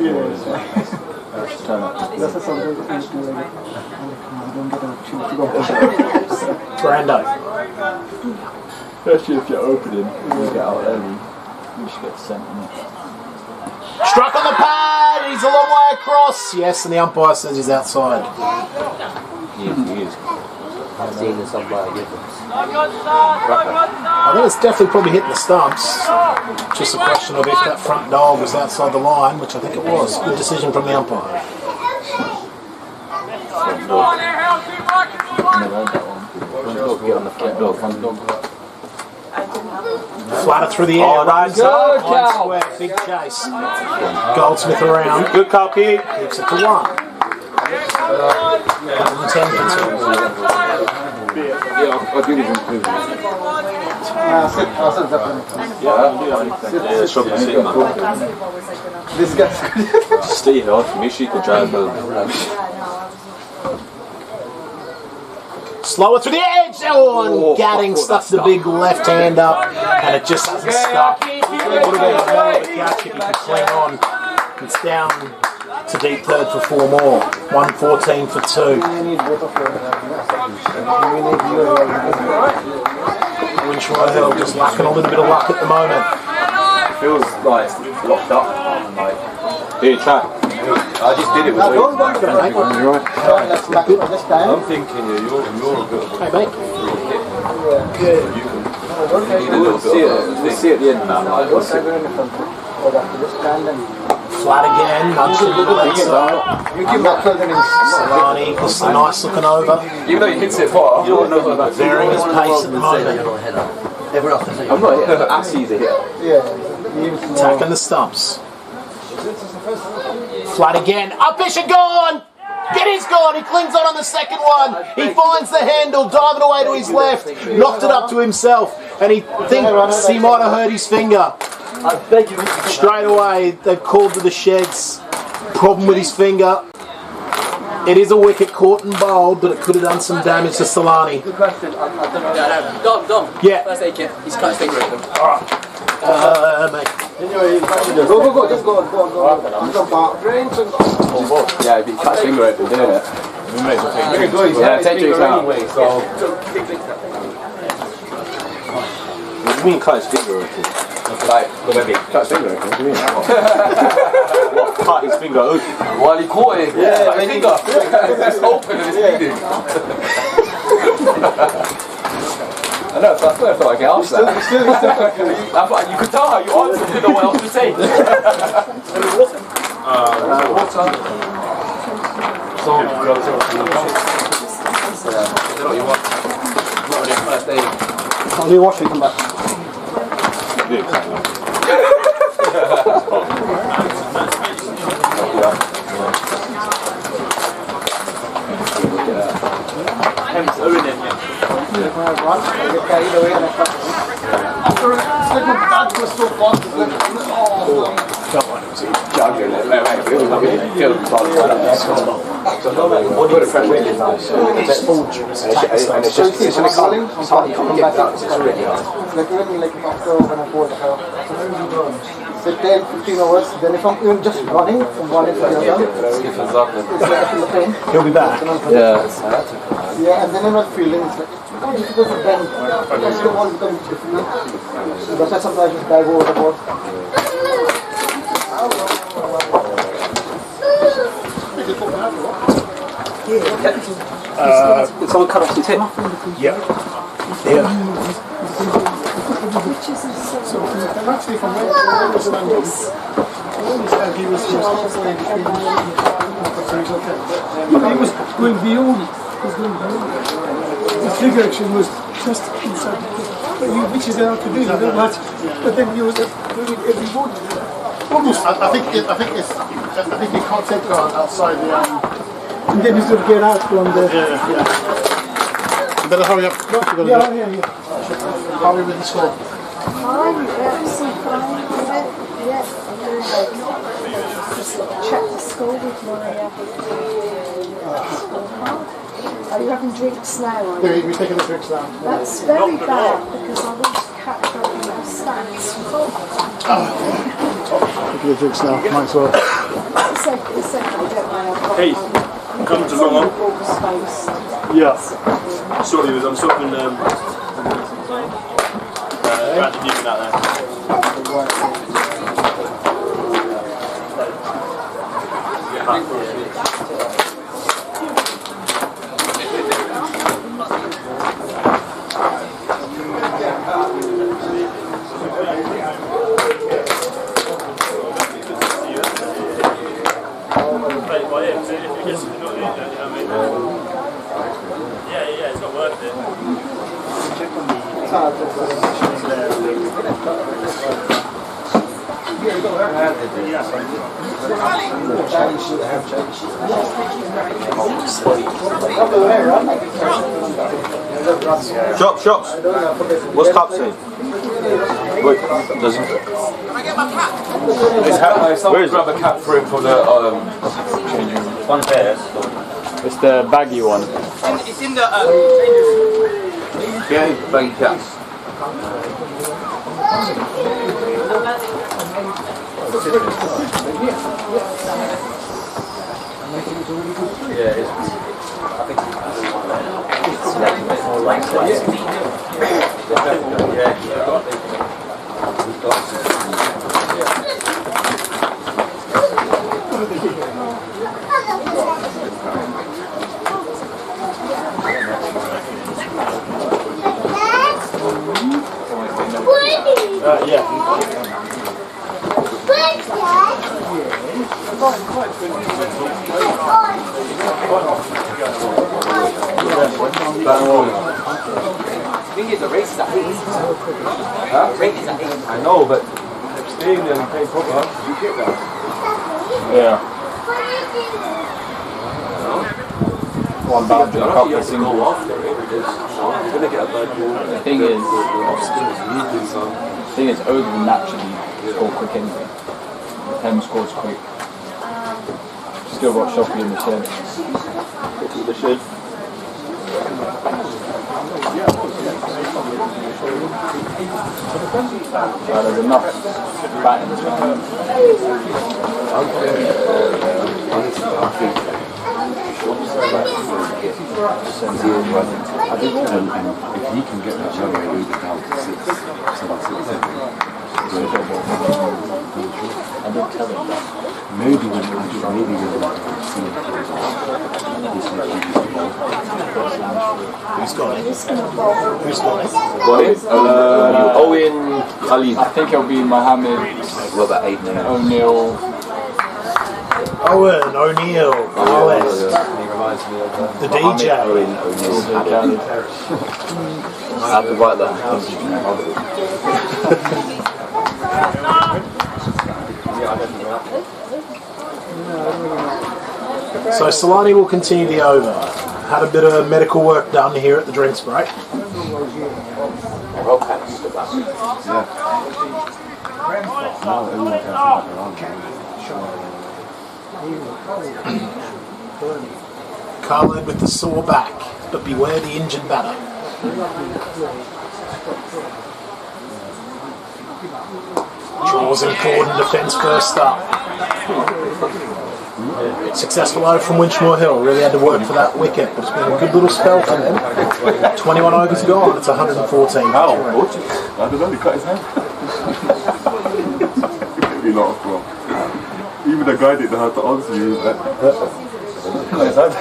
Brando. Especially if you're opening, you get out early, you should get sent on it. Struck on the pad, he's a long way across. Yes, and the umpire says he's outside. He is. I've seen this umpire give them. I think it's definitely probably hitting the stumps. Just a question of if that front dog was outside the line, which I think it was. Good decision from the umpire. Flatter through the air, runs up, one square, big chase. Goldsmith around. Good call, Pete. Keeps it to 1. 110 for 2. Yeah, I'll do this in This guy's Stay here for me, she could drive Slower through the edge. Oh, and Gadding stuck the big left hand up, and it just hasn't stuck. Would have been a hell of a catch if he could cling on. It's down to deep third for 4 more. 114 for 2. Winchmore Hill just lacking a little bit of luck at the moment. It feels like it's locked up. I'm like, here, try. I just did it with you. I'm thinking you're a bit of a... Hey, mate. We'll see at the end now. Flat again, nudged him to the left side. Solani equals the nice looking over. Even though he hits it far, you don't know about varying his pace at the moment. I'm not hitting it, Assie's a hit. Attacking the stumps. Flat again, Upish and gone! It is gone, he clings on the second one. He finds the handle, diving away to his left, knocked it up to himself, and he thinks he might have hurt his finger. Straight away, they've called to the sheds. Problem with his finger. It is a wicket caught and bowled, but it could have done some damage to Solani. Good question. I don't know. Dom. Yeah. First aid kit. He's cut his finger open. Alright. Mate. Go. Just go. Yeah, if he cut his finger open, didn't it? Yeah, take it anyway, so... do you mean cut his finger open? Like, the baby. Cut his finger open? What do you mean? What? Cut his finger open? While he caught it, cut his finger. It's open and it's bleeding. I know, so I felt like I asked that. You could tell how you answered, didn't know what else to say. Water. What you want? Not on your first day. I'll do wash and come back. So 10, 15 hours, then if I'm even just running from one end to the other, it's like pain. He'll be back. Yeah. Yeah, and then I'm not feeling it's like more difficult to bend. Because the ball becomes difficult. So that's why sometimes I just dive over the ball. Did someone cut off his hip? Yeah. Yeah. I'm actually from where I understand this. I understand he was halfway between so he's okay. But he was going beyond. The figure action was just inside the thing. Which is allowed to do, you know what? But then he was doing it every morning. Almost. I think he can't take it outside the and then he's going to get out from the... Yeah. You better hurry up. Yeah. Hurry with the score. Fine, absolutely fine. Yeah, I'm doing that. Just check the score with my scorecard. Are you having drinks now? Yeah, we're taking the drinks now. That's very bad because I want to catch up with my stats. Taking the drinks now, might as well. It's okay, don't worry. Hey, come to Long. Yeah. Sorry, I'm sorting Brandon Newman out there. Yeah, it's not worth it. Shops. What's Cup saying? Wait, doesn't. Where is grab a cap for him for the changing room? One there. It's the baggy one. It's in the Yeah, baggy caps. Yeah, it's. I think it's a more lengthwise. I know, but staying there and playing proper, you get that. Yeah. One boundary, a couple of singles. The thing is, Oval naturally score quick anyway. Hem scores quick. Still got Shoppy in the shed. The shed. There's enough bat in the shed. And if he can get that level moving down to 6, so that did tell him that. Maybe when see him. Who's got it? Who's got it? Got it? Owen Ali. I think it'll be Mohammed. What about 8 now? O'Neill. Owen O'Neill. Alex. The DJ. Owen O'Neill. I have to write that. So Solani will continue the over. Had a bit of medical work done here at the drinks break. Khaled with the sore back, but beware the injured batter. Draws in Corden, defence first up. Successful over from Winchmore Hill. Really had to work for that wicket, but it's been a good little spell for them. 21 overs gone, it's 114. I don't know, he cut his hand. He laughed, bro. Even the guy didn't know how to answer you. He was like, cut his hand.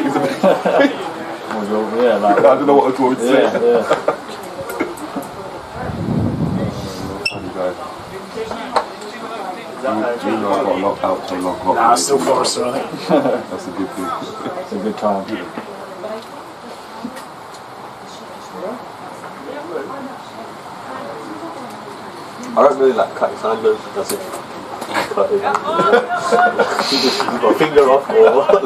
He's a bit... Yeah, like, I don't know what I was going to say. Funny guy. You know I got locked out to lock up. Nah, still Forrester, I think. That's a good thing. It's a good time. I don't really like cut his hand though, does it? Cut it. He got a finger off or what?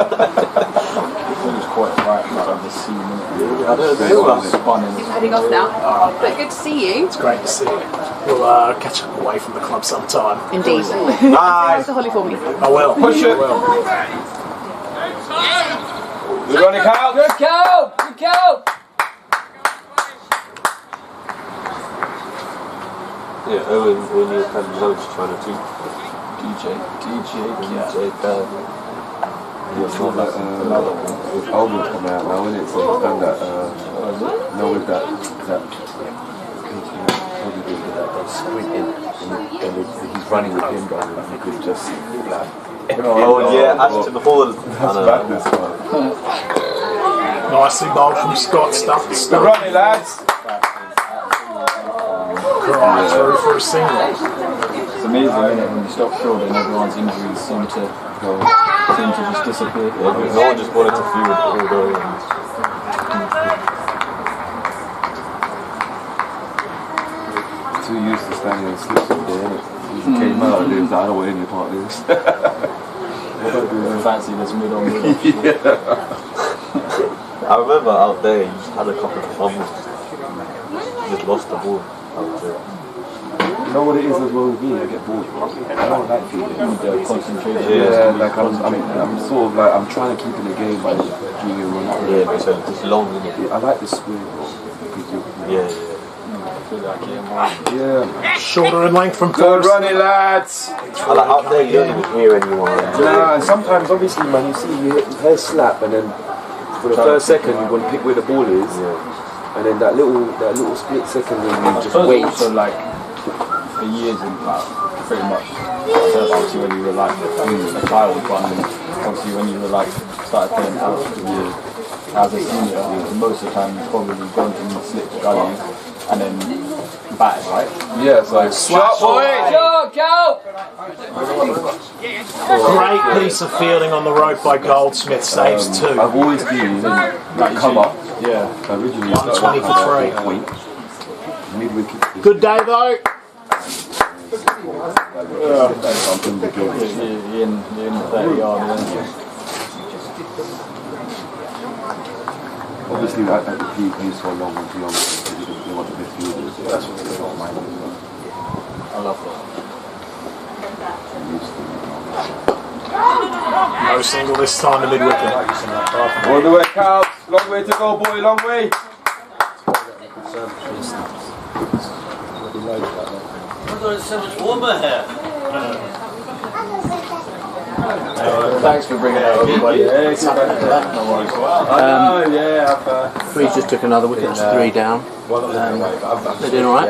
It was quite right like this scene, isn't it? I don't know that's fun. Heading off now. But good to see you. It's great to see you. We'll catch up away from the club sometime. Indeed. Bye. To Holly for me. I will. Push it. Good running, Cal. Good cow! Good cow! Yeah, Owen O'Neill had loads trying to do. DJ. It's not like his album's coming out now, isn't it? So he's done that, with that squinting, and he's running with him, guys, and you could just see like... Oh yeah, Ashton Hall. That's madness, man. Nicely bowled from Scott. Stuff. Good running, lads. Cry through for a single. It's amazing, isn't it, when you stop short and everyone's injuries seem to just disappear. Yeah, no one just wanted to feel it all going. Too used to standing and slips all day, innit? He came out and he was like, I don't want any part of this. Fancy this mid-on mid-off. I remember out there, you just had a couple of fumbles. You just lost the ball out there. You know what it is as well with me? I get bored. I don't like feeling. Concentration. Yeah, like I'm sort of like I'm trying to keep in the game by doing a run. Yeah, but it's long, isn't it? I like the swing. Yeah. Yeah. Shorter in length from Good first. running, lads. I like out there, you don't even hear anyone. Nah, sometimes obviously, man, you see your hair slap, and then for the first second you want to pick where the ball is, and then that little split second when you just wait. Also, like, for years and like pretty much obviously when you were like a child, but obviously when you were like started playing out as a senior, most of the time you've probably gone from the slip to gully and then batted, right? Yeah, it's like shot boy! Shot, go! Great piece of fielding on the rope by Goldsmith, saves two. I've always been like come up. Yeah. Originally 120 for three. Mid-wicket. Good day though. You're in the 30 yard, Obviously, at the peak, he was so long and young, because he didn't want to be fielders. That's what they don't mind. I love No single this time to mid-wicket. All the way, Cal. Long way to go, boy. Long way. It's so much warmer here. Thanks for bringing it up. Freeze just took another wicket, 3 down. They're doing alright.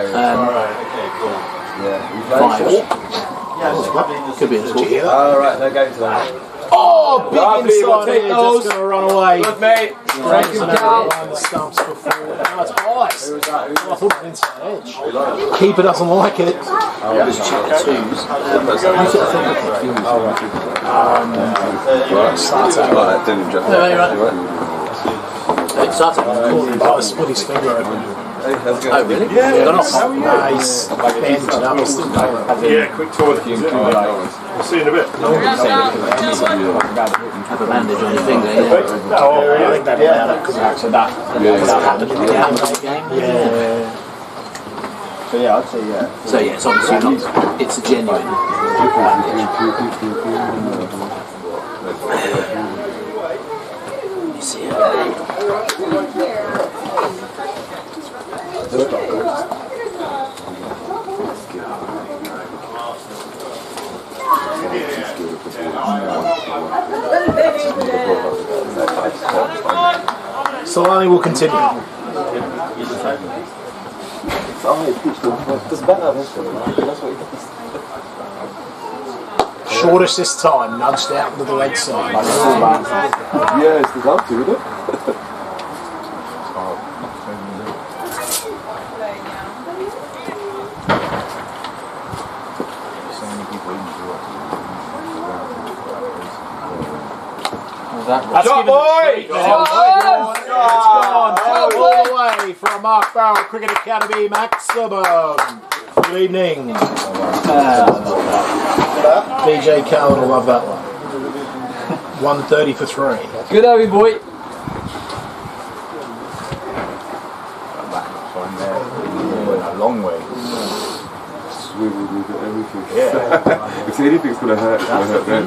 5. Could be a score. Oh, right, they're going to that. Oh, big Lovely, inside we'll take edge, those. that's going to run away. Good, mate. Thank you, behind the stumps before. No, it's ice. Oh, I thought it was inside edge. Keeper doesn't like it. Just check the 2s. Starts out. Right, didn't jump. No, you're right. It starts out. Oh, split his finger open. Oh, really? Yeah, nice. Bandaged up, still going. Yeah, quick toilet. We'll see you in a bit. Have a bandage on your finger, yeah. I think that allowed it because actually that happened in the game. Yeah. So yeah, I'd say yeah. So yeah, it's obviously not, it's a genuine bandage. You see it? Solani will continue. Shortest this time, nudged out to the leg side. Yeah, it's the love to, isn't it? That's Shot, boy! It's gone all the way from Mark Barrell Cricket Academy Maximum. Good evening. BJ Cowan will love that one. 130 for 3. Good over, boy. A long way. Everything. Yeah. If anything's going to hurt, it's going to hurt them.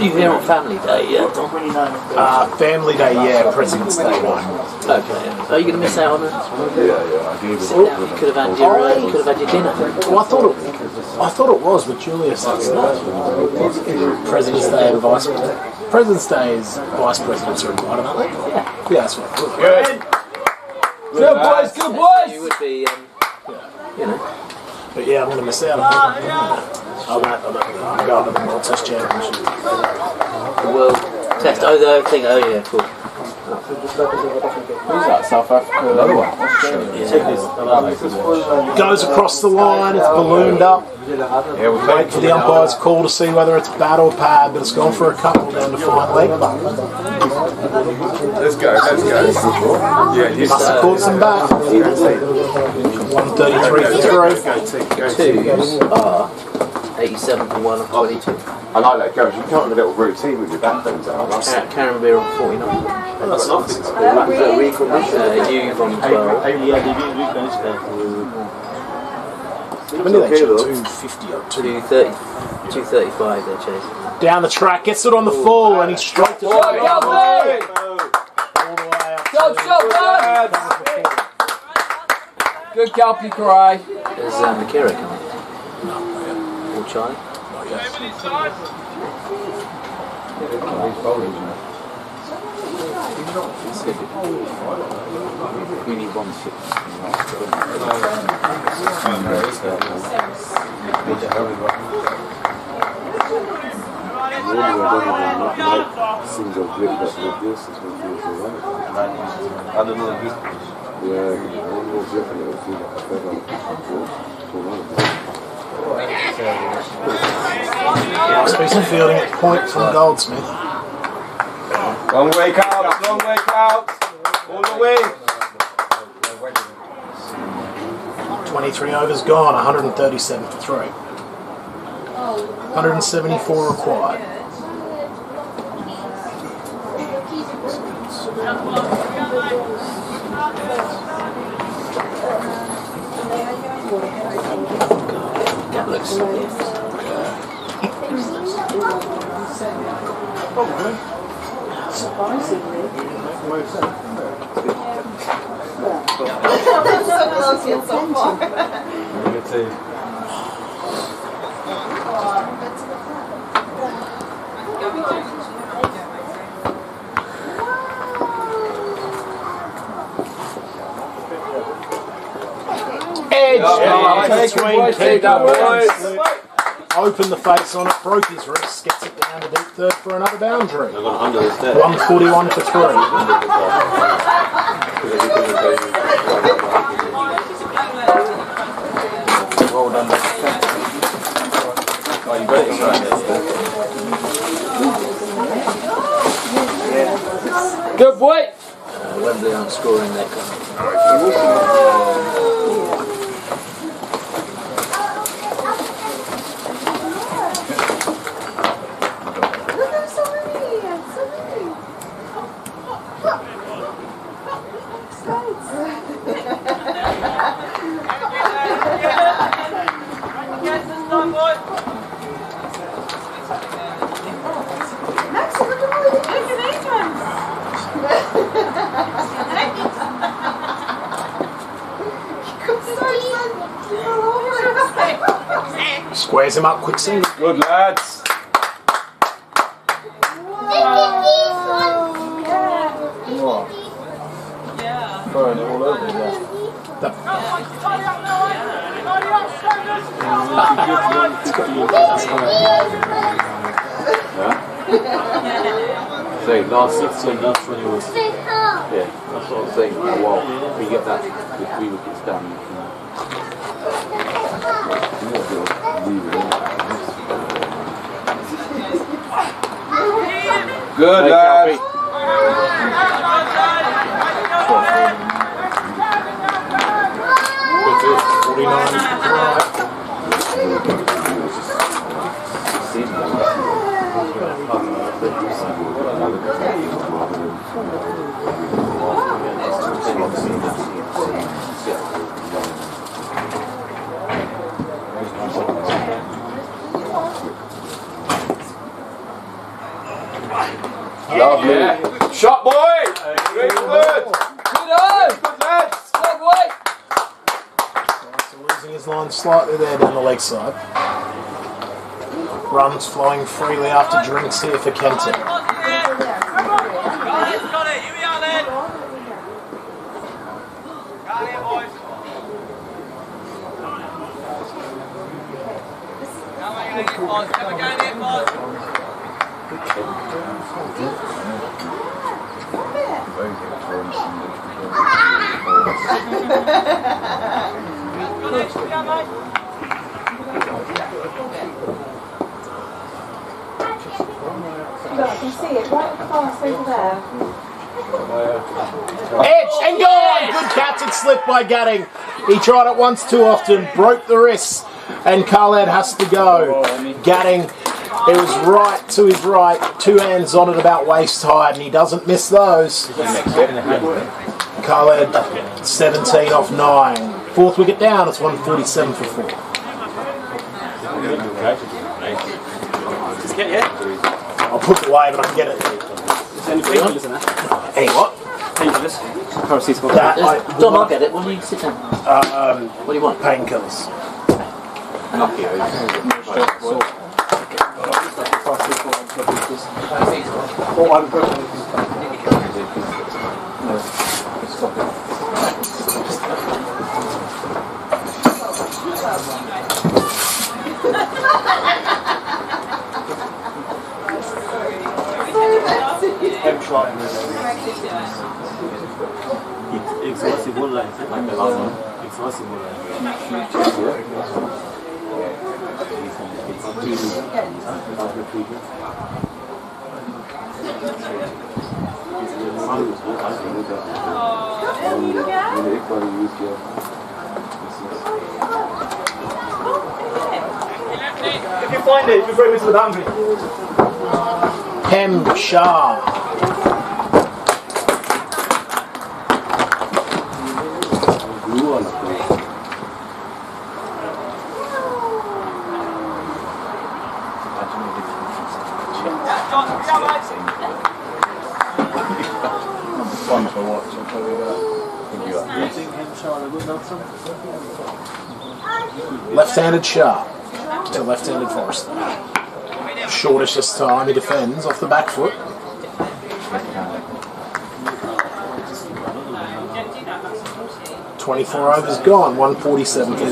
You here on Family Day, yeah, Tom? Family Day, yeah, President's Day. Okay. Are you going to miss out on it? Yeah, I gave it. Sit down. You could have had your dinner. Well, I thought it was, but Julius says President's Day and Vice President. President's Day is Vice Presidents are invited, aren't they? Yeah, that's right. Good. Good boys, good boys! You would be, you know. But yeah, I'm going to miss out. I'm going to the World Test Championship. The World Test, oh, the thing, oh yeah, cool. Who's that? South Africa? Another one. Goes across the line, it's ballooned up. Wait for the umpire's call to see whether it's bat or pad, but it's gone for a couple down to fine leg. Let's go. Yeah, Must have caught some bat. 133 for 3. 2s are 87 for 1 of 22. I like that, Gary. You can't have a little routine with your back things out. Karen Beer on 49. Oh, that's nice. You from 12. How many they chase? 250 or 235 they're chasing. Down the track, gets it on the full, and he's straight to All the way up. Good Kelpie cry. There's Makira coming. No. Or Charlie. Not yet. We need 160. Seems a grip that like this is going to feel so right. I don't know. Yeah, one more grip and it will feel like a feather. Nice piece of fielding at point from Goldsmith. Long way out, all the way. 23 overs gone, 137 for 3. 174 required. That looks Surprisingly. Edge. Between Kenton. Opened the face on it, broke his wrist, gets it down to deep third for another boundary. 141 for 3. Well done. Oh, you got it right. Good boy. Wembley aren't scoring their Squares him up, quick single. Good lads. Throwing it all over there. Say, last 16, last 20 was. Yeah, that's what I'm saying. Wow, we get that with 3 wickets down. Good lad. 49. Lovely. Shot boy. Very good. Good on. Good lads. Good boy. So losing his line slightly there down the leg side. Runs flowing freely after drinks here for Kenton. I can see it right across over there. Edge and gone! Good captain slip by Gatting. He tried it once too often, broke the wrist, and Khaled has to go. Gatting, it was right to his right, 2 hands on it about waist high, and he doesn't miss those. Khaled, 17 off 9. 4th wicket down, it's 147 for 4. Just get it. I'll put it away, but I can get it. It's only painkillers, isn't it? Hey, what? Painkillers. Paracetamol. Dom, I'll get it. What do you sit down? What do you want? Painkillers. Exhaustive one line, like the last one. Exhaustive one line. If you find it, you bring it to the boundary. Hem Shah. Fun to watch, I'll tell you that. Left-handed Shah to left-handed Forrester. Shortish this time, he defends off the back foot. 24 overs gone, 147 for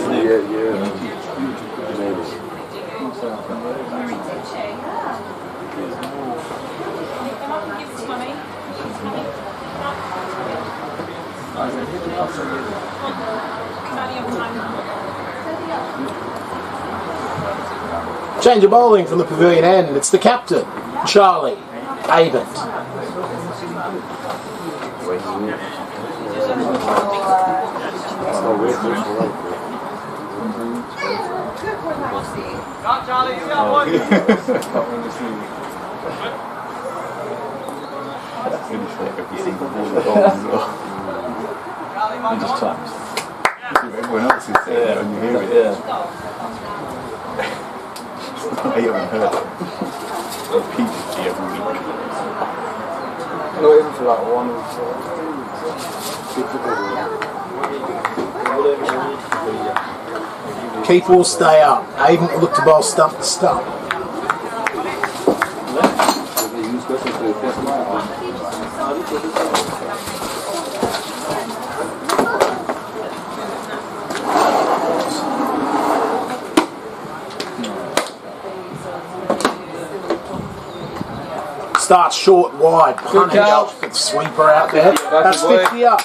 Change of bowling from the pavilion end. It's the captain, Charlie Abent. He just claps. Everyone else is there and you hear it. I haven't heard it. Repeatedly every week. Not even for like one or two. Keep will stay up. Abent will look to bowl stump to stump. Starts short, wide, punch out, sweeper out there. That's 50 up.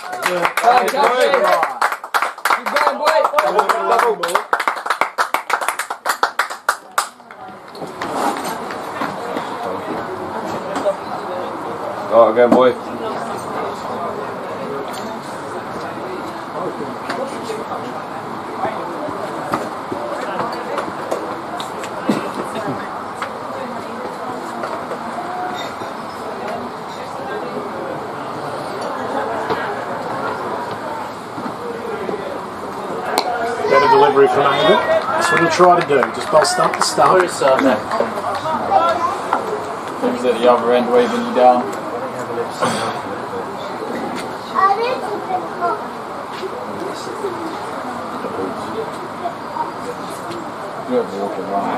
Go again, boy. Better delivery from Abent. That's what he'll try to do. Just bowl stump to stump. Where is He's at the other end, waving you down. You have to walk around.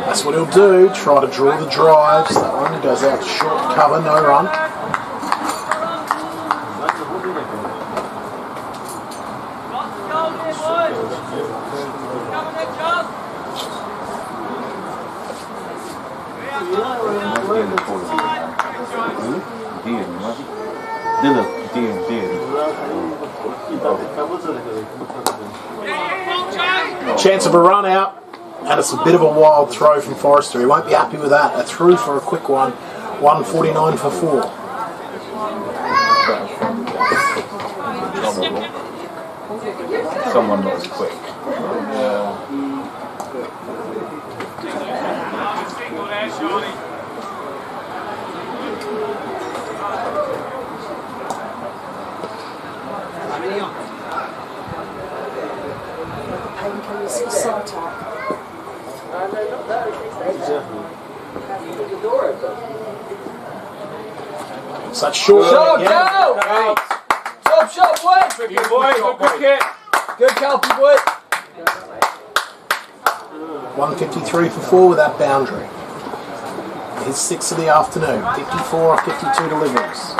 That's what he'll do. Try to draw the drives. That one goes out to short cover, no run. Chance of a run out, and it's a bit of a wild throw from Forrester. He won't be happy with that. A through for a quick one, 149 for 4. Someone not as quick. Painkillers for Sartak. Such short. Shut again. up, shut boy! Good boy, good cricket. Good Kelpie boy. 153 for 4 with that boundary. His 6 of the afternoon. 54 or 52 deliveries.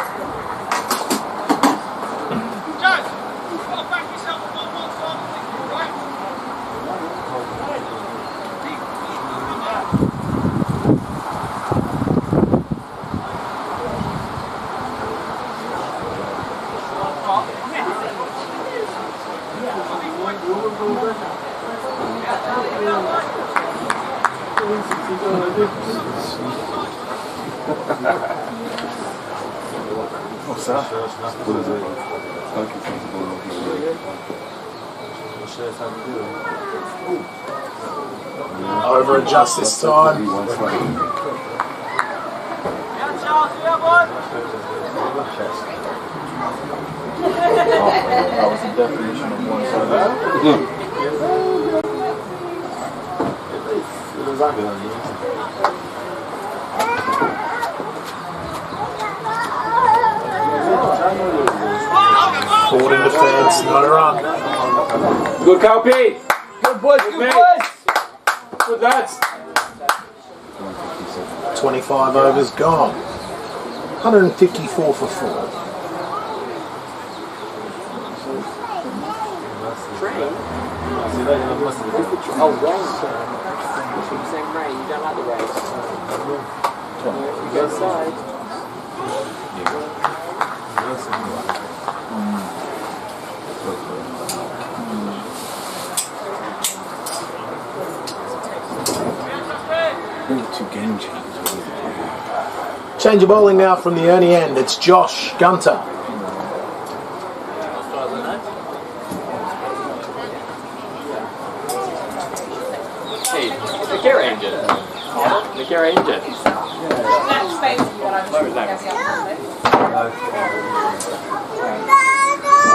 What's that? What is it? Over adjust this time. That was the definition of one Forward in defence, no run. Good Kelpie. Good boys, good boys. Good lads. 25 overs gone. 154 for 4. Oh, rain. She was saying rain. You don't like the rain. You go inside. Two game changes. Change of bowling now from the Ernie end. It's Josh Gunter. Hey, the gear engine. The gear engine.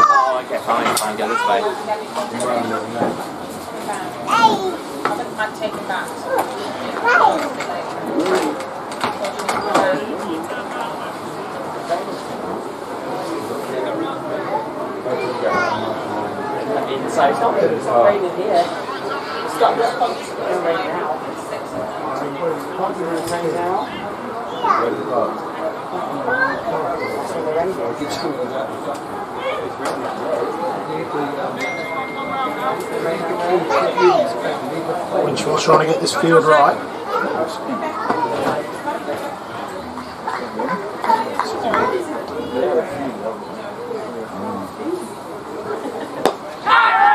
Oh, okay, fine, go this way. I'd take it back. Inside. It's raining here. Stop this one. It's raining out. Winchmore trying to get this field right.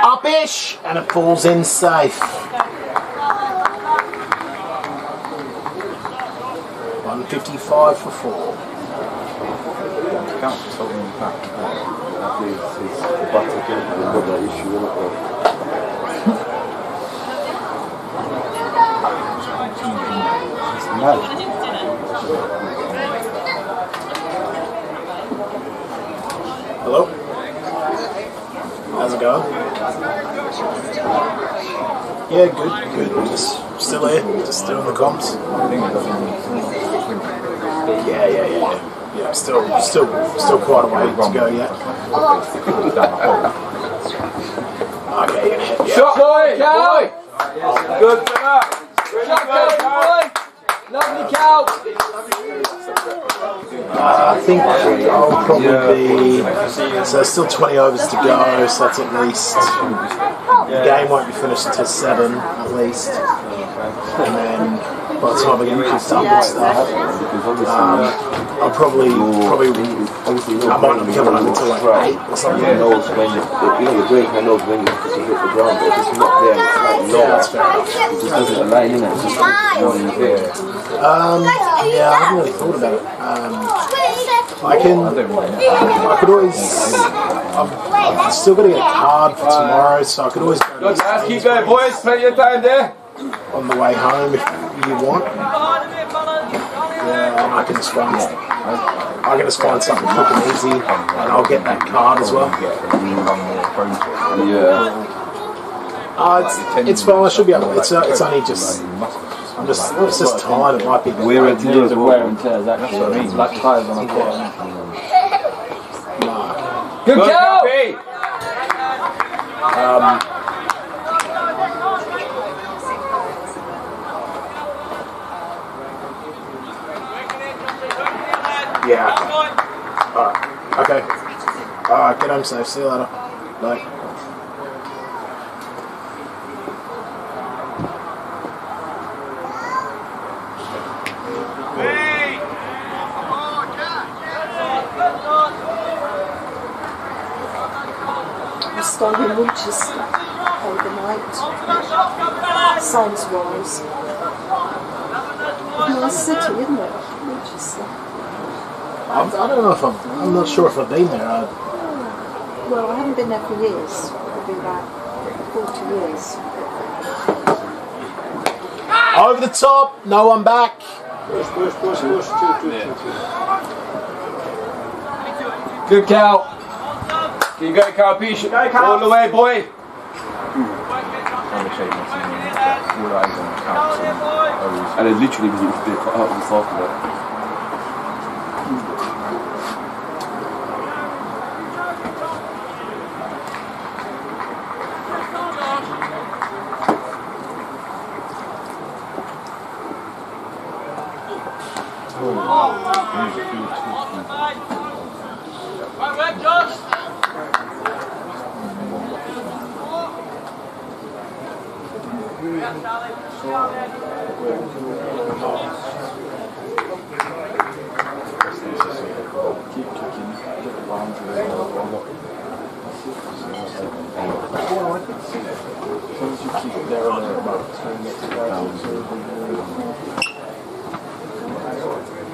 Up-ish, and it falls in safe. 155 for 4. Count something back. That is the butter game. They've got that issue in it. It's mad. Hello? How's it going? Yeah, good. Just still here, just doing the comps. Yeah. Yeah, still quite a way to go yet. Okay, you're gonna hit me. Shot boy! Good for that! Shot boy! Lovely cow! I think I'll probably be. So there's still 20 overs to go, so that's at least. The game won't be finished until 7 at least. And then by the time I get picked up and stuff, I'll probably I might not be coming home until like 8 or something. Your brain knows when you hit the ground, but if it's not there, it's like low. Yeah, that's fair enough. It just doesn't align, innit? It's just not there. Yeah, I haven't really thought about it. I could always. I've still got to get a card for tomorrow, so I could always go to Good, guys, keep going, boys. Plenty of time there. on the way home if you want. Yeah, I can just find something quick and easy, and I'll get that card as well. It's fine. I should be able. It's only just. It's just time. It might be wear and tear as well. Wear and tear, that's what I mean. Black tyres on a car. Good go! Yeah. Alright. Okay. Alright, get home safe. See you later. Bye. I stayed in Winchester overnight. Sounds-wise. Nice city, isn't it? Winchester. I don't know if I'm not sure if I've been there. Well, I haven't been there for years. It'll be about 40 years. Over the top, no one back. Good cow. Keep going, cow. Piece. All the way, boy. And it literally was they cut out the soft of it. Right, Josh. Keep kicking, get the boundary. As long as you keep it there and thereabouts,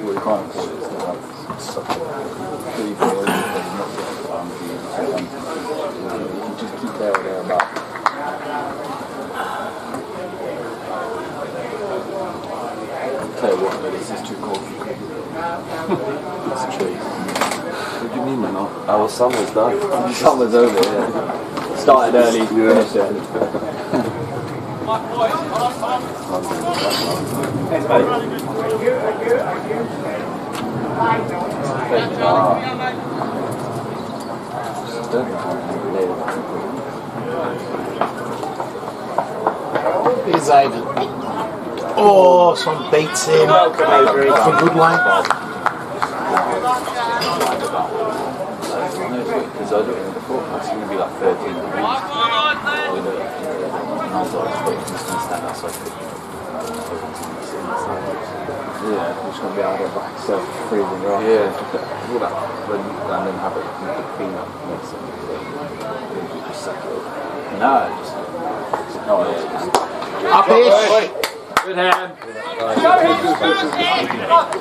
well, you can't afford it to have such a pretty board and not get the boundary. You can just keep there or thereabouts. Tell you what, this is too cold for cricket. It's true. What do you mean, man? Our summer's done. Summer's over, yeah. Started early, finished early. Thanks, mate. Here's Ivan. Oh, someone beats him. Off a good length. Because I don't know, the forecast is going to be like 13 degrees. And I was like, he's going to stand outside. Yeah, we're just going to be out there by itself, freezing right. Yeah, all that, and then have it clean up next time. Just settle. No, just Up-ish. good hand.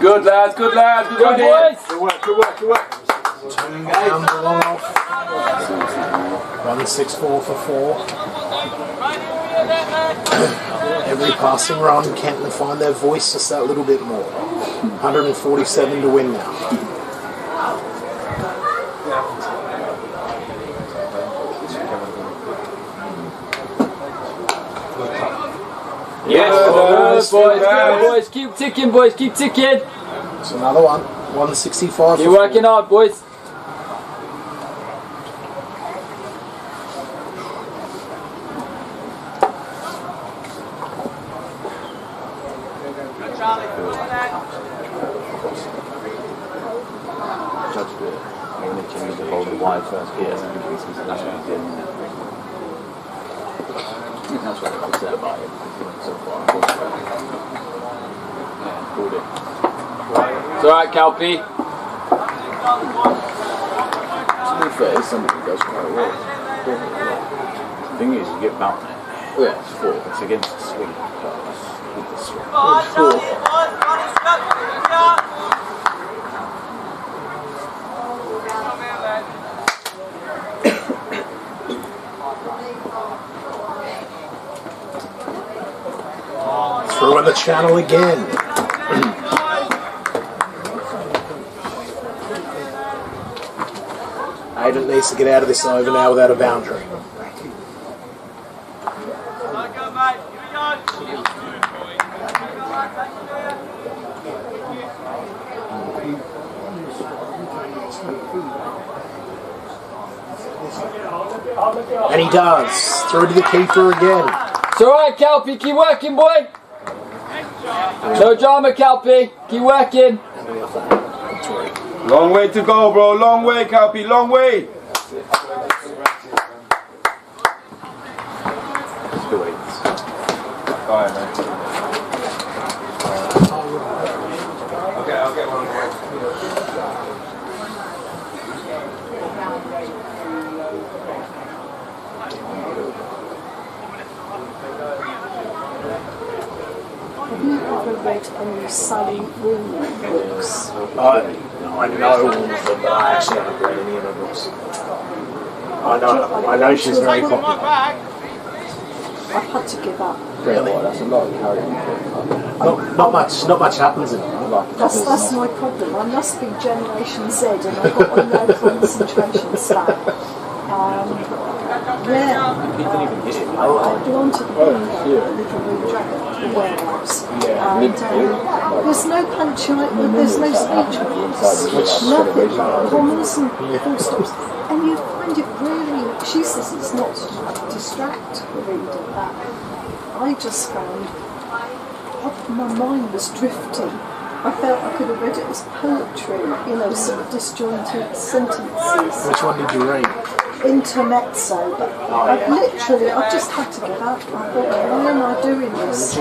Good lads, good lads, good Good boys. Good work, good work, good work. Turning down the long off. 1-6-4 for 4. Every passing run, Kenton find their voice just that little bit more. 147 to win now. Yes, Good boys, keep ticking, boys, keep ticking. It's another one. 165 Keep for working 4. hard, boys. Judge the change the ball wide first. Yes, that's what he did. That's what I said about it. So far, yeah, pulled it. It's alright, Calpy. To be fair, it's something that goes quite well. The thing is, you get mountain it. Yeah, it's 4. It's against the swing. With the swing. 4. Through on the channel again. Aiden needs to get out of this over now without a boundary. And he does. Through to the keeper again. It's alright, Calpy, keep working, boy. No drama, Calpy, keep working. Long way to go, bro. Long way, Calpy. Long way. Alright, man. Okay, I'll get one. I've never read any Sally Woolman books. I know all of them, but I actually haven't read any of her books. I know she's very popular. I've had to give up. Really? That's a lot of carrying. Not much happens in it. That's my problem. I must be Generation Z and I've got a no concentration span. Yeah. I belong to the Little Red Dragon, the warehouse. And there's no punctuation, there's no speech marks, nothing, commas and full stops. And you find it really, she says it's not to distract the reader, but I just found my mind was drifting I felt I could have read it as poetry, you know, sort of disjointed sentences. Which one did you read? Intermezzo, but I just had to get up. I thought, why am I doing this?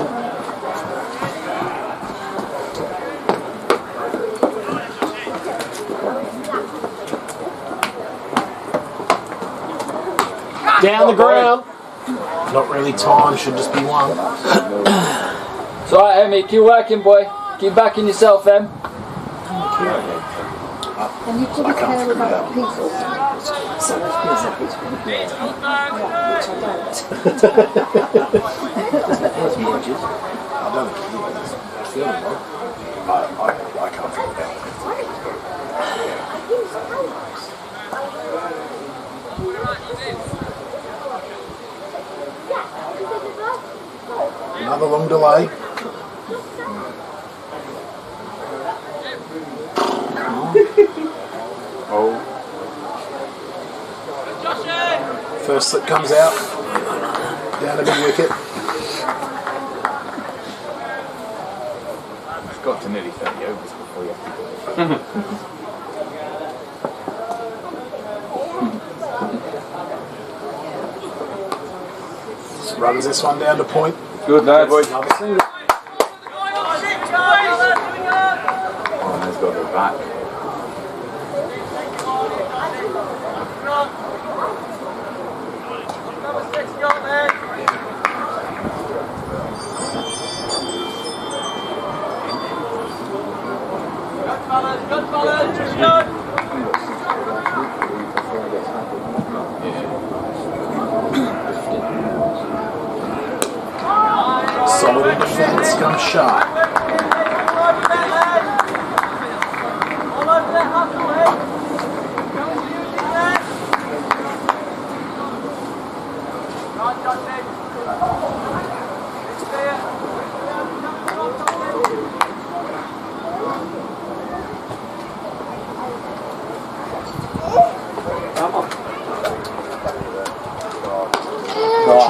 Down the ground. Not really time, should just be one. It's alright, Emmy, keep working, boy. Keep backing yourself, Em. And you've got to care about people. So which I can't feel about it. Another long delay. Oh. First slip comes out. Down a big wicket. It's got to nearly 30 overs before you have to go. Runs this one down to point. Good lads. Another single. Oh, he's got to go back. Solid in defence, comes sharp.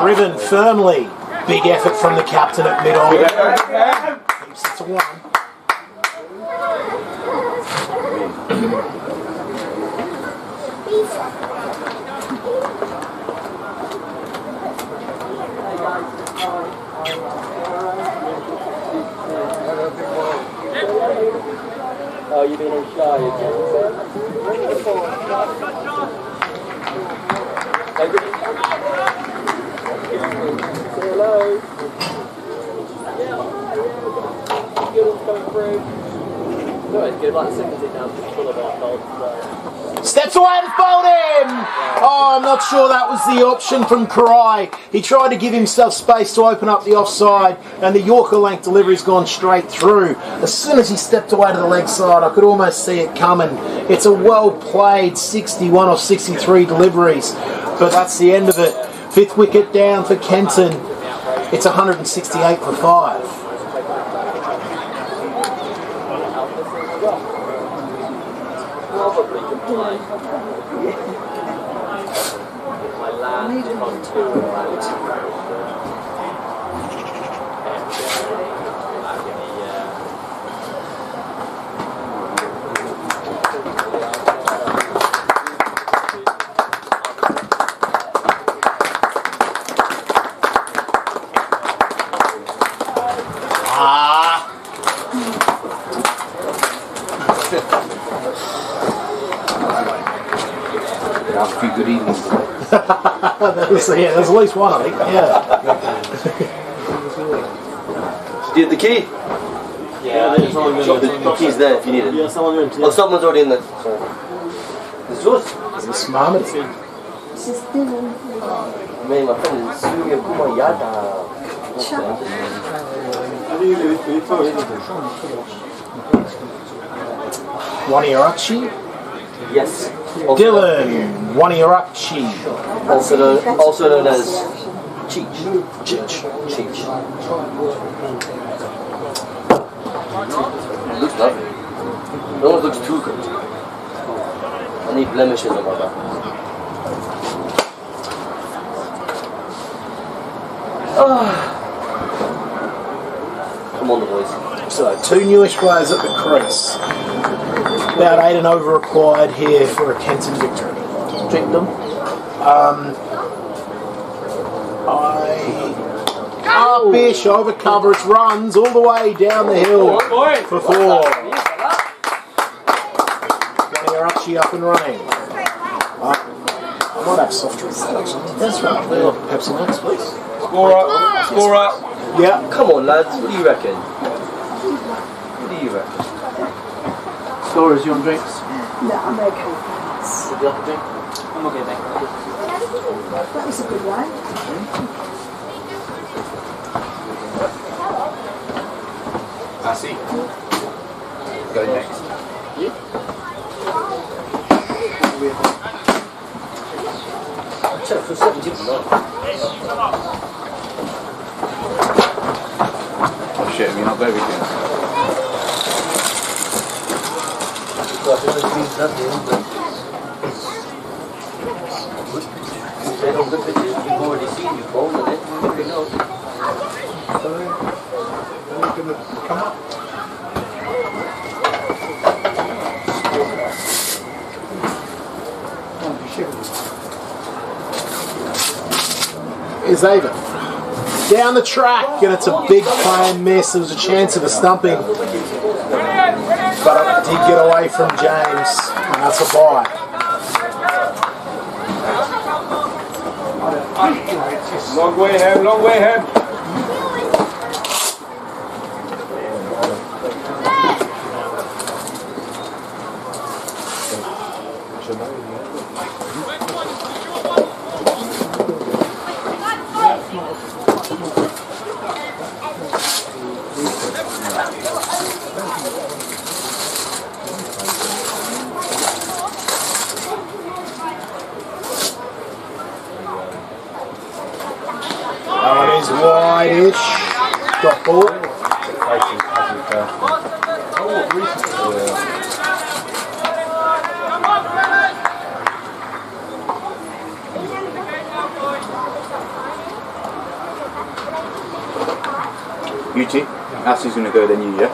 Driven firmly. Big effort from the captain at mid-on. Keeps it to one. Oh, you've been in shy again. Say hello. Good one's coming through. No, it's good. Like the second hit now, just full of our bolts. Steps away to fold him! Oh, I'm not sure that was the option from Karai. He tried to give himself space to open up the offside, and the Yorker length delivery's gone straight through. As soon as he stepped away to the leg side, I could almost see it coming. It's a well-played 61 or 63 deliveries, but that's the end of it. Fifth wicket down for Kenton. It's 168 for 5. I needed him to A few good evenings. There's at least one, I think. Yeah. Do you have the key? Yeah, the key's there if you need it. Yeah, someone room. Oh, someone's already in there. Sorry. It's yours? It's Mohammed. This is Dylan. Man, my friend is Surya Kumar Yada. Waniarachi? Yes. Dylan Waniarachi. Also known as Cheech. Cheech. It looks lovely. It almost looks too good. Any blemishes on my back? Come on, the boys. So 2 newish players at the crease. About 8 and over required here for a Kenton victory. Drink them. Bish over cover, it runs all the way down the hill for 4. Getting Arachi up and running. I might have soft drinks actually. That's right. Pepsi Max, please. Score up. Score up. Yeah. Come on, lads. What do you reckon? What do you reckon? Scorers, you want drinks? No, I'm okay, thanks. Would you like a drink? I'm okay, thank you. That was a good one. I see. Go next. Check for 70. Oh shit, you're not there again. They don't look at you, you've already seen you bowling it, everything else. Come up. Is Ava down the track, and it's a big planned miss. There was a chance of a stumping, but it did get away from James, and that's a bye. Long way home, long way home. That one is wide-ish. Got ball. You two? Ashley's going to go, then you, yeah?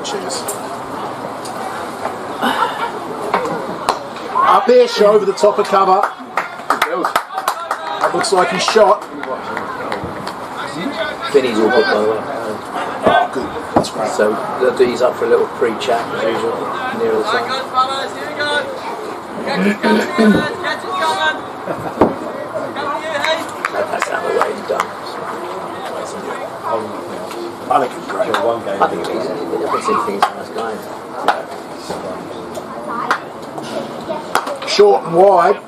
Cheers. Up-ish over the top of cover. That looks like he's shot. Vinny's all good, by the way. Oh, good. That's great. So he's up for a little pre-chat as usual, near the time. That's out of the way, he's done. I think it's great. I think he's definitely see things in this game. Short and wide.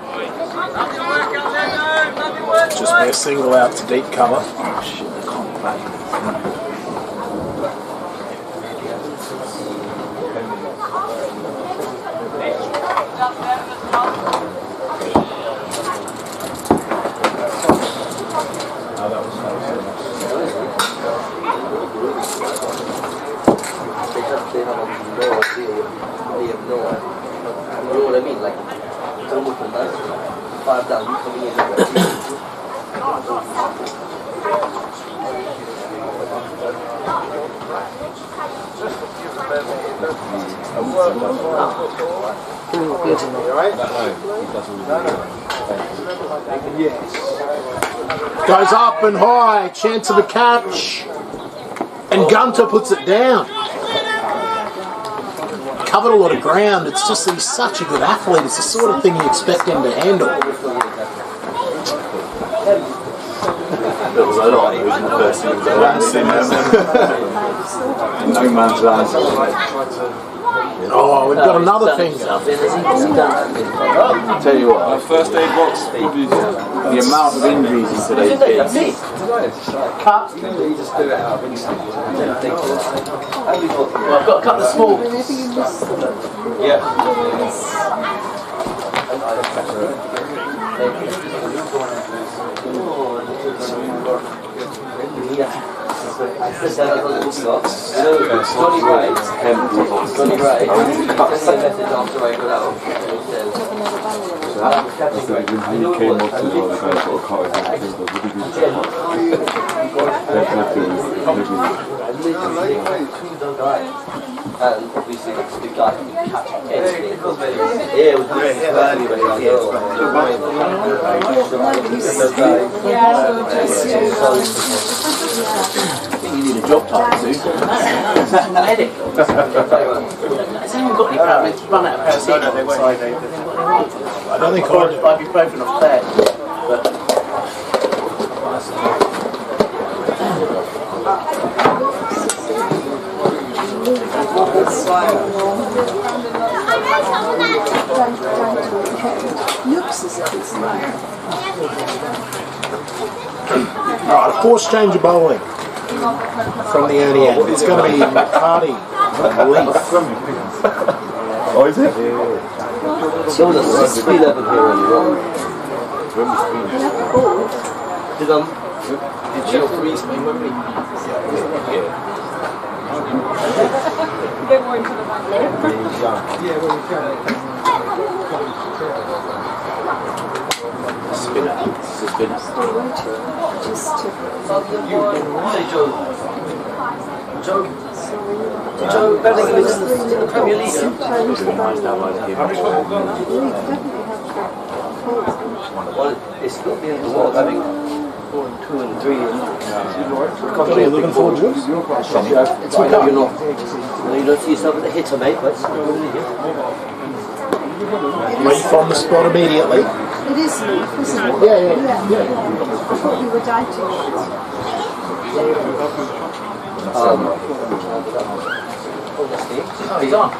Just be a single out to deep cover. Oh shit, I can't play. They have no idea what they have no idea. You know what I mean? Like, it's almost like that. 5 down, you coming in like Goes up and high, chance of a catch, and Gunter puts it down. Covered a lot of ground. It's just that he's such a good athlete. It's the sort of thing you expect him to handle. There was a lot of those in the first innings. I haven't seen them. No man's land. Oh, we've got another finger. Tell you what, the first aid box, probably the amount of injuries in today's game. Cut. Well, I've got a couple of small. Yeah. Johnny Ray. Johnny Ray. Message after I got out. And obviously that's the guy who can catch anything. Yeah, it was really early when he was I think you need a job title soon. Medic. Has anyone got any crap? Let's run out of paracetamol. I don't think or ibuprofen off there. But looks as if it's Right, a force change of bowling from the early end. It's going to be McCarty and Leaf. Oh, is it? So there's 6-11 here earlier on. Did Channel 3's playing Wembley? Get more into the mic. spinner. It's a spinner. Joe Bellingham is in the Premier League. Well, it's not the end of the world having 2 and 3. What are you looking for, Jules? I know you're not. You don't see yourself as a hitter, mate, but it's not really here. Leaf on the spot immediately. It is Leaf, isn't it? Yeah. I thought you were doubting Oh, he's on.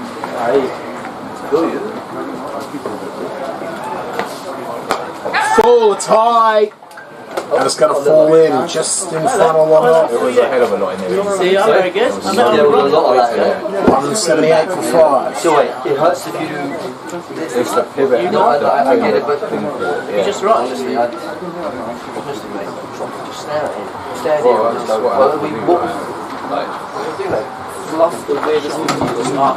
Full, it's high. And it's going to fall in just in front of one off. There was a hell of a lot in there. See, I'm very good. I'm There was a lot of that there. 178 for 5. So wait, it hurts if you... It's a pivot. No, I get it, but... You're just right. Honestly, just stare at him. Stare at him. What was... Like, fluff the weirdest thing you was not.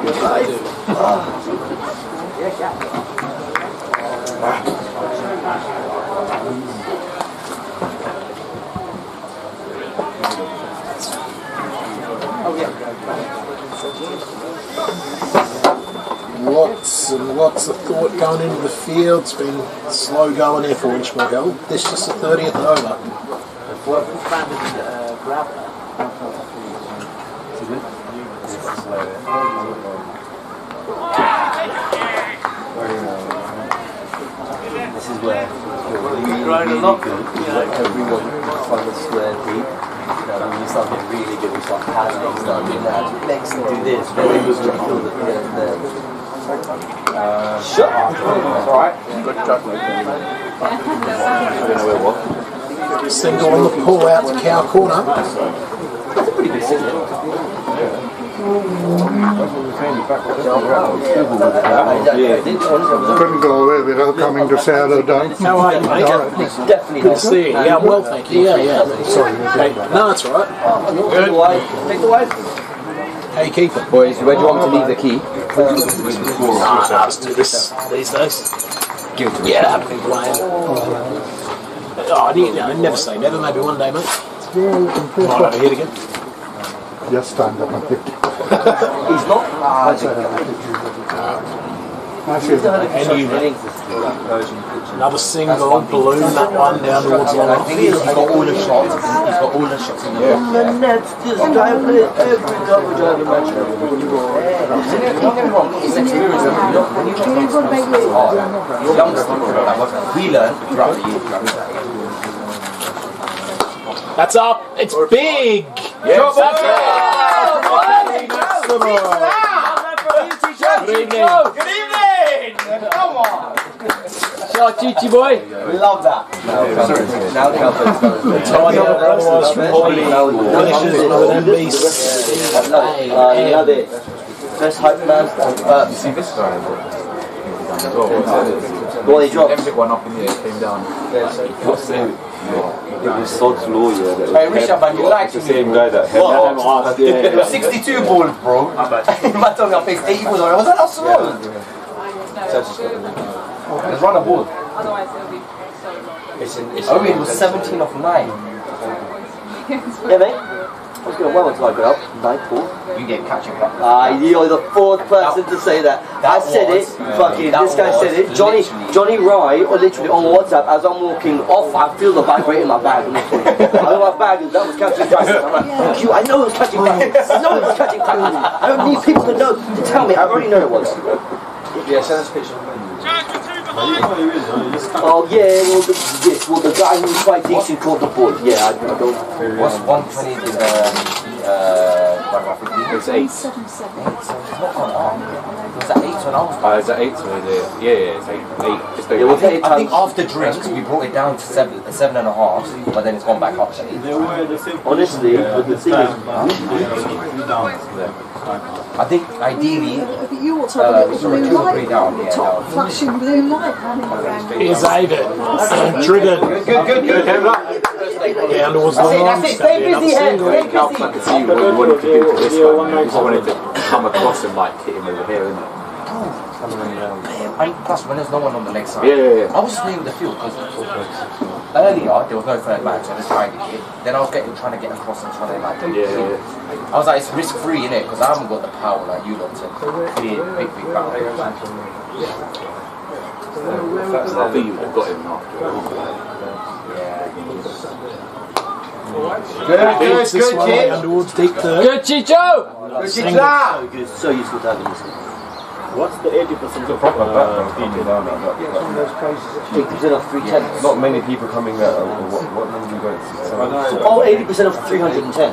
Lots and lots of thought going into the field. It's been slow going here for Winchmore Hill. This is the 30th over. This is where you're growing a lot. Everyone kind of swear deep. When you start getting really good, you start padding, start doing that. Next, do this. Then it was to feel the shut up. Alright. Good chocolate. Single on the pull out to Cow Corner. That's a pretty good signal. Couldn't go away without coming to say hello, Don. How are you, mate? Definitely. Good to see you. Yeah, I'm well, thank you. Yeah. Sorry. Okay. No, that's all right. Good. Take the wife. How you keeping? Boys, where do you want me to leave the key? Let's do this these days. Give it to me. Yeah, I've been playing. I never say never. Maybe one day, mate. Might over here again. Just stand up and pick. He's not. Another single balloon, that one down towards the I think he's got all the shots. He's got all the shots in the net. The net, this guy played every coverage I ever match. Don't get me wrong, he's experienced. Youngster, we learn throughout the year. That's up. It's big. Yes. Good evening. Good evening. Come on. Shot, Chichi boy. Love that. Now love it. Best hype man. See this guy? Go on, he dropped. Everything went up in the air, came down. It was so slow, yeah. Hey, Richard, man, you like the same guy that had it was 62 balls, bro. Man told me I faced 80 balls. I was like, that's slow. Let's run a ball. Otherwise, it'll be so long. Oh, it was 17 of 9. Yeah, mate. I was going well until I got up. 9-4. You get catching up. You're the fourth person to say that. I said it. Fucking this guy said it. Johnny Rye, or literally on WhatsApp, as I'm walking off, I feel the vibrate in my bag. I know my bag that was catching practice. I'm like, fuck you. I know it was catching practice. I know it was catching practice. I don't need people to know to tell me. I already know it was. Yeah, send us a picture of the menu. Oh yeah, well the guy who was quite decent called the ball. Yeah, I don't. What's 120 to the It's 8. It's not gone on. Was that 8 when I was? Is that 8? So is it? Yeah, it's 8. It's Yeah, we'll take it I think after drinks we brought it down to 7.5, but then it's gone back up to 8. Honestly, but the thing is, I think ideally You also have a little blue 2 or 3 light down. on the Yeah, top, flashing blue light running around. Here's David. Triggered. Good. Down towards the line. Stay busy, head. I could see what you wanted to do to this one. I wanted to come across and like hit him over here, isn't it? And plus, when there's no one on the leg side, Yeah. I was near the field because earlier there was no third man, so I just guided it. Then I was trying to get across and trying to like. I was like, it's risk free, innit? Because I haven't got the power like you lot to clear big boundaries. I think you would have got him after. Good, kid. Towards deep third. Good, Chicho. Good, Chicho. so useful to have in this. What's the 80% of proper team? 80% of 310. Not many people coming there. What number do you got? Oh, 80% of 310.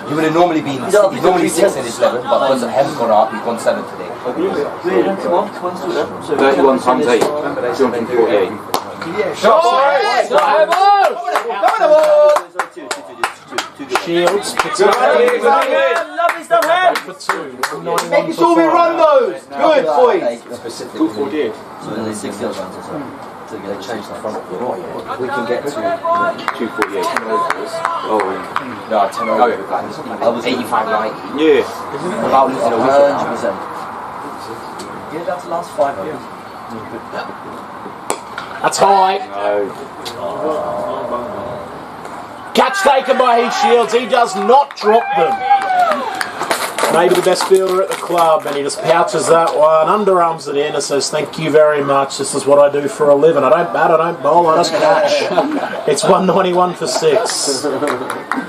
He would have normally been, he's normally 6 in this level, but because the head's gone up, he's gone 7 today. Come on, let's do that. So 31 times 8. 248. Shields. Lovely stuff, man. Making sure we run those. Good, boys. 248. So then there's 60 other ones as well. So they change the front of the row. We can get to 248. No, 10 over. I was 85, 90. Yeah. Without losing a whistle. 100%. Yeah, that's the last 5 of them. That's high. Catch taken by Heath Shields. He does not drop them. Maybe the best fielder at the club, and he just pouches that one, underarms it in and says, thank you very much, this is what I do for a living. I don't bat, I don't bowl, I just catch. It's 191 for 6.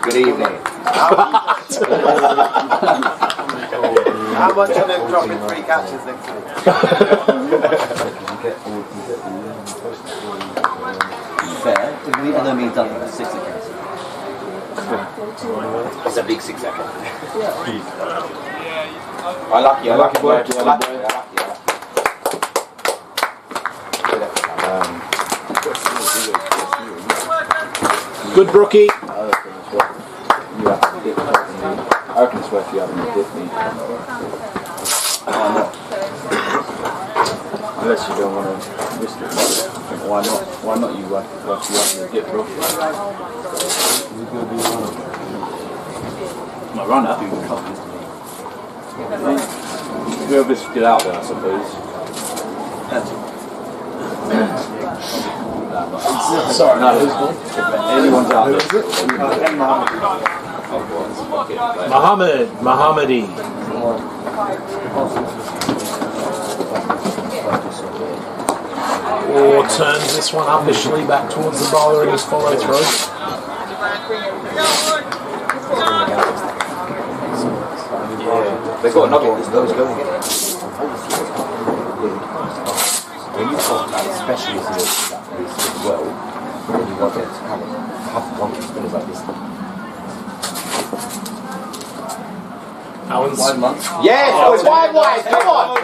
Good evening. How much of them dropping 3 catches next week? Fair. We know means nothing for 6 against. It's a big 6 second. I like you. Good Brookie. I reckon it's worth you having a dip me. Unless you don't want to risk it. Why not? Why not you worth you having a dip, bro? My runner. Whoever's still out there, I suppose. Sorry, no, anyone's out there. Mohammedi. Or turns this one upishly back towards the bowler in his follow through. They've got another one. When you've got that specialist as well, then you want it to have one spinners like this. Wide month. Yes, oh, it's wide, come on.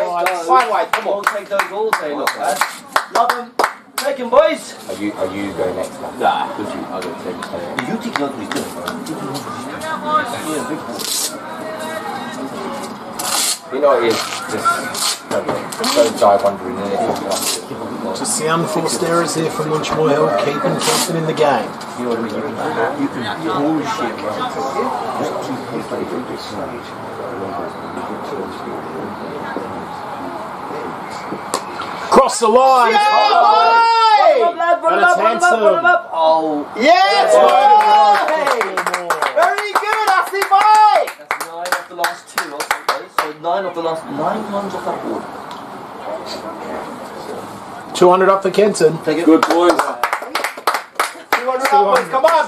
Wide, come on. We'll take those all day, look, man. Love them. Take them, boys. Are you going next, man? Nah, I'm going to take it. You take note what he's doing. You know what it is? Just don't dive under in there. Just the unforced errors here from Winchmore Hill, keeping Kenton in the game. You know what I mean? You can bullshit. Cross the line. Yeah, And it's handsome. Oh, yes, very good, that's it, boy. That's 9 off the last 2, I'll take those. So 9 off the last 9 runs off that board. 200 up for Kenton. Take it. Good boys. 200 up, boys. Come on, come on.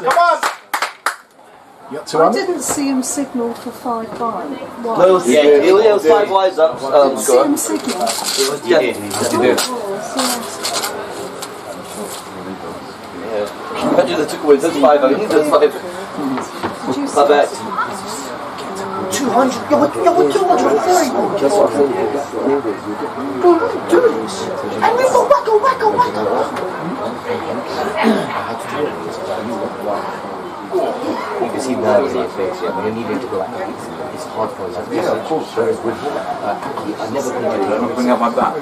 You got I 200? didn't see him signal for 5 wide. Why? No, it was 5 wides up. See him signal. You did. Imagine they took away those 5 only, those 5. I bet. 200. Yo, what 200? Very good. That's what I'm saying. Do this. And we go wacko. You can see nerves in your face, yeah. When you need to go like it's hard for us. Yeah, of course. Whereas with him, I never think to bring out my back. I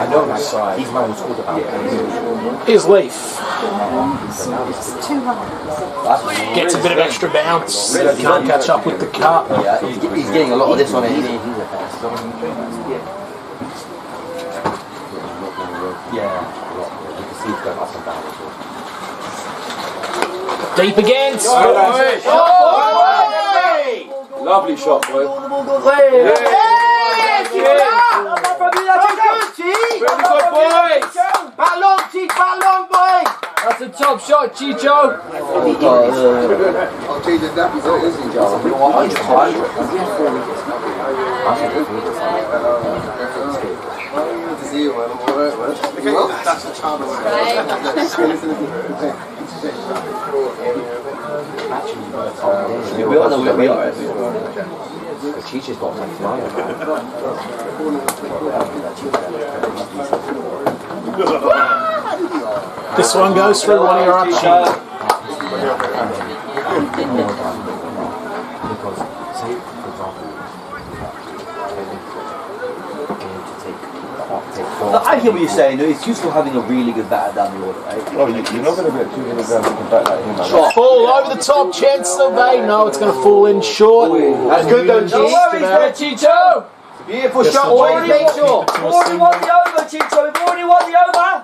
know that his man was called about. Here's Leaf. 200. Gets a bit of extra bounce. Can't catch up with the cut. Yeah, he's getting a lot of this on it. Yeah. You can see he's going up and down. Deep against. Lovely shot, boy. Very good, boys. Back long, boys. That's a top shot, Chicho. That's a charm. We all know where we are. The teacher's got like flying. This one goes through one of your up sheet. I hear what you're saying. It's useful having a really good batter down the order, right? Well, you're not going to get too many guys who can bat like him. Fall over the top, chance survey. No, it's going to fall in short. That's good, though, No worries there, Chicho. Beautiful Yes, shot. sir. Already make sure. We've already won the over, Chicho. We've already won the over.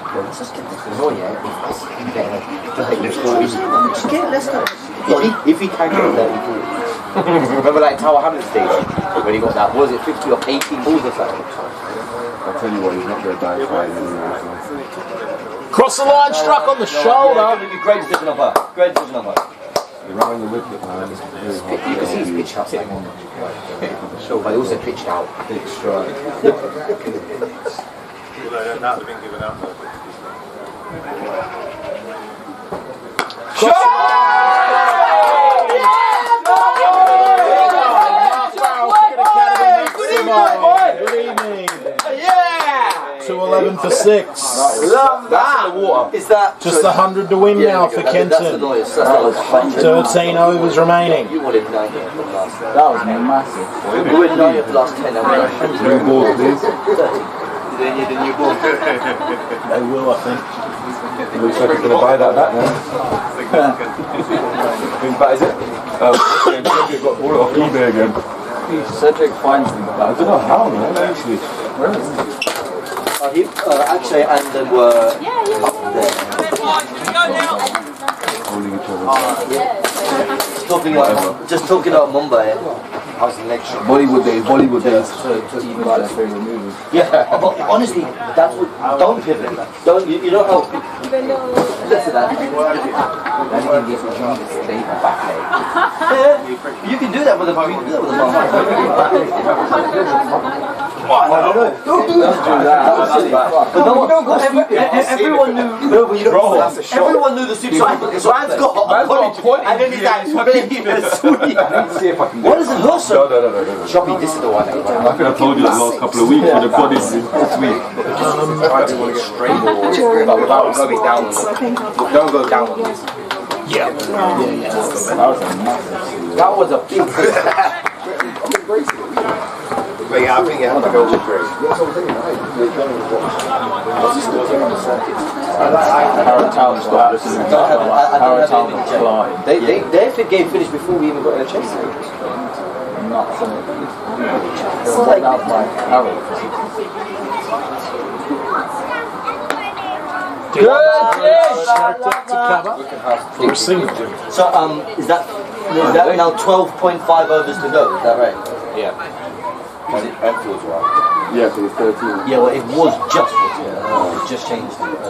Let's just get this going, yeah. If he can go there, he can. Remember like Tower Hamlet stage when he got that, was it 50 or 18 balls or something? I'll tell you what, he's not going to die fine anyway. So. Cross the line, struck on the shoulder. Great decision of her. Great decision of her. Around the wicket, man. You can see he's pitched out. But he also pitched out. Big strike. That have been given out. Good evening. Yeah! 211 for 6. Love that! The water. Is that Just 100 to win now for That's the Kenton. noise. That's 13 overs remaining. You wanted 90 of the last. That was massive. We went 90 of the last 10. New ball, please. 30. They need a new ball. They will, I think. Looks like he's going to buy that back now. Whose bat is it? Cedric got bought off eBay again. Cedric finds them. I don't know how, man, actually. Where is he? Actually, and they were up there. Holding each other. Just talking about Mumbai. How's the leg shot? Bollywood days. To even buy their favourite movie. Yeah, but honestly, that's what. Don't pivot. Don't you don't help. Listen, that. You can do that with a. You can do that with a Don't do that. But no, don't go stupid. Everyone knew. Everyone knew the super. So Ryan's got a point, and then he's like, "Believe the sweet." I need to see if I can. What is it, Wilson? No. Shoppy, this is the one. I think I told you the last couple of weeks for the bodies this week. I just want to get straight forward, but without going down on it. Don't go down on this. Yeah. That was a big. But yeah, I think you have to go with Drake. Harrow Town's got absolutely Harrow Town got flying. Their game finished before we even got in a chase. Nuts, isn't it? It was like out by Harrow. For a single. So is that now 12.5 overs to go? Is that right? Yeah. Is it Enfield's right? Yeah, so it's 13. Yeah, well, it was just it just changed the ball.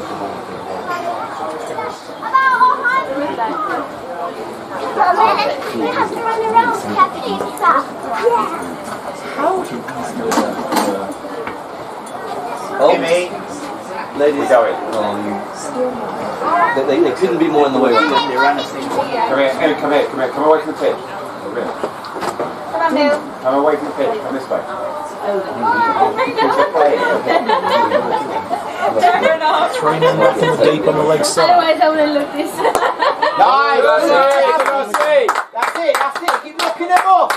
We have to run around to have pizza. Oh, ladies, they couldn't be more in the way. Come away from the pitch. Come on, Bill. Come away from the pitch. Come this way. Turn off. 3 men back in the deep on the leg side. Otherwise, I wouldn't look this. Nice! That's it. Keep knocking them off.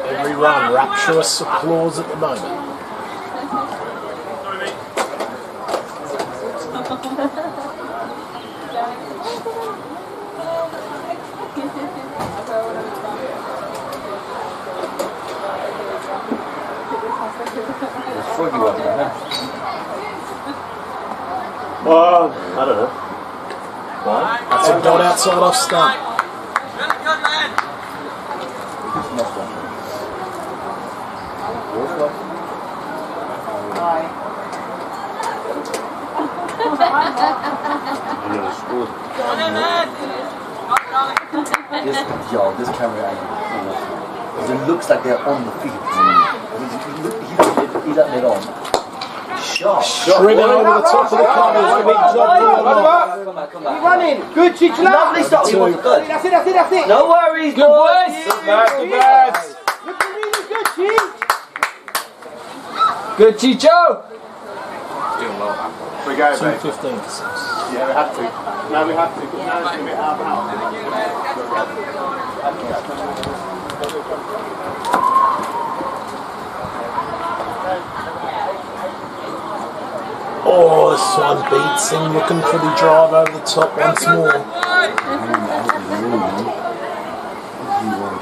Every run, rapturous applause at the moment. Well, I don't know. Why? That's a dot outside off stump. This camera angle. Because it looks like they're on the field. He's up mid on. Shot. Driven over the top of the covers. Big job. Come back. Keep running. Good, Chicho. Lovely stop. He wants a third. That's it. No worries, Good boys. Good, Chicho. Doing well. We go, mate. 2:15 to 6. Yeah, we have to. No, we have to. Because now it's going to be half an hour. Oh, this one beats him, looking for the drive over the top once more.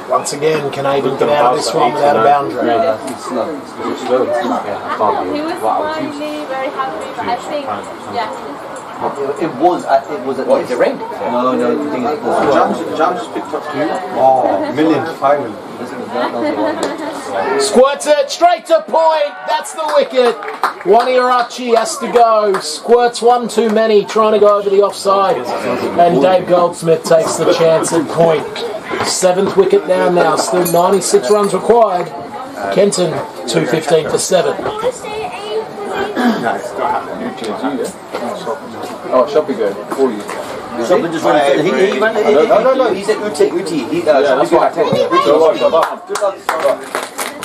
Once again, can I even get out of this one without a boundary? He was smiling, very happy, but I think, It was at What, is it rain? No, the thing is, Jam just picked up 2. Oh, millions, finally. Squirts it straight to point. That's the wicket. Waniarachi has to go. Squirts one too many, trying to go over the offside. And Dave Goldsmith takes the chance at point. 7th wicket down now. Still 96 runs required. Kenton 2:15 for 7. Oh, Shoppy good. For you. Shoppy just ran. He ran. No. He said Uti. That's what I think. Good luck.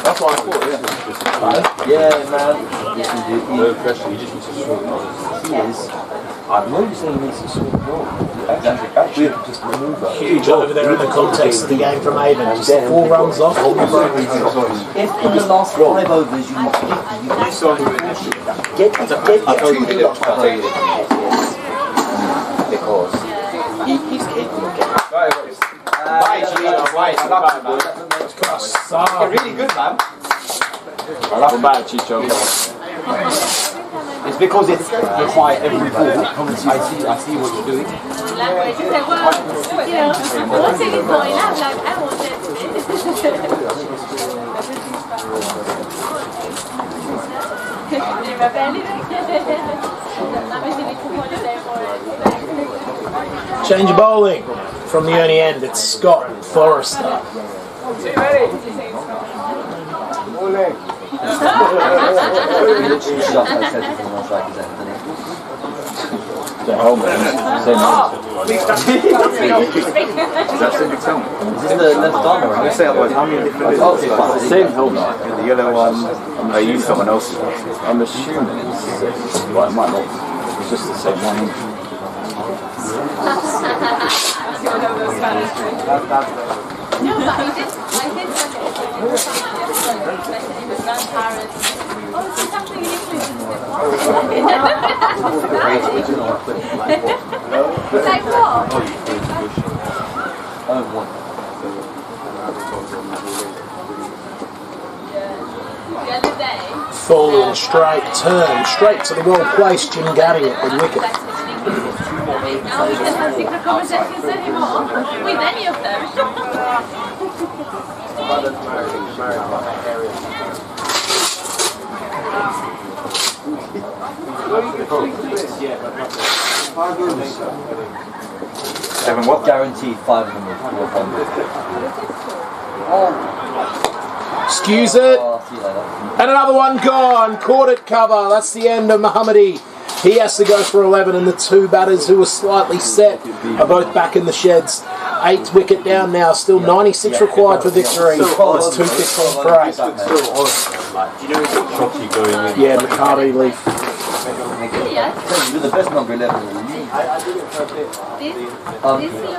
That's what I thought, Yeah, man. No pressure, you just need to swing on. He is. I know you're saying he needs to swing the ball. Actually, just remove that. Huge over there in the context of the game from Avon. Just 4 runs off. If in the last 5 overs you get 2 Because he's capable of getting. Right. Really good, man. I love him back, Chicho. It's because it's required every ball. I see what you're doing. Language, you say, well, one thing is going up, like, I want that to be. Change of bowling from the Ernie end. It's Scott Forrester. The helmet, same Is this the left arm or right? Say otherwise, how many different it's the same helmet. The yellow one, I use someone else's one. I'm assuming it's well, it might not. It's just the same one. No, but I did grandparents. Oh, it's something in English. Like what? The other day. Falling straight, turn straight to the well placed Jim Gadding at the wicket. Now we can have secret conversations anymore with any of them. Seven what? Guaranteed 500. Excuse it. And another one gone. Caught it cover. That's the end of Mohammadi. He has to go for 11, and the two batters who were slightly set are both back in the sheds. 8 wicket down now. Still 96 required for victory. There's 2 kicks on break. Yeah, McCarty leaf. You're the best number 11 in the league.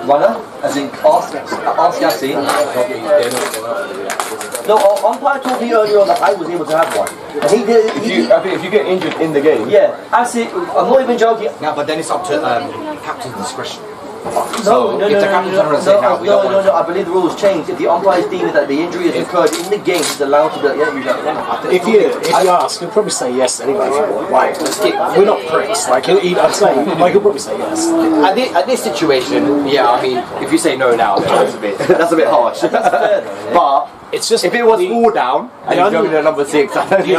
Runner, as in ask Yassin. No, umpire told me earlier on that I was able to have one. And he did. I think if you get injured in the game. Yeah, I see. I'm not even joking. No, but then it's up to captain's discretion. No, I believe the rules changed. If the umpires deem that the injury has occurred in the game, he's allowed to do it. If you ask, he'll probably say yes anyway. Like, we're not pricks. Like, I'd say, like, he'll probably say yes. At this situation, yeah, I mean, if you say no now, then that's a bit harsh. But it's just if it was 4 down and you go in at number 6, the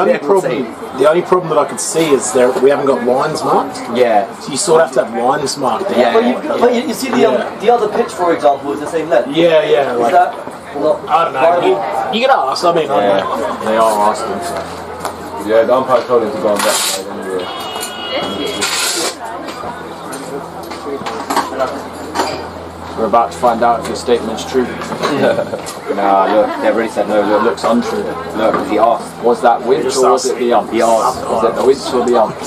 only problem that I could see is we haven't got lines marked. Yeah. So you sort of have to have lines marked. Yeah. But you see the other pitch, for example, is the same length. Yeah. Is like, that not I don't know. You can ask. I mean, I don't know. They are asking. Yeah, the umpire told him to go on that side anyway. We're about to find out if your statement's true. Nah, look, they already said no. Look, Looks untrue. look, he asked. Was that winch or was it the ump? He asked. Was it the winch or the ump?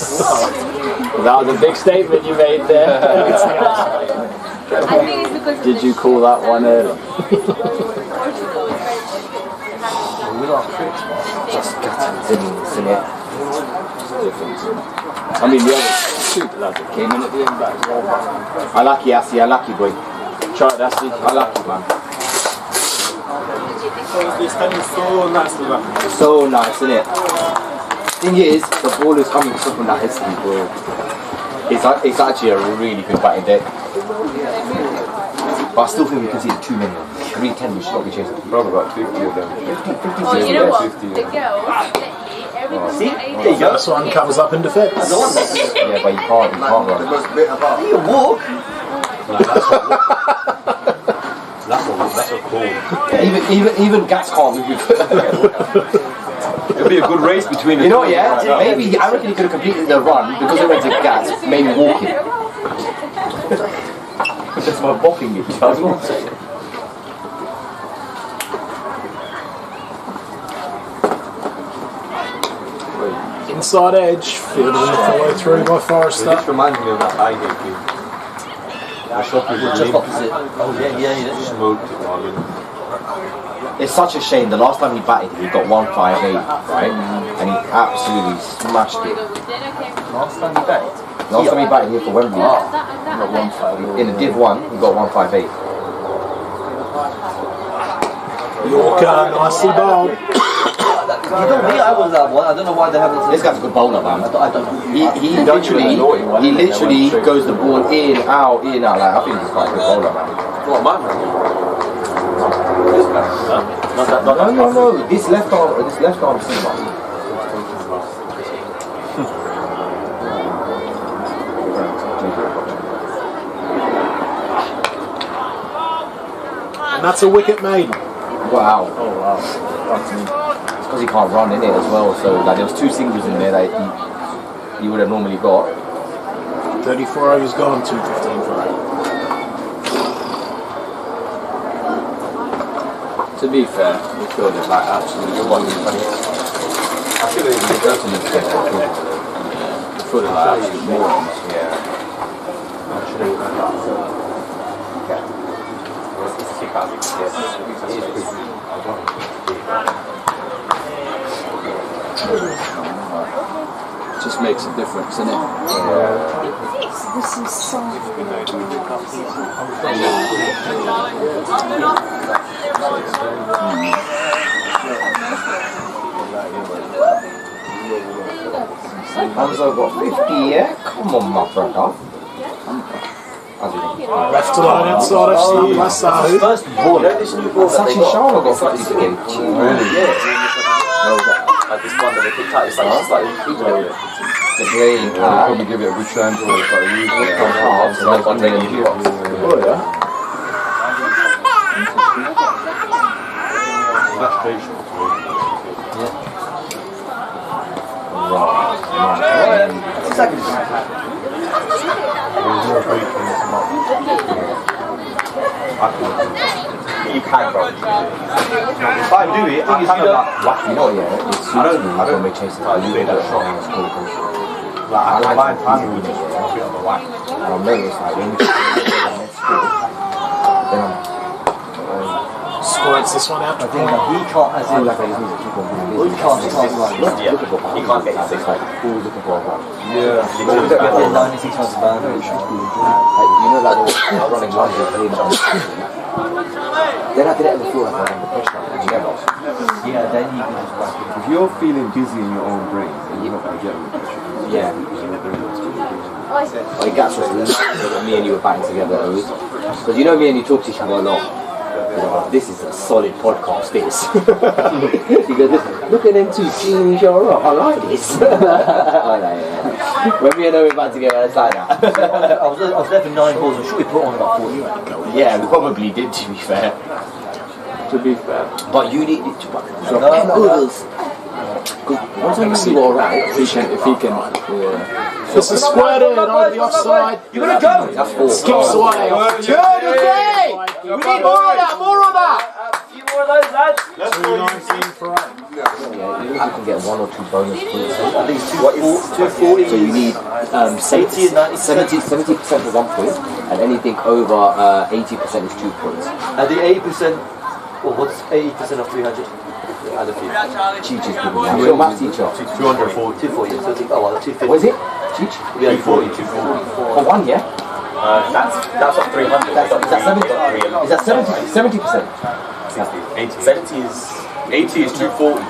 That was a big statement you made there. I think it's because Did you call that one early? Just gutters in it. I mean, the other super lads that came in at the end back as well. I like you, Assi. I like you, boy. Try it, Assi. I like you, man. So nice, isn't it? Thing is, the ball is coming from that head speed, bro. It's actually a really good batting deck. But I still think we can see too many. 310 we should not be chasing. Probably about 50 of them. Well, you know what? The girls, See? There you go. This one comes up in defence. Yeah, but you can't run. You walk. That's a cool. Even Gats can't move. It'll be a good race between the You know two what, yeah? right now. Maybe I reckon he could have completed the run because it went to Gats, maybe walking. Just by bopping it. Inside edge, fielded in the follow through by Forrester. This reminds me of that eye game game. I shot people Just opposite. Oh yeah. smoked it while in. It's such a shame. The last time he batted, he got 158, right? And he absolutely smashed it. Last time he batted. Last time he batted here for Wembley, he got 158. in the Div 1, he got 158. Yorker, nicely bowled. You know me, I was that one. I don't know why they haven't. This guy's a good bowler, man. I don't know. He literally goes the ball in, out. Like, I think he's quite a good bowler, man. What, man? No. This left arm seamer. And that's a wicket maiden. Wow. Oh wow. It's because he can't run in it as well. So like there was 2 singles in there that he would have normally got. 34 overs gone, 215 for 8. To be fair, we filled it like absolutely wonderful. I feel it would go to the We filled it like absolute morons. Yeah. It just makes a difference, doesn't it? This is so Hamza got 50, yeah? Come on, my brother. Left to line outside of Snub Lasso. First ball, this new ball that they got. Got 50 to game. Really? Yeah. Like this one that they picked out, it's like the playing. Probably give it a good chance for it. So like one day in the box. Oh yeah. That's patient. Right. 2 seconds. You can, bro. If I do it, I kind of like whack. You know, yeah. It's I don't make changes. I do it that shot. Like I like time with it. And I've noticed like when you then I'm Squirts this one out. I think that he can't, as in like he can't like he can't get his like who's looking for a rock. Yeah. You don't get 96 times a man. Like you know like running one then I didn't ever feel like I was under pressure. Never. Yeah, then you can just whack it. If you're feeling dizzy in your own brain, then you're not going to get under pressure. Yeah. Like that's what's when me and you were banging together. Because you know me and you talk to each other a lot. This is a solid podcast, this. You go, look at them 2 teams you're up. I like this. When me and her were back together, it's like that. I was there for 9 balls. I'm sure we put on about 40. Yeah, we probably did, to be fair. But you need to back overs. One time you were alright. If he can. This is squared in on the offside. You're gonna go! That's 4. Skips away. Turn away! We need more of that, more of that! A few more of those, lads. 219 for 8. Yeah, you can get 1 or 2 bonus points. I think it's 240. So you need 70% for 1 point, and anything over 80% is 2 points. And the 80%, well, what's 80% of 300? Add a few. Cheech is good. What's your maths teacher? 240. 240. So I think, oh, well, 250. What is it? Cheech? Yeah, 240. For 1, yeah? That's not 300. Is that 70%? 70%? 80 is 240.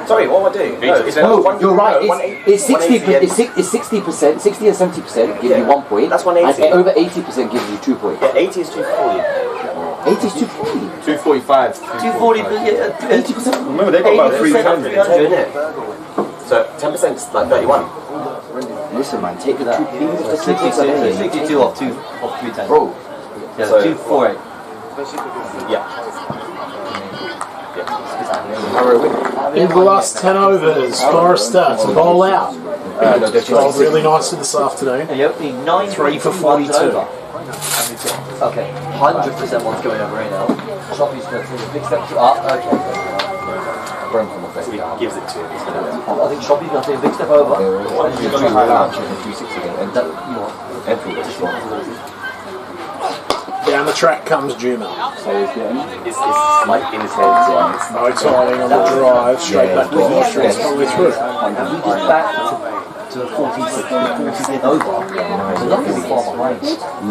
Sorry, what am I doing? No, you're right. It's 60%. It's 60%. 60 and 70% give you 1 point. That's 180. And over 80% gives you 2 points. Yeah, 80 is 240. 80 is 240. 245. 240. 80%. Remember they got about 300, isn't it? So 10% is like 31. Listen, man, take that. Even if the 62 off 310. Bro. Yeah, so 248. Yeah. In the last 10 overs, Forrester to bowl out. Bowled really nicely this afternoon. And you only need 9 3 for 42. Okay, 100% one's going over right now. Choppy's going to take a big step to up. Okay. He gives it to him. I think Choppy's going to take a big step over. And he's going to high out. 360 again. And that, you know, Down the track comes Juma. So it's like in his head. No timing on the drive, straight back to the straight probably through. And we get back to 46 over. So not really far behind.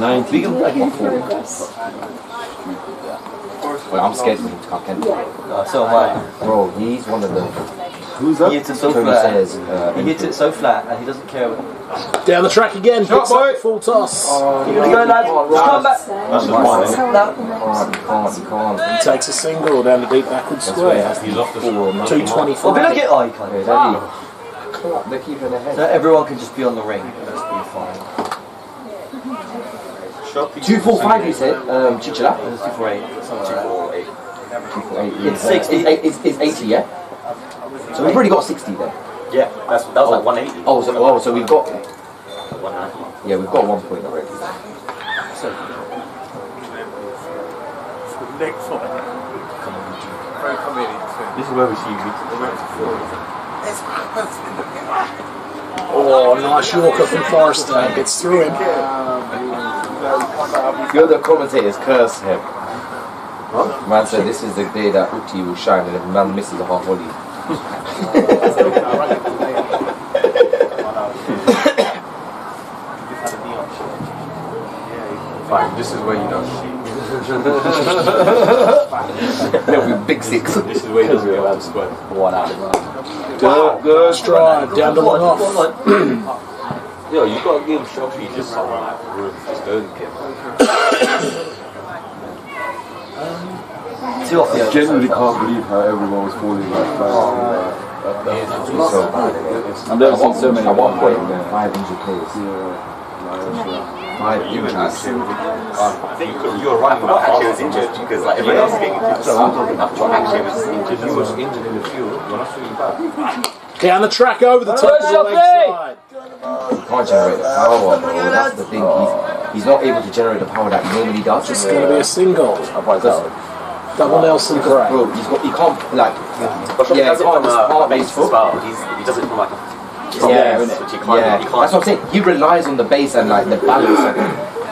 90. We can play for 4. Well, I'm scared for him to come Kenton. So am I. Bro, he's one of the. Who's that? He hits it so Tony flat. Sayers, He hits it so flat and he doesn't care. Down the track again, picks up full toss. You're going to go, lads. Just come back. That's can't. He takes a single down the deep backward square. He's off the 224. Oh, but look at you can't. They're keeping ahead. So everyone can just be on the ring. Let's be fine. 245 you said, Chichila? 248. 248. 248. It's 80, yeah? So we've already got 60 there. Yeah, that was like 180. So we've got... 190. Yeah, we've got 1 point already. Next one. This is where we see Oh, nice Yorker from Forrester. Gets through him. You're the commentators curse him. Huh? Man said this is the day that Uti will shine and if man misses a half volley. Fine, this is where you don't There'll be big six. This is where he doesn't go out of square. 1 out. Good stride. Down to long off. Yo, you got to give Shoppy just some like room. Just don't get I genuinely can't believe how everyone was falling like that. So bad. I've never seen so many at one point. 5 injured players. 5 injuries. I think you were right about actually was injured because like everyone else was getting injured. Actually was injured. He was injured in the field. You're not feeling bad. Down the track over the top of the leg side. He can't generate the power, bro. That's the thing. He's not able to generate the power that he normally does. It's going to be a single. Double Nelson Gray. Bro, he can't like. Yeah, he can't just part base foot. He does it from like a. Yeah, which he can't. Yeah, that's what I'm saying. He relies on the base and like the balance.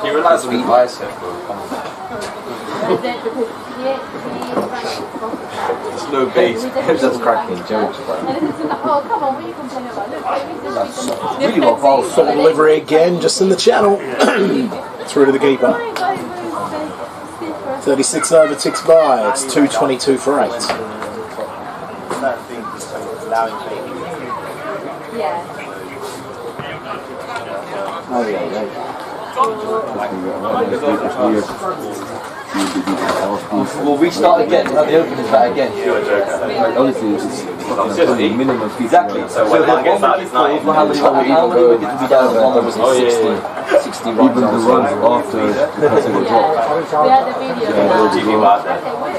He relies on the bicep, bro. Come on. It's no base. It's just cracking jokes, bro. Oh, come on, what are you complaining about? Look, Really got balls. Full delivery again, just in the channel. Through to the keeper. 36 over, ticks by. It's 2:22 for 8. yeah. Oh, yeah. We'll restart again. Have the openers back again. Honestly, it's minimum. Exactly. So when one gets out, it's 9. How many did we be down? Was it 60 runs? Even the runs after the passing drop. We had the video.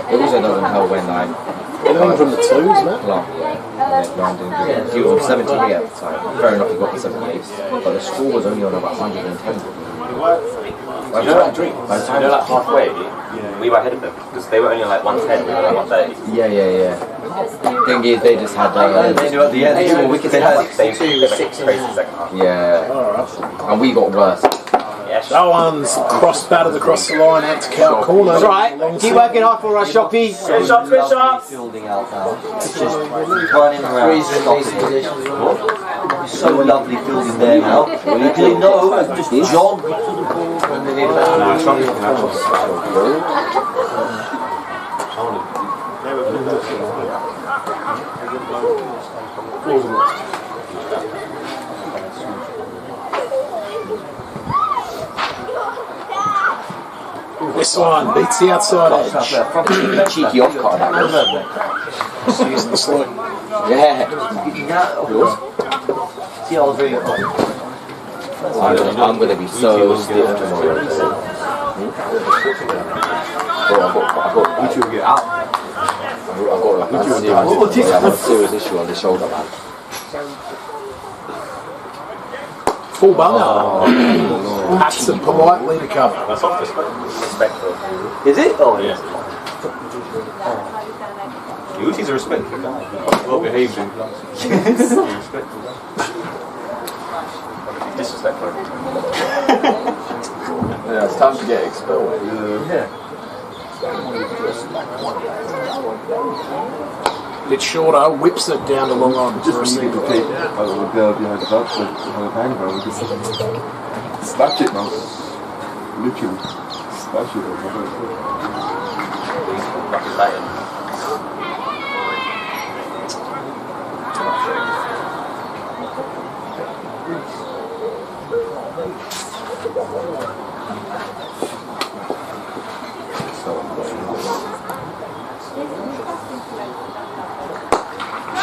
It also doesn't help when Anything from the twos, man? He was on 70 here at the time. Fair enough, he got the 78. But the score was only on about 110. By the time like halfway, we were ahead of them because they were only on like 110, we were like 130. Yeah. Thing is, they just had they knew at the end. They wickets. They had 6 crazy second half. Yeah, and we got worse. That one's batted across the line out to Cow Corner. That's right. Keep working hard for us, Shoppy. Good shots. Fielding out now. It's just running around. So lovely fielding there now. Luckily, no, just jog. This one beats the outside edge. Cheeky off cut that one. Just using the slow. Yeah. See, I was very I'm going to be so stiff tomorrow. I've got a serious issue on the shoulder, man. Full bummer. Hats it politely to cover. That's off respectful. Is it? Oh, yeah. He's a respectful guy. Well behaved. Disrespectful. Yeah, it's time to get expelled. Yeah. Bit shorter, whips it down to long on for a single. The girl behind the box, her hand, bro. Just smash it, man. Literally. Smash it,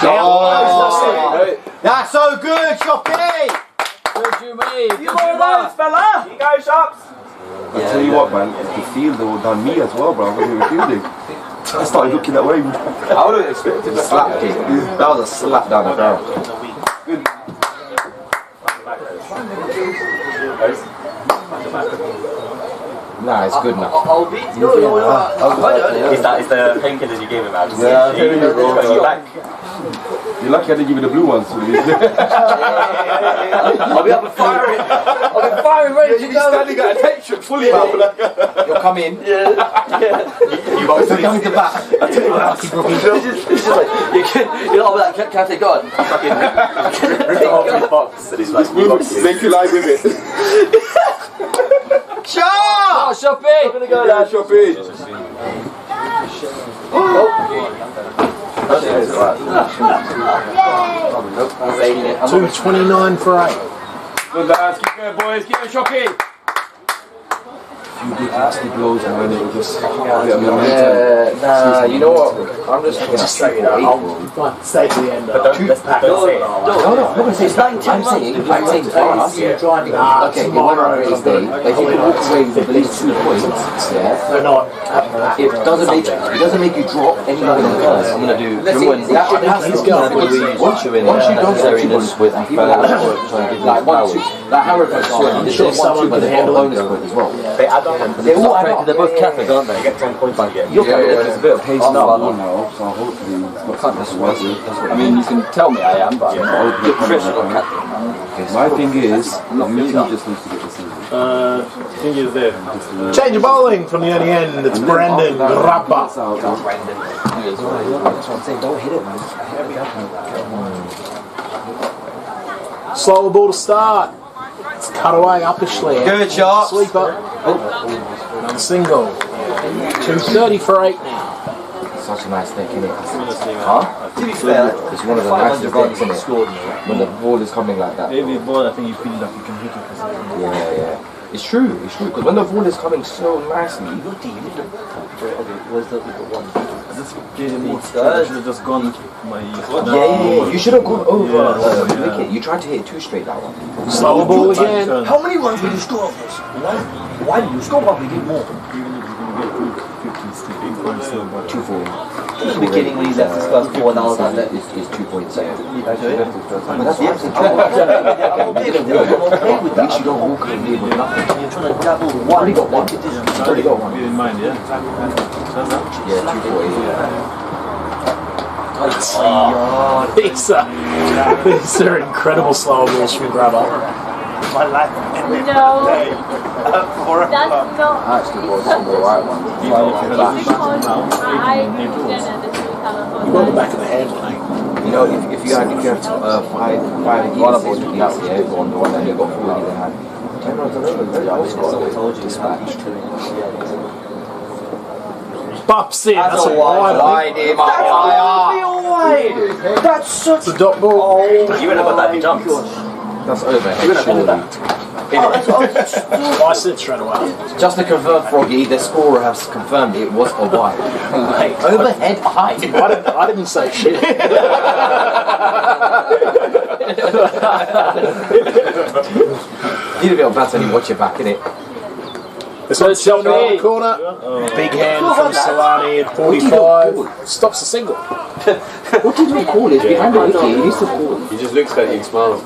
Oh, that's so good, Shoppy! Good you, mate. You more loads, fella! You go, Shops! I tell you what, man, the field though done me as well, bro. I wasn't even fielding. I started looking that way. I would have expected a slap kick. That was a slap down the barrel. Good. Nah, it's good enough. It's the painkillers you gave him, Alex. Yeah, I'm telling you, bro. You're lucky I didn't give you the blue ones. I'll be up and firing. I'll be firing ready to go. Standing at attention fully. You'll come in. Yeah. You both coming to bat. I tell you what, it's just like, you're not like, can I take God? Fucking rip the whole big box and he's like, make you lie with it. Shut up! Shopping! I'm gonna go now, shopping. 229 for 8. Good lads, keep going boys, keep going shopping. You big nasty blows, man. It was just nah, you know what? I'm just going to stay to the end. But don't, let's pack No, I'm not going to say it's 9 times saying for us. Okay, in one race day, if you can walk away with at least 2 points, yeah, they're not. it doesn't make you drop any more than first. I'm going to do. He's going once you necessariness with people like once like Harrogate, I'm sure someone with a bonus point as well. They add on. They're all add up. They're both Catholic, aren't they? You get 10 points to get. There's a bit of pace now. now, so hopefully it's not I mean, you can tell me I am, but my thing is, the meeting just needs to get this in. Thing is there. Change of bowling from the only end. It's Brandon Grappa. That's what I'm saying. Don't hit it, man. Slower ball to start. It's cut away uppishly. Good shot. Sweeper. Oh. Single. 230 for 8 now. Such a nice deck, isn't it? Huh? To be fair, it's one of the nicest decks, isn't it? When the ball is coming like that. Every ball, I think you feel like you can hit it. Yeah. It's true, because when the ball is coming so nicely, Where's the one? should have just gone you should have gone over wicket. You tried to hit it 2 straight that one. Slower ball again. How many runs will you score off this? Why did you score one? We get more. 2-4. In the beginning when he left his first 4 hours and that is 2.7. But that's the absolute trouble. I'm okay with that. You don't walk in here with nothing. You're trying to dabble. Only got one. Only got one. Bear in mind, yeah? Yeah, 2.8. These are incredible slower balls from Grabber. My life. No. That's not. Actually, was some alright ones. Because I didn't You got the back of the hand, mate. You know, if you have 5 years with the one and you got 40, then had 10 runs on it. I was told you dispatched. Bups in. That's a wide. That's such a dot ball. You would have got that if he jumped. That's overhead, surely. I said straight away. Just to confirm, Froggy, the scorer has confirmed it was a wide. Overhead high. I didn't say shit. Need a bit of batter when you watch your back, innit? This one's Sheldon in the corner. Big hand from Solani at 45. Stops the single. What did we call it? Behind the wicket, he used to call it. He just looks at you and smiles.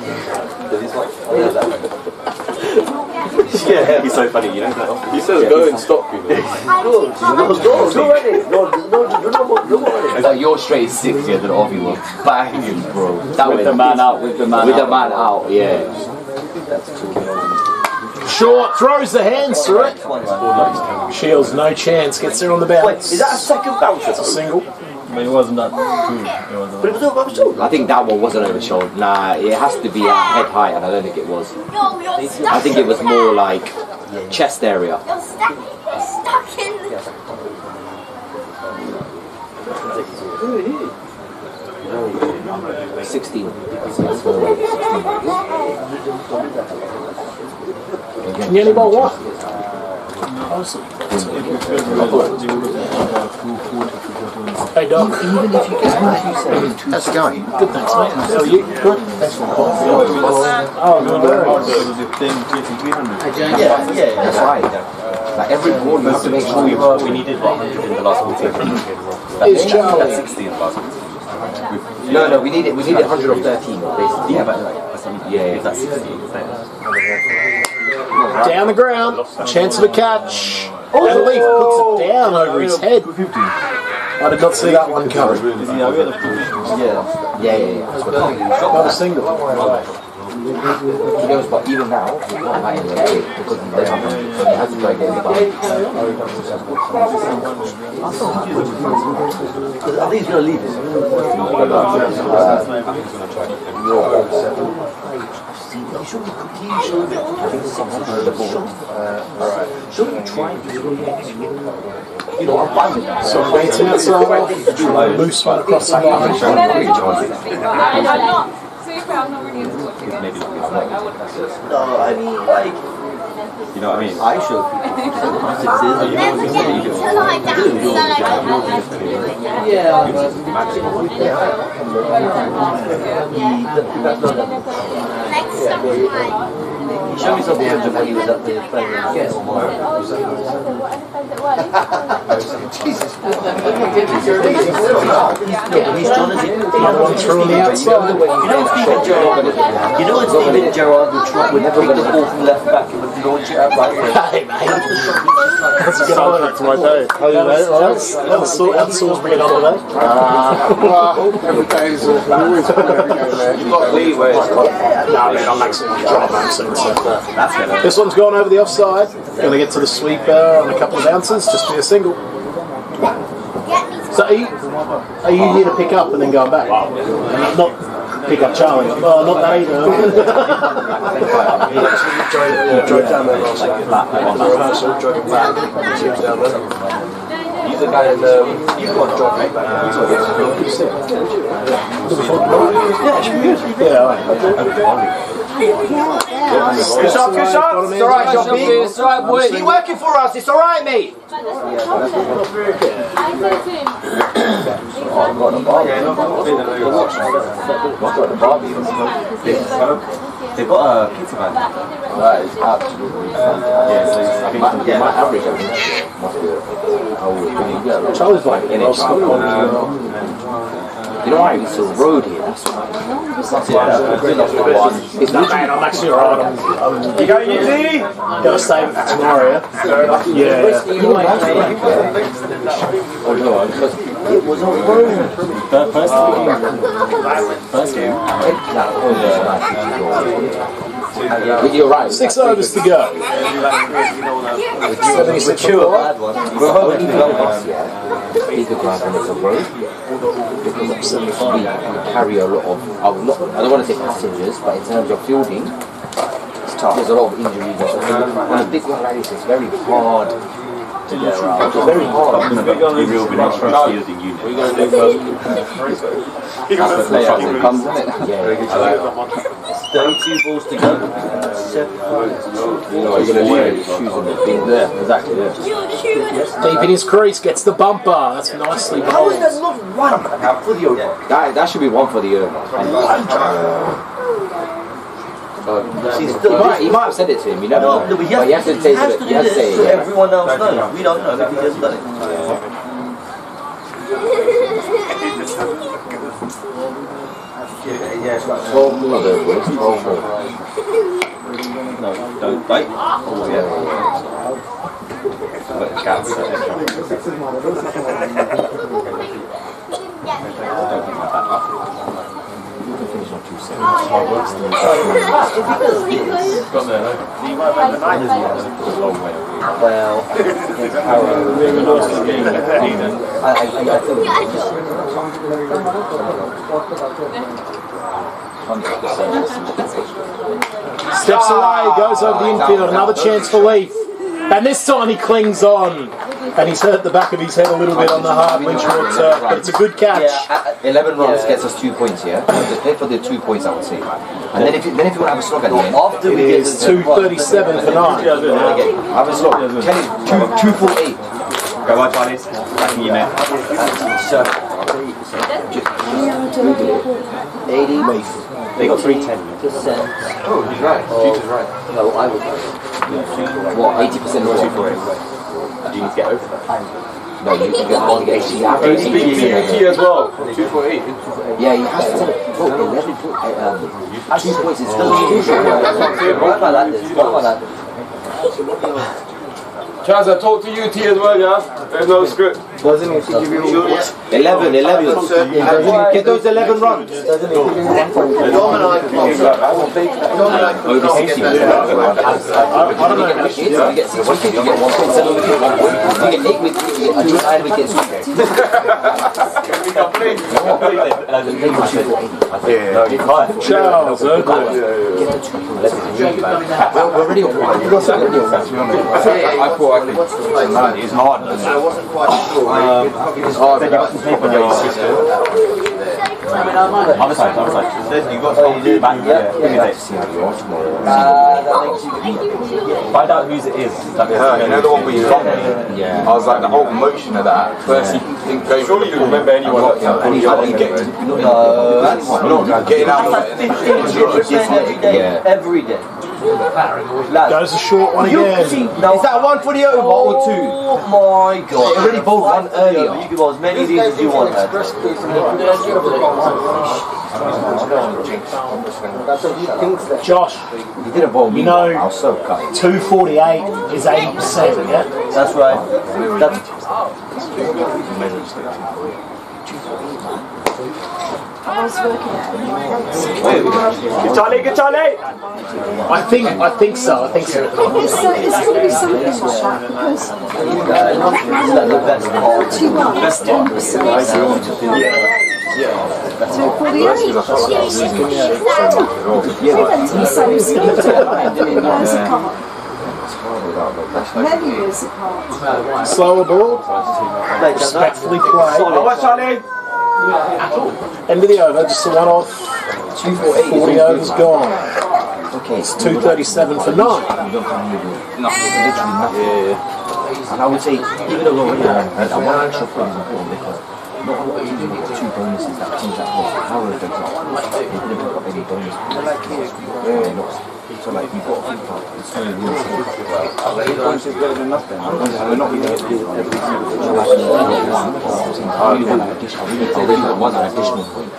Yeah, he's so funny, you know. He says go and stop you. Like your straight 6 than Ovi was banging, bro. That with the man out, with the man out, yeah. Short, throws the hands through it. Shields, no chance, gets there on the bounce. Wait, is that a second bounce? It's a single. But it wasn't that true. But it was over shoulder. I think that one wasn't over shoulder. Nah, it has to be at head height, and I don't think it was. I think it was more like chest area. You're stuck in. 16. Can you only bowl what? Hey, Doc. Even if you get 2 how's it going? Good, thanks, mate. How are you? Good. Thanks for the call. Yeah, that's right. Like every ball, you have to make sure we needed 100 in the last 14. Is Charlie? 60 in the last 14. No, we need 100 of 13, basically. Yeah, but like, that's 60. Down the ground. Chance of a catch. Oh, the Leaf puts it down over his head. I did not see that one coming. Yeah. Not a single. He goes, but even now, he's not back in the game because he has to try and get the ball. Are these going to leave us? Shouldn't try and you know, I'm fine with that. So waiting outside, loose one across the line. I'm not really into watching it. No, I mean, like, you know what I mean? I show people. Show me something of when he was up there playing. Jesus. He's trying to take through on the outside. You know, Steven Gerrard would never take the ball from left back and would launch it out right there. Hey, mate. That's a good soundtrack to my day. How you, mate? That was Salisbury on today. Every day is always every day there. You've got leeway. No, I'm actually drop soon. This one's gone over the offside. Going to get to the sweeper on a couple of bounces. Just be a single. So are you here to pick up and then going back? And not pick up Charlie? Oh, not that either. He drove down there last night. Rehearsal, drove him back. He was down there. He's the guy in you've got a job, mate. Good shot. It's alright, Johnny. It's alright, boys. Keep working for us. It's alright, mate. They've got a pizza van. That is absolutely fantastic. My average, I think, must be Charlie's like in it. You know why? It's a road here, that's why. It's not bad, I'm actually alright. You going, Easy? Gotta stay for tomorrow, yeah? Oh no, it was a road. First game. You're right. 6 overs to go. 76 He could drive when it's a road because we carry a lot of, I don't want to say passengers, but in terms of fielding, there's a lot of injuries. On a big one like this, it's very hard to get around. It's very hard. Be real with our fielding unit. We're going to do That's the layout that comes, isn't it? Still 2 balls to go. You're going to leave his shoes on the bin there. Exactly, Deep in his crease, gets the bumper. That's nicely bowled. How is that not 1 for the over? That should be 1 for the over. He might have said it to him, you never know. No, but he has to say it. He has to say it. So everyone else knows. We don't know if he has done it. Yeah, it's like 12 more there, boys. 12 more. No, don't bite. Oh, yeah. But the cats. Don't think like that. You can finish on 2 seconds. Got there, though. You might remember the night. It's a long way. Well, Steps away, goes over the infield, another chance for Leaf. And this time he clings on. And he's hurt the back of his head a little bit on the hard Winchmore turf, but it's a good catch. Yeah, 11 runs gets us 2 points here. Just play for the 2 points, I would say. And then if you want to have a slog at the end, after it is 2:37 for 9. Have a slog. Kenny, 248. Go on, Charlie. Back in you, mate. 80. They got 310. Oh, he's right. Future's right. No, I was right. What, 80% or 248? Do you need to get over that? No, you can get 80. You have to speak to UT as well. 248. Yeah, you have to. Oh, 11 points. 2 points is still crucial. What about this? Chaz, I talked to UT as well, yeah? There's no script. Doesn't it give you 11. Get those 11 runs. Doesn't it give you 1 point? Over 60. You get 6 wickets, you get 1 point. 7 wickets, 1 point. You get 8 wickets, you get 9 wickets. Charles, we're ready on one. I thought it's hard. I wasn't quite sure. It's hard. Other side. You got to back. Find out whose it is. You know the one we got? Yeah. I was like, the whole emotion of that. First, surely you remember anyone. Getting out of it. Every day. Goes a short one again. Is that one for the over or 2? Oh my god. You already bowled one earlier. You can bowl as many of these as you want. Josh, you didn't bowl me. You know, I was so cut. 248 is 80%, yeah? That's right. I was working at Good Charlie. I think so. It's going to be something like that because 41 is 248. Many years apart. Slower ball. Respectfully played. Charlie. End of the over, just a one off. 40 overs gone. Okay, it's 2:37 for 9. Literally nothing. And I would say, even though we're that one extra point is important because not a lot of teams have got 2 bonuses that teams that lost. Howard, for example, they didn't pick up any bonuses. They lost. So like you've got to think about it's so weird. Points is better than nothing. We're not going to get every single situation. One additional point.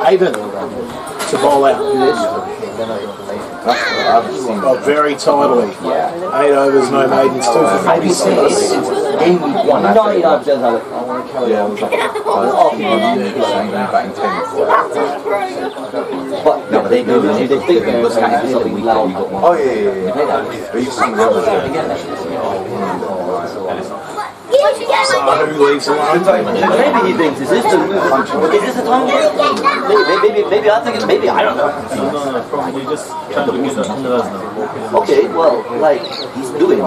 Haven to bowl out. Very tidily. 8 overs, no maidens, 2 for 46. Game week 1. 99% I want to carry on. But no, but they think what's happening is that we got one. Oh yeah. Are you seeing the So who leaves alone? Maybe he thinks, is this the time? Maybe I think it's, maybe I don't know. Okay, well, like, he's doing it.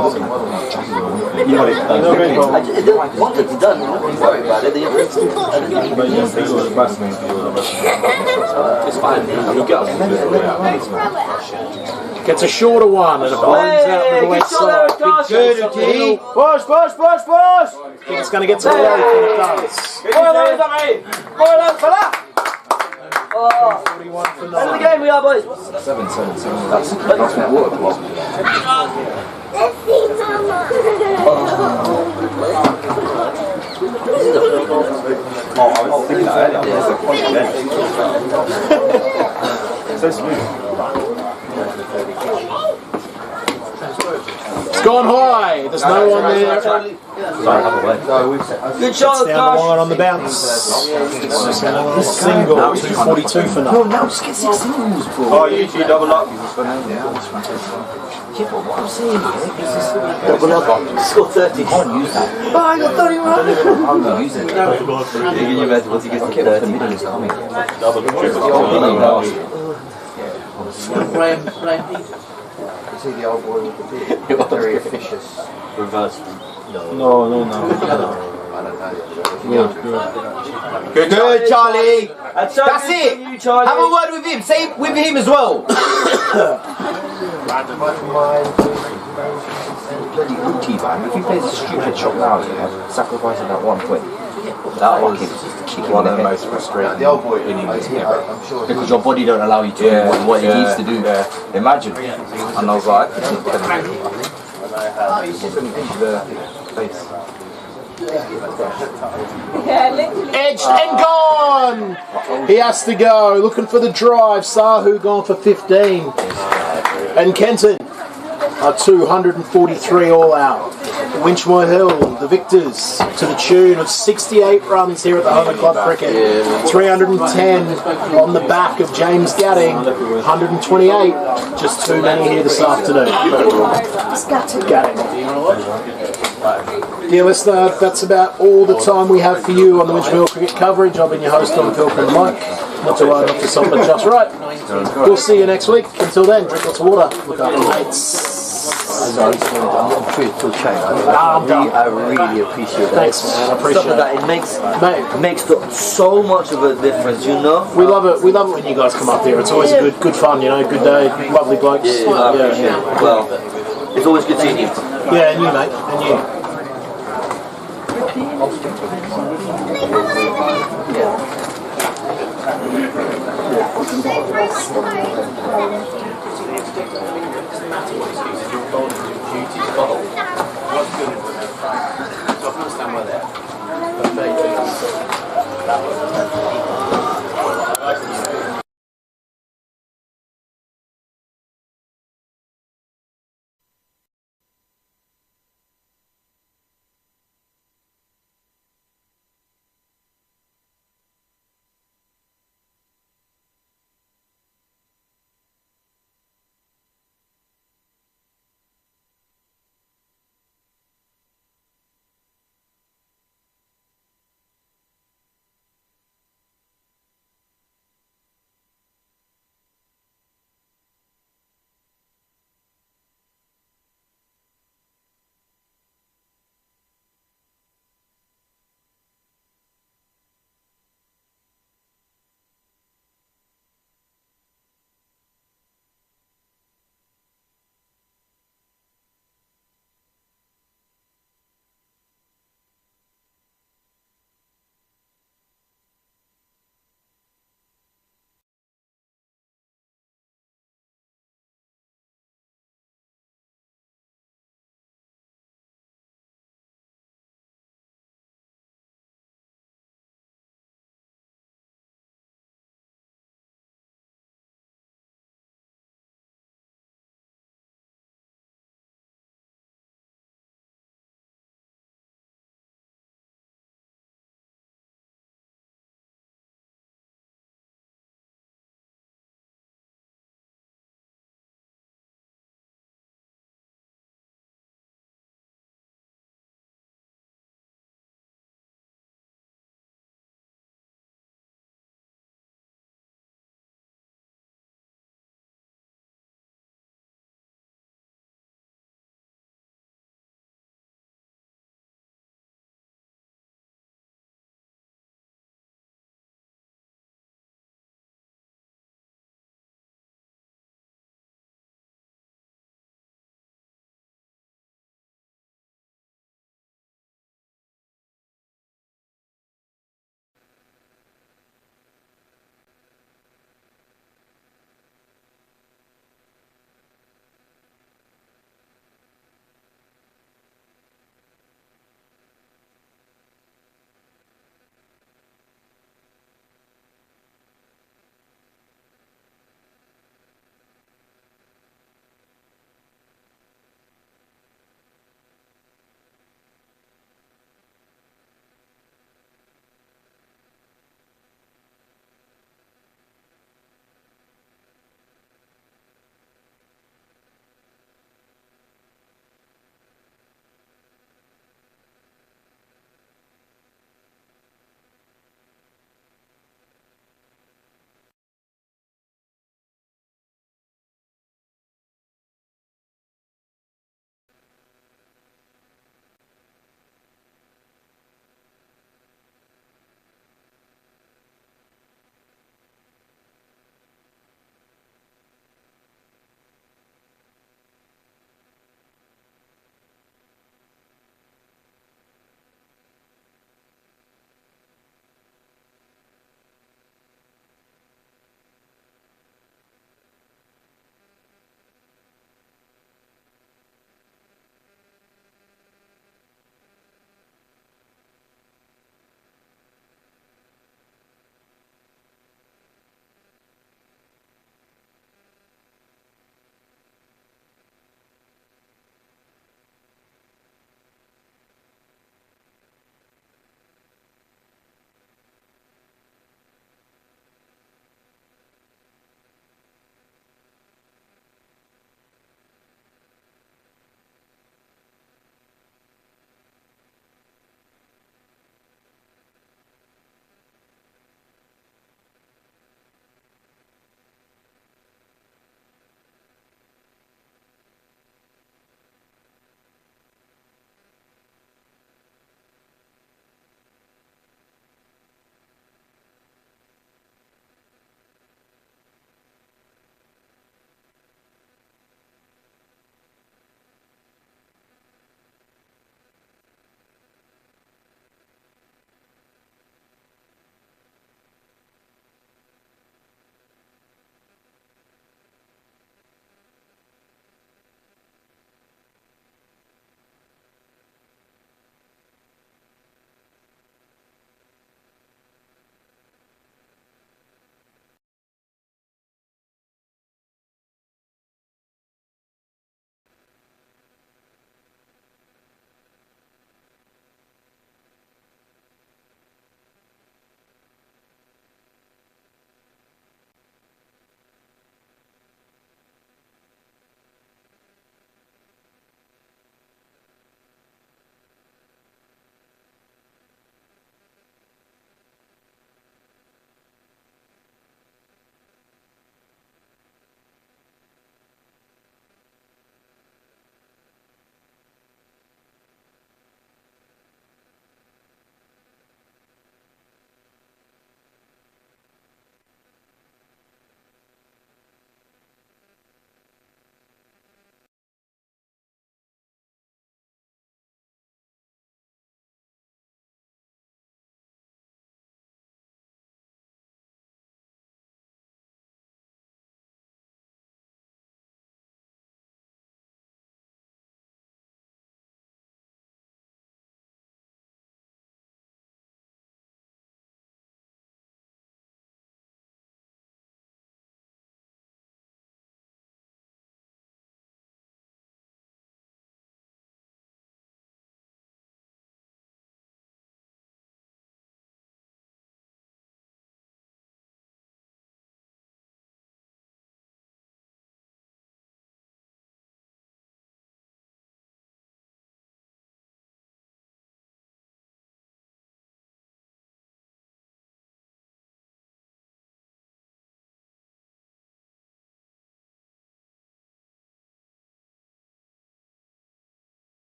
Once it's done, don't worry about it. It's fine. Gets a shorter one and a blinds out to the left side. Big Push. think it's going to get to the right when it does. Oh, 41 for 9. end the game we are, boys. 7. That's what water block. So smooth. It's gone high. There's no one there. Good shot, It's down the line on the bounce. Single, 242 for 9. No, now just get 6 singles, bro. Oh, UT double up. Yeah, but what I'm saying is this double up, score 30. You can't use that. Oh, I got 31. I'm not using it. Can you imagine once he gets to 30, middle is coming. Brian, you see the old boy with the beard? Very officious. Reverse. No. Good, Charlie. That's it. Have a word with him. Say it with him as well. Bloody Uti, man. If he plays a stupid shot now, yeah, sacrificing that 1 point. That one is one of the most frustrating innings. Because your body don't allow you to do what it needs to do. Imagine. And I was like, Edged and gone! He has to go. Looking for the drive. Sahu gone for 15. And Kenton are 243 all out. Winchmore Hill, the victors, to the tune of 68 runs here at the Home of Club Cricket. 310 on the back of James Gatting. 128. Just too many here this afternoon. Gatting. Dear listener, that's about all the time we have for you on the Winchmore Hill cricket coverage. I've been your host, Don Pilgrim Mike. Not to ride off the song, but just right. We'll see you next week. Until then, drink lots of water. Look after your mates. I'm done. I really appreciate that. Thanks, man. I appreciate that. It makes so much of a difference, you know. We love it. We love it when you guys come up here. It's always a good fun, you know. Good day, lovely blokes. Yeah. Well, it's always good seeing you. Yeah, and you, mate, and you. That was